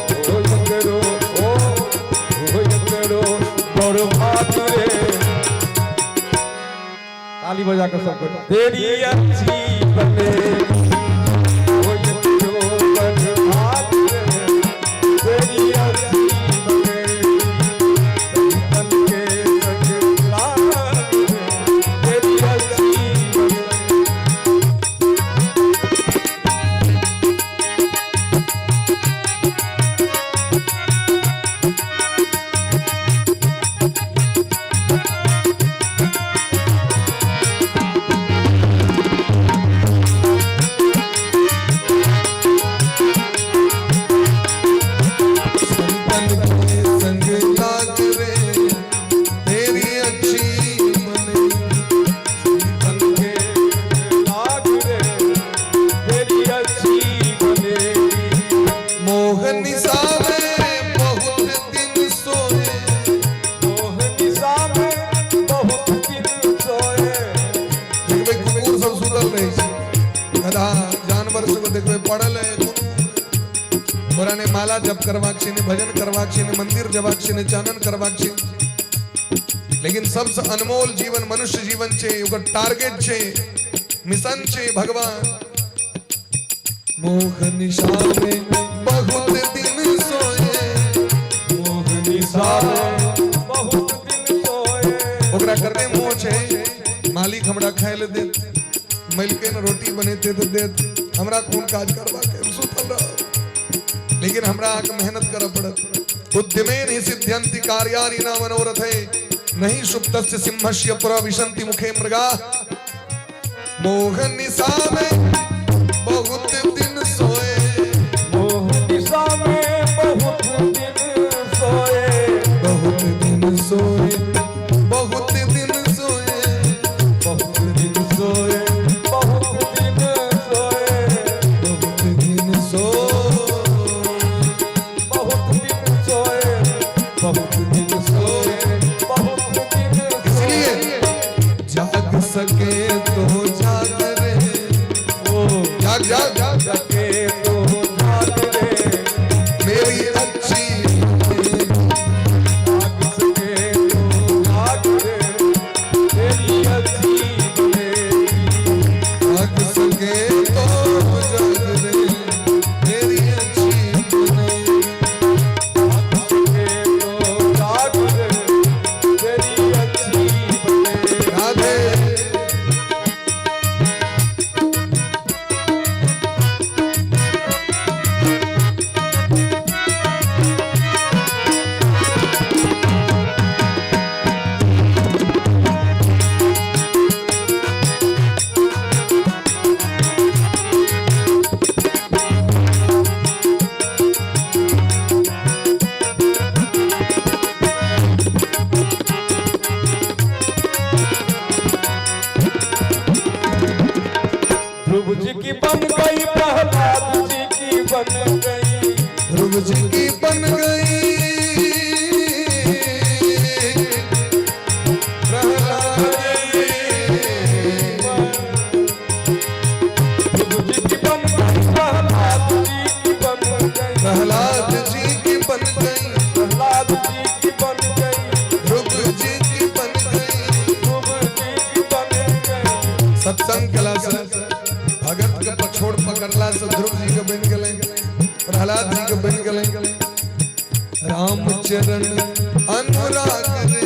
ये तेरो ओ ये तेरो बर्बाद रे। ताली बजा कर सबको। तेरी अच्छी बनेगी में बहुत दिन सोए, मोह निशा में बहुत दिन सोए। देखबे कुकुर सब सुतल रहे छै, गधा जानवर सब देखबे पड़ल है। तोरा ने माला जप करबाक छै, ने भजन करबाक छै, ने मंदिर जबाक छै, ने चानन करबाक छै। लेकिन सबसे अनमोल जीवन मनुष्य जीवन छै, ओकर टारगेट छै, मिशन छै भगवान। मोह निशा में बहुत दिन सोए, मोह निशा में बहुत दिन सोए। ओकरा करने मोह छै, मालिक हमरा खाय ले दे, मिलके न रोटी बनेते तो दे, हमरा कोन काज करबाक है, सुतल रह। लेकिन हमरा आके मेहनत करब पड़त। उद्यमेन हि सिद्ध्यन्ति कार्याणि न मनोरथे, नहीं सुप्तस्य सिंहस्य प्रविशन्ति मुखे मृगा। मोह निशा में बहुत दिन सोए, मोह निशा में बहुत दिन सोए। बहुत दिन सोए, बहुत दिन सोए, बहुत दिन सोए, बहुत दिन सोए। बहुत दिन सोए, बहुत दिन सोए, बहुत दिन सोए, बहुत दिन सोए। इसलिए जाग सके तो जाग रे, जाग जाग जाग सके तो जाग रे। मेरी अच्छी जाग सके तो जाग रे, तेरी अच्छी बनेगी। जाग सके तो जाग रे, मेरी अच्छी बनेगी। जाग सके तो जाग रे, तेरी अच्छी बनेगी। राधे ध्रुव जी की बन गई, प्रहलाद जी की बन गई। ध्रुव जी की बन गई, प्रहलाद ध्रुव जी की बन गई, प्रहलाद जी की बन गई। प्रहलाद जी की बन गई, प्रहलाद जी की बन गई। ध्रुव जी की बन गई। ध्रुव जी की बन गई। सत्संग कला से भगत के पछोड़ पकड़ला से ध्रुव जी के बन गए, प्रहलाद जी के बन गए। रामचरण अनुराग रे,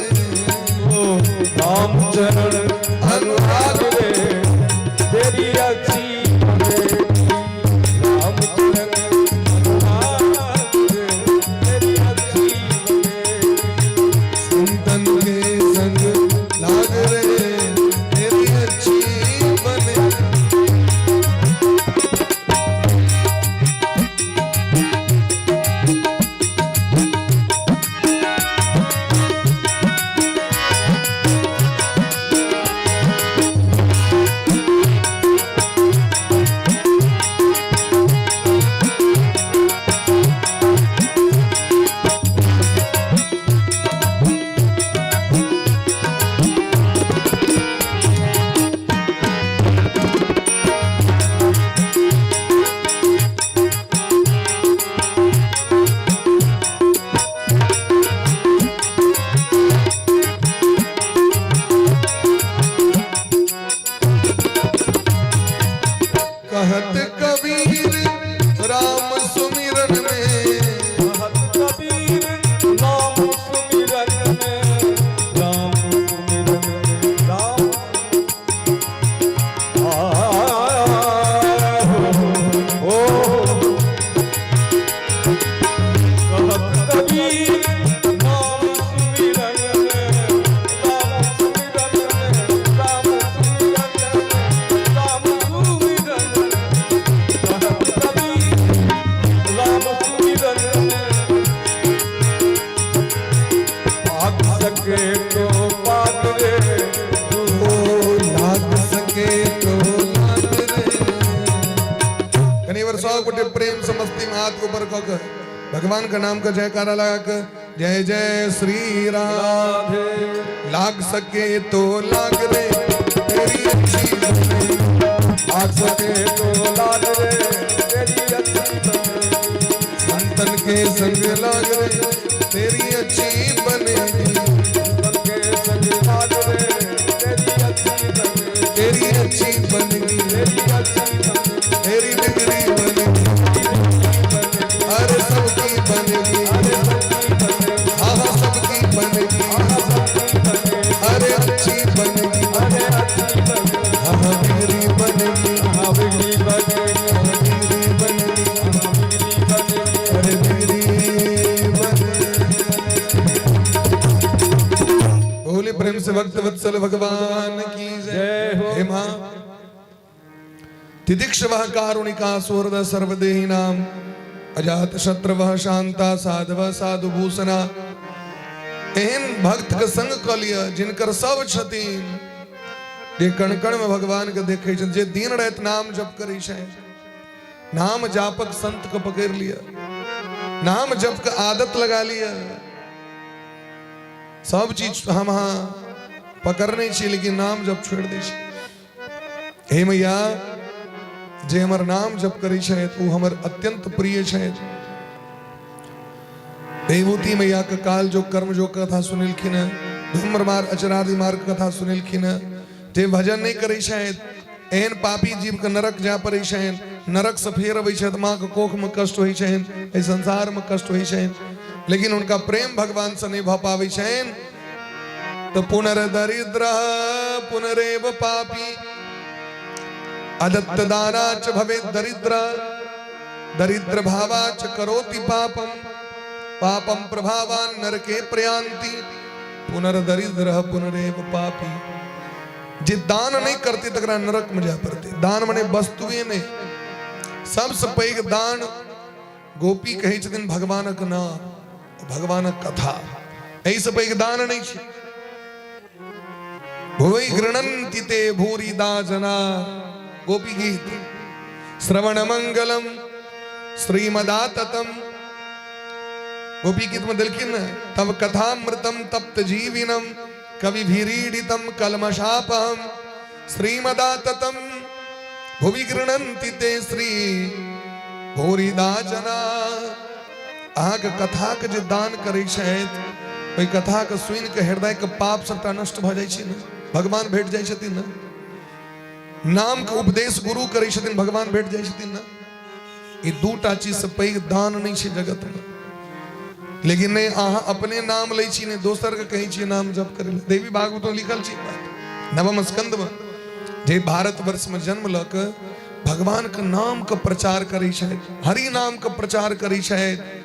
रामचरण अनुराग रे, तेरी अच्छी बनेगी। रामचरण अनुराग रे, तेरी अच्छी बनेगी। संतन के संग लाग रे, तेरी अच्छी बने। कहत कबीर राम सुमिरन में, कहत कबीर नाम सुमिरन में। राम सुमिरन में राम ओ कहत कबीर नाम सुमिरन में। राम सुमिरन में, राम सुमिरन में, राम सुमिरन में। कहत कबीर राम सुमिरन में। पाक सके तो पाक रे, ओ लाग सके तो लाग रे। कनी वर्षा गोटे प्रेम समस्ती में हाथ ऊपर कक भगवान का नाम का जयकारा लगा कर जय जय श्री राम। राधे लाग सके तो लाग रे तेरी अच्छी बनेगी, लाग सके तो लाग रे तेरी अच्छी बनेगी, संतन के संग लाग रे तेरी अच्छी बनेगी, संतन के संग लाग रे तेरी अच्छी बनेगी, तेरी अच्छी बनेगी, तेरी अच्छी बनेगी, तेरी बिगड़ी बनेगी, अरे सबकी बनेगी, हाँ हाँ सबकी बनेगी, अरे अच्छी बनेगी, हाँ हाँ बिगड़ी बनेगी, बिगड़ी बनेगी, अरे बिगड़ी बनेगी। बोले प्रेम से भक्त वत्सल भगवान की जय हो। हे मां तिदिक्षवः कारुणिका सुहृद सर्वदेही नाम अजात शत्रवः शांता साधव साधु भूषणा। एहन भक्त के संग क लिया जिनकर सब छथिन, जे कण कण में भगवान के देखे छथिन, जे दिन रात नाम जप करी छै, नाम जापक संत को पकड़ लिया, नाम जप के आदत लगा लिया। सब चीज हम हाँ पकड़ने छी लेकिन नाम जप छोड़ दै छी। हे मैया जे हमर नाम जप करी छै ओ हमर अत्यंत प्रिय छै। देवूती मैया के काल जो कर्म जो कथा सुनिलखिन, धूम्र मार अचरादि मार्ग कथा सुनिलखिन, जे भजन नहीं करी छै एहन पापी जीव के नरक जा पड़े छै, नरक से फेर अबै छै, माँ के कोख में कष्ट होइ छै, एहि संसार में कष्ट होइ छै, लेकिन उनका प्रेम भगवान से नहीं भ पावे छै तो पुनर्दरिद्र पुनरेव पापी अदत्त दानाच भवेत् दरिद्र दरिद्र भावाच करोति पापम पापम प्रभावान नरके प्रयांति पुनर्दरिद्र पुनरेव पापी। जे दान नहीं करते तकरा नरक में जा पड़ते। दान मने वस्तुएं नहीं, सबसे पैघ दान गोपी कहे छथिन भगवानक नाम, भगवानक कथा, एहि से पैघ दान नहीं छै। भुवै गृणन्ति ते भूरिदा जना, गोपी गीत। श्रवण मंगलम श्रीमदाततम, गोपी गीत में दिलखिन तब कथामृतम तप्त जीविनम कवि भीरीडितम कलमशापहम श्रीमदाततम भुवि गृणन्ति ते श्री भूरिदा जना। अहाँ के कथा के जे दान करै छथि, ओहि कथा के सुनि के हृदय के पाप सबटा नष्ट भ जाइ छै ने, भगवान भेट जाइ छथिन ने। नाम के उपदेश गुरु करै छथिन, भगवान भेट जाइ छथिन ने। ई दूटा चीज से पैघ दान नहीं छै जगत में। लेकिन नहीं अहाँ अपने नाम लै छी, नहीं दोसर के कहै छी नाम जप करे। देवी भागवत में लिखल छै नवम स्कंद में, जे भारत वर्ष में जन्म ल के भगवान के नाम के प्रचार करै छथि, हरि नाम के प्रचार करै छथि,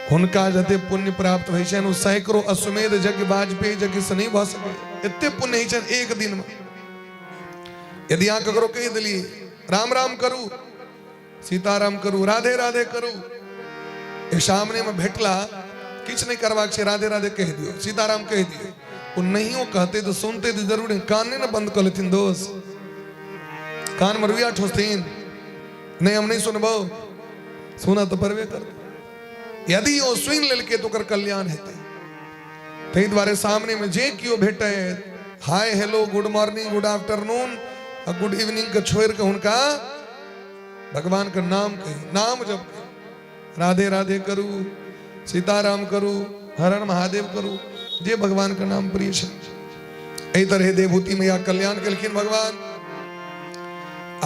हुनका जते पुण्य प्राप्त होइ छनि ओ सैकड़ों अश्वमेध यज्ञ वाजपेयी यज्ञ से नहीं भ सकै। एते पुण्य होइ छनि एक दिन में। यदि अहाँ ककरो कहि देलियै राम राम करू, सीताराम करू, राधे राधे करू, ए सामने में भेटला किछ नहीं करबाक छै, राधे राधे कह दियो, सीताराम कह दियो, वो नहियो कहते तो सुनते तो जरूर है। कान नहीं ना बंद कर लेथिन दोस्त, कान में रुइया ठोसथिन, नहीं हम नहीं सुनबो, सुना तो परवे कर। यदि ओ सुन लेलके तो कर कल्याण हेतै। तै द्वारे सामने में जे कियो भेटे hi hello good morning good afternoon और गुड इवनिंग के छोड़ के हुनका भगवान का नाम कही, नाम जप कही, राधे राधे करू, सीताराम करू, हर हर महादेव करू, जे भगवान का नाम प्रिय छै। एहि तरह देवभूति मैया कल्याण केलखिन भगवान।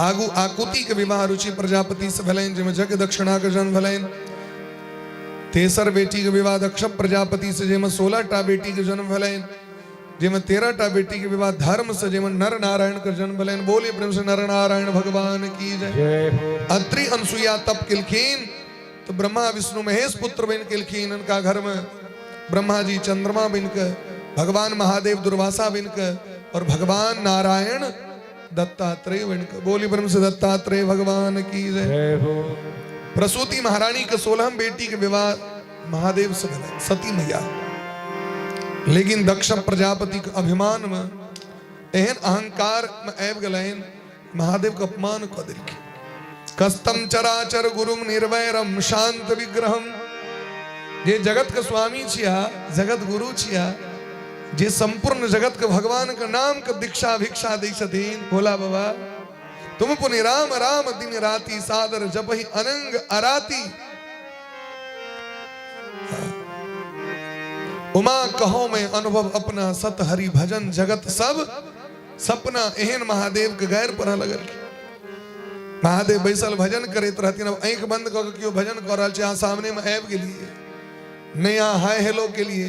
आगू आकुति के विवाह रुचि प्रजापति से भेलनि, जेमे जग दक्षिणा के जन्म भेलनि। तेसर बेटी के विवाह दक्ष प्रजापति से, जेमे 16टा बेटी के जन्म भेलनि, जेमे 13टा बेटी के विवाह धर्म से, जेमे नर नारायण के जन्म भेलनि। बोलिए प्रेम से नर नारायण भगवान की जय। अत्रि अनसुईया तप केलखिन तो ब्रह्मा विष्णु महेश पुत्र बन केलखिन। इनका घर में ब्रह्मा जी चंद्रमा बन के, भगवान महादेव दुर्वासा बन के, और भगवान नारायण दत्तात्रेय बन के। बोलिए प्रेम से दत्तात्रेय भगवान की जय। प्रसूति महारानी के 16वीं बेटी के विवाह महादेव से भेल, सती मैया। लेकिन दक्ष प्रजापति के अभिमान में एहन अहंकार में आबि गेलनि, महादेव के अपमान क देलखिन। कस्तम चराचर गुरुम निर्वैरम शांत विग्रहम। जे जगत के स्वामी छिया, जगत गुरु छिया, जे संपूर्ण जगत के भगवान के नाम के दीक्षा भिक्षा दै छथिन भोला बाबा। तुम पुनि राम राम दिन राति सादर जपहि अनंग अराती। उमा कहो मैं अनुभव अपना सत हरि भजन जगत सब सपना। एहन महादेव के गैर पर लगल। महादेव बैसल भजन करैत रहथिन। अब आंख बंद क के क्यों भजन कर रहल छै, अहाँ सामने में आबि गेलिए, नहीं यहाँ हाय हेलो के लिए,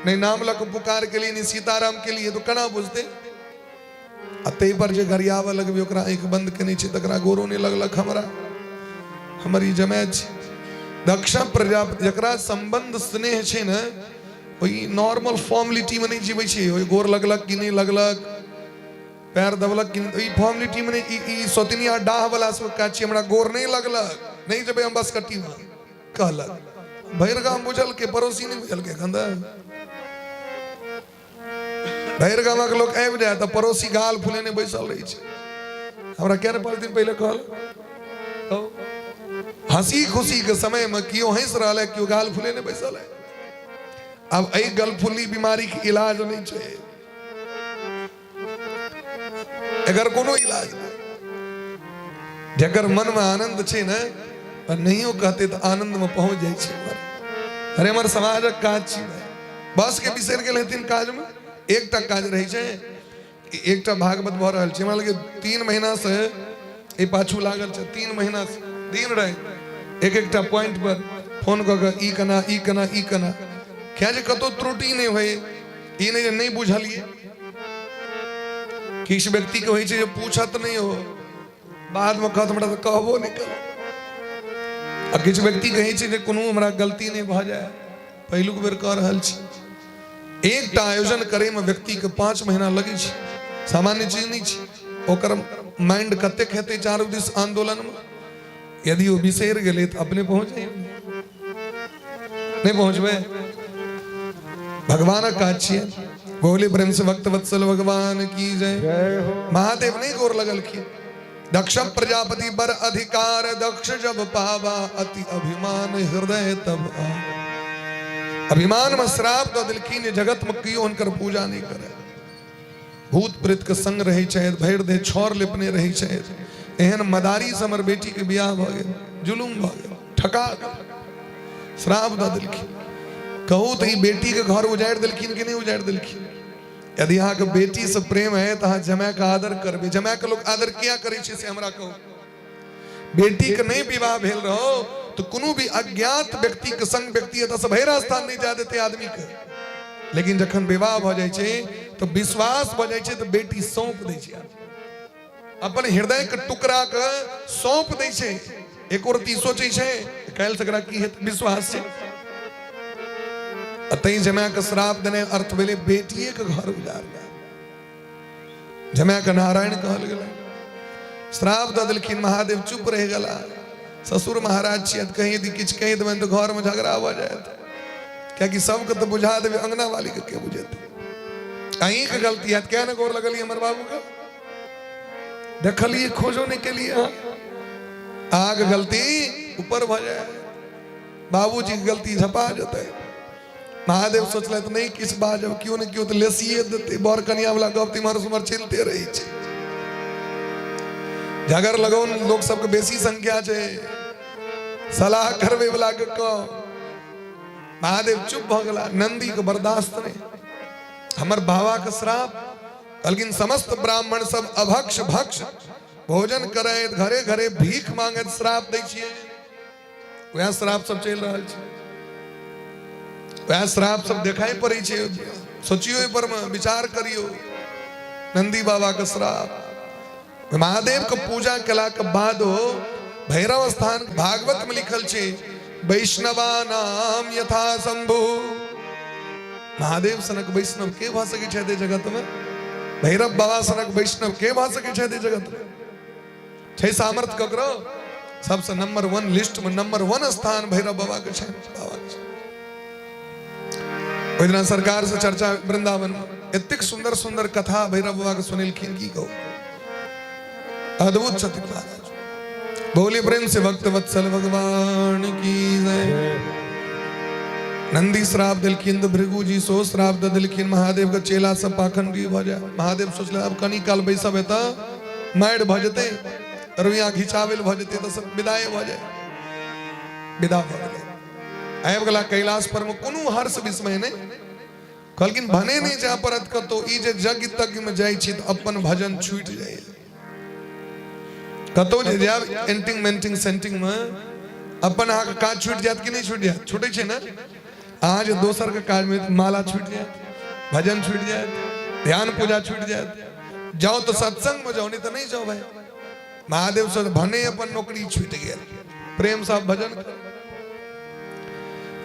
नहीं नाम लक पुकार के लिए, नहीं सीताराम के लिए, तो केना बुझते। अतै पर जे गरियावा लगबे ओकरा आंख बंद केने छै तकरा गोरो नहीं लगलक। हमरा हमारी जमात छै दक्ष प्रजापति जकरा संबंध स्नेह छै न, ओई नॉर्मल फॉर्मेलिटी में नहीं जीवै छै। ओई गोर लगलक कि नहीं लगलक, पैर दबलक कि नहीं, फॉर्मेलिटी में नहीं। ई सोतनिया डाह वाला सब का छी हमरा गोर नहीं लगलक, नहीं जबे हम बस कट्टी में कहलक। भैरगाम बुझल के पड़ोसी नहीं बुझल के खंदा। भैरगाम के लोग आबि जाए तो पड़ोसी गाल फुलेने बैसल रही छै। हमरा क्या 5 दिन पहले कहल तो हंसी खुशी के समय में क्यों हंस रहा है, क्यों गाल फुलेने बैसल है। अब आई गलफुली बीमारी के इलाज नहीं चाहिए, अगर कोनो इलाज नहीं। जगर मन में आनंद छे न, और नहीं हो कहते तो आनंद में पहुंच जाए छे। अरे हमारे समाजक काज छी, बस के बिसर गेल हेथिन काज में। एकटा काज रही छे, एकटा भागवत भ रहल छे, हमरा लगे 3 महीना से ए पाछू लागल छे। 3 महीना से दिन रात एक एकटा पॉइंट पर फोन क के ई कना ई कना ई कना, क्या जे कतो त्रुटि नहीं होए, ई नहीं नहीं बुझलिए। किस व्यक्ति के होई छे जे पूछत नहीं हो, बाद में कहत हमरा तो कहबो नहीं कर। आ किछ व्यक्ति कहे छे जे कोनो हमरा गलती नहीं भ जाए, पहिलुक बेर कह रहल छी। एकटा आयोजन करे में व्यक्ति के 5 महीना लगे छे, सामान्य चीज नहीं छे। ओकर माइंड कतेक हेते चारू दिस आंदोलन में। यदि वो बिसर गेले तो अपने पहुंच जाए, नहीं पहुंचबे। भगवान का छिए, बोले प्रेम से भक्त वत्सल भगवान की जय। महादेव नहीं गोर लगल की। दक्ष प्रजापति बर अधिकार, दक्ष जब पावा अति अभिमान हृदय तब आ। अभिमान में श्राप दो दिलखी ने जगत में कियो उनकर पूजा नहीं करे। भूत प्रेत के संग रहे चाहे, भैर दे छोर लिपने रहे चाहे। एहन मदारी से हमर बेटी के बियाह भ गेल, जुलुम भ गेल, ठका श्राप दो दिलखी। कहू तो बेटी के घर उजाड़ दिलखिन कि नहीं उजाड़ दिलखिन। यदि यहाँ के बेटी से प्रेम है तो हाँ जमाय का आदर करबे। जमाय के लोग आदर क्या करे छे से हमरा कहू। बेटी के नहीं विवाह भेल रहो तो कोनो भी अज्ञात व्यक्ति के संग व्यक्ति एत से भैरा स्थान नहीं जा देते आदमी के। लेकिन जखन विवाह भ जाय छे तो विश्वास भ जाय छे तो बेटी सौंप दै छे, अपन हृदय के टुकड़ा के सौंप दै छे। एक औरती सोचे छे काल सकरा की हेत विश्वास छे। अतई जमाय के श्राप देने अर्थ भेले बेटिए के घर उजाड़ गया। जमाय के नारायण कहल गेला, श्राप द दिलखिन। महादेव चुप रह गला। ससुर महाराज छियत, कहीं यदि किछ कह देबन तो घर में झगड़ा हो जाएत। क्या कि सबके तो बुझा देबे, अंगना वाली के के बुझेते। अहीं के गलती है, क्या न गोर लगली हमर बाबू का देखलिए खोजने के लिए। आग गलती ऊपर भ जाए, बाबूजी की गलती झपा जते। महादेव सोचले तो नहीं किस बात जब क्यों नहीं क्यों तो लेसिए देते। बर कन्या वाला गप तिमहर सुमर चलते रही छे। झगर लगौन लोग सबके बेसी संख्या छे, सलाह करवे वाला के कम। महादेव चुप भ गेला। नंदी के बर्दाश्त नहीं, हमर बाबा के श्राप। लेकिन समस्त ब्राह्मण सब अभक्ष भक्ष भोजन करे, घरे घरे भीख मांगे, श्राप दै छिए। वह श्राप सब चल रहा छे, वह श्राप सब देखाई पड़े छे। सोचियो पर में विचार करियो। नंदी बाबा का श्राप। महादेव के पूजा कला के बाद भैरव स्थान भागवत में लिखल छे, वैष्णवा नाम यथा शंभु। महादेव सनक वैष्णव के भ सके छे जगत में। भैरव बाबा सनक वैष्णव के भ सके छे जगत में। छे सामर्थ ककरो सबसे नंबर 1 लिस्ट में नंबर 1 स्थान भैरव बाबा के छे। ओइ दिन सरकार से चर्चा वृंदावन में इतक सुंदर सुंदर कथा भैरव बाबा के सुनिलखिन की कहू। अद्भुत छथिन महाराज। बोले प्रेम से भक्त वत्सल भगवान की जय। नंदी श्राप दिलखिन तो भृगु जी सो श्राप दिलखिन महादेव का चेला सब पाखंडी भजा। महादेव सोचले अब कनी काल बैसा बेता मैड भजते और यहाँ घिचावेल भजते तो सब विदाय भजे विदा भगले। आब गला कैलाश पर में कोनो हर्ष विस्मय नहीं कहलकिन भने नहीं जा परत कतो ई जे जग तक में जाय छी त अपन भजन छूट जाय कतो जे जाब एंटिंग मेंटिंग सेंटिंग में अपन आहा का छूट जात कि नहीं छूट जात छूटे छे ना। आज दोसर के काज में माला छूट जाए भजन छूट जाए ध्यान पूजा छूट जाए जाओ तो सत्संग में जाओ नहीं तो नहीं जाओ भाई। महादेव से भने अपन नौकरी छूट गया प्रेम साहब भजन कर।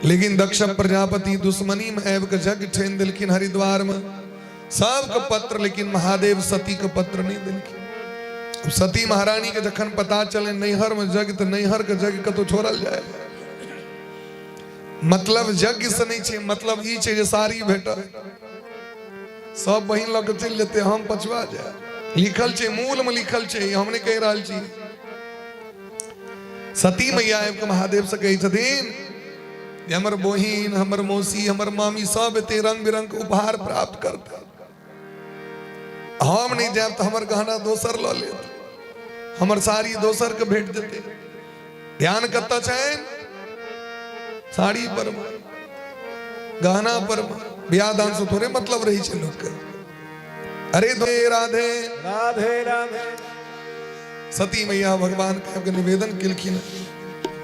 लेकिन दक्ष प्रजापति दुश्मनी में ऐब के जग ठेन दिलखिन हरिद्वार में सबके पत्र लेकिन महादेव सती के पत्र नहीं दिलखिन। सती महारानी के जखन पता चले नैहर में जग तो नैहर के जग कतो छोड़ल जाए मतलब यज्ञ से नहीं छे मतलब ई छे जे सारी भेटा सब बहिन लग चल लेते हम पछवा जाए लिखल छे मूल में लिखल छे हमने कह रहल छी। सती मैया के महादेव से कही छथिन हमर बहिन हमर मौसी हमर मामी सब एते रंग बिरंग के उपहार प्राप्त करता हम नहीं जाब तो हमर गहना दोसर ल ले हमर साड़ी दोसर के भेट देते ध्यान कत्ता छेन साड़ी पर गहना पर ब्याह दान से थोड़े मतलब रही छे लोग के। अरे दो राधे राधे राधे। सती मैया भगवान के निवेदन किलखिन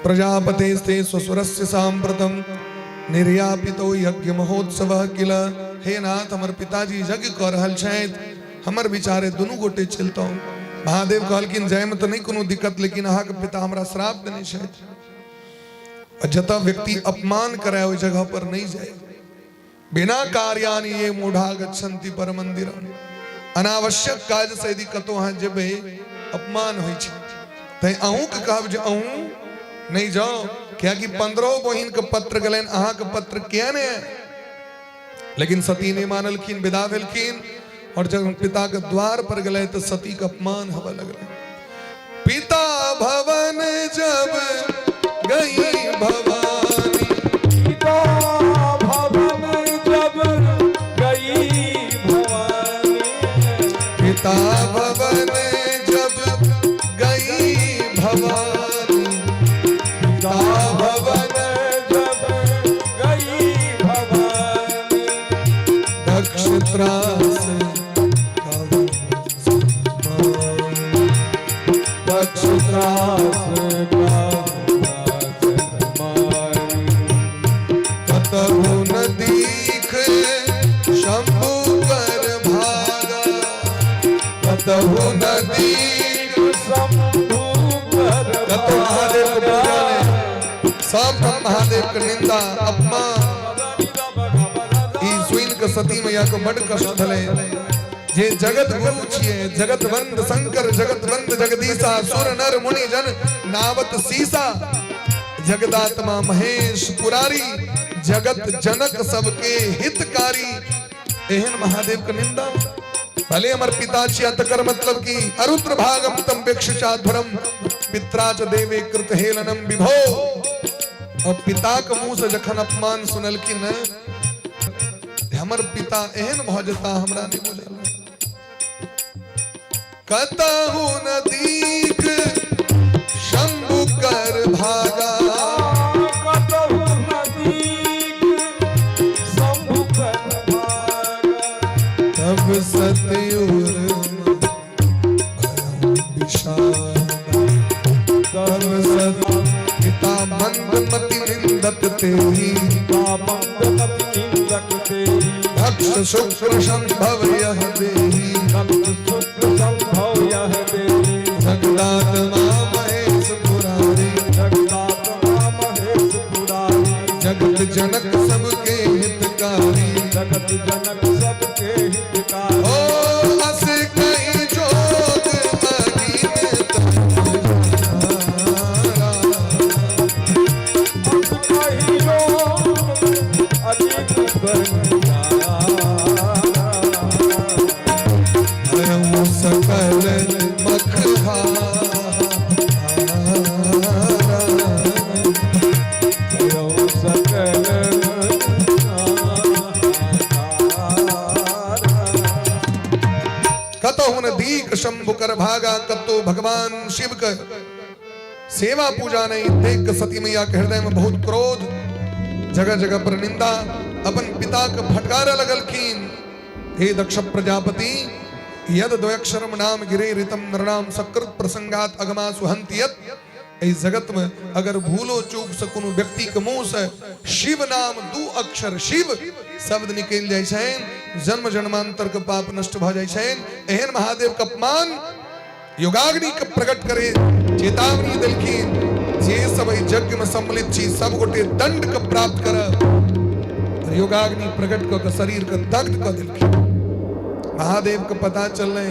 प्रजापते स्ते स्वसुरस्य सांप्रतम निर्यापितो यज्ञ महोत्सव किल। हे नाथ हमर पिताजी यज्ञ कर रहल छथि हमर विचारे दुनू गोटे चलतौ। महादेव कहलखिन जय में तो नहीं कोनो दिक्कत लेकिन अहाँ के पिता हमरा श्राप देने छथि जता व्यक्ति अपमान करे ओई जगह पर नहीं जाए बिना कार्यानि ये मूढ़ा गच्छन्ति पर मंदिर। अनावश्यक काज से यदि कतो अहाँ जेबे अपमान होई छै तै अहूँ के कहब जे अहूँ नहीं जाओ क्या कि 15 बहिन के पत्र गलन अहाँ के पत्र किया ने। लेकिन सती ने मानलखिन विदा भेलखिन और जब पिता के द्वार पर गए तो सती का अपमान हवा लगल। पिता भवन जब गई भवानी पिता भवन जब गई भवानी पिता भवन जब गई भवानी पिता भवन जब गई भवानी दक्ष त्रास दक्ष त्रास कतहु न दीख शंभु कर भागा कतहु न दीख शंभु कर कतो महादेव के पूजा ने सब महादेव के निंदा अपमान ई सुइन के सती मैया को बड़ कष्ट धले जे जगत गुरु छिए जगत वंद शंकर जगत वंद जगदीशा सुर नर मुनि जन नावत सीसा जगदात्मा महेश पुरारी जगत जनक सबके हितकारी एहन महादेव के निंदा। भले हमार पिता छिया तकर मतलब की अरुद्र भागम तम भिक्षुचाध्वरम पित्रा च देवे कृत हेलनम विभो। और पिता के मुंह से जखन अपमान सुनलखिन हमर पिता एहन भजता हमरा नहीं बुझल कतहु न दीख शंभु कर भागा कतहु न दीख शंभु कर भागा तब सतयुर तब सत पिता मंदमति निंदत तेहि मंदमति निंदक तेहि भक्ष शुक्र संभव यह देहि भक्त शुक्र संभव यह देहि जगदात्मा महेश पुरारी जगदात्मा महेश पुरारी जगत जनक सबके हितकारी जगत जनक सबके हितकारी ओ अस कई जोग अधीन तुम्हारा अब कहियो अजीत बनिया हम सकल मखहा भागा कत्तो भगवान शिव का सेवा पूजा नहीं देख सती मैया के हृदय में बहुत क्रोध, जगह जगह पर निंदा, अपन पिता के फटकारा लगलखीन। हे दक्ष प्रजापति, यद द्वयक्षरम नाम गिरे ऋतम नरनाम सकृत प्रसंगात अगमा सुहंति यत। इस जगत में अगर भूलो चूक सकुनु व्यक्ति के मुंह से शिव नाम दू अक्षर शिव शब्द निकल जाय छैन, जन्म जन्मांतर के पाप नष्ट भ जाय छैन। एहन महादेव के अपमान योगाग्नि के प्रकट करे चेतावनी देलखिन, जे सब यज्ञ में सम्मिलित छी सब गोटे दंड के प्राप्त कर। योगाग्नि प्रकट क शरीर के दग्ध क देलखिन। महादेव के पता चलने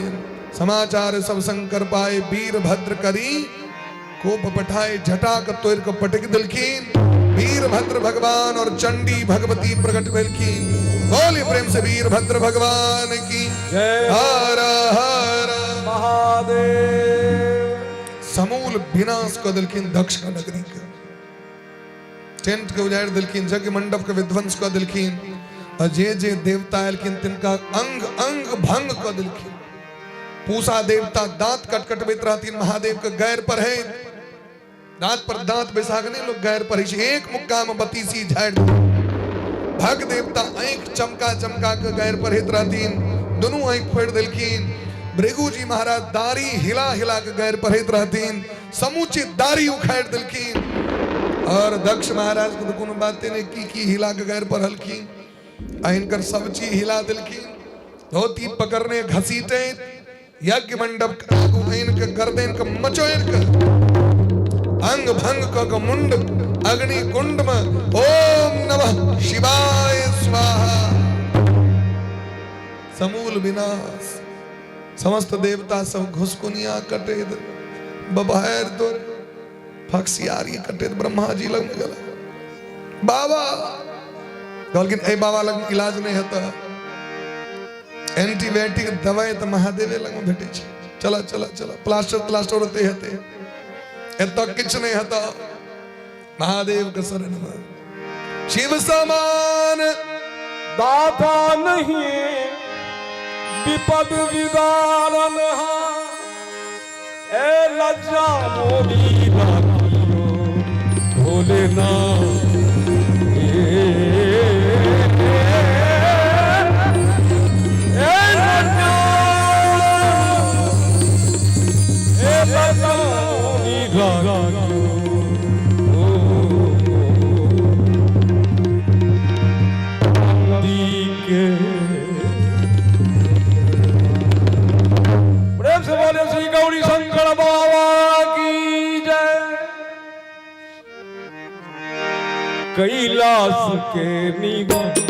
समाचार सब शंकर पाए, वीरभद्र करी कोप पठाए, जटा का तोड़ को पटक दिलखीन। वीरभद्र भगवान और चंडी भगवती प्रकट भेलखीन। बोले प्रेम से वीरभद्र भगवान की जय। हर हर महादेव। समूल विनाश को दिलखीन दक्ष का नगरी का। टेंट के उजाड़ दिलखीन, यज्ञ मंडप के विध्वंस को दिलखीन। और जे जे देवता आलखिन तिनका अंग अंग भंग कर दिलखिन। पूसा देवता दांत कट बेत रहतीन महादेव के गैर पर है, दांत पर दांत बैसागने लोग गैर पर एक मुक्का में बतीसी झाड़। भग देवता आंख चमका चमका के गैर पर हित रहतीन, दोनों आंख फोड़ दिलखिन। भृगु जी महाराज दारी हिला हिला के गैर पर हित रहतीन, समूची दारी उखाड़ दिलखिन। और दक्ष महाराज को तो कोनो बातें ने की हिला के गैर पर हलखीन। इनकर सब चीज हिला दिलखीन, धोती पकड़ने घसीटे, यज्ञ मंडप इनके गर्दन के मचोर के अंग भंग का मुंड अग्नि कुंड में ओम नमः शिवाय स्वाहा। समूल विनाश, समस्त देवता सब घुसकुनिया कटे बबहर दो फक्सियारी कटे। ब्रह्मा जी लग गला बाबा, लेकिन ए बाबा लग इलाज नहीं होता। एंटीबायोटिक दवाई तो महादेव लग में भेटे छे। चला चला चला प्लास्टर होते हते एत किछ नहीं होता। महादेव के शरण में शिव समान दाता नहीं विपद विदारन ए लज्जा मोरी राखियो भोलेनाथ। प्रेम से बोले श्री गौरी शंकर बाबा की जय। कैलाश के निवास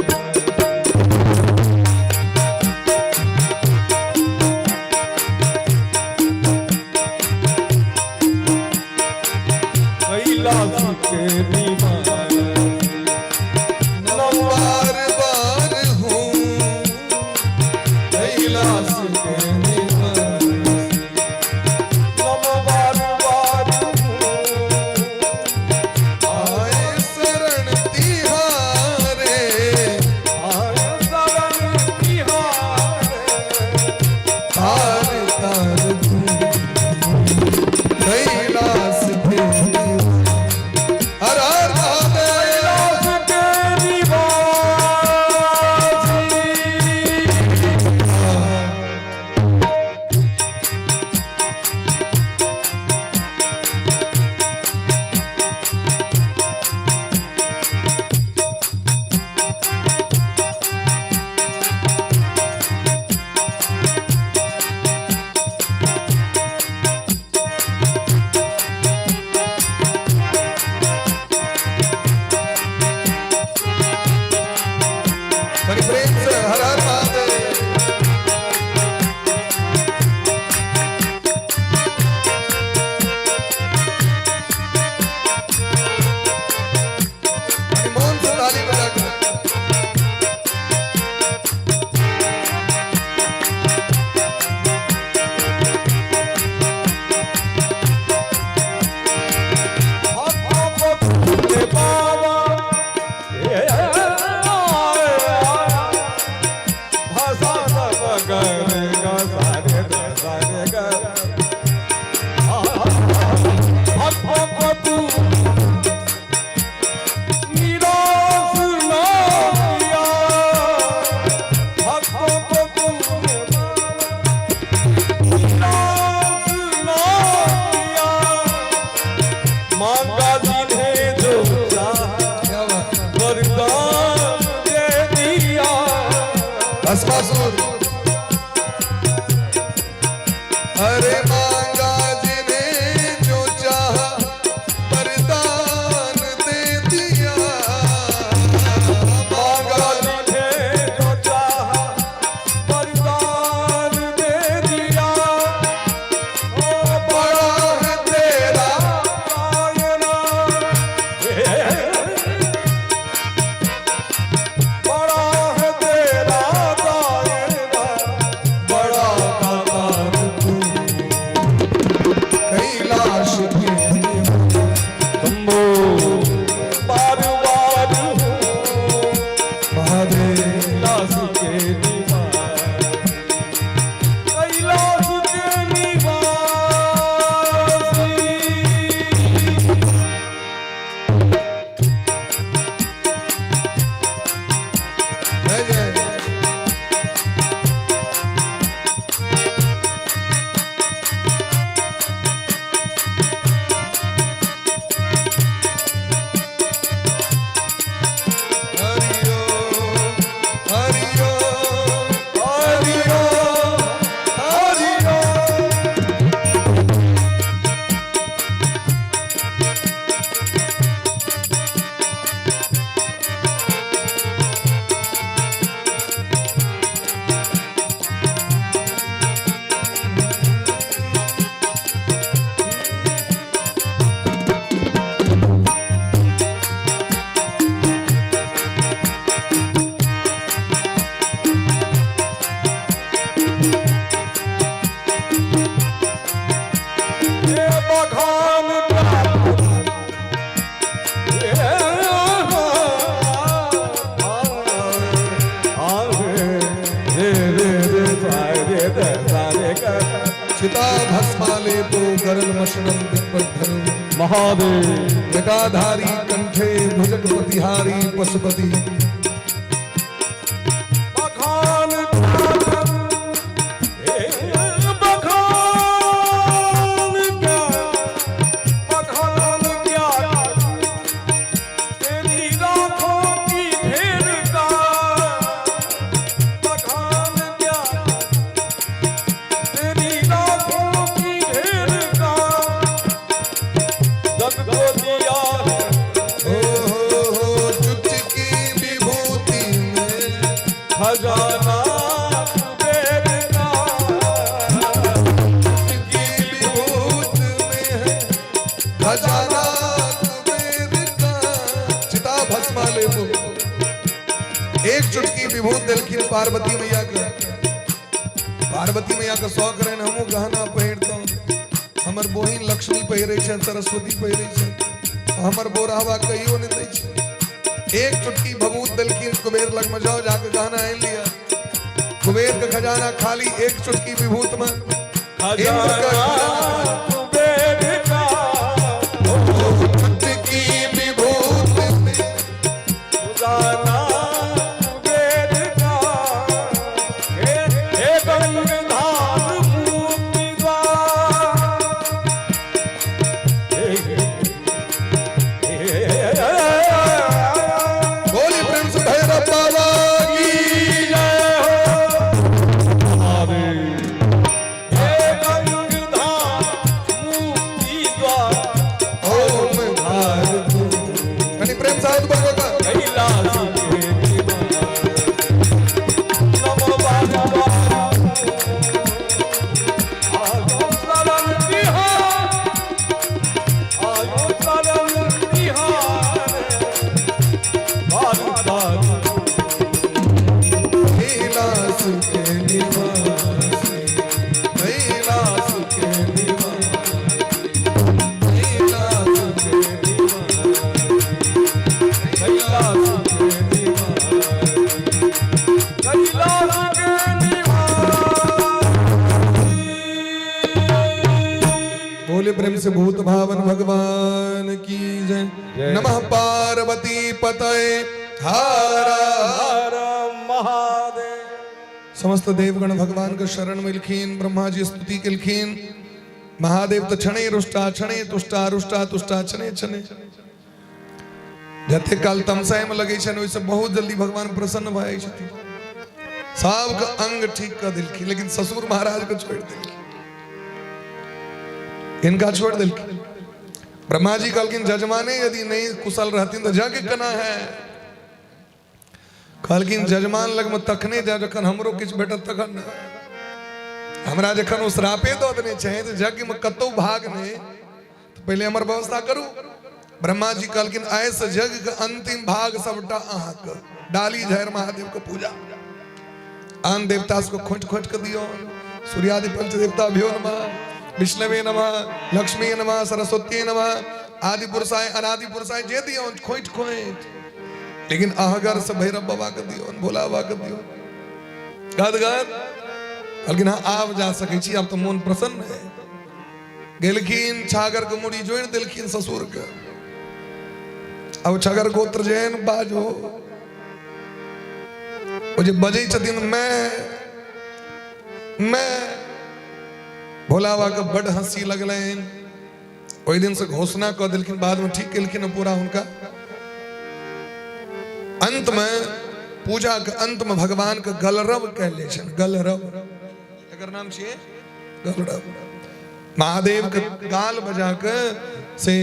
करल मशनम विपद्धरु महादेव जटाधारी कंठे भुजग प्रतिहारी पशुपति बखान क्या तेरी लाखों की ढेर का बखान क्या तेरी लाखों की ढेर का जग को दिया हो चुटकी विभूति में खजाना कुबेर का की विभूत में है खजाना कुबेर का चिता भस्मा ले वो एक चुटकी विभूत दिलखिन पार्वती मैया का शौक रहे हमू गहना पहिरता हमर बोहिन लक्ष्मी पहिरे छे सरस्वती पहिरे छे हमर बोरावा कहियो नहीं दै छे एक चुटकी भभूत दिलखिन कुबेर लग में जाओ जाके गहना आन लिया कुबेर का खजाना खाली एक चुटकी विभूत में इंद्र का खजाना कुबेर का चुटकी विभूत में खजाना कुबेर का हे गंगाधार मूर्ति द्वार बोली प्रेम से भैरव बाबा की जय हो महादेव हे गंगाधार मूर्ति द्वार ओम भारतु यानी प्रेम साथ भगवता कैलाश के नमो बाबा आयो शरण बिहार आयो शरण बिहार बार कैलाश के निवासी कैलाश के निवासी कैलाश के कैलाश के कैलाश के बोले प्रेम से भूत भावन भगवान की जय जय। नमः पार्वती पतये हारा हर महादेव समस्त देवगण भगवान के शरण मिलखीन ब्रह्मा जी स्तुति किलखीन महादेव तो क्षणे रुष्टा क्षणे तुष्टा रुष्टा तुष्टा क्षणे क्षणे जते काल तमसाय में लगे छन वैसे बहुत जल्दी भगवान प्रसन्न भय छथिन सब का अंग ठीक कर दिलखी लेकिन ससुर महाराज को छोड़ दिलखी इनका छोड़ दिलखी ब्रह्मा जी कहलखिन जजमाने यदि नहीं कुशल रहती तो जग कना है कहलखिन जजमान लग में तखने जा जखन हमरो किछ भेटत तखन न। हमरा जखन उस श्रापे दो देने चाहे तो जग में कतौ भाग ने तो पहले हमर व्यवस्था करू ब्रह्मा जी कहलखिन ऐसे जग के अंतिम भाग सबटा अहाँ के डाली झैर महादेव के पूजा आन देवता को खोट खोट के दियो सूर्यादि पंच देवता भ्यो नमः विष्णवे नमः लक्ष्मी नमः सरस्वती नमः आदि पुरुषाय अनादि पुरुषाय जे दियो खोट खोट लेकिन अहगर से भैरव बाबा के दियो भोला बाबा के दियो गद गद लेकिन हाँ आप जा सके छी अब तो मन प्रसन्न है गेलखिन छागर के मुड़ी जोड़ दिलखिन ससुर के अब छागर गोत्र जैन बाजो वो जे बजे छथिन मैं भोला बाबा के बड़ हंसी लगलन ओई दिन से घोषणा कर दिलखिन बाद में ठीक केलखिन पूरा उनका अंत में पूजा के अंत में भगवान के गलरव कहले छन गलरव एकर नाम छिए गलरव महादेव के गाल बजा के से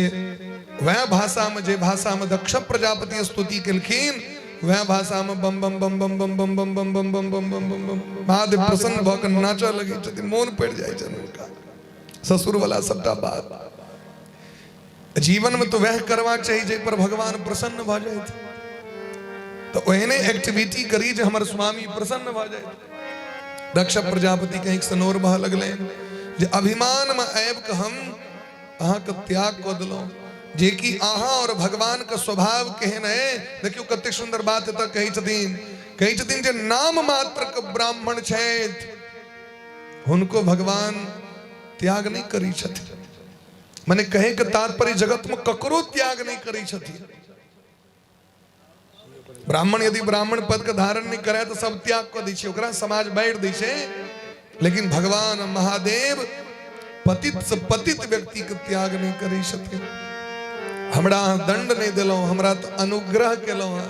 वह भाषा में जे भाषा में दक्ष प्रजापति स्तुति केलखिन वह भाषा में बम बम बम बम बम बम बम बम बम बम बम बम बम महादेव प्रसन्न भ के नाचऽ लगे छथिन मोन पड़ जाय छन उनका ससुर वाला सबटा बात जीवन में तो वह करवा चाहिए जे पर भगवान प्रसन्न भ जाए तो ओहने एक्टिविटी करी जे हमर स्वामी प्रसन्न भ जाए दक्ष प्रजापति के एक सनोर बह लगले जे अभिमान में आबि के हम अहाँ के त्याग क दिलौ जे कि अहाँ और भगवान का स्वभाव केहन है देखियो कते सुंदर बात एतऽ कहै छथिन जे नाम मात्र के ब्राह्मण छथि हुनको भगवान त्याग नहीं करी छथिन मैंने कहे कि तात्पर्य जगत में ककरो त्याग नहीं करी छथि। ब्राह्मण यदि ब्राह्मण पद का धारण नहीं करे तो सब त्याग को दी छे, ओकरा समाज बांट दी छे। लेकिन भगवान महादेव पतित से पतित व्यक्ति के त्याग नहीं करी छथि। हमरा दंड नहीं दिलो, हमरा तो अनुग्रह केलो है।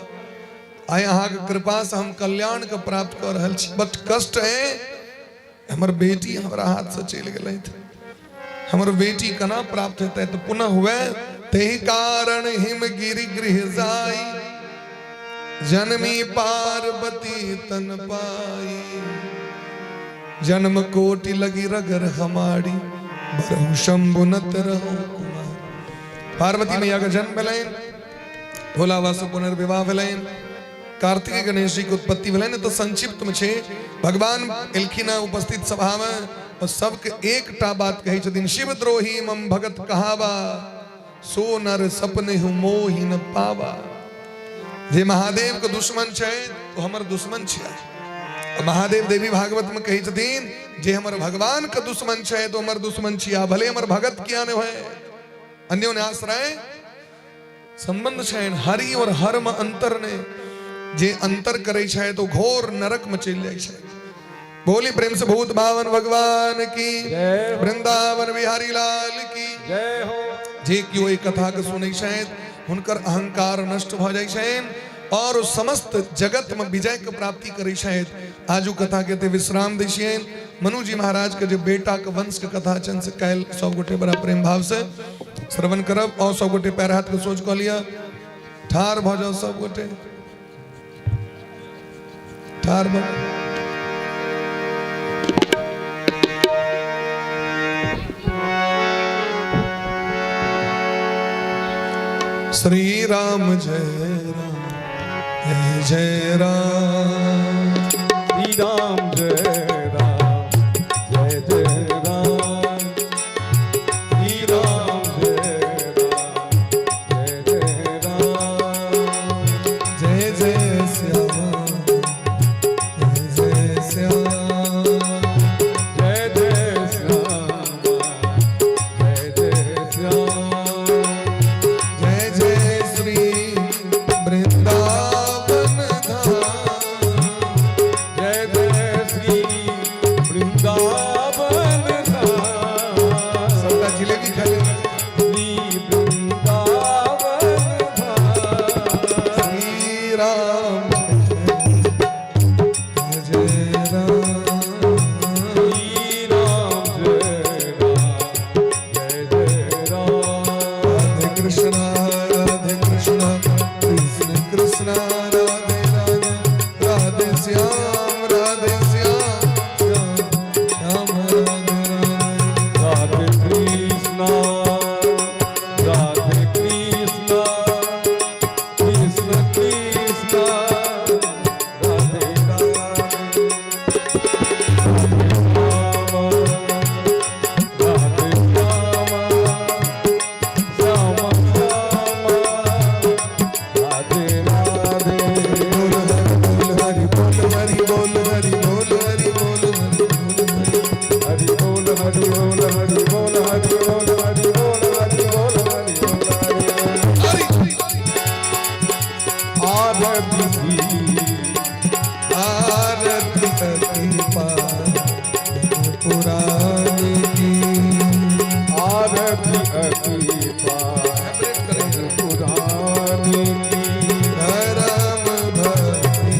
आय अहाँ के कृपा से हम कल्याण के प्राप्त कर रहल छी। बट कष्ट है हमर बेटी हमरा हाथ से चल गेलै, हमर बेटी कना प्राप्त हेतै तो पुनः हुए। तेहि कारण हिमगिरि गृह जाई, जन्मी पार्वती तन पाई। जन्म कोटि लगी रगर हमारी, बरहु शंभुनत रहो कुमार। पार्वती मैया का जन्म भेलैन, भोला बाबा से पुनर्विवाह भेलैन, कार्तिकेय गणेश जी की उत्पत्ति भेलैन। तो संक्षिप्त में छे भगवान एलखिन उपस्थित सभा में और सबके एकटा बात कही छथिन, शिवद्रोही मम भगत कहावा, सो नर सपने हूँ मोहि न पावा। जे महादेव के दुश्मन छे तो हमर दुश्मन छे। महादेव देवी भागवत में कही छथिन, जे हमर भगवान के दुश्मन छे तो हमर दुश्मन छिया, भले हमर भगत किया ने होए। अन्योन्य आश्रय संबंध छे। हरि और हर में अंतर ने, जे अंतर करे छे तो घोर नरक में चल जाए छे। बोली प्रेम से भूत भावन भगवान की, वृंदावन बिहारी लाल की जय हो। जे कियो एक कथा के सुनै छथि हुनकर अहंकार नष्ट भ जाइ छनि और समस्त जगत में विजय के प्राप्ति करै छथि। आजू कथा के ते विश्राम दै छियनि। मनु जी महाराज के जे बेटा के वंश के कथा छनि से काल्हि सब गोटे बड़ा प्रेम भाव से श्रवण करब। और सब गोटे पैर हाथ के सोच क लिया, ठाढ़ भ जाओ सब गोटे, ठाढ़ भ। श्री राम जय राम जय जय राम, श्री राम जय राम जय जय राम, श्री राम जय राम जय जय राम, जय जय श्याम जय जय श्याम, जय जय श्याम जय जय श्याम, जय जय श्री वृंदावन धाम, जय जय श्री वृंदावन धाम, सबका जिलेबी खा ले। श्री वृंदावन धाम, श्री राम जय जय राम, श्री राम जय राम, राधे कृष्णा कृष्ण कृष्ण राधे राधे, राधे श्याम श्याम श्याम राधे राधे। राधे कृष्णा राधे कृष्णा, कृष्ण कृष्ण राधे राधे, राधे श्याम श्याम राधे राधे। बोल हरि बोल हरि बोल हरि बोल हरि बोल हरि बोल हरि बोल हरि बोल हरि बोल हरि बोल हरि बोल हरि बोल हरि बोल हरि बोल। आरती आरती कृपा पुरानी की, आरती कृपा पुरानी की, धर्म भक्ति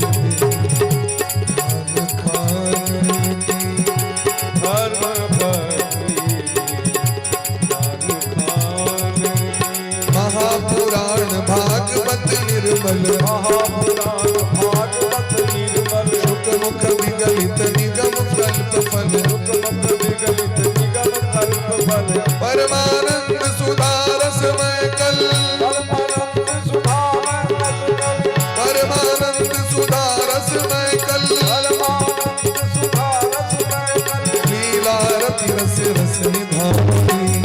ज्ञान खान की, धर्म भक्ति ज्ञान खान की, महापुराण भागवत निर्मल, महापुराण भागवत निर्मल, शुक मुख विगलित निगम कल्प फल, मुख विगलित निगम कल्प फल, परमानंद सुधारसमय कल, परमानंद सुधामय कल, परमानंद सुधारसमय कल, परमानंद सुधारसमय कल, लीला रति रस रस निधानी,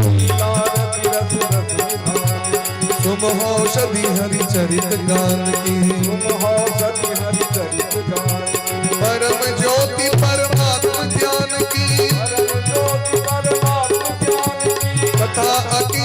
लीला रति रस रस निधानी, सुमहोषधि हरि चरित गान की, सुमहोषधि हरि चरित गान की, परम ज्योति परमात्म ज्ञान की, परम ज्योति परमात्म ज्ञान की, कथा अति